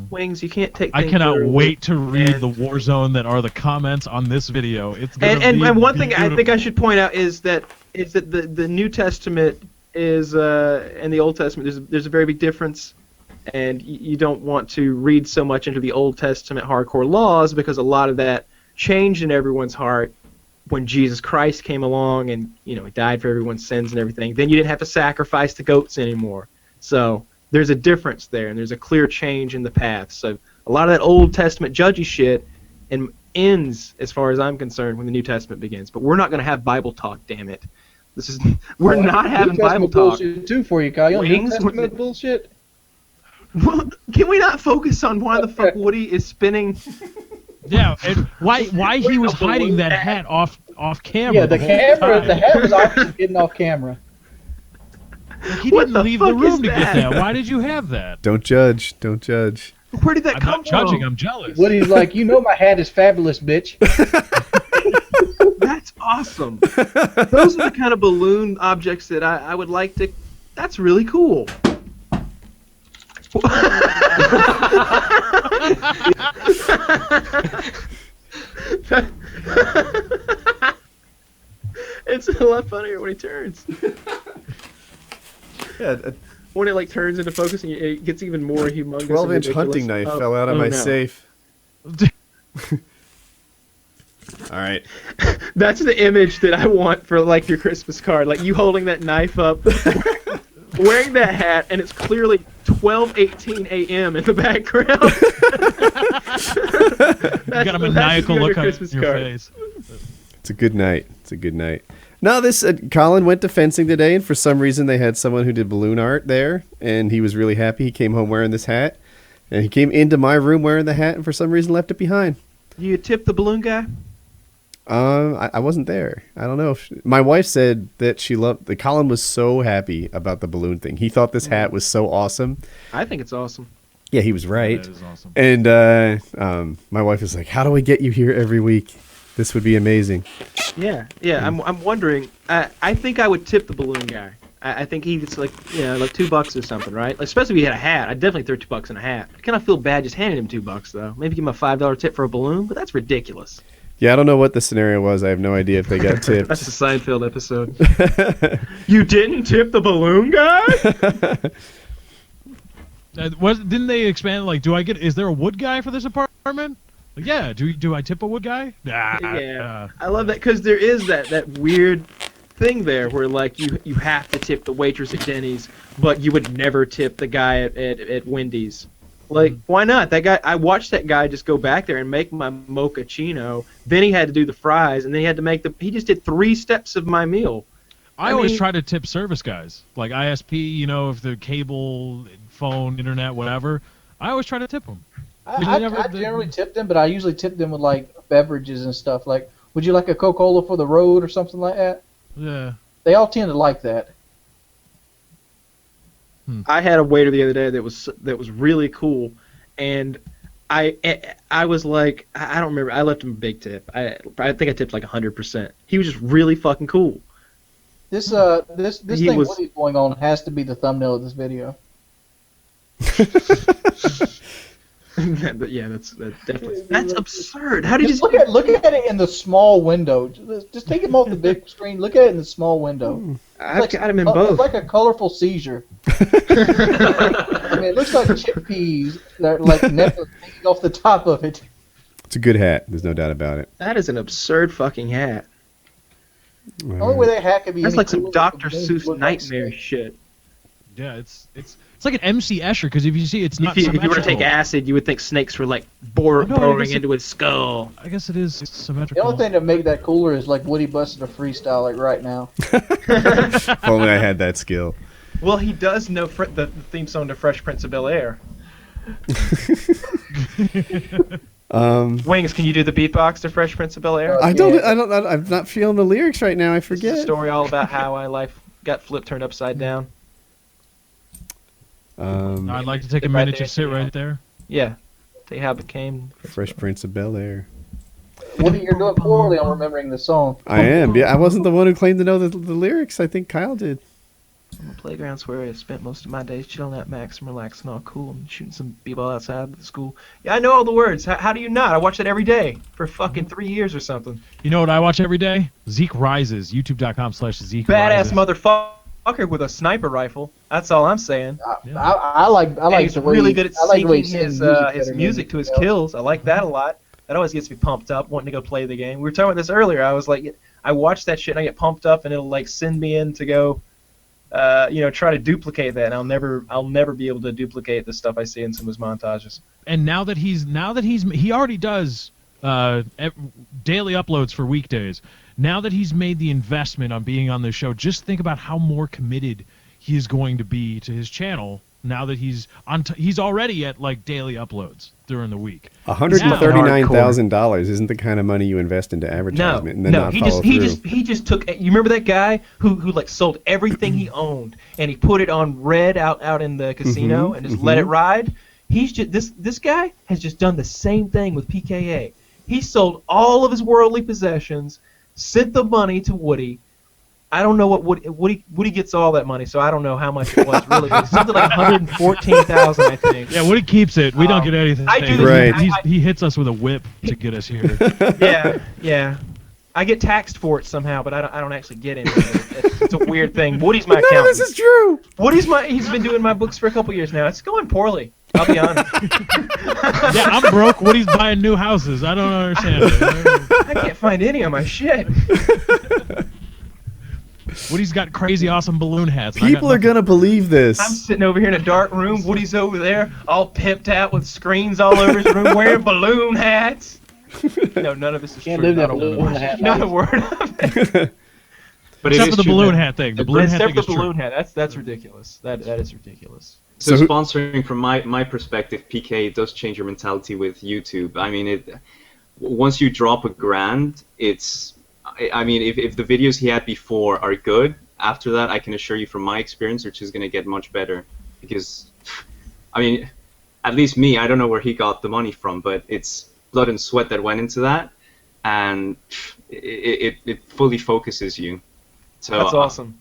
Wings, you can't take. I cannot wait to read the war zone that are the comments on this video. It's and one thing I think I should point out is that the New Testament is and the Old Testament. There's a very big difference. And you don't want to read so much into the Old Testament hardcore laws because a lot of that changed in everyone's heart when Jesus Christ came along and he died for everyone's sins and everything. Then you didn't have to sacrifice the goats anymore. So there's a difference there, and there's a clear change in the path. So a lot of that Old Testament judgy shit ends, as far as I'm concerned, when the New Testament begins. But we're not going to have Bible talk, damn it. We're not having Bible talk. Bullshit too for you, Kyle. New Wings? Testament bullshit. Well, can we not focus on why the fuck Woody is spinning? Yeah, and why he was hiding that hat off camera? Yeah, the hat was obviously hidden off camera. Like, he What didn't the leave the fuck room is to get that? that. Why did you have that? Don't judge. Don't judge. Where did that I'm come not judging. from? I'm jealous. Woody's like, you know my hat is fabulous, bitch. That's awesome. Those are the kind of balloon objects that I would like to. That's really cool. It's a lot funnier when he turns. Yeah, When it like turns into focus and it gets even more humongous. 12-inch and hunting ridiculous. knife fell out of my no. safe. All right. That's the image that I want for like your Christmas card. Like you holding that knife up, wearing that hat, and it's clearly 12:18 a.m. in the background. You got a maniacal look on your face. It's a good night. It's a good night. No, this Colin went to fencing today, and for some reason they had someone who did balloon art there, and he was really happy. He came home wearing this hat, and he came into my room wearing the hat, and for some reason left it behind. You tip the balloon guy? I wasn't there. I don't know. My wife said that she loved. Colin was so happy about the balloon thing. He thought this hat was so awesome. I think it's awesome. Yeah, he was right. That is awesome. And my wife is like, "How do we get you here every week? This would be amazing." Yeah. I'm wondering. I think I would tip the balloon guy. I think he's like like $2 or something, right? Like, especially if he had a hat. I'd definitely throw $2 in a hat. I kind of feel bad just handing him $2 though. Maybe give him a $5 tip for a balloon, but that's ridiculous. Yeah, I don't know what the scenario was. I have no idea if they got tipped. That's the Seinfeld episode. You didn't tip the balloon guy? Didn't they expand? Like, is there a wood guy for this apartment? Like, yeah. Do I tip a wood guy? Yeah. I love that because there is that weird thing there where like you have to tip the waitress at Denny's, but you would never tip the guy at Wendy's. Like, why not? That guy, I watched that guy just go back there and make my mochaccino. Then he had to do the fries, and then he had to make he just did 3 steps of my meal. I always try to tip service guys, like ISP, if the cable, phone, internet, whatever. I always try to tip them. I generally tip them, but I usually tip them with like beverages and stuff. Like, would you like a Coca-Cola for the road or something like that? Yeah. They all tend to like that. I had a waiter the other day that was really cool, and I was like, I don't remember. I left him a big tip. I think I tipped like 100%. He was just really fucking cool. This thing Woody's going on has to be the thumbnail of this video. Yeah, that's definitely. That's absurd. How did you look at it in the small window? Just take him off the big screen. Look at it in the small window. I've got him in both. It's like a colorful seizure. I mean, it looks like chickpeas that are like necklace hanging off the top of it. It's a good hat. There's no doubt about it. That is an absurd fucking hat. The only way that hat could be. That's like some Dr. Seuss nightmare shit. Yeah, it's like an MC Escher, because if you see, it's not. If you were to take acid, you would think snakes were like boring into his skull. I guess it is symmetrical. The only thing to make that cooler is like Woody busted a freestyle like right now. If only I had that skill. Well, he does know the theme song to Fresh Prince of Bel-Air. Wings, can you do the beatbox to Fresh Prince of Bel-Air? I'm not feeling the lyrics right now. I forget. It's a story all about how my life got turned upside down. I'd like to take a minute to sit right there. Yeah. Tell you how it became Fresh Prince of Bel-Air. Woody, you're doing poorly on remembering the song. I am. Yeah, I wasn't the one who claimed to know the lyrics. I think Kyle did. On the playground's where I spent most of my days chilling at Max and relaxing, all cool, and shooting some b-ball outside the school. Yeah, I know all the words. How do you not? I watch that every day for fucking 3 years or something. You know what I watch every day? Zeke Rises. YouTube.com/Zeke Badass motherfucker with a sniper rifle. That's all I'm saying. I like he's really good at syncing his music to his kills. I like that a lot. That always gets me pumped up, wanting to go play the game. We were talking about this earlier. I was like, I watch that shit and I get pumped up, and it'll like send me in to go try to duplicate that, and I'll never be able to duplicate the stuff I see in some of his montages. And now that he already does daily uploads for weekdays. Now that he's made the investment on being on this show, just think about how more committed he is going to be to his channel now that he's he's already at like daily uploads during the week. $139,000 isn't the kind of money you invest into advertisement and then not follow through. He just took. You remember that guy who like sold everything he owned and he put it on red out in the casino and just let it ride. He's just this guy has just done the same thing with PKA. He sold all of his worldly possessions, sent the money to Woody. I don't know what Woody gets all that money, so I don't know how much it was really. It was something like $114,000, I think. Yeah, Woody keeps it. We don't get anything. I do. Right. He hits us with a whip to get us here. Yeah. I get taxed for it somehow, but I don't actually get anything. It's a weird thing. Woody's my accountant. No, this is true. He's been doing my books for a couple years now. It's going poorly. I'll be honest. Yeah, I'm broke. Woody's buying new houses. I don't understand it. I can't find any of my shit. Woody's got crazy awesome balloon hats. People are going to believe this. I'm sitting over here in a dark room. Woody's over there, all pimped out with screens all over his room, wearing balloon hats. No, none of this is Can't true. live that balloon hat. Not a word of it. But Except for the balloon hat thing. The balloon hat Except thing for the is balloon true. hat. That's ridiculous. That is ridiculous. So sponsoring from my perspective, PK does change your mentality with YouTube. I mean, once you drop $1,000, it's. I mean, if the videos he had before are good, after that, I can assure you from my experience, they're just going to get much better. Because, I mean, at least me, I don't know where he got the money from, but it's blood and sweat that went into that, and it fully focuses you. So That's awesome.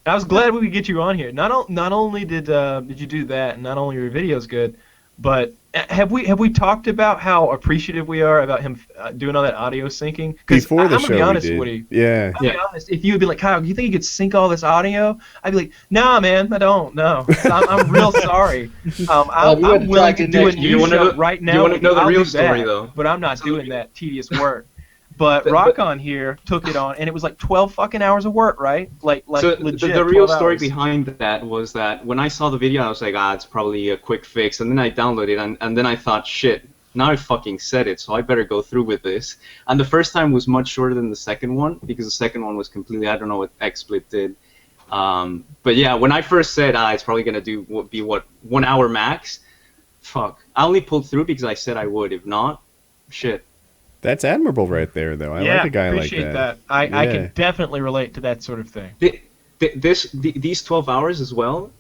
I was glad we could get you on here. Not only did you do that, and not only are your videos good, but have we talked about how appreciative we are about him doing all that audio syncing? Before the I'm show, gonna be honest, we did. Woody. Yeah. I'm gonna be honest. If you would be like, Kyle, you think you could sync all this audio? I'd be like, nah, man, I don't. No, I'm real sorry. I'm willing to do a new show right now. You want to know the I'll real do story, that, though? but I'm not doing that tedious work. But ROCKON here took it on, and it was like 12 fucking hours of work, right? Like so legit. The real 12 story hours. behind that was that when I saw the video, I was like, it's probably a quick fix. And then I downloaded it, and then I thought, shit, now I fucking said it, so I better go through with this. And the first time was much shorter than the second one, because the second one was completely, I don't know what XSplit did. But yeah, when I first said, it's probably going to be 1 hour max, fuck. I only pulled through because I said I would. If not, shit. That's admirable right there, though. I like a guy like appreciate that. I can definitely relate to that sort of thing. These 12 hours as well.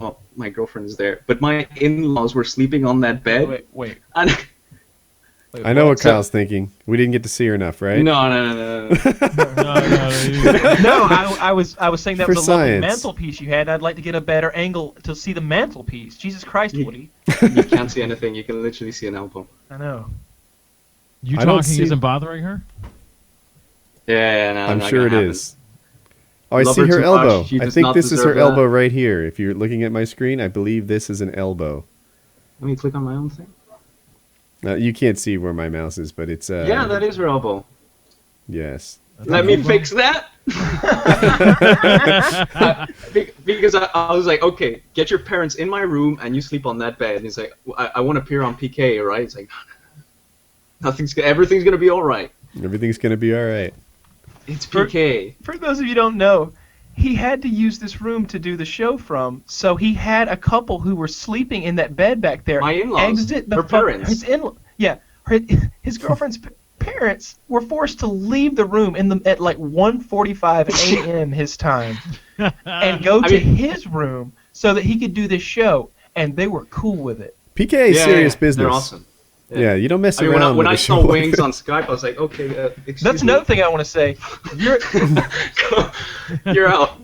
Oh, my girlfriend is there, but my in-laws were sleeping on that bed. Wait. And I know what Kyle's thinking. We didn't get to see her enough, right? No. No. No, I was saying that For was a lovely science. mantelpiece you had. I'd like to get a better angle to see the mantelpiece. Jesus Christ, Woody. You can't see anything. You can literally see an elbow. I know. You I don't talking see- isn't bothering her? Yeah, no, I'm not sure it gonna happen. is. Oh, I Love see her her too elbow. much. She I does think not this is her deserve elbow that. right here. If you're looking at my screen, I believe this is an elbow. Let me click on my own thing. You can't see where my mouse is, but it's Yeah, that is her elbow. yes. Let me fix that. Because I was like, okay, get your parents in my room and you sleep on that bed. And he's like, I want to appear on PK, right? It's like, everything's gonna be all right. Everything's gonna be all right. It's PK. For those of you who don't know, he had to use this room to do the show from, so he had a couple who were sleeping in that bed back there. My in-laws, Exit the her parents. His girlfriend's parents were forced to leave the room at like 1:45 a.m. his time and go to his room so that he could do this show, and they were cool with it. PK is serious business. They're awesome. Yeah, you don't mess I mean, around. when with I a saw show like Wings that. on Skype, I was like, okay, excuse That's me. another thing I want to say. You're out.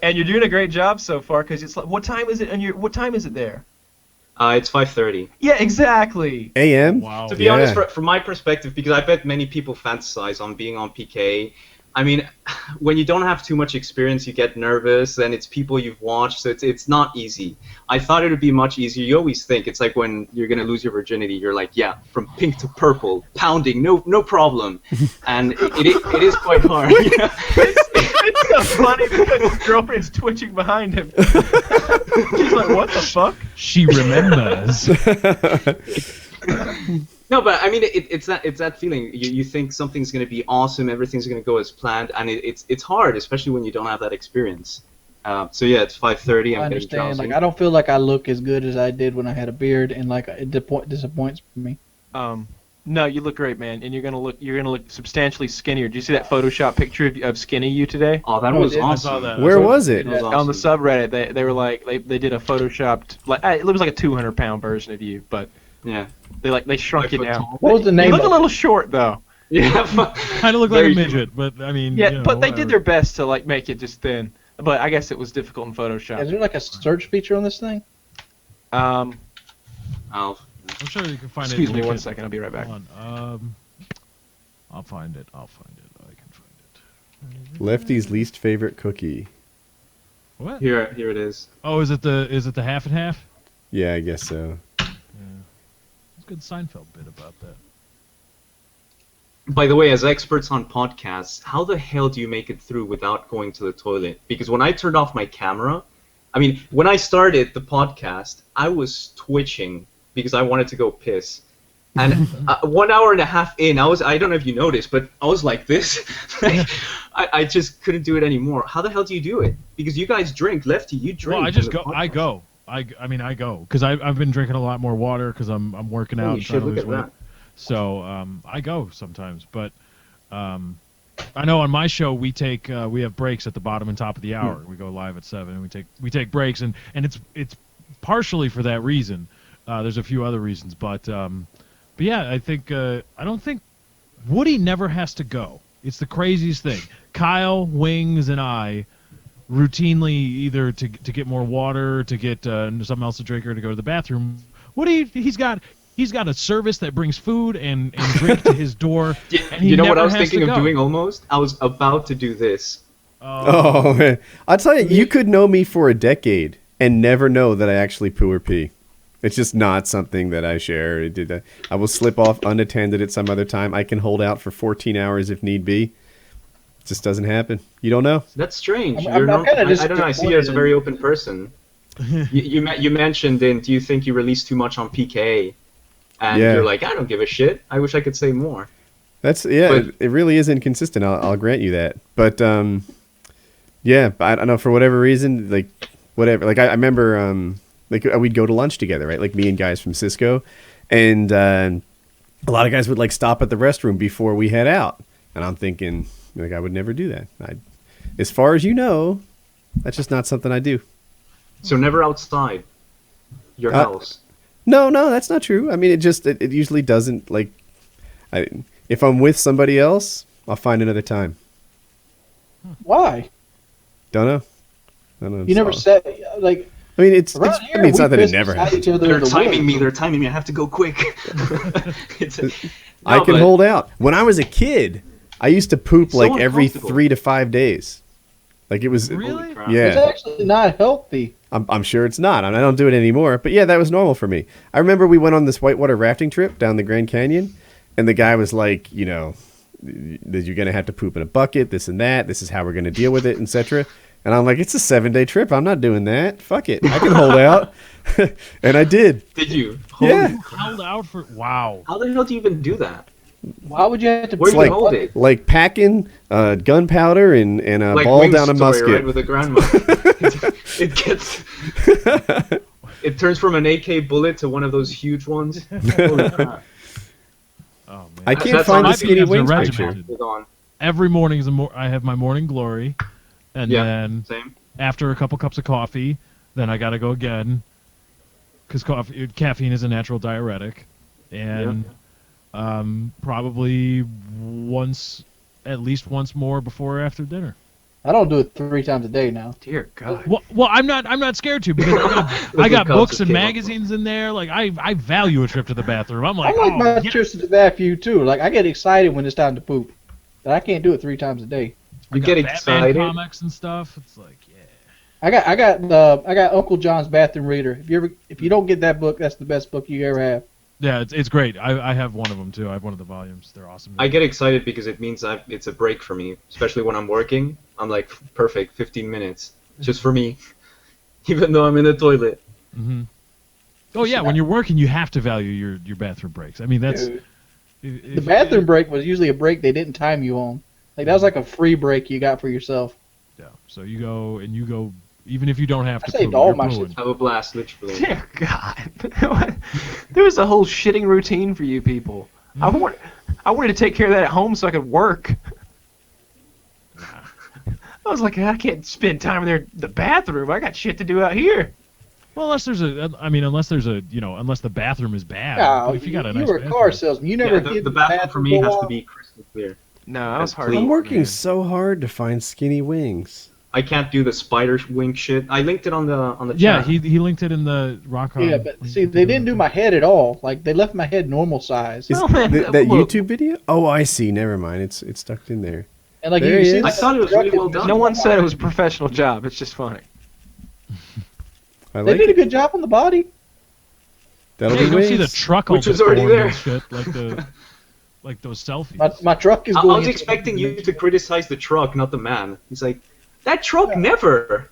And you're doing a great job so far, because it's like, what time is it? And what time is it there? It's 5:30. Yeah, exactly. AM. Wow. To be honest, from my perspective, because I bet many people fantasize on being on PK. I mean, when you don't have too much experience, you get nervous, and it's people you've watched, so it's not easy. I thought it would be much easier. You always think it's like when you're gonna lose your virginity, you're like, yeah, from pink to purple, pounding, no problem, and it is quite hard. so funny because his girlfriend's twitching behind him. She's like, "What the fuck?" She remembers. No, but I mean, it's that feeling. You think something's gonna be awesome, everything's gonna go as planned, and it's hard, especially when you don't have that experience. So yeah, it's 5:30. I understand. Like, I don't feel like I look as good as I did when I had a beard, and like it disappoints me. No, you look great, man, and you're gonna look substantially skinnier. Did you see that Photoshop picture of skinny you today? Oh, that was I awesome. saw that. Where was it? was On the awesome. subreddit, they were like they did a photoshopped like it looks like a 200-pound version of you, but Yeah. they shrunk you down. What was the name? You look a of little short though. Yeah. Kind of look like a Very midget, but I mean. Yeah, you know, but they whatever. did their best to like make it just thin. But I guess it was difficult in Photoshop. Is there like a search feature on this thing? I'll I'm sure you can find Excuse it. me Link one it. second, I'll be right back. Hold on. I'll find it. I can find it. Lefty's least favorite cookie. What? Here it is. Oh, is it the half and half? Yeah, I guess so. Yeah. It's a good Seinfeld bit about that. By the way, as experts on podcasts, how the hell do you make it through without going to the toilet? Because when I turned off my camera, I mean, when I started the podcast, I was twitching because I wanted to go piss. And 1 hour and a half in, I don't know if you noticed, but I was like this. I just couldn't do it anymore. How the hell do you do it? Because you guys drink. Lefty, you drink. Well, I just on the go. podcast. I go because I've been drinking a lot more water because I'm working out Holy and shit, trying to look lose at weight. that. So I go sometimes, but I know on my show we have breaks at the bottom and top of the hour. We go live at 7 and we take breaks and it's partially for that reason. There's a few other reasons, but yeah, I think I don't think Woody never has to go. It's the craziest thing. Kyle, Wings, and I routinely either to get more water, to get something else to drink, or to go to the bathroom. Woody, he's got a service that brings food and drink to his door. And he You know what never I was has thinking to of go. doing almost? I was about to do this. Oh, man. I'll tell you, you could know me for a decade and never know that I actually poo or pee. It's just not something that I share. I will slip off unattended at some other time. I can hold out for 14 hours if need be. It just doesn't happen. You don't know. That's strange. I'm kinda I don't know. I see you as a very open person. you mentioned in Do you think you release too much on PKA? And Yeah. you're like, I don't give a shit. I wish I could say more. But it really is inconsistent. I'll grant you that. But yeah, I don't know, for whatever reason, like whatever. Like I remember like we'd go to lunch together, right? Like me and guys from Cisco, and a lot of guys would like stop at the restroom before we head out. And I'm thinking, like, I would never do that. As far as you know, that's just not something I do. So never outside your house. No, that's not true. I mean, it usually doesn't, like, if I'm with somebody else, I'll find another time. Why? Don't know. You never said like. I mean, it's Around I here, mean, it's we not that it piss never beside happens. each other They're in the timing woods. me. They're timing me. I have to go quick. I can hold out. When I was a kid, I used to poop So like every uncomfortable. 3 to 5 days. Like it was. Really? crap. It's Yeah. actually not healthy. I'm sure it's not. I don't do it anymore. But yeah, that was normal for me. I remember we went on this whitewater rafting trip down the Grand Canyon, and the guy was like, you know, that you're going to have to poop in a bucket, this and that. This is how we're going to deal with it, etc. And I'm like, it's a 7-day trip. I'm not doing that. Fuck it. I can hold out. And I did. Did you? Yeah. Held out for wow. How the hell do you even do that? Why would you have to? Where do like- you hold it? Like packing gunpowder and a Like ball Wing's down a story, musket. right, with a grandma. it gets. It turns from an AK bullet to one of those huge ones. Holy crap. Oh man. I can't That's find on the my skinny videos are wings regimented. picture. Hold on. Every morning is I have my morning glory, and Yeah. then Same. after a couple cups of coffee, then I gotta go again, because caffeine is a natural diuretic, and probably at least once more before or after dinner. I don't do it 3 times a day now. Dear God. Well, I'm not scared to because I got books and magazines in there. Like I value a trip to the bathroom. I'm I like, like my yeah. trips to the bathroom too. Like I get excited when it's time to poop, but I can't do it 3 times a day. I You got get Batman excited. comics and stuff. It's like, yeah. I got Uncle John's bathroom reader. If you don't get that book, that's the best book you ever have. Yeah, it's great. I have one of them too. I have one of the volumes. They're awesome. I get excited because it means it's a break for me, especially when I'm working. I'm like, perfect, 15 minutes just for me, even though I'm in the toilet. Mm-hmm. Oh yeah, when you're working, you have to value your bathroom breaks. I mean, that's the bathroom break was usually a break they didn't time you on. Like that was like a free break you got for yourself. Yeah. So you go even if you don't have to. I saved all my shit. Have a blast, literally. Dear God, there was a whole shitting routine for you people. I wanted to take care of that at home so I could work. I was like, I can't spend time in the bathroom. I got shit to do out here. Well, unless there's unless the bathroom is bad. No, If you got a nice you were a car salesman. You never did the bathroom for me has to be crystal clear. No, I was hard. I'm working so hard to find skinny wings. I can't do the spider wing shit. I linked it on the Yeah, chat. he linked it in the ROCKON. Yeah, but see, they didn't do my head at all. Like they left my head normal size. Is Oh, man, that look. YouTube video? Oh, I see. Never mind. It's tucked in there. And like There you he see, is. I thought it was really well done. No one said it was a professional job. It's just funny. I They like did a it. good job on the body. That'll Yeah, you be don't see the wings. truck Which all is already deformed there. and shit, like those selfies. My truck is I going. was into expecting you to criticize the truck, not the man. He's like, that truck never.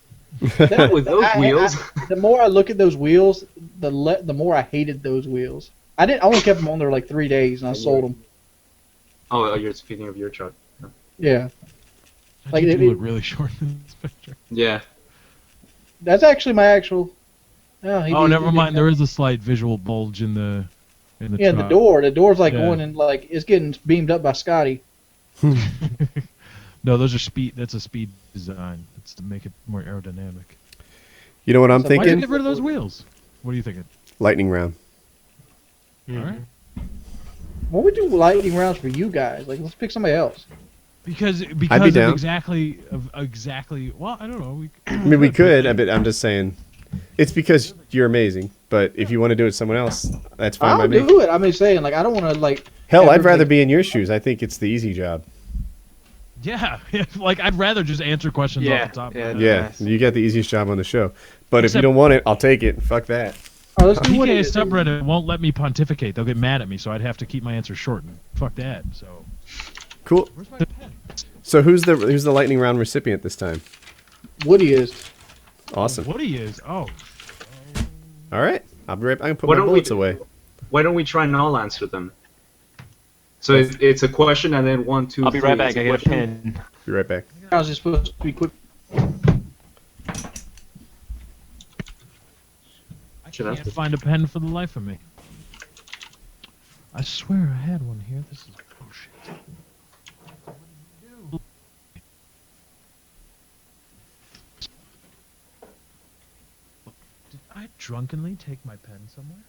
That- with those wheels. The more I look at those wheels, the more I hated those wheels. I only kept them on there like 3 days, and I sold them. Oh, you're speaking of your truck. Yeah, That like, you it- do look really short in this picture. Yeah. that's actually my actual. Oh, never mind. There is a slight visual bulge in the Yeah, truck. the door. The door's like Yeah. going in, like it's getting beamed up by Scotty. No, those are speed. That's a speed design. It's to make it more aerodynamic. You know what I'm So Why'd you thinking? get rid of those wheels? What are you thinking? Lightning round. All right. Why don't we do lightning rounds for you guys? Like, let's pick somebody else. Because down. of exactly. Well, I don't know. I mean, we could, but I'm just saying. It's because you're amazing. But if you want to do it with someone else, that's fine by I'll me. do it. I'm just saying, like, I don't want to like. Hell, I'd ever rather make- be in your shoes. I think it's the easy job. Yeah, like I'd rather just answer questions Yeah, off the top. yeah, of my Yeah, Nice. you got the easiest job on the show. But if you Except- don't want it, I'll take it. Fuck that. All right, let's do PK Woody. subreddit won't let me pontificate. They'll get mad at me, so I'd have to keep my answer short. And fuck that. So. Cool. Where's my pen? So who's the lightning round recipient this time? Woody is. Awesome. Woody is. Oh. All right. I'll be right. I can put Why my don't we bullets do- away. Why don't we try and all answer them? So it's a question and then 1, 2, I'll be 3. right back. It's a I got a question. pen. Be right back. I was just supposed to be quick. I Should have can't to- find a pen for the life of me. I swear I had one here. This is bullshit. Did I drunkenly take my pen somewhere?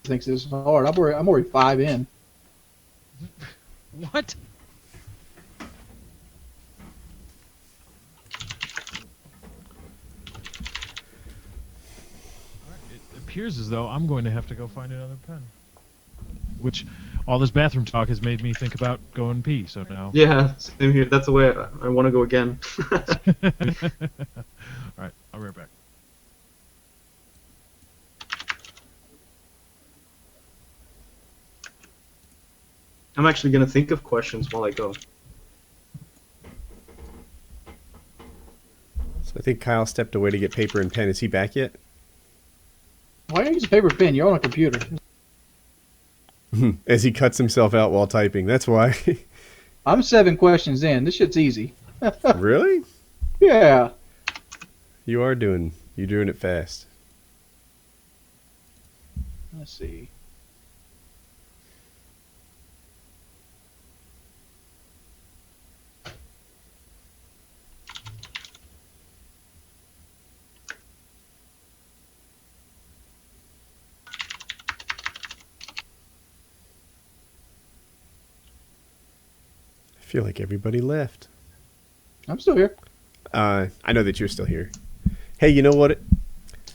Thinks this is hard. I'm already 5 in. What? It appears as though I'm going to have to go find another pen. Which, all this bathroom talk has made me think about going pee, so now... Yeah, same here. That's the way I want to go again. Alright, I'll be right back. I'm actually going to think of questions while I go. So I think Kyle stepped away to get paper and pen. Is he back yet? Why don't you use a paper pen? You're on a computer. As he cuts himself out while typing. That's why. I'm 7 questions in. This shit's easy. Really? Yeah. You're doing it fast. Let's see. I feel like everybody left. I'm still here. I know that you're still here. Hey, you know what?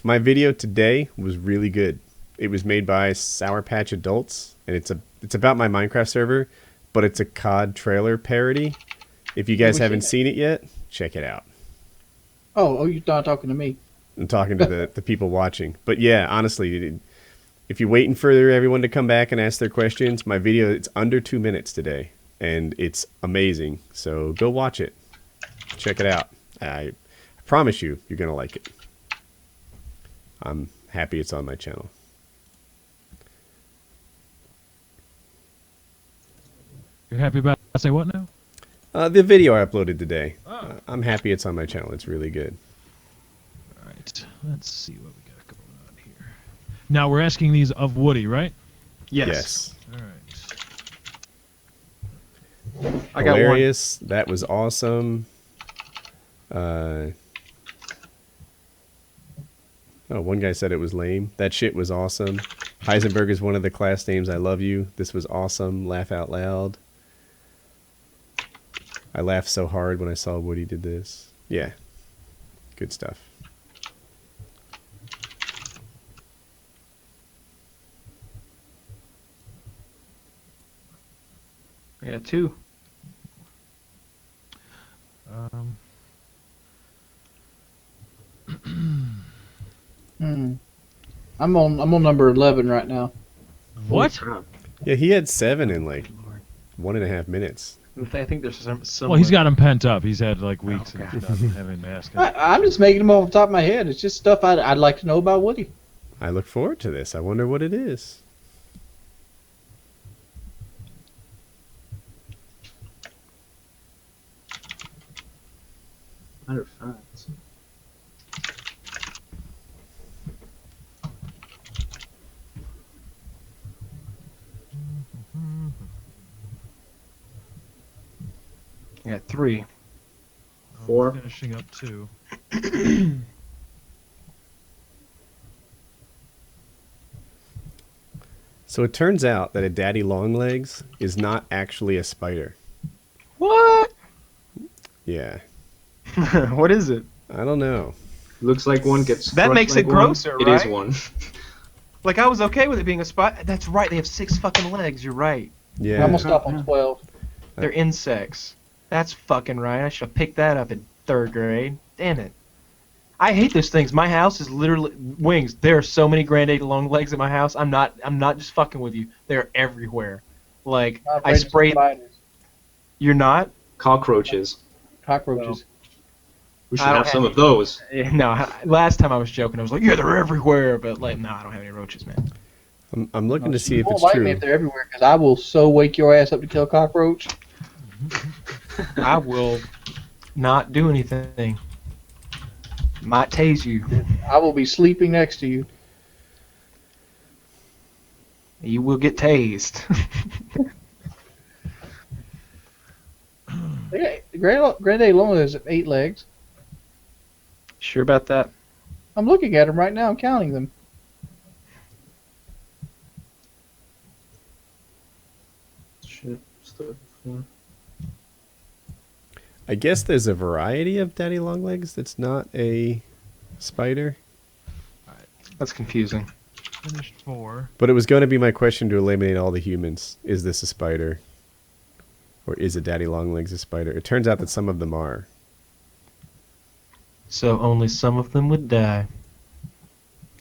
My video today was really good. It was made by Sour Patch Adults, and it's about my Minecraft server, but it's a COD trailer parody. If you guys haven't seen it yet, check it out. Oh, you're not talking to me. I'm talking to the people watching. But yeah, honestly, if you're waiting for everyone to come back and ask their questions, my video, it's under 2 minutes today, and it's amazing. So go watch it. Check it out. I promise you're going to like it. I'm happy it's on my channel. You're happy about say what now? The video I uploaded today. I'm happy it's on my channel. It's really good. All right. Let's see what we got going on here. Now we're asking these of Woody, right? Yes. All right. I got Hilarious. That was awesome. One guy said it was lame. That shit was awesome. Heisenberg is one of the class names. I love you. This was awesome. Laugh out loud. I laughed so hard when I saw Woody did this. Yeah. Good stuff. I got 2. I'm on number 11 right now. What? Yeah, he had 7 in like 1.5 minutes. I think there's some. Well, he's got them pent up. He's had like weeks Okay. and stuff having mask. I'm just making them off the top of my head. It's just stuff I'd like to know about Woody. I look forward to this. I wonder what it is. Matter of fact. I got 3. 4. Finishing up 2. So it turns out that a daddy longlegs is not actually a spider. What? Yeah. What is it? I don't know. Looks like one gets. That crushed makes like it grosser, one. It is right? one. Like, I was okay with it being a spider. That's right. They have 6 fucking legs. You're right. Yeah. I'm gonna stop on 12. They're insects. That's fucking right. I should have picked that up in 3rd grade. Damn it. I hate those things. My house is literally wings. There are so many grandad long legs in my house. I'm not just fucking with you. They're everywhere. Like, Not I afraid of sprayed. spiders. You're not? Cockroaches. Cockroaches. We should I don't have some have of those. No. Last time I was joking. I was like, yeah, they're everywhere. But like, no, I don't have any roaches, man. I'm looking to see You if won't it's like true. me if they're everywhere, because I will so wake your ass up to kill a cockroach. I will not do anything. Might tase you. I will be sleeping next to you. You will get tased. Granddaddy Long has 8 legs. Sure about that? I'm looking at them right now. I'm counting them. Shit. Stuff. I guess there's a variety of daddy longlegs that's not a spider. That's confusing. Finished 4. But it was going to be my question to eliminate all the humans. Is this a spider? Or is a daddy longlegs a spider? It turns out that some of them are. So only some of them would die.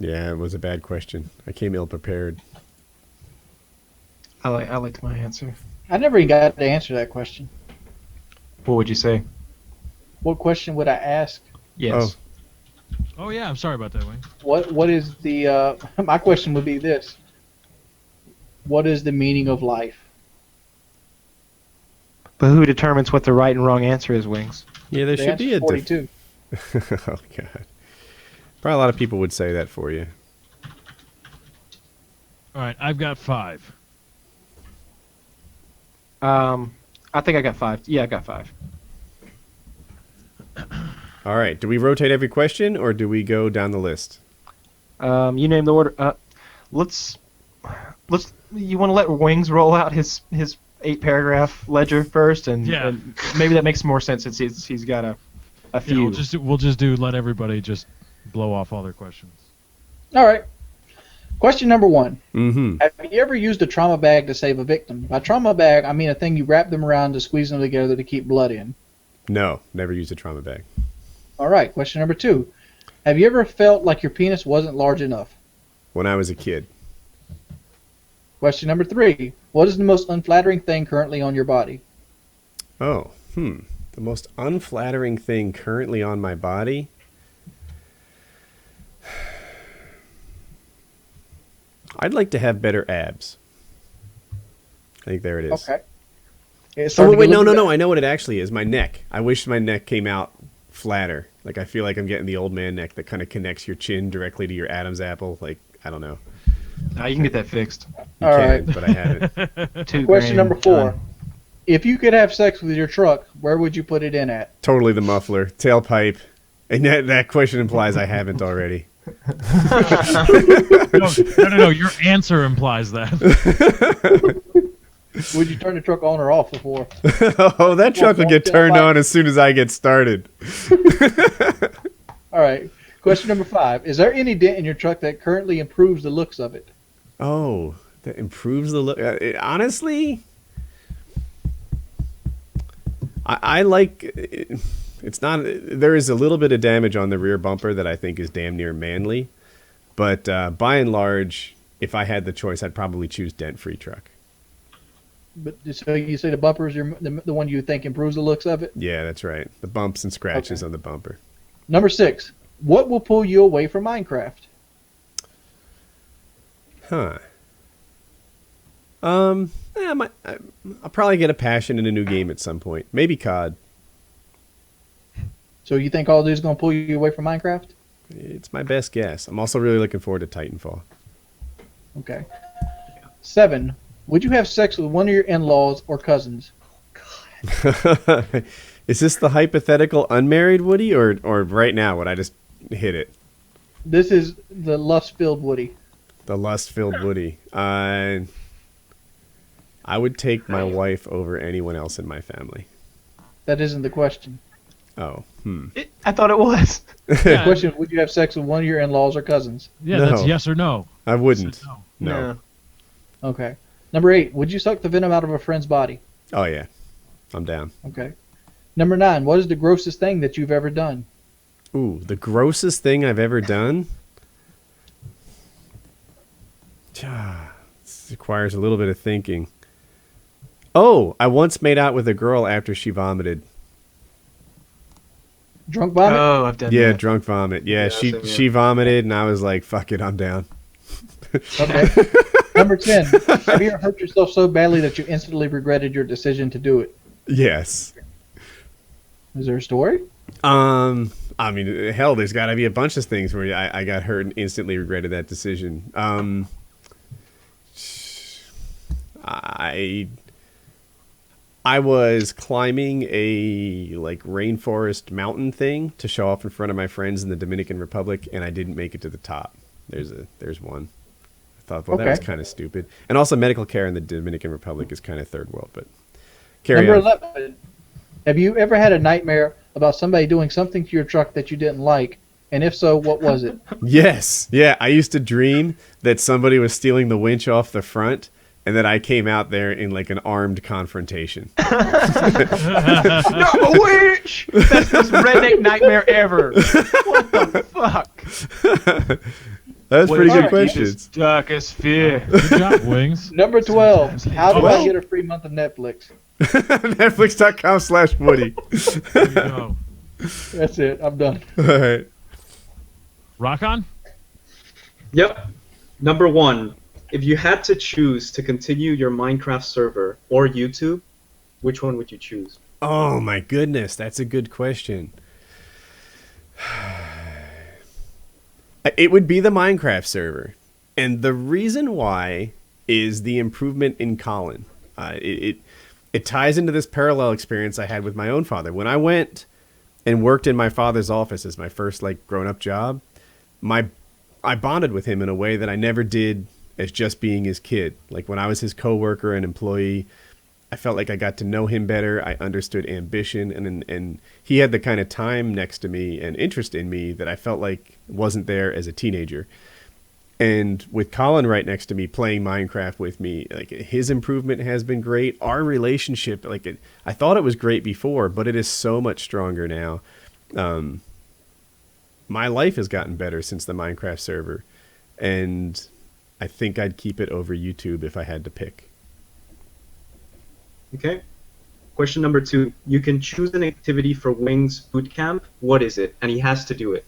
Yeah, it was a bad question. I came ill prepared. I liked my answer. I never even got to answer that question. What would you say? What question would I ask? Yes. Oh yeah, I'm sorry about that, Wayne. What is the my question would be this: what is the meaning of life? But who determines what the right and wrong answer is, Wings? Yeah, there The should be answer's a 42. Oh god. Probably a lot of people would say that for you. All right, I've got 5. I think I got 5. Yeah, I got 5. All right. Do we rotate every question or do we go down the list? You name the order. Let's. You want to let Wings roll out his 8-paragraph ledger first, and, Yeah. and maybe that makes more sense since he's got a. A few. We'll just do let everybody just blow off all their questions. All right. Question number 1. Mm-hmm. Have you ever used a trauma bag to save a victim? By trauma bag, I mean a thing you wrap them around to squeeze them together to keep blood in. No, never used a trauma bag. All right. Question number 2. Have you ever felt like your penis wasn't large enough? When I was a kid. Question number 3. What is the most unflattering thing currently on your body? Oh, the most unflattering thing currently on my body? I'd like to have better abs. I think there it is. Okay. Oh, wait, no. I know what it actually is. My neck. I wish my neck came out flatter. Like, I feel like I'm getting the old man neck that kind of connects your chin directly to your Adam's apple. Like, I don't know. You can get that fixed. You All can, right. but I haven't. Question number 4. If you could have sex with your truck, where would you put it in at? Totally the muffler. Tailpipe. And that question implies I haven't already. No. Your answer implies that. Would you turn the truck on or off before? Oh, that truck will get turned on as soon as I get started. All right. Question number 5. Is there any dent in your truck that currently improves the looks of it? Oh, that improves the look. Honestly, I like it's not. There is a little bit of damage on the rear bumper that I think is damn near manly, but by and large, if I had the choice, I'd probably choose dent-free truck. But so you say the bumper is the one you think improves the looks of it? Yeah, that's right. The bumps and scratches on the bumper. Number 6. What will pull you away from Minecraft? Huh. I'll probably get a passion in a new game at some point. Maybe COD. So you think all of this is going to pull you away from Minecraft? It's my best guess. I'm also really looking forward to Titanfall. Okay. 7. Would you have sex with one of your in-laws or cousins? Is this the hypothetical unmarried Woody, or right now would I just hit it? This is the lust-filled Woody. The lust-filled Woody. I would take my wife over anyone else in my family. That isn't the question. Oh, I thought it was. The question is, would you have sex with one of your in-laws or cousins? Yeah, No. that's yes or no. I wouldn't. No. No. Okay. Number 8. Would you suck the venom out of a friend's body? Oh, yeah. I'm down. Okay. Number 9. What is the grossest thing that you've ever done? Ooh, the grossest thing I've ever done? This requires a little bit of thinking. Oh, I once made out with a girl after she vomited. Drunk vomit? Oh, I've done Yeah, that. drunk vomit. Yeah, same here. she vomited, and I was like, fuck it, I'm down. Okay. Number 10. Have you ever hurt yourself so badly that you instantly regretted your decision to do it? Yes. Is there a story? I mean, hell, there's got to be a bunch of things where I got hurt and instantly regretted that decision. I was climbing a rainforest mountain thing to show off in front of my friends in the Dominican Republic, and I didn't make it to the top. There's one. I thought, well, that was kind of stupid. And also, medical care in the Dominican Republic is kind of third world, but carry Number on. 11. Have you ever had a nightmare about somebody doing something to your truck that you didn't like? And if so, what was it? Yes. Yeah, I used to dream that somebody was stealing the winch off the front, and that I came out there in like an armed confrontation. No, a witch! That's the most redneck nightmare ever. What the fuck? That's pretty good Deepest, questions. darkest fear. Good job, Wings. Number 12. How do Oh. I get a free month of Netflix? Netflix.com/Woody. There you go. That's it. I'm done. All right. Rock on? Yep. Number 1. If you had to choose to continue your Minecraft server or YouTube, which one would you choose? Oh my goodness, that's a good question. It would be the Minecraft server. And the reason why is the improvement in Colin. It ties into this parallel experience I had with my own father. When I went and worked in my father's office as my first grown-up job, I bonded with him in a way that I never did as just being his kid. Like when I was his coworker and employee, I felt like I got to know him better. I understood ambition, and he had the kind of time next to me and interest in me that I felt like wasn't there as a teenager. And with Colin right next to me playing Minecraft with me, like his improvement has been great. Our relationship, I thought it was great before, but it is so much stronger now. My life has gotten better since the Minecraft server, and I think I'd keep it over YouTube if I had to pick. Okay. Question number 2. You can choose an activity for Wing's bootcamp. What is it? And he has to do it.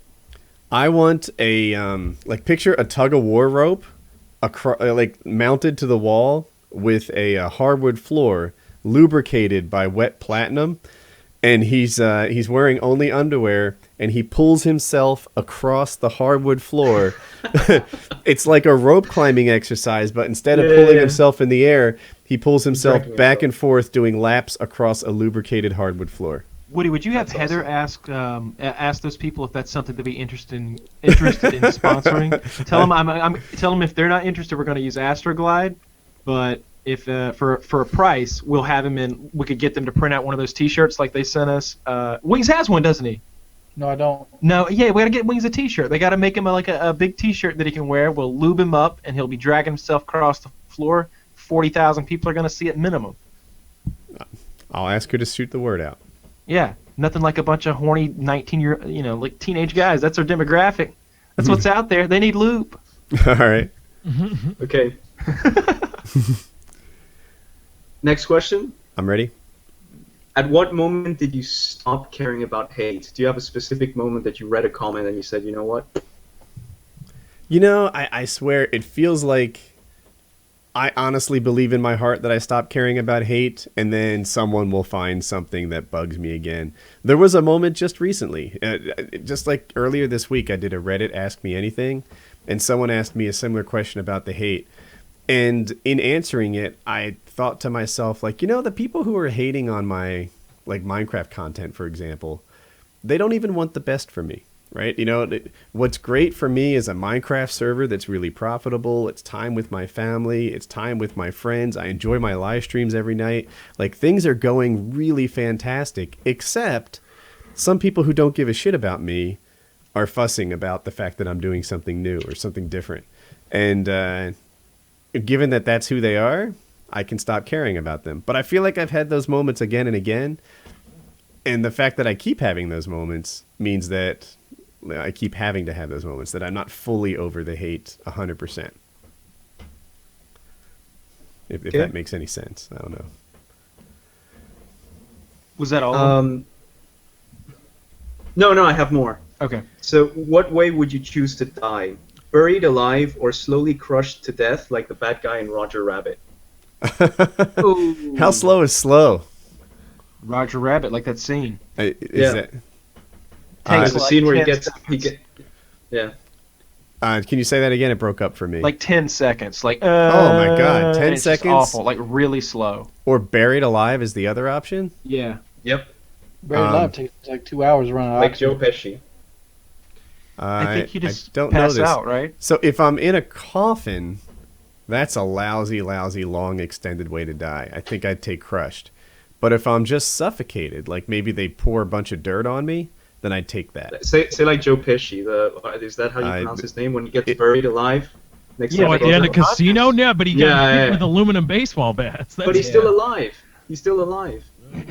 I want a picture a tug of war rope, mounted to the wall with a hardwood floor, lubricated by wet platinum, and he's wearing only underwear, and he pulls himself across the hardwood floor. It's like a rope climbing exercise, but instead of pulling himself in the air, he pulls himself back and forth doing laps across a lubricated hardwood floor. Woody, would you have Heather ask those people if that's something to be interested in sponsoring? Tell them if they're not interested, we're going to use Astroglide, but if for a price, we'll have him in. We could get them to print out one of those T-shirts like they sent us. Wings has one, doesn't he? No, I don't. No, yeah, we got to get Wings a T-shirt. They got to make him a big T-shirt that he can wear. We'll lube him up, and he'll be dragging himself across the floor. 40,000 people are going to see it minimum. I'll ask her to shoot the word out. Yeah, nothing like a bunch of horny 19-year, teenage guys. That's our demographic. That's what's out there. They need lube. All right. Okay. Next question. I'm ready. At what moment did you stop caring about hate? Do you have a specific moment that you read a comment and you said, you know what? I swear it feels like I honestly believe in my heart that I stopped caring about hate, and then someone will find something that bugs me again. There was a moment just recently, just like earlier this week, I did a Reddit Ask Me Anything, and someone asked me a similar question about the hate. And in answering it, I thought to myself, the people who are hating on my Minecraft content, for example, they don't even want the best for me. Right? What's great for me is a Minecraft server that's really profitable. It's time with my family. It's time with my friends. I enjoy my live streams every night. Things are going really fantastic, except some people who don't give a shit about me are fussing about the fact that I'm doing something new or something different. And given that that's who they are, I can stop caring about them. But I feel like I've had those moments again and again. And the fact that I keep having those moments means that I keep having to have those moments, that I'm not fully over the hate 100%. If that makes any sense. I don't know. Was that all? No, I have more. Okay. So what way would you choose to die? Buried alive or slowly crushed to death like the bad guy in Roger Rabbit? How slow is slow? Roger Rabbit, like that scene. Takes the scene where he gets. Yeah. Can you say that again? It broke up for me. 10 seconds. Oh my God, 10 it's seconds? Just awful, really slow. Or buried alive is the other option? Yeah. Yep. Buried alive takes 2 hours to run out. Like Joe Pesci. I think you just don't pass know this. out, right? So if I'm in a coffin, that's a lousy, long, extended way to die. I think I'd take crushed. But if I'm just suffocated, maybe they pour a bunch of dirt on me, then I'd take that. Say like Joe Pesci. Is that how you pronounce his name when he gets buried alive? At the end of Casino? Yeah, but he got hit with aluminum baseball bats. But he's still alive. He's still alive.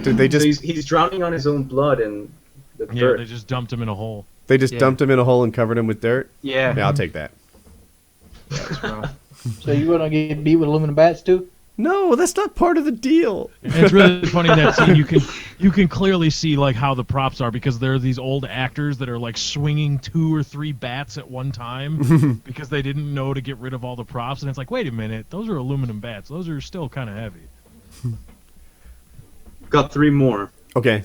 Did they just? So he's drowning on his own blood and the dirt. They just dumped him in a hole. They just dumped him in a hole and covered him with dirt? Yeah. Yeah, I'll take that. That's rough. So you want to get beat with aluminum bats too? No, that's not part of the deal. It's really funny in that scene. You can clearly see how the props are, because there are these old actors that are swinging 2 or 3 bats at one time because they didn't know to get rid of all the props, and it's wait a minute, those are aluminum bats. Those are still kind of heavy. Got 3 more. Okay.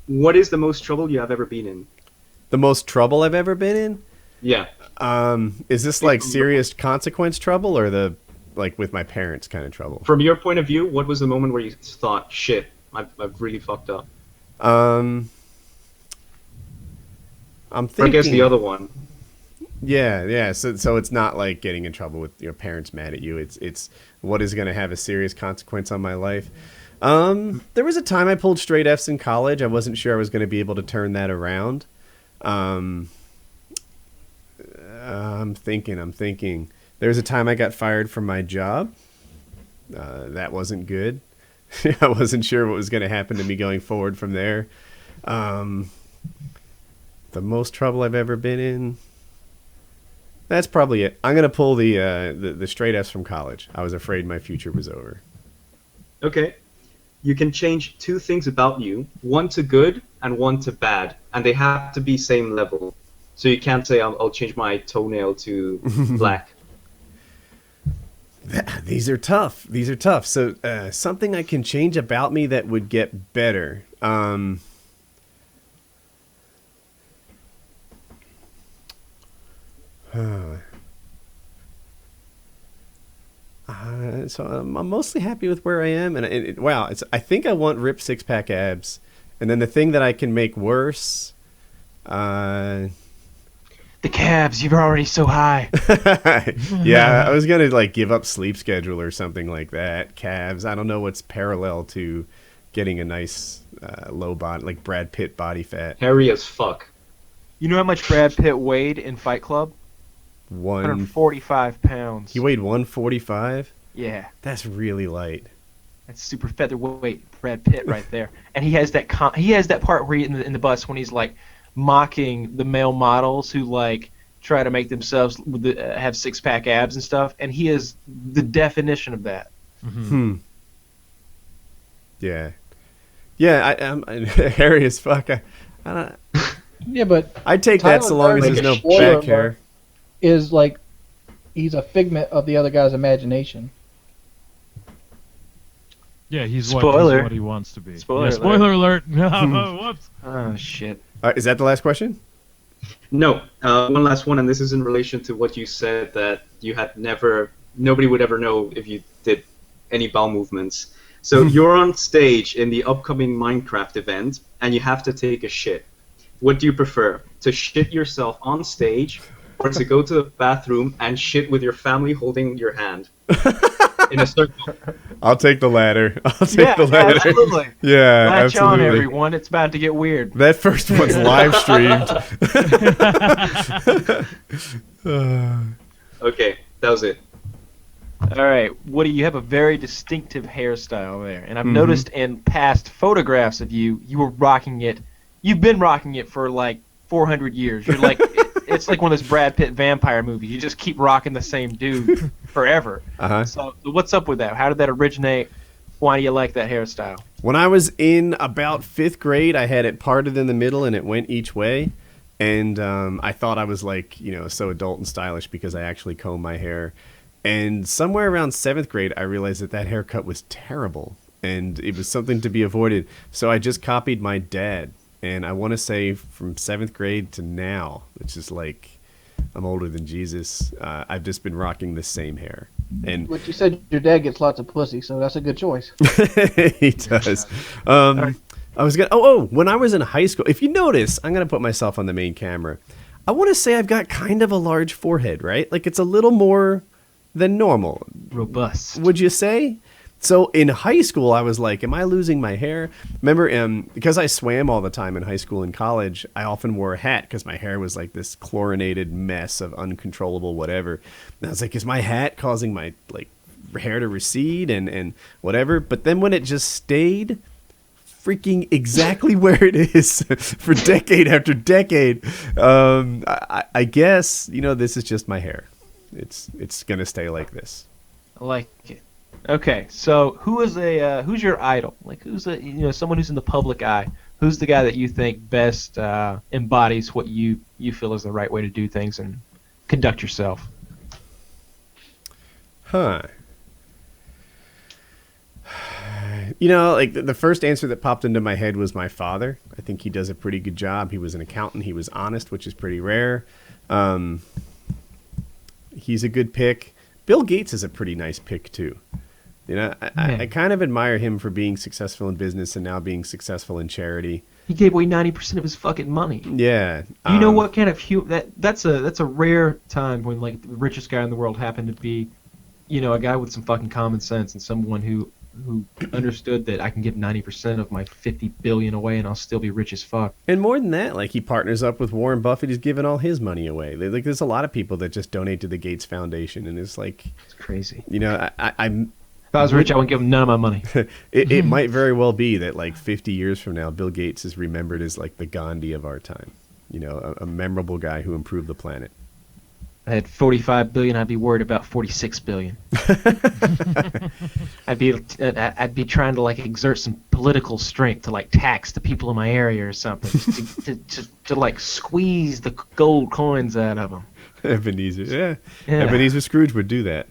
What is the most trouble you have ever been in? The most trouble I've ever been in? Yeah. Is this serious consequence trouble, or the with my parents kind of trouble? From your point of view, what was the moment where you thought, shit, I've really fucked up? I'm thinking. Or I guess the other one. Yeah. So it's not like getting in trouble with your parents mad at you. It's what is going to have a serious consequence on my life. There was a time I pulled straight Fs in college. I wasn't sure I was going to be able to turn that around. I'm thinking. There was a time I got fired from my job. That wasn't good. I wasn't sure what was going to happen to me going forward from there. The most trouble I've ever been in. That's probably it. I'm going to pull the straight Fs from college. I was afraid my future was over. Okay. You can change 2 things about you, one to good and one to bad, and they have to be same level. So you can't say I'll change my toenail to black. These are tough. So something I can change about me that would get better. So I'm mostly happy with where I am, and wow, I think I want ripped 6-pack abs, and then the thing that I can make worse. The calves, you're already so high. Yeah, I was gonna like give up sleep schedule or something like that. Calves. I don't know what's parallel to getting a nice low body, like Brad Pitt body fat. Hairy as fuck. You know how much Brad Pitt weighed in Fight Club? 145 pounds. He weighed 145? Yeah. That's really light. That's super featherweight Brad Pitt right there. And he has that part where in the bus when he's like mocking the male models who like try to make themselves have 6-pack abs and stuff, and he is the definition of that. Mm-hmm. Yeah. I'm hairy as fuck. I don't. Yeah, but I'd take that so long as there's no back hair. Is like he's a figment of the other guy's imagination. Yeah, he's Spoiler. what he wants to be. Spoiler yeah, spoiler alert. Whoops. Oh shit. Is that the last question? No, one last one, and this is in relation to what you said that you had nobody would ever know if you did any bowel movements. So you're on stage in the upcoming Minecraft event, and you have to take a shit. What do you prefer? To shit yourself on stage, or to go to the bathroom and shit with your family holding your hand in a circle? I'll take the latter. The latter. Absolutely. Yeah, Latch absolutely. on, everyone. It's about to get weird. That first one's live streamed. Okay, that was it. All right, Woody, you have a very distinctive hairstyle there, and I've noticed in past photographs of you, you were rocking it. You've been rocking it for like 400 years. You're like, it's like one of those Brad Pitt vampire movies. You just keep rocking the same dude forever. So what's up with that? How did that originate? Why do you like that hairstyle? When I was in about 5th grade, I had it parted in the middle and it went each way. And I thought I was like, so adult and stylish because I actually comb my hair. And somewhere around 7th grade, I realized that haircut was terrible and it was something to be avoided. So I just copied my dad. And I want to say from 7th grade to now, which is like I'm older than Jesus, I've just been rocking the same hair. And But you said your dad gets lots of pussy, so that's a good choice. He does. I was gonna. When I was in high school, if you notice, I'm gonna put myself on the main camera. I want to say I've got kind of a large forehead, right? Like it's a little more than normal. Robust. Would you say? So in high school, I was like, am I losing my hair? Remember, because I swam all the time in high school and college, I often wore a hat because my hair was like this chlorinated mess of uncontrollable whatever. And I was like, is my hat causing my like hair to recede and whatever? But then when it just stayed freaking exactly where it is for decade after decade, I guess, this is just my hair. It's going to stay like this. I like it. Okay, so who's your idol? Like who's someone who's in the public eye? Who's the guy that you think best embodies what you feel is the right way to do things and conduct yourself? Like the first answer that popped into my head was my father. I think he does a pretty good job. He was an accountant. He was honest, which is pretty rare. He's a good pick. Bill Gates is a pretty nice pick too. I kind of admire him for being successful in business and now being successful in charity. He gave away 90% of his fucking money. Yeah. You know what kind of that's a rare time when like the richest guy in the world happened to be, you know, a guy with some fucking common sense and someone who understood that I can give 90% of my 50 billion away and I'll still be rich as fuck. And more than that, like he partners up with Warren Buffett. He's giving all his money away. Like there's a lot of people that just donate to the Gates Foundation, and it's like, it's crazy. You know, I'm. If I was rich, I wouldn't give him none of my money. It might very well be that like 50 years from now, Bill Gates is remembered as like the Gandhi of our time. You know, a memorable guy who improved the planet. I had 45 billion. I'd be worried about 46 billion. I'd be trying to like exert some political strength to like tax the people in my area or something, to like squeeze the gold coins out of them. Ebenezer, yeah. Ebenezer Scrooge would do that.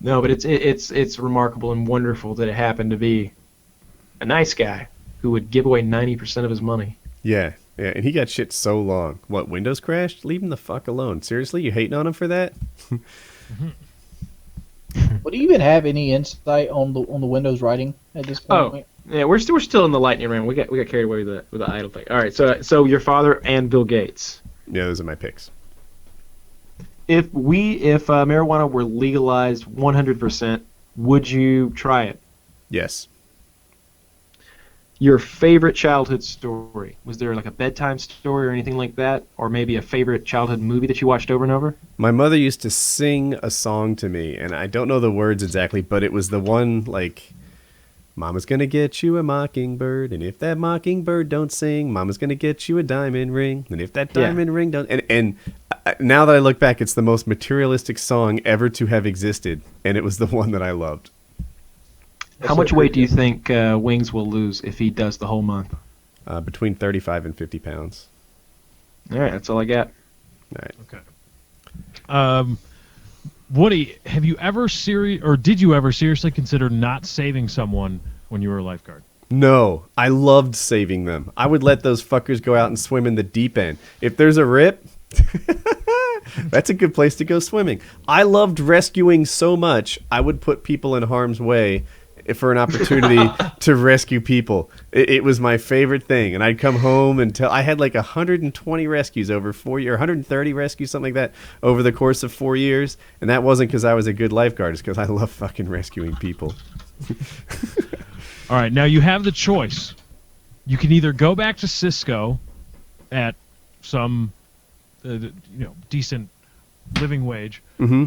No, but it's remarkable and wonderful that it happened to be a nice guy who would give away 90% of his money. Yeah, and he got shit so long. What, Windows crashed? Leave him the fuck alone. Seriously, you hating on him for that? Well, do you even have any insight on the Windows writing at this point? Oh, yeah, we're still in the lightning round. We got carried away with the idle thing. All right, so your father and Bill Gates. Yeah, those are my picks. If marijuana were legalized 100%, would you try it? Yes. Your favorite childhood story? Was there like a bedtime story or anything like that? Or maybe a favorite childhood movie that you watched over and over? My mother used to sing a song to me, and I don't know the words exactly, but it was the one like, Mama's gonna get you a mockingbird, and if that mockingbird don't sing, Mama's gonna get you a diamond ring, and if that diamond ring don't... And now that I look back, it's the most materialistic song ever to have existed, and it was the one that I loved. How much weight do you think Wings will lose if he does the whole month? Between 35 and 50 pounds. All right, that's all I got. All right. Okay. Woody, have you ever did you ever seriously consider not saving someone when you were a lifeguard? No, I loved saving them. I would let those fuckers go out and swim in the deep end. If there's a rip, that's a good place to go swimming. I loved rescuing so much, I would put people in harm's way for an opportunity to rescue people. It was my favorite thing. And I'd come home and I had like 120 rescues over 4 years, 130 rescues, something like that, over the course of 4 years. And that wasn't because I was a good lifeguard. It's because I love fucking rescuing people. All right, now you have the choice. You can either go back to Cisco at some decent living wage,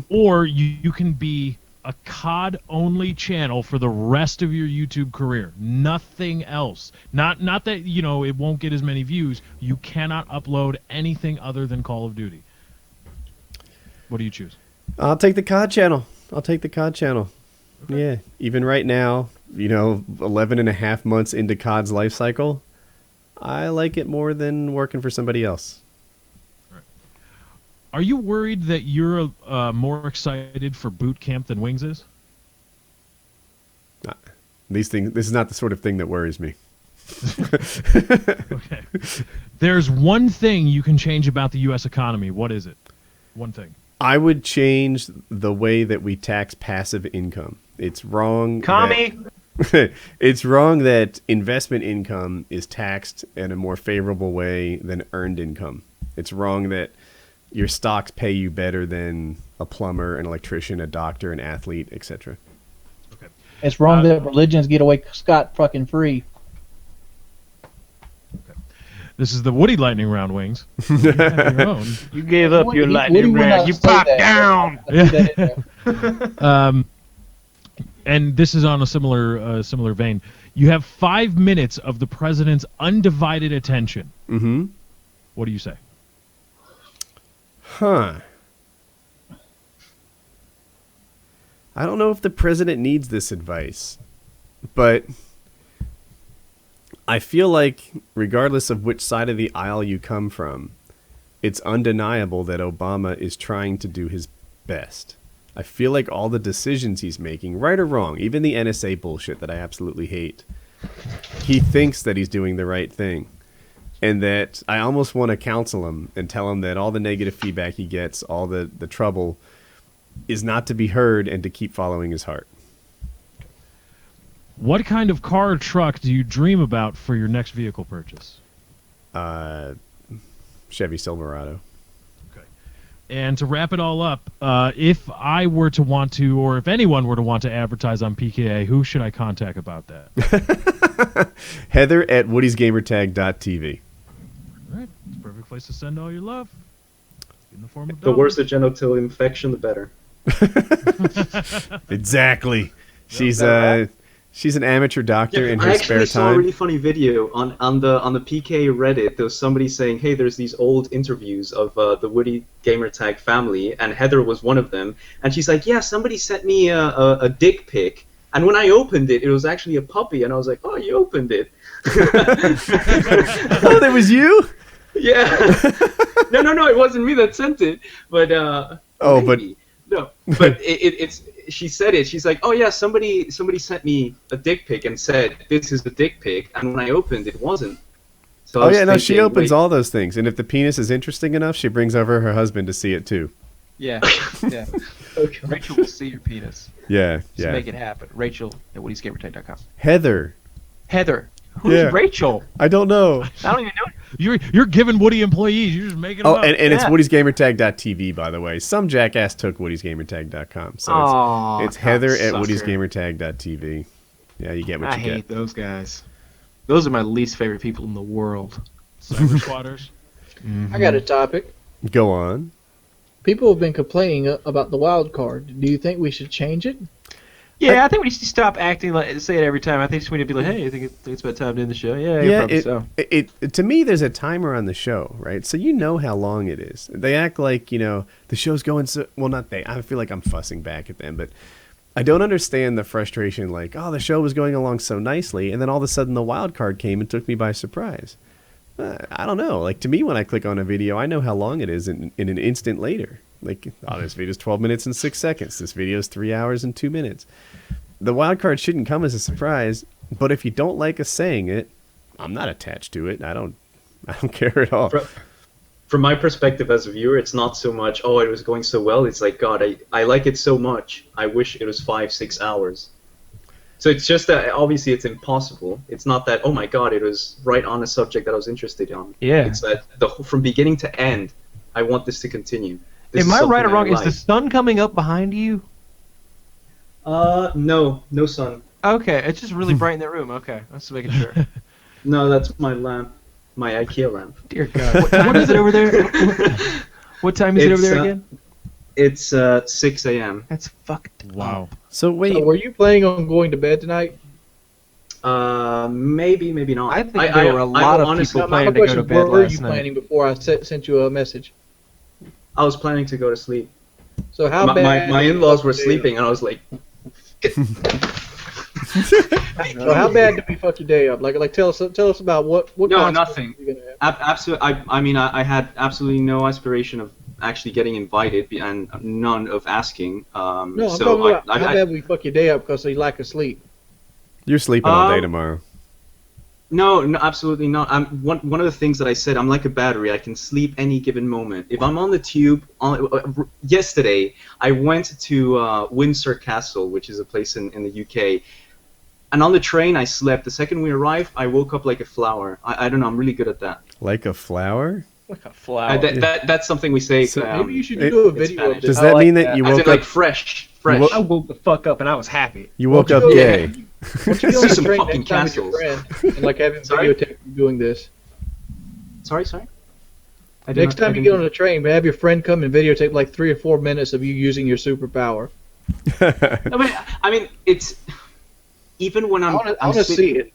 or you can be a COD-only channel for the rest of your YouTube career. Nothing else. Not that, it won't get as many views. You cannot upload anything other than Call of Duty. What do you choose? I'll take the COD channel. Okay. Yeah. Even right now, 11 and a half months into COD's life cycle, I like it more than working for somebody else. Are you worried that you're more excited for boot camp than Wings is? This is not the sort of thing that worries me. Okay. There's one thing you can change about the U.S. economy. What is it? One thing. I would change the way that we tax passive income. It's wrong. Commie! It's wrong that investment income is taxed in a more favorable way than earned income. It's wrong that your stocks pay you better than a plumber, an electrician, a doctor, an athlete, etc. Okay. It's wrong that religions get away scot-fucking free. Okay. This is the Woody lightning round, Wings. You have your own. You gave up your lightning round. You popped down. And this is on a similar vein. You have 5 minutes of the president's undivided attention. Mm-hmm. What do you say? Huh. I don't know if the president needs this advice, but I feel like regardless of which side of the aisle you come from, it's undeniable that Obama is trying to do his best. I feel like all the decisions he's making, right or wrong, even the NSA bullshit that I absolutely hate, he thinks that he's doing the right thing. And that I almost want to counsel him and tell him that all the negative feedback he gets, all the trouble, is not to be heard and to keep following his heart. What kind of car or truck do you dream about for your next vehicle purchase? Chevy Silverado. And to wrap it all up, if I were to want to, or if anyone were to want to advertise on PKA, who should I contact about that? Heather at WoodysGamertag.tv. All right, it's a perfect place to send all your love. In the form of The worse the genital infection, the better. Exactly. She's an amateur doctor in her I spare actually saw a time. really funny video on the PK Reddit. There was somebody saying, "Hey, there's these old interviews of the Woody Gamertag family, and Heather was one of them." And she's like, "Yeah, somebody sent me a dick pic, and when I opened it, it was actually a puppy." And I was like, "Oh, you opened it." Oh, that was you? Yeah. No, it wasn't me that sent it, but maybe. No, but it's. She said it. She's like, "Oh yeah, somebody sent me a dick pic and said this is the dick pic, and when I opened it, wasn't." So Oh yeah, no, she opens all those things, and if the penis is interesting enough, she brings over her husband to see it too. Yeah, yeah. Rachel will see your penis. Yeah, Just make it happen. Rachel at Woody'sGamertag.com. Heather. Who's Yeah. Rachel? I don't know. I don't even know. You're giving Woody employees. You're just making them up. And it's Yeah. Woody'sGamertag.tv, by the way. Some jackass took Woody'sGamertag.com. So it's Heather at Woody'sGamertag.tv. Yeah, you get what I you get. hate those guys. Those are my least favorite people in the world. Cyber squatters. I got a topic. Go on. People have been complaining about the wild card. Do you think we should change it? Yeah, I think we need to stop acting like say it every time. I think we need to be like, hey, I think it's about time to end the show. Yeah, probably so. It to me, there's a timer on the show, right? So you know how long it is. They act like, the show's going so... Well, not they. I feel like I'm fussing back at them, but I don't understand the frustration like, oh, the show was going along so nicely, and then all of a sudden the wild card came and took me by surprise. I don't know. Like, to me, when I click on a video, I know how long it is in an instant later. Like, oh, this video's 12 minutes and 6 seconds. This video's 3 hours and 2 minutes. The wild card shouldn't come as a surprise, but if you don't like us saying it, I'm not attached to it. I don't care at all. From my perspective as a viewer, it's not so much, oh, it was going so well. It's like, God, I like it so much. I wish it was 5-6 hours. So it's just that obviously it's impossible. It's not that, oh my God, it was right on a subject that I was interested in. Yeah. It's that from beginning to end, I want this to continue. Am I right or wrong? Is the sun coming up behind you? No sun. Okay, it's just really bright in that room. Okay, let's make sure. No, that's my lamp, my IKEA lamp. Dear God, what time is it over there? What time is it over there again? It's 6 a.m. That's fucked. Wow. So wait, So were you planning on going to bed tonight? Maybe not. I think there were a lot of honestly, people planning to go to bed where were last you night. planning before I sent you a message? I was planning to go to sleep. So how bad? My in-laws were sleeping, and I was like, So how bad did we fuck your day up? Like tell us about what No, consequences nothing. you're gonna have. Absolutely. I had absolutely no aspiration of actually getting invited, and none of asking. No, I'm so talking about how bad we fuck your day up because of lack of sleep. you're sleeping all day tomorrow. No, absolutely not. One of the things that I said, I'm like a battery. I can sleep any given moment. If I'm on the tube, yesterday I went to Windsor Castle, which is a place in the UK, and on the train I slept. The second we arrived, I woke up like a flower. I don't know. I'm really good at that. Like a flower? Like a flower. That's something we say. So Maybe you should do a video of Spanish. this. Does that mean that that. you As woke in, like up? fresh. I woke the fuck up and I was happy. You woke up Won't you go- gay. Why don't you go on See some the train fucking next time with your castles. friend and like have him Sorry? videotape you doing this? Sorry. Next time you get on the train, have your friend come and videotape like 3 or 4 minutes of you using your superpower. I mean, it's even when I I'm. want to see it.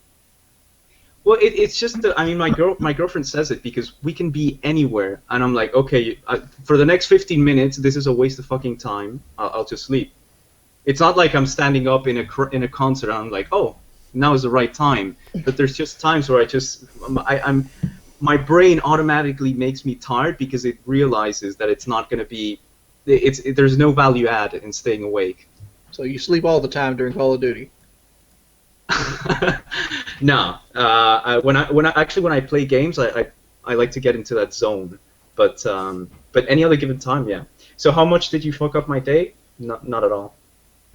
Well, it's just that, I mean, my girlfriend says it because we can be anywhere, and I'm like, okay, for the next 15 minutes, this is a waste of fucking time. I'll just sleep. It's not like I'm standing up in a concert and I'm like, oh, now is the right time. But there's just times where I'm my brain automatically makes me tired because it realizes that it's not going to be, there's no value add in staying awake. So you sleep all the time during Call of Duty. No, when I play games, I like to get into that zone. But any other given time, yeah. So how much did you fuck up my day? Not at all.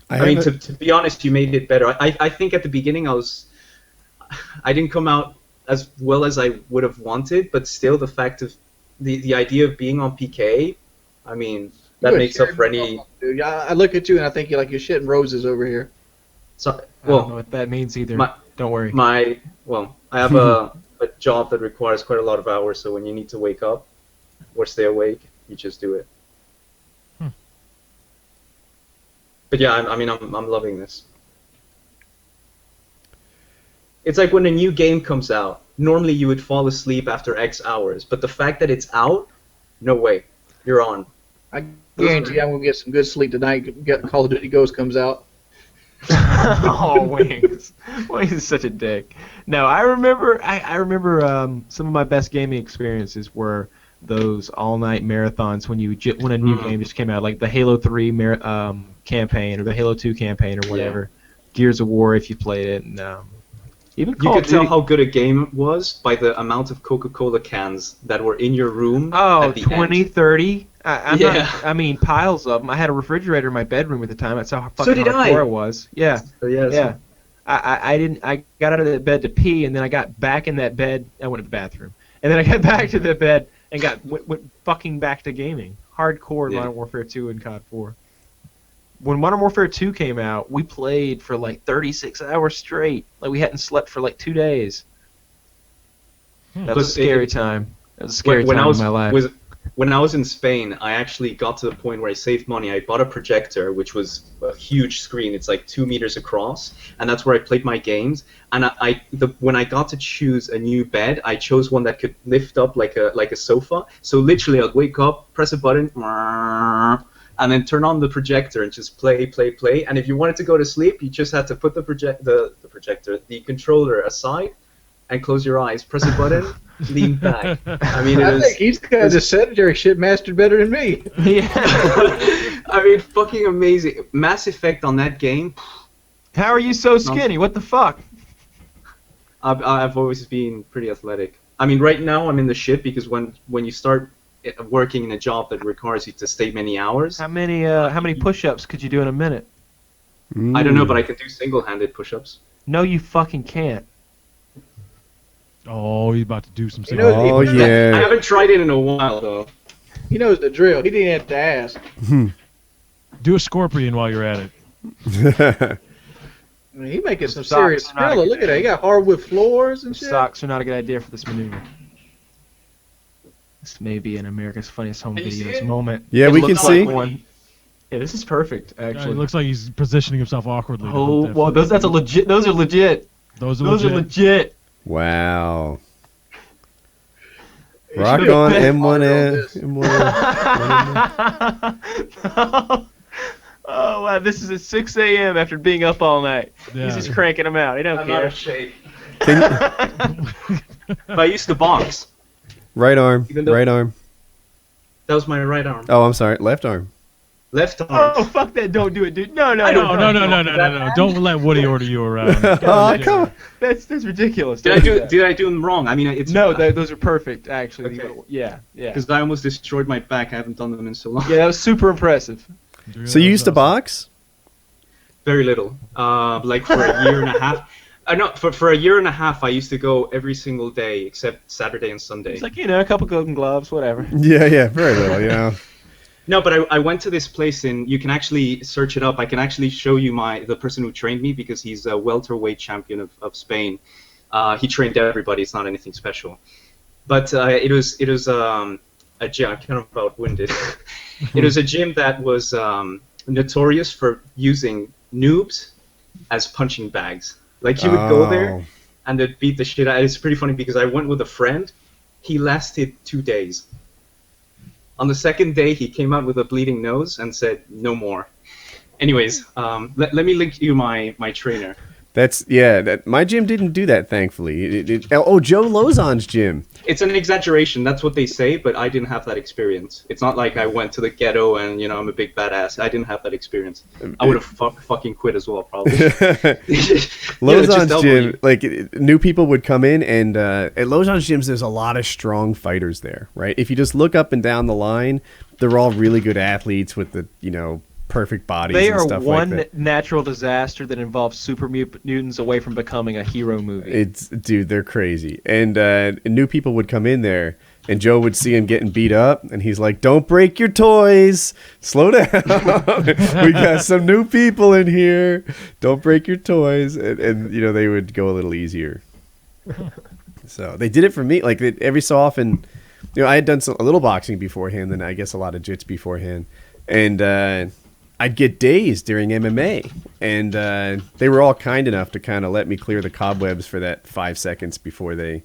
I mean, to be honest, you made it better. I think at the beginning I didn't come out as well as I would have wanted, but still the fact of the idea of being on PK, I mean, that makes up for any... Dude, I look at you and I think you're shitting roses over here. So, I don't know what that means either. Don't worry. I have a job that requires quite a lot of hours, so when you need to wake up or stay awake, you just do it. But yeah, I mean, I'm loving this. It's like when a new game comes out. Normally you would fall asleep after X hours, but the fact that it's out, no way, you're on. I guarantee I'm gonna get some good sleep tonight. Call of Duty Ghost comes out. Oh, Wings. Wings is such a dick. No, I remember some of my best gaming experiences were those all-night marathons when a new game just came out, like the Halo 3 campaign or the Halo 2 campaign or whatever. Yeah. Gears of War, if you played it, and even you could tell how good a game was by the amount of Coca-Cola cans that were in your room. Oh, 20, 30. I mean, piles of them. I had a refrigerator in my bedroom at the time. That's how fucking hardcore I was. Yeah. Yeah. I got out of the bed to pee, and then I got back in that bed. I went to the bathroom, and then I got back to the bed and went fucking back to gaming. Hardcore Modern Warfare 2 and COD 4. When Modern Warfare 2 came out, we played for like 36 hours straight. Like we hadn't slept for like 2 days. That was a scary time. That was a scary time in my life. When I was in Spain, I actually got to the point where I saved money. I bought a projector, which was a huge screen. It's like 2 meters across, and that's where I played my games. And when I got to choose a new bed, I chose one that could lift up like a sofa. So literally, I'd wake up, press a button, and then turn on the projector and just play. And if you wanted to go to sleep, you just had to put the controller aside, and close your eyes, press a button, lean back. I mean, I think he's kind of sedentary shit mastered better than me. Yeah. I mean, fucking amazing. Mass Effect on that game. How are you so skinny? What the fuck? I've always been pretty athletic. I mean, right now I'm in the shit because when you start working in a job that requires you to stay many hours. How many push-ups could you do in a minute? I don't know, but I can do single-handed push-ups. No, you fucking can't. Oh, he's about to do some. Oh yeah. I haven't tried it in a while though. He knows the drill. He didn't have to ask. Do a scorpion while you're at it. I mean, he making some serious thriller. Look at that. He got hardwood floors and shit. Socks are not a good idea for this maneuver. This may be an America's Funniest Home Videos moment. Yeah, we can see. One. Yeah, this is perfect. Actually, it looks like he's positioning himself awkwardly. Oh, well, those are legit. Those are legit. Wow. ROCKON1M1. Oh wow! This is at 6 a.m. after being up all night. Yeah. He's just cranking them out. He don't I'm care. out of shape. But I used to box. Right arm. Right arm. That was my right arm. Oh, I'm sorry. Left arm. Left arm. Oh fuck that! Don't do it, dude. No. Don't let Woody order you around. Oh, come on. That's ridiculous. Did I do them wrong? I mean, it's those are perfect actually. Okay. Yeah. Because I almost destroyed my back. I haven't done them in so long. Yeah, that was super impressive. So you used to box? Very little. Like for a year and a half. No, for a year and a half, I used to go every single day except Saturday and Sunday. It's like, a couple golden gloves, whatever. Yeah, very little, No, but I went to this place and you can actually search it up. I can actually show you the person who trained me because he's a welterweight champion of Spain. He trained everybody. It's not anything special. But it was a gym. I'm kind of about-winded. It was a gym that was notorious for using noobs as punching bags. Like you would go there and they'd beat the shit out. It's pretty funny because I went with a friend. He lasted 2 days. On the second day, he came out with a bleeding nose and said, "No more." Anyways, let me link you my trainer. My gym didn't do that, thankfully. Joe Lozon's gym. It's an exaggeration. That's what they say, but I didn't have that experience. It's not like I went to the ghetto and I'm a big badass. I didn't have that experience. I would have fucking quit as well, probably. Lozon's gym, like new people would come in, and at Lozon's gyms, there's a lot of strong fighters there, right? If you just look up and down the line, they're all really good athletes with the perfect bodies They and are stuff one like that. natural disaster that involves super mutants away from becoming a hero movie. Dude, they're crazy. And new people would come in there, and Joe would see him getting beat up, and he's like, "Don't break your toys. Slow down. We got some new people in here. Don't break your toys." And you know, they would go a little easier. So they did it for me. Like every so often, you know, I had done a little boxing beforehand, and I guess a lot of jits beforehand, and I'd get dazed during MMA, and they were all kind enough to kind of let me clear the cobwebs for that 5 seconds before they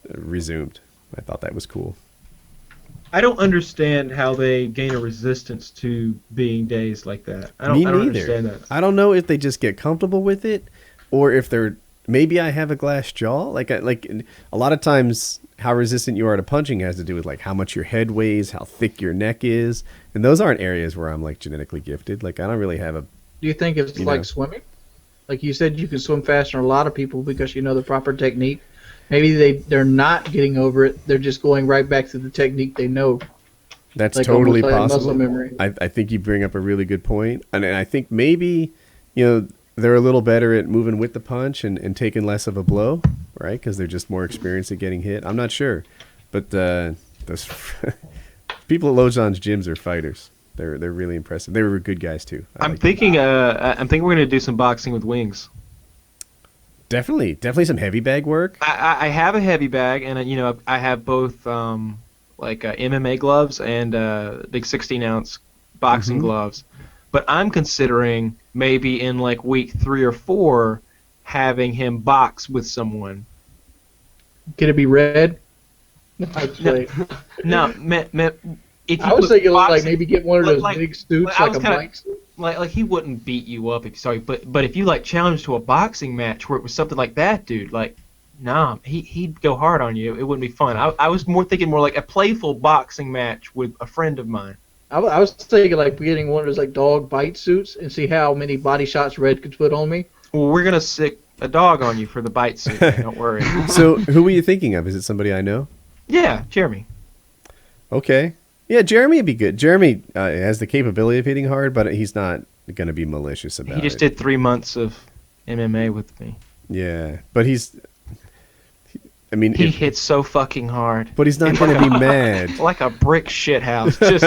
resumed. I thought that was cool. I don't understand how they gain a resistance to being dazed like that. I don't neither. understand that. I don't know if they just get comfortable with it, or if they're maybe I have a glass jaw. Like a lot of times, how resistant you are to punching has to do with like how much your head weighs, how thick your neck is, and those aren't areas where I'm like genetically gifted. Like I don't really have a. Do you think it's like swimming? Like you said, you can swim faster than a lot of people because you know the proper technique. Maybe they're not getting over it. They're just going right back to the technique they know. That's like totally like possible. Muscle memory. I think you bring up a really good point. And I think maybe, you know, they're a little better at moving with the punch and taking less of a blow, right? Because they're just more experienced at getting hit. I'm not sure. But those people at Lojon's gyms are fighters. They're really impressive. They were good guys, too. I'm thinking we're going to do some boxing with wings. Definitely some heavy bag work. I have a heavy bag, and you know, I have both MMA gloves and big 16-ounce boxing gloves. But I'm considering maybe in like week 3 or 4 having him box with someone. Can it be red? No, if you I was thinking boxing, like maybe get one of those big suits, like a bike suit. Like he wouldn't beat you up if sorry, but if you like challenged to a boxing match where it was something like that, dude, like nah, he'd go hard on you. It wouldn't be fun. I was thinking more like a playful boxing match with a friend of mine. I was thinking like getting one of those like dog bite suits and see how many body shots Red could put on me. Well, we're gonna sick a dog on you for the bite suit. Don't worry. So who were you thinking of? Is it somebody I know? Yeah, Jeremy. Okay. Yeah, Jeremy would be good. Jeremy has the capability of hitting hard, but he's not going to be malicious about it. He just did 3 months of MMA with me. Yeah, but he hits so fucking hard. But he's not going to be mad. Like a brick shithouse. Just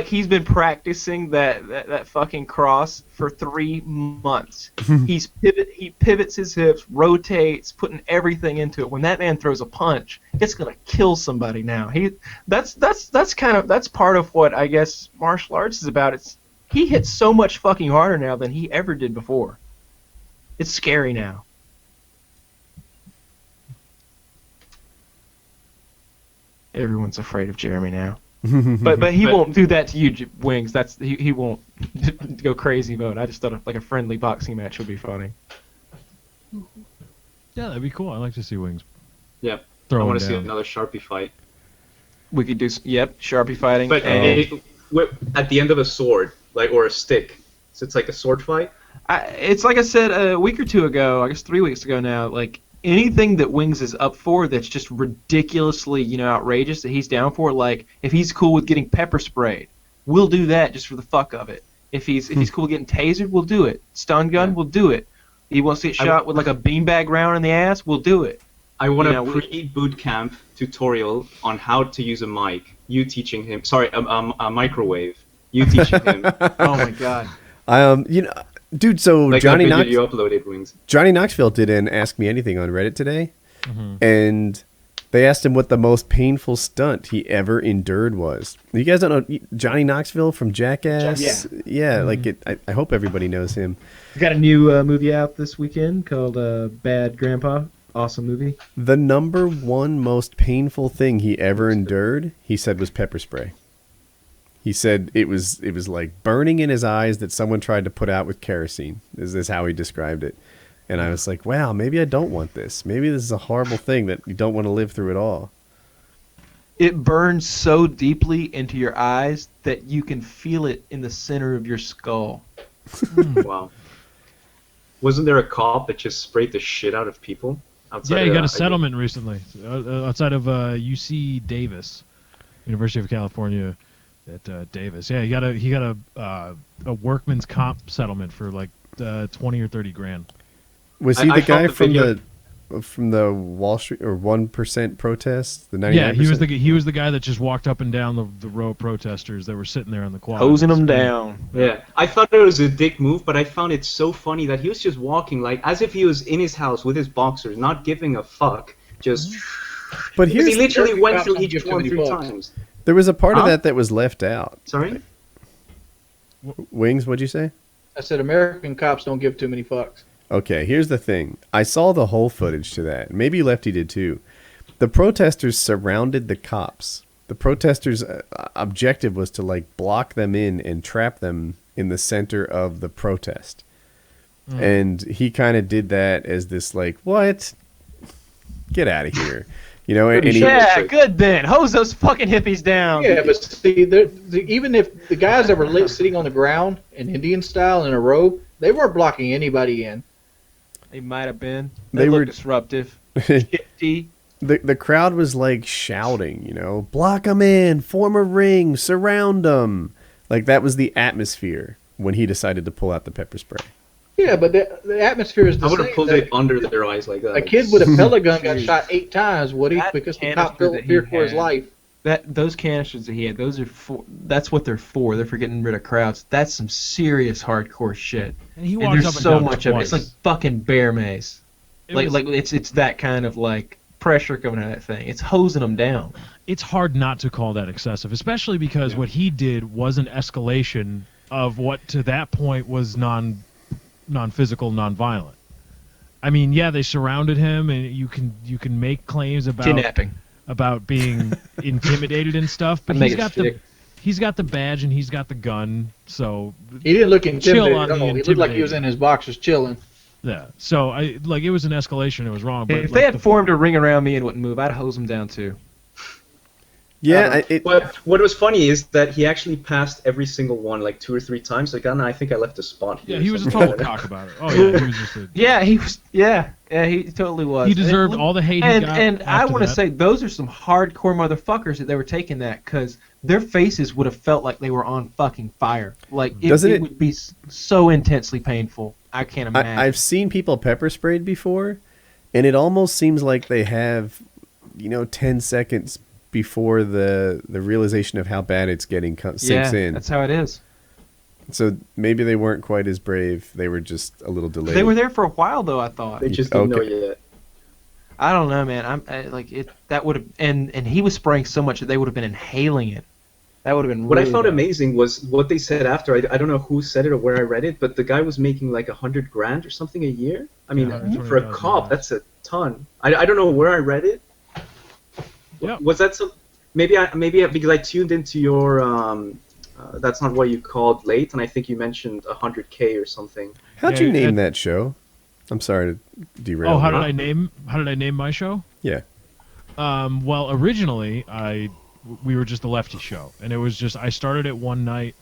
he's been practicing that fucking cross for 3 months. He pivots his hips, rotates, putting everything into it. When that man throws a punch, it's gonna kill somebody now. That's part of what I guess martial arts is about. He hits so much fucking harder now than he ever did before. It's scary now. Everyone's afraid of Jeremy now. but he won't do that to you, Wings. He won't go crazy mode. I just thought like a friendly boxing match would be funny. Yeah, that'd be cool. I'd like to see Wings. Yep. I want to see another Sharpie fight. We could do Sharpie fighting. But at the end of a sword, or a stick. So it's like a sword fight. It's like I said a week or 2 ago. I guess 3 weeks ago now. Like. Anything that Wings is up for that's just ridiculously, outrageous that he's down for, like if he's cool with getting pepper sprayed, we'll do that just for the fuck of it. If he's cool with getting tasered, we'll do it. Stun gun, we'll do it. He wants to get shot with like a beanbag round in the ass, we'll do it. I want a pre-boot camp tutorial on how to use a mic. You teaching him, a microwave. You teaching him. Oh my god. Dude, so like Johnny that video you uploaded, Wings. Johnny Knoxville did an Ask Me Anything on Reddit today, and they asked him what the most painful stunt he ever endured was. You guys don't know Johnny Knoxville from Jackass? Yeah, I hope everybody knows him. We got a new movie out this weekend called Bad Grandpa. Awesome movie. The number one most painful thing he ever endured, he said, was pepper spray. He said it was like burning in his eyes that someone tried to put out with kerosene. Is how he described it. And I was like, wow, maybe I don't want this. Maybe this is a horrible thing that you don't want to live through at all. It burns so deeply into your eyes that you can feel it in the center of your skull. Wow. Wasn't there a cop that just sprayed the shit out of people? He got a settlement recently outside of UC Davis, University of California. at Davis. Yeah, he got a workman's comp settlement for like 20 or 30 grand. Was he I the guy found the from the Wall Street or 1% protest? The 99%? Yeah, he was the guy that just walked up and down the row of protesters that were sitting there on the quad. Hosing them down. Yeah, I thought it was a dick move, but I found it so funny that he was just walking like as if he was in his house with his boxers, not giving a fuck. Just. But Because he here's literally went through Cops each don't one give 3 too many times. there was a part of Huh? that was left out. Sorry. Wings, what'd you say? I said American cops don't give too many fucks. Okay, here's the thing. I saw the whole footage to that. Maybe Lefty did too. The protesters surrounded the cops. The protesters' objective was to like block them in and trap them in the center of the protest. And he kind of did that as this like, what? Get out of here. You know, and he, Yeah, good then. Hose those fucking hippies down. Yeah, but see, even if the guys that were sitting on the ground in Indian style in a row, they weren't blocking anybody in. They might have been. They They were- were disruptive. Shifty. the crowd was like shouting, you know, block them in, form a ring, surround them. Like that was the atmosphere when he decided to pull out the pepper spray. Yeah, but the atmosphere is the I would same. have pulled it under their eyes like that. A kid with a pellet gun got shot 8 times, Woody, That because the canister cop felt that he feared for his had. life. Those canisters that he had, those are for. That's what they're for. They're for getting rid of crowds. That's some serious hardcore shit. And he And walked there's up and so down much of it. twice. It's like fucking bear maze. It Like was- like it's that kind of like pressure coming out of that thing. It's hosing them down. it's hard not to call that excessive, especially because what he did was an escalation of what to that point was non-physical, non-violent. I mean, yeah, they surrounded him, and you can make claims Kidnapping. about being intimidated and stuff, but I'd make he's it got stick. he's got the badge and he's got the gun, so He didn't look intimidated on at the all. He looked like he was intimidating. in his boxers chilling. yeah. So it was an escalation. It was wrong, but If like, they had formed a ring around me and wouldn't move, I'd hose them down too. Yeah, But what was funny is that he actually passed every single one like 2 or 3 times. Like, I think I left a spot here. yeah, or he was a something. total cock about it. Oh yeah, he was just a, Yeah, he was. Yeah, he totally was. he deserved all the hate he And got. and I after want to that. say those are some hardcore motherfuckers that they were taking that because their faces would have felt like they were on fucking fire. Like Doesn't it it- would be so intensely painful. I can't imagine. I've seen people pepper sprayed before, and it almost seems like they have, 10 seconds before the realization of how bad it's getting sinks in. That's how it is. So maybe they weren't quite as brave. They were just a little delayed. They were there for a while though. I thought. They just didn't know Okay. yet. I don't know, man. Like it. That would have and he was spraying so much that they would have been inhaling it. That would have been. What I really found bad. amazing was what they said after. I don't know who said it or where I read it, but the guy was making like $100,000 or something a year. I mean, Yeah, for a $120,000. cop, that's a ton. I don't know where I read it. Yep. Was that some? Maybe because I tuned into your that's not what you called late, and I think you mentioned 100K or something. How'd Yeah, you name and- that show? I'm sorry to derail. Oh, how you. did I name my show? Yeah. Well, originally we were just the Lefty Show, and it was just I started it one night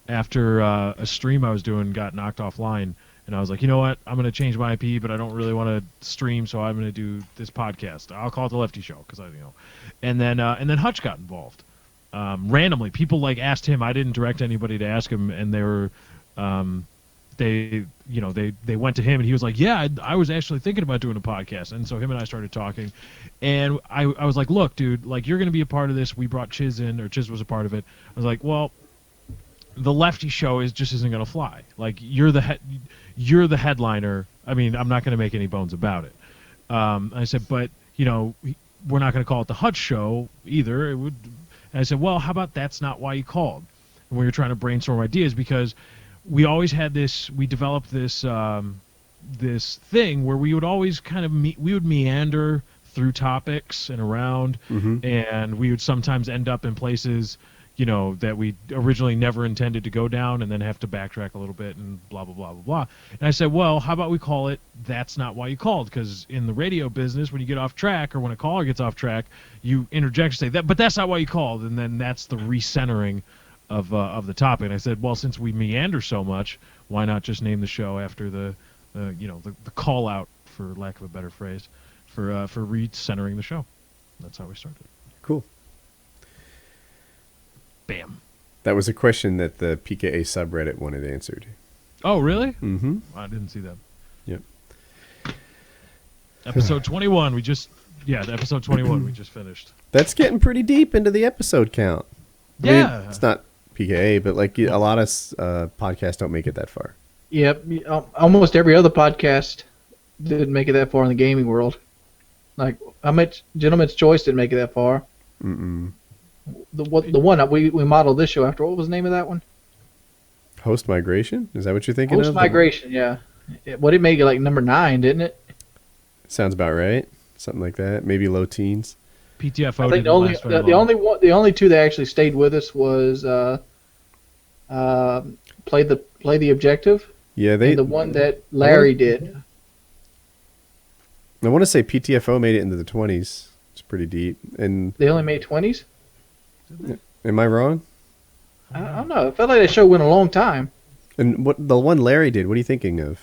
after a stream I was doing got knocked offline, and I was like, you know what, I'm gonna change my IP, but I don't really want to stream, so I'm gonna do this podcast. I'll call it the Lefty Show because and then Hutch got involved. Randomly, people like asked him. I didn't direct anybody to ask him, and they were. They went to him and he was like, yeah, I was actually thinking about doing a podcast. And so him and I started talking, and I was like, look, dude, like you're going to be a part of this. We brought Chiz in, or Chiz was a part of it. I was like, well, the Lefty Show isn't going to fly. Like you're the headliner. I mean, I'm not going to make any bones about it. I said, but we're not going to call it the Hutch Show either. It would. And I said, well, how about that's not why you called? And we were trying to brainstorm ideas because we always had this. We developed this this thing where we would always kind of we would meander through topics and around, and we would sometimes end up in places that we originally never intended to go down, and then have to backtrack a little bit and blah blah blah blah blah. And I said, well, how about we call it "That's Not Why You Called"? Because in the radio business, when you get off track or when a caller gets off track, you interject and say that, but that's not why you called, and then that's the recentering of the topic. And I said, well, since we meander so much, why not just name the show after the call out, for lack of a better phrase, for recentering the show. That's how we started. Cool. Bam. That was a question that the PKA subreddit wanted answered. Oh, really? Mm-hmm. I didn't see that. Yep. Episode 21. Episode 21 we just finished. That's getting pretty deep into the episode count. I mean, Yeah. it's not PKA, but like a lot of podcasts don't make it that far. Yep. Almost every other podcast didn't make it that far in the gaming world. Like, how much Gentleman's Choice didn't make it that far. Mm-mm. The one that we modeled this show after, what was the name of that one? Host Migration? Is that what you're thinking of? Host Migration, yeah. It made it like number 9, didn't it? Sounds about right. Something like that. Maybe low teens. PTFO I think didn't last very long. the only two that actually stayed with us was play the objective. Yeah, And the one that Larry did. I want to say PTFO made it into the 20s. It's pretty deep. And They only made 20s. am I wrong? I don't know. It felt like that show went a long time. And what the one Larry did? What are you thinking of?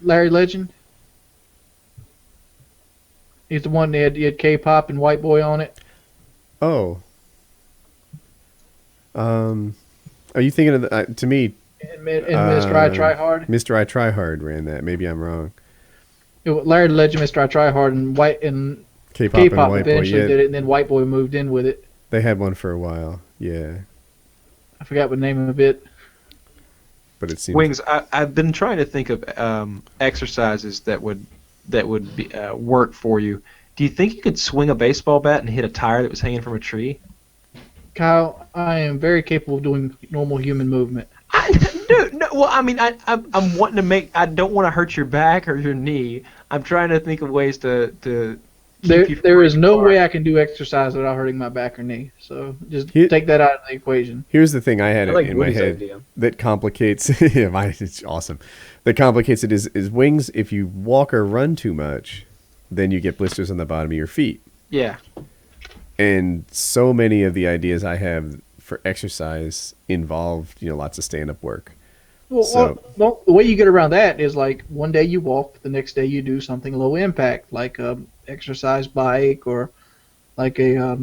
Larry Legend. He's the one that had K-pop and White Boy on it. Oh. Are you thinking of the, to me? And Mr. I Try Hard. Mr. I Try Hard ran that. Maybe I'm wrong. Larry Legend, Mr. I Try Hard, and K-pop and K-pop White Boy. eventually Yeah, did it, and then White Boy moved in with it. they had one for a while. Yeah, I forgot what name of it. but it seems Wings, I've been trying to think of exercises that would be, work for you. Do you think you could swing a baseball bat and hit a tire that was hanging from a tree? Kyle, I am very capable of doing normal human movement. No, well, I mean, I'm wanting to make. I don't want to hurt your back or your knee. I'm trying to think of ways to keep you from There is breaking no apart. way I can do exercise without hurting my back or knee. So just take that out of the equation. Here's the thing I had I like in my Woody's head idea. that complicates. Yeah, it's awesome. That complicates it is Wings. If you walk or run too much, then you get blisters on the bottom of your feet. Yeah. And so many of the ideas I have for exercise involve lots of stand-up work. Well, the way you get around that is like one day you walk, the next day you do something low impact, like a exercise bike or like a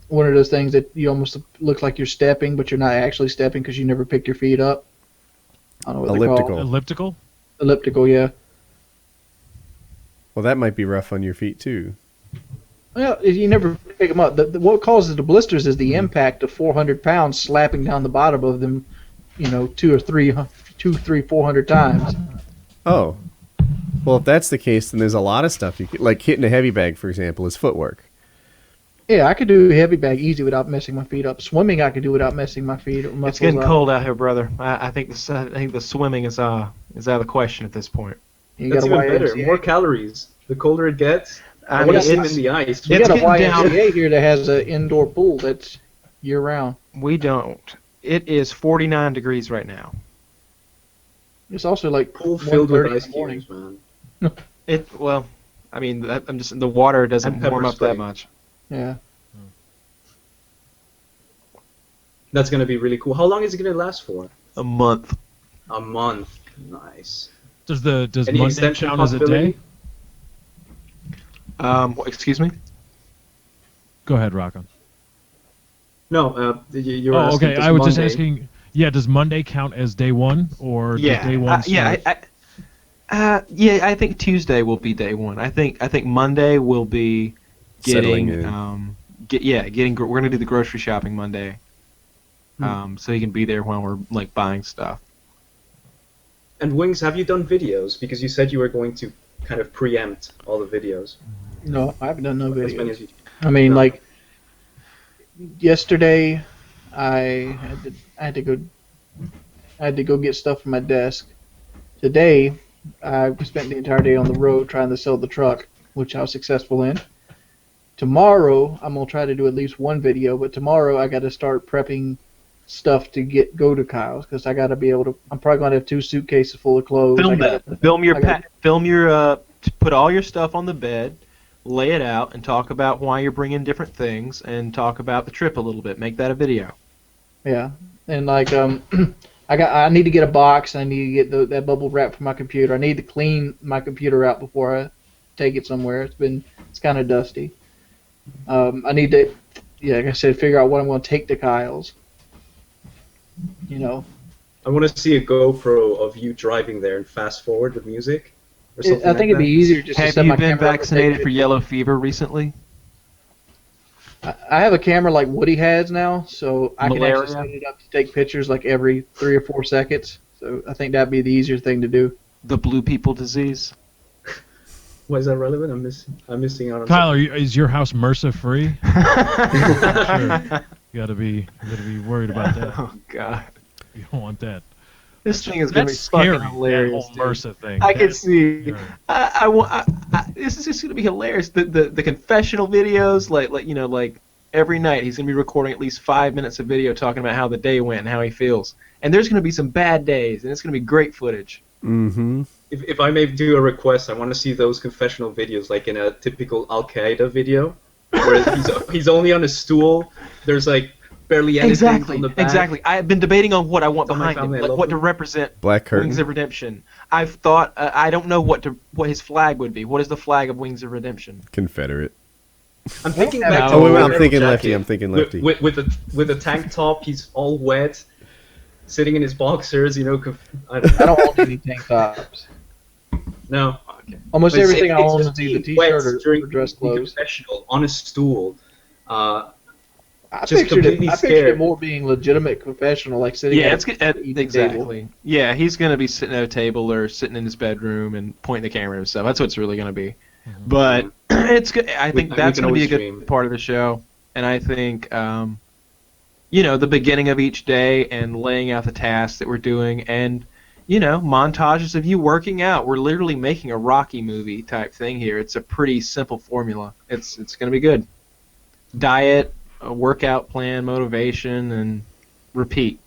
one of those things that you almost look like you're stepping, but you're not actually stepping because you never pick your feet up. I don't know what they're called. Elliptical? Elliptical, yeah. Well, that might be rough on your feet too. Well, if you never pick them up. What causes the blisters is the impact of 400 pounds slapping down the bottom of them, 400 times. Oh, well, if that's the case, then there's a lot of stuff you could, like hitting a heavy bag, for example, is footwork. Yeah, I could do a heavy bag easy without messing my feet up. Swimming, I could do without messing my feet. It's getting cold out here, brother. I think the swimming is out of the question at this point. You That's got a even better. YMCA. More calories. The colder it gets, I I mean, want to swim it's- in the ice. We It's got a getting down. YMCA here that has an indoor pool that's year round. We don't. It is 49 degrees right now. It's also like Pool filled with 1:30 in ice the morning. cubes, man. I mean, I'm just the water doesn't And pepper warm up spray. that much. Yeah. That's gonna be really cool. How long is it gonna last for? A month. A month. Nice. Does Any Monday extension count as a possibility? day? Excuse me. Go ahead, Rockon. No, you were Oh, asking. okay. does I was just Monday- asking. Yeah, does Monday count as day one, or does day one? I think Tuesday will be day one. I think Monday will be Settling getting in. we're gonna do the grocery shopping Monday. So you can be there while we're like buying stuff. And Wings, have you done videos? Because you said you were going to kind of preempt all the videos. No, I haven't done no As many videos. as you. I mean, No. like yesterday, I had to go get stuff from my desk. Today, I spent the entire day on the road trying to sell the truck, which I was successful in. Tomorrow, I'm gonna try to do at least one video, but tomorrow I got to start prepping stuff to go to Kyle's because I got to be able to. I'm probably gonna have 2 suitcases full of clothes. Film I gotta- that. Film your I gotta- put all your stuff on the bed, lay it out, and talk about why you're bringing different things, and talk about the trip a little bit. Make that a video. Yeah, and like I need to get a box. I need to get that bubble wrap for my computer. I need to clean my computer out before I take it somewhere. It's kind of dusty. I need to like I said, figure out what I'm going to take to Kyle's. You know. I want to see a GoPro of you driving there and fast forward with music. Or something I think it'd be easier just to Have set you my been camera up and vaccinated take for it. yellow fever recently? I have a camera like Woody has now, so I can Malaria? actually set it up to take pictures like every 3 or 4 seconds. So I think that'd be the easier thing to do. The blue people disease? Why is that relevant? I'm missing out on Kyle, is your house MRSA free? Sure. You gotta be worried about that. Oh God, You don't want that. this thing is gonna be That's scary. fucking hilarious. That whole dude. MRSA thing. I can That's see. scary. This is just gonna be hilarious. The confessional videos, like every night he's gonna be recording at least 5 minutes of video talking about how the day went and how he feels. And there's gonna be some bad days, and it's gonna be great footage. Mm-hmm. If I may do a request, I want to see those confessional videos, like in a typical Al Qaeda video, where he's only on a stool. There's like barely anything on the back. Exactly. I've been debating on what I want Tell my behind him, family I like love what to them. represent Black curtain. Wings of Redemption. I've thought I don't know what his flag would be. What is the flag of Wings of Redemption? Confederate. I'm thinking Oh, back Oh, to wait, a I'm yellow thinking jacket lefty. I'm thinking lefty. With a tank top, he's all wet, sitting in his boxers. I don't I don't own any tank tops. No. Okay. Almost But everything I it's own just is either being wet t-shirt during or dress the clothes. confessional on a stool. I Just pictured completely it scared. more being legitimate confessional, like sitting Yeah, at it's eating exactly. table. Yeah, he's gonna be sitting at a table or sitting in his bedroom and pointing the camera at himself. That's what it's really gonna be. But it's good. I think We that's can gonna be a always good stream. part of the show. And I think, the beginning of each day and laying out the tasks that we're doing, and montages of you working out. We're literally making a Rocky movie type thing here. It's a pretty simple formula. It's gonna be good. Diet, a workout plan, motivation, and repeat.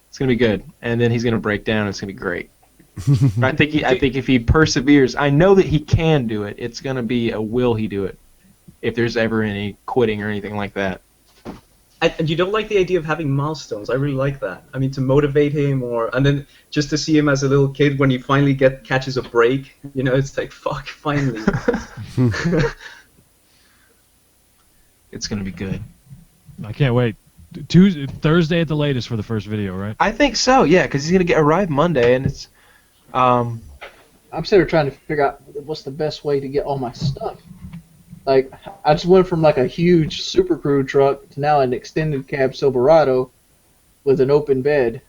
It's gonna be good. And then he's gonna break down. It's gonna be great. I think if he perseveres, I know that he can do it. It's gonna be a will he do it. If there's ever any quitting or anything like that. And you don't like the idea of having milestones. I really like that. I mean, to motivate him, and then just to see him as a little kid when he finally catches a break. It's like, fuck, finally. It's gonna be good. I can't wait. Thursday at the latest for the first video, right? I think so. Yeah, because he's gonna arrive Monday, and it's. I'm sitting there trying to figure out what's the best way to get all my stuff. Like, I just went from like a huge Super Crew truck to now an extended cab Silverado with an open bed.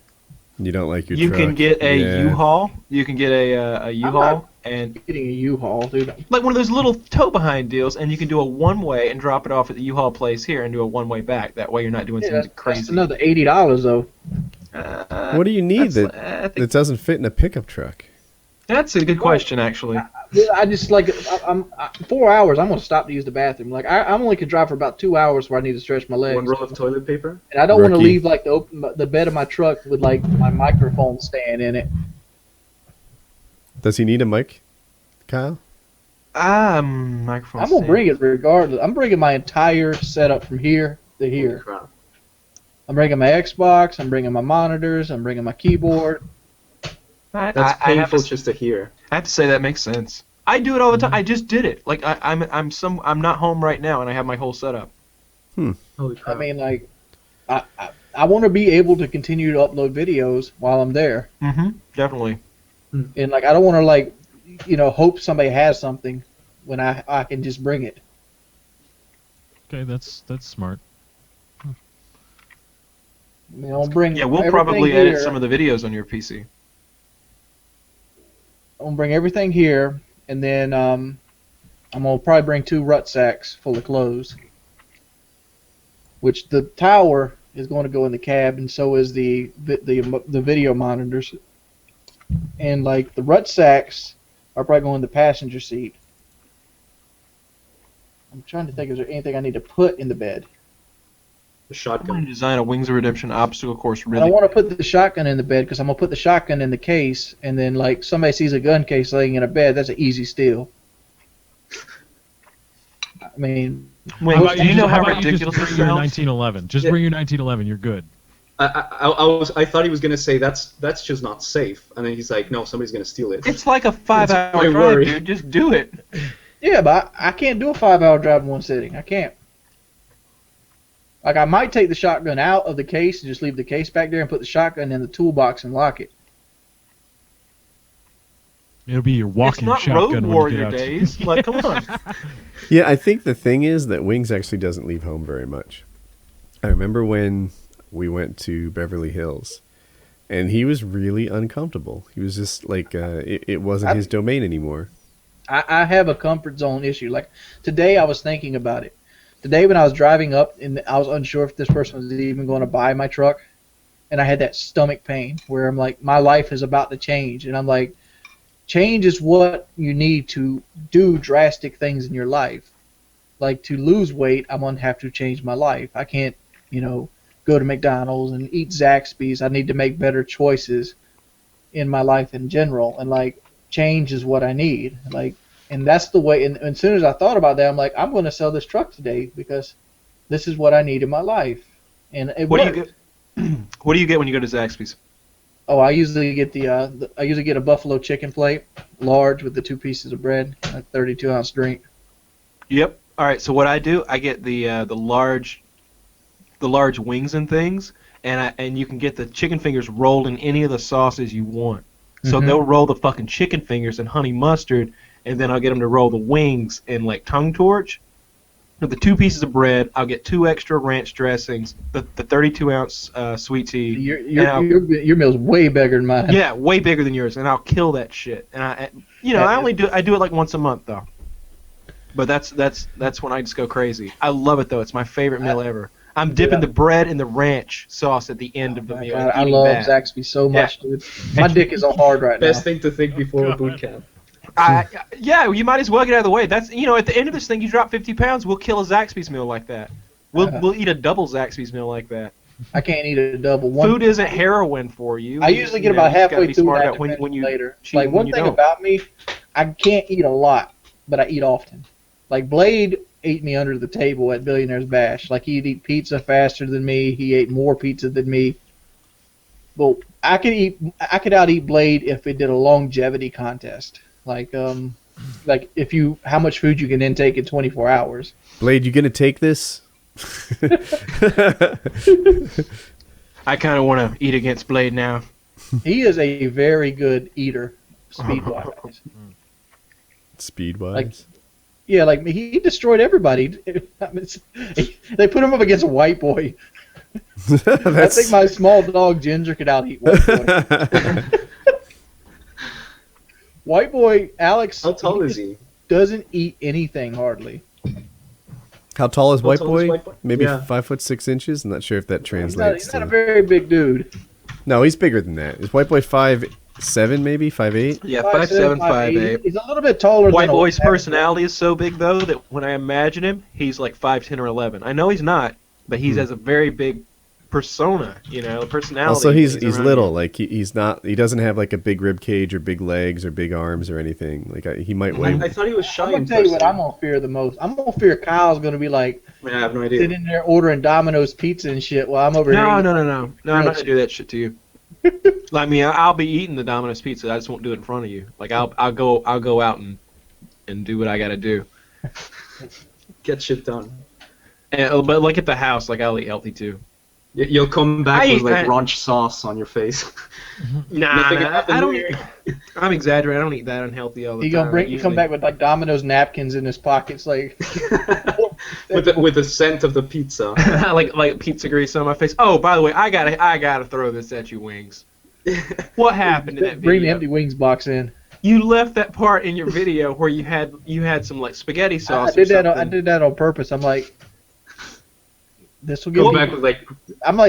You don't like your You truck. can get a Yeah. U-Haul. You can get a U-Haul not- and Getting a U-Haul, dude. like one of those little tow behind deals, and you can do a one-way and drop it off at the U-Haul place here and do a one-way back. That way you're not doing Yeah, something that's crazy. another $80 though. What do you need that's- that I think that doesn't fit in a pickup truck? that's a good question, actually. I just like 4 hours. I'm gonna stop to use the bathroom. Like I only could drive for about 2 hours where I need to stretch my legs. One roll of toilet paper. And I don't want to Rookie. leave like the bed of my truck with like my microphone stand in it. Does he need a mic, Kyle? Microphone. I'm gonna stand. bring it regardless. I'm bringing my entire setup from here to Holy here. crap. I'm bringing my Xbox. I'm bringing my monitors. I'm bringing my keyboard. I That's have painful to, just to hear. I have to say that makes sense. I do it all the time. I just did it. Like I'm not home right now, and I have my whole setup. Holy crap. I mean, like, I want to be able to continue to upload videos while I'm there, Mm-hmm. Definitely. and like I don't want to like, hope somebody has something when I can just bring it. Okay, that's smart. I mean, I'll bring. Yeah, we'll everything probably edit here. some of the videos on your PC. I'm gonna bring everything here, and then I'm gonna probably bring 2 rucksacks full of clothes. Which the tower is going to go in the cab, and so is the video monitors. And like the rucksacks are probably going in the passenger seat. I'm trying to think, is there anything I need to put in the bed? The I'm going shotgun. to design a Wings of Redemption obstacle course. I Really. don't want to put the shotgun in the bed because I'm gonna put the shotgun in the case, and then like somebody sees a gun case laying in a bed, that's an easy steal. I mean, Wait, How about do you know how about you ridiculous just this bring your sounds? 1911? Just Yeah. bring your 1911. You're good. I thought he was gonna say that's just not safe, and then he's like, no, somebody's gonna steal it. It's like a 5-hour my drive, worry. dude. Just do it. yeah, but I can't do a 5-hour drive in one sitting. I can't. Like, I might take the shotgun out of the case and just leave the case back there and put the shotgun in the toolbox and lock it. It'll be your walking It's not shotgun Road when you Warrior get out. days. Like, come on. Yeah, I think the thing is that Wings actually doesn't leave home very much. I remember when we went to Beverly Hills, and he was really uncomfortable. He was just like, it wasn't his domain anymore. I have a comfort zone issue. Like, today I was thinking about it. Today when I was driving up, and I was unsure if this person was even going to buy my truck, and I had that stomach pain where I'm like, my life is about to change, and I'm like, change is what you need to do drastic things in your life. Like, to lose weight, I'm going to have to change my life. I can't, go to McDonald's and eat Zaxby's. I need to make better choices in my life in general. And, like, change is what I need. Like, and that's the way. And as soon as I thought about that, I'm like, I'm going to sell this truck today because this is what I need in my life. And it What do worked. you get? What do you get when you go to Zaxby's? Oh, I usually get I usually get a buffalo chicken plate, large with the 2 pieces of bread, a 32-ounce drink. Yep. All right. So what I do, I get the large wings and things, and you can get the chicken fingers rolled in any of the sauces you want. So they'll roll the fucking chicken fingers in honey mustard, and then I'll get them to roll the wings in like tongue torch. With the 2 pieces of bread, I'll get 2 extra ranch dressings, the 32-ounce sweet tea. Your meal's way bigger than mine. Yeah, way bigger than yours, and I'll kill that shit. And I do it like once a month though. But that's when I just go crazy. I love it though. It's my favorite meal ever. I'm dipping the bread in the ranch sauce at the end of the meal. God, I love Zaxby so much, dude. My dick is all hard right now. Best thing to think before a boot camp. Yeah, you might as well get out of the way. That's at the end of this thing, you drop 50 pounds. We'll kill a Zaxby's meal like that. We'll eat a double Zaxby's meal like that. I can't eat a double. Food isn't heroin for you. I usually get about halfway through that when you later. cheat Like, when one you thing don't. about me, I can't eat a lot, but I eat often. Like, Blade ate me under the table at Billionaire's Bash. Like, he'd eat pizza faster than me. He ate more pizza than me. But I could out-eat Blade if it did a longevity contest. Like how much food you can intake in 24 hours. Blade, you gonna take this? I kind of want to eat against Blade now. He is a very good eater, speed-wise. Speed-wise? Like, yeah, like, he destroyed everybody. They put him up against a white boy. I think my small dog Ginger could out-eat white boy. White boy Alex. How tall is he? Doesn't eat anything hardly. How tall is White tall is Boy? White Boy? Maybe Yeah. 5'6". I'm not sure if that translates. He's not a very big dude. No, he's bigger than that. Is White Boy 5'7", maybe 5'8"? Yeah, 5'7", 5'8". He's a little bit taller. White than Boy's a personality is so big though that when I imagine him, he's like 5'10" or 11. I know he's not, but he has a very big persona, personality. Also, he's around little. him. Like he doesn't have like a big rib cage or big legs or big arms or anything. Like he might weigh. I thought he was shy I'm in gonna tell you what person. I'm gonna fear the most. I'm gonna fear Kyle's gonna be like I mean, I have no idea. sitting there ordering Domino's pizza and shit while I'm over here. No, eating. I'm not gonna do that shit to you. I mean, I'll be eating the Domino's pizza. I just won't do it in front of you. Like I'll go out and do what I gotta do. Get shit done. But like at the house, like I'll eat healthy too. You'll come back I with eat- like I- ranch sauce on your face. Nah, Nothing happened I don't. here. I'm exaggerating. I don't eat that unhealthy all the He time. gonna come Usually- back with like Domino's napkins in his pockets, like with the scent of the pizza. like pizza grease on my face. Oh, by the way, I gotta throw this at you, Wings. What happened to that bring the video? empty wings box in. You left that part in your video where you had some like spaghetti sauce. I or did that on purpose. I'm like, this will give Go me. back with like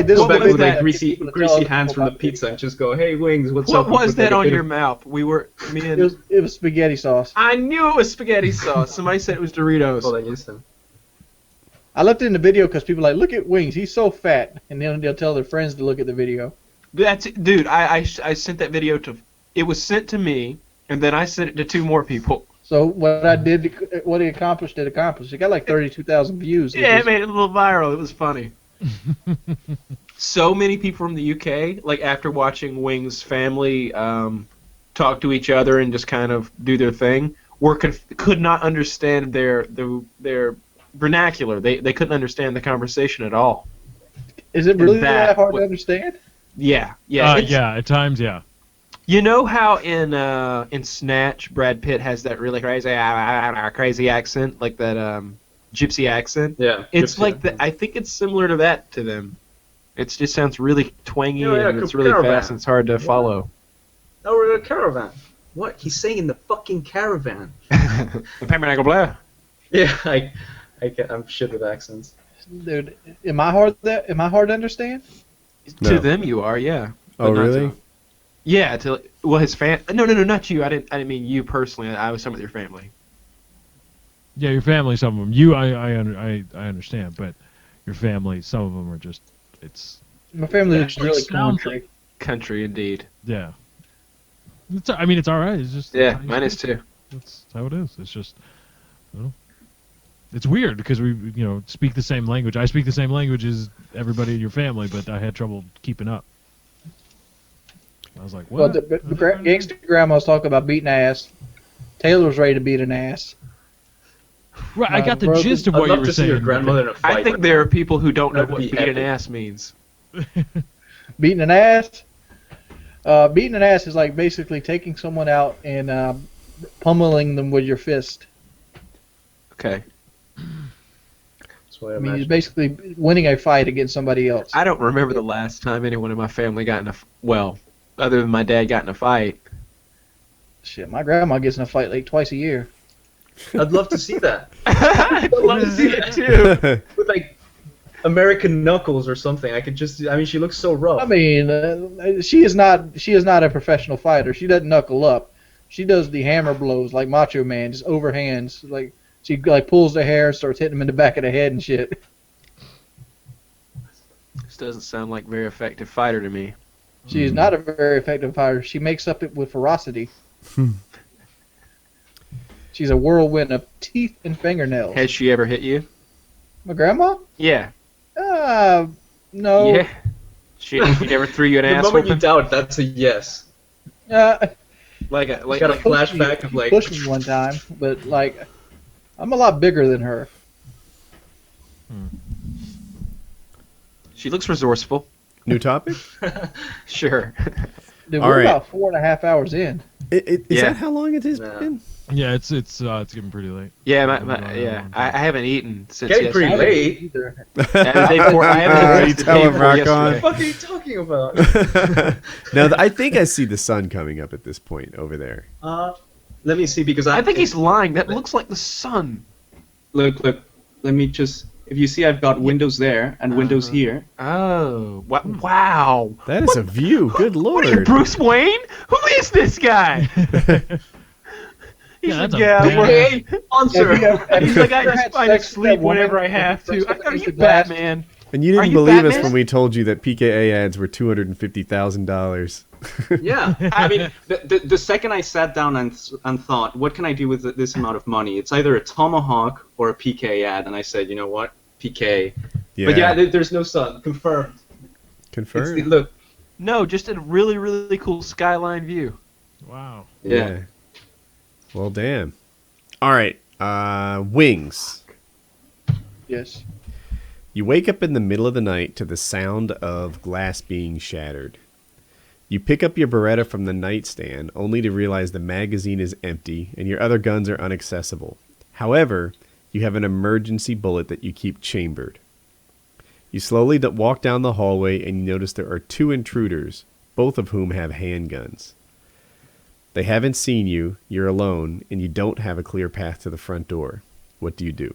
This go will back give with me like that greasy people to tell other hands people from the about pizza and just go, hey Wings, what's What up? was With, that like, a on bit your of- mouth? It was spaghetti sauce. I knew it was spaghetti sauce. Somebody said it was Doritos. Hold on, listen. I left it in the video because people are like, look at Wings, he's so fat, and then they'll tell their friends to look at the video. That's it, dude. I sent that video to. It was sent to me, and then I sent it to 2 more people. So what I did, what it accomplished, it accomplished. It got like 32,000 views. Yeah, it made it a little viral. It was funny. So many people from the UK, like after watching Wings' family talk to each other and just kind of do their thing, could not understand their vernacular. They couldn't understand the conversation at all. Is it really that that hard to understand? Yeah. Yeah, at times, yeah. You know how in Snatch, Brad Pitt has that really crazy accent, like that gypsy accent? Yeah. It's gypsy, like that. I think it's similar to that to them. It just sounds really twangy and it's really caravan. fast and it's hard to follow. Oh, we're in a caravan. What? He's saying in the fucking caravan. The Painkiller Blue. Yeah, I'm shit with accents. Dude, am I hard to understand? No. To them, you are, yeah. Oh, But not really? to- yeah. Well, his No, not you. I didn't mean you personally. I was talking with your family. Yeah, your family, some of them. You, I understand, but your family, some of them are just, it's, My family is Actually really sounds country. Country, indeed. yeah. It's, I mean, it's all right. It's just Yeah, how you mine is speak. too. That's how it is. It's just, it's weird because we, speak the same language. I speak the same language as everybody in your family, but I had trouble keeping up. I was like, Well, what? the gangster grandma's talking about beating ass. Taylor was ready to beat an ass. Right, I got the brother- gist of I'd what you love were to see saying. your grandmother in a fight. I think there are people who don't know That'd what be beat an epic. ass means. Beating an ass? Beating an ass is like basically taking someone out and pummeling them with your fist. Okay. That's what I I mean, it's imagine. basically winning a fight against somebody else. I don't remember the last time anyone in my family got in a well, other than my dad got in a fight. Shit, my grandma gets in a fight like twice a year. I'd love to see that. I'd love to see it too. With like American Knuckles or something. I mean, she looks so rough. I mean, she is not a professional fighter. She doesn't knuckle up. She does the hammer blows like Macho Man, just overhands. Like she like pulls the hair and starts hitting him in the back of the head and shit. This doesn't sound like a very effective fighter to me. She is not a very effective fighter. She makes up it with ferocity. She's a whirlwind of teeth and fingernails. Has she ever hit you? My grandma? Yeah. No. Yeah. She never threw you an the ass moment you whooping? doubt, that's a yes. Like Got a flashback of like. pushed me one time, but like, I'm a lot bigger than her. She looks resourceful. New topic? Sure. Dude, All we're right. about 4.5 hours in. Is Yeah. that how long it has Nah. been? Yeah, it's getting pretty late. Yeah, Yeah. I haven't eaten since Getting yesterday. pretty late. Either. I haven't You eaten tell the day him, before Rock yesterday. On. What the fuck are you talking about? No, I think I see the sun coming up at this point over there. Let me see because I think he's lying. That looks like the sun. Look. Let me just. If you see, I've got windows there and windows here. Oh, wow. That is a view. Good What are you, lord. Bruce Wayne? Who is this guy? He's Yeah, that's a yeah, bad- Sponsor. He's like, I ever just had find sex with sleep that woman whenever I have first to. time Are you you blast? Batman? And you Are didn't you believe us Batman? when we told you that PKA ads were $250,000. Yeah, I mean, the second I sat down and thought, what can I do with this amount of money? It's either a tomahawk or a PK ad, and I said, you know what, PK. Yeah. But yeah, there's no sun. Confirmed. Confirmed. Look. No, just a really, really cool skyline view. Wow. Yeah. Well, damn. All right. Wings. Yes. You wake up in the middle of the night to the sound of glass being shattered. You pick up your Beretta from the nightstand, only to realize the magazine is empty and your other guns are inaccessible. However, you have an emergency bullet that you keep chambered. You slowly walk down the hallway and you notice there are two intruders, both of whom have handguns. They haven't seen you, you're alone, and you don't have a clear path to the front door. What do you do?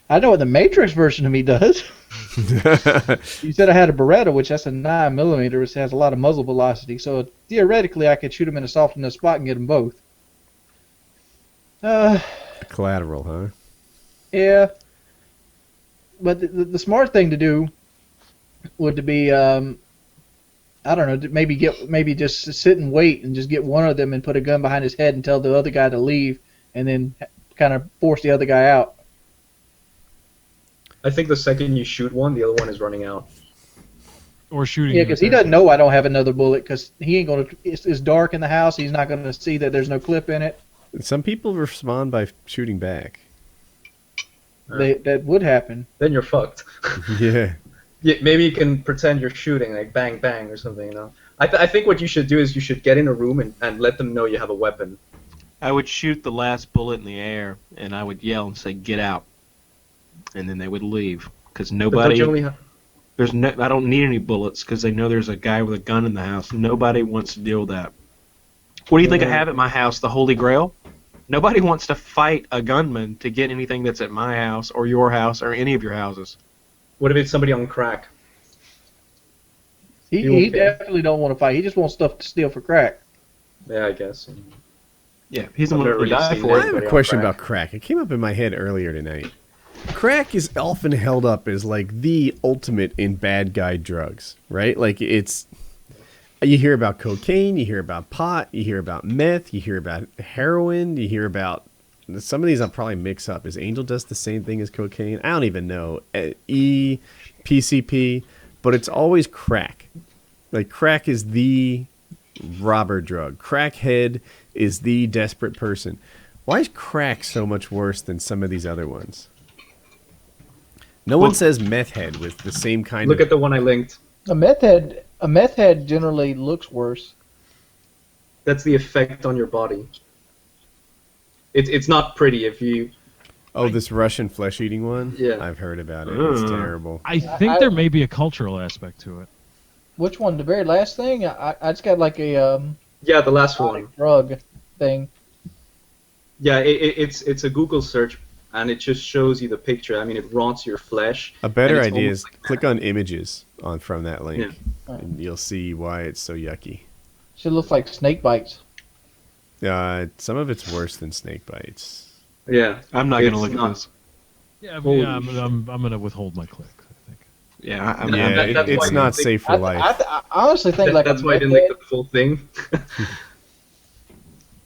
I know what the Matrix version of me does. You said I had a Beretta, which that's a 9mm, which has a lot of muzzle velocity. So theoretically, I could shoot them in a soft enough spot and get them both. Collateral, huh? Yeah. But the smart thing to do would be, I don't know, maybe just sit and wait and just get one of them and put a gun behind his head and tell the other guy to leave, and then kind of force the other guy out. I think the second you shoot one, the other one is running out. or shooting. Yeah, because he doesn't know I don't have another bullet because he ain't gonna. It's dark in the house. He's not gonna see that there's no clip in it. Some people respond by shooting back. That would happen. Then you're fucked. Yeah. Yeah, maybe you can pretend you're shooting, like bang bang or something. You know. I think what you should do is you should get in a room and let them know you have a weapon. I would shoot the last bullet in the air, and I would yell and say, "Get out," and then they would leave because But nobody. don't you only have... There's no. I don't need any bullets because they know there's a guy with a gun in the house. Nobody wants to deal with that. What do you think I have at my house? The Holy Grail? Nobody wants to fight a gunman to get anything that's at my house or your house or any of your houses. What if it's somebody on crack? He definitely don't want to fight. He just wants stuff to steal for crack. Yeah, I guess. Yeah, he's the I've one never who would really die seen for I it. have a question about crack. It came up in my head earlier tonight. Crack is often held up as like the ultimate in bad guy drugs, right? Like it's, you hear about cocaine, you hear about pot, you hear about meth, you hear about heroin, you hear about some of these I'll probably mix up. Is angel dust the same thing as cocaine? I don't even know. PCP, but it's always crack. Like crack is the robber drug. Crackhead is the desperate person. Why is crack so much worse than some of these other ones? No one says meth head with the same kind Look of... at the one I linked. A meth head generally looks worse. That's the effect on your body. It's not pretty if you... Oh, this Russian flesh-eating one? Yeah. I've heard about it. It's terrible. I think there may be a cultural aspect to it. Which one? The very last thing? I just got like a Yeah, the last one. drug thing. Yeah, it's a Google search, and it just shows you the picture. I mean, it rots your flesh. A better and it's idea almost is like click on images from that link, Yeah. and you'll see why it's so yucky. Should look like snake bites. Some of it's worse than snake bites. Yeah, I'm not going to It's look at not- this. Yeah, Holy I'm going to withhold my click. I think. Yeah, Yeah, that's it's why not they- safe for life. I honestly think like that's a why I meth didn't like head, the full thing.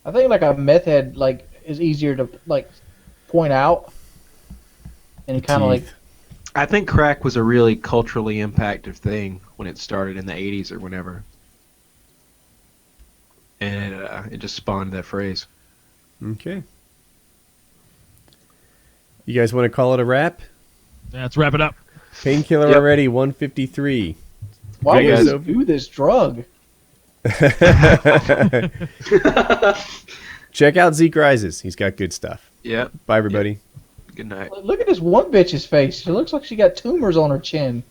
I think like a meth head like is easier to like point out, and kind of like Teeth. I think crack was a really culturally impacted thing when it started in the 80s or whenever. And it just spawned that phrase. Okay. You guys want to call it a wrap? Let's wrap it up. Painkiller Yep. already, 153. why Hey, would guys. you do this drug? Check out Zeke Rises. He's got good stuff. Yep. Bye, everybody. Good night. Look at this one bitch's face. She looks like she got tumors on her chin.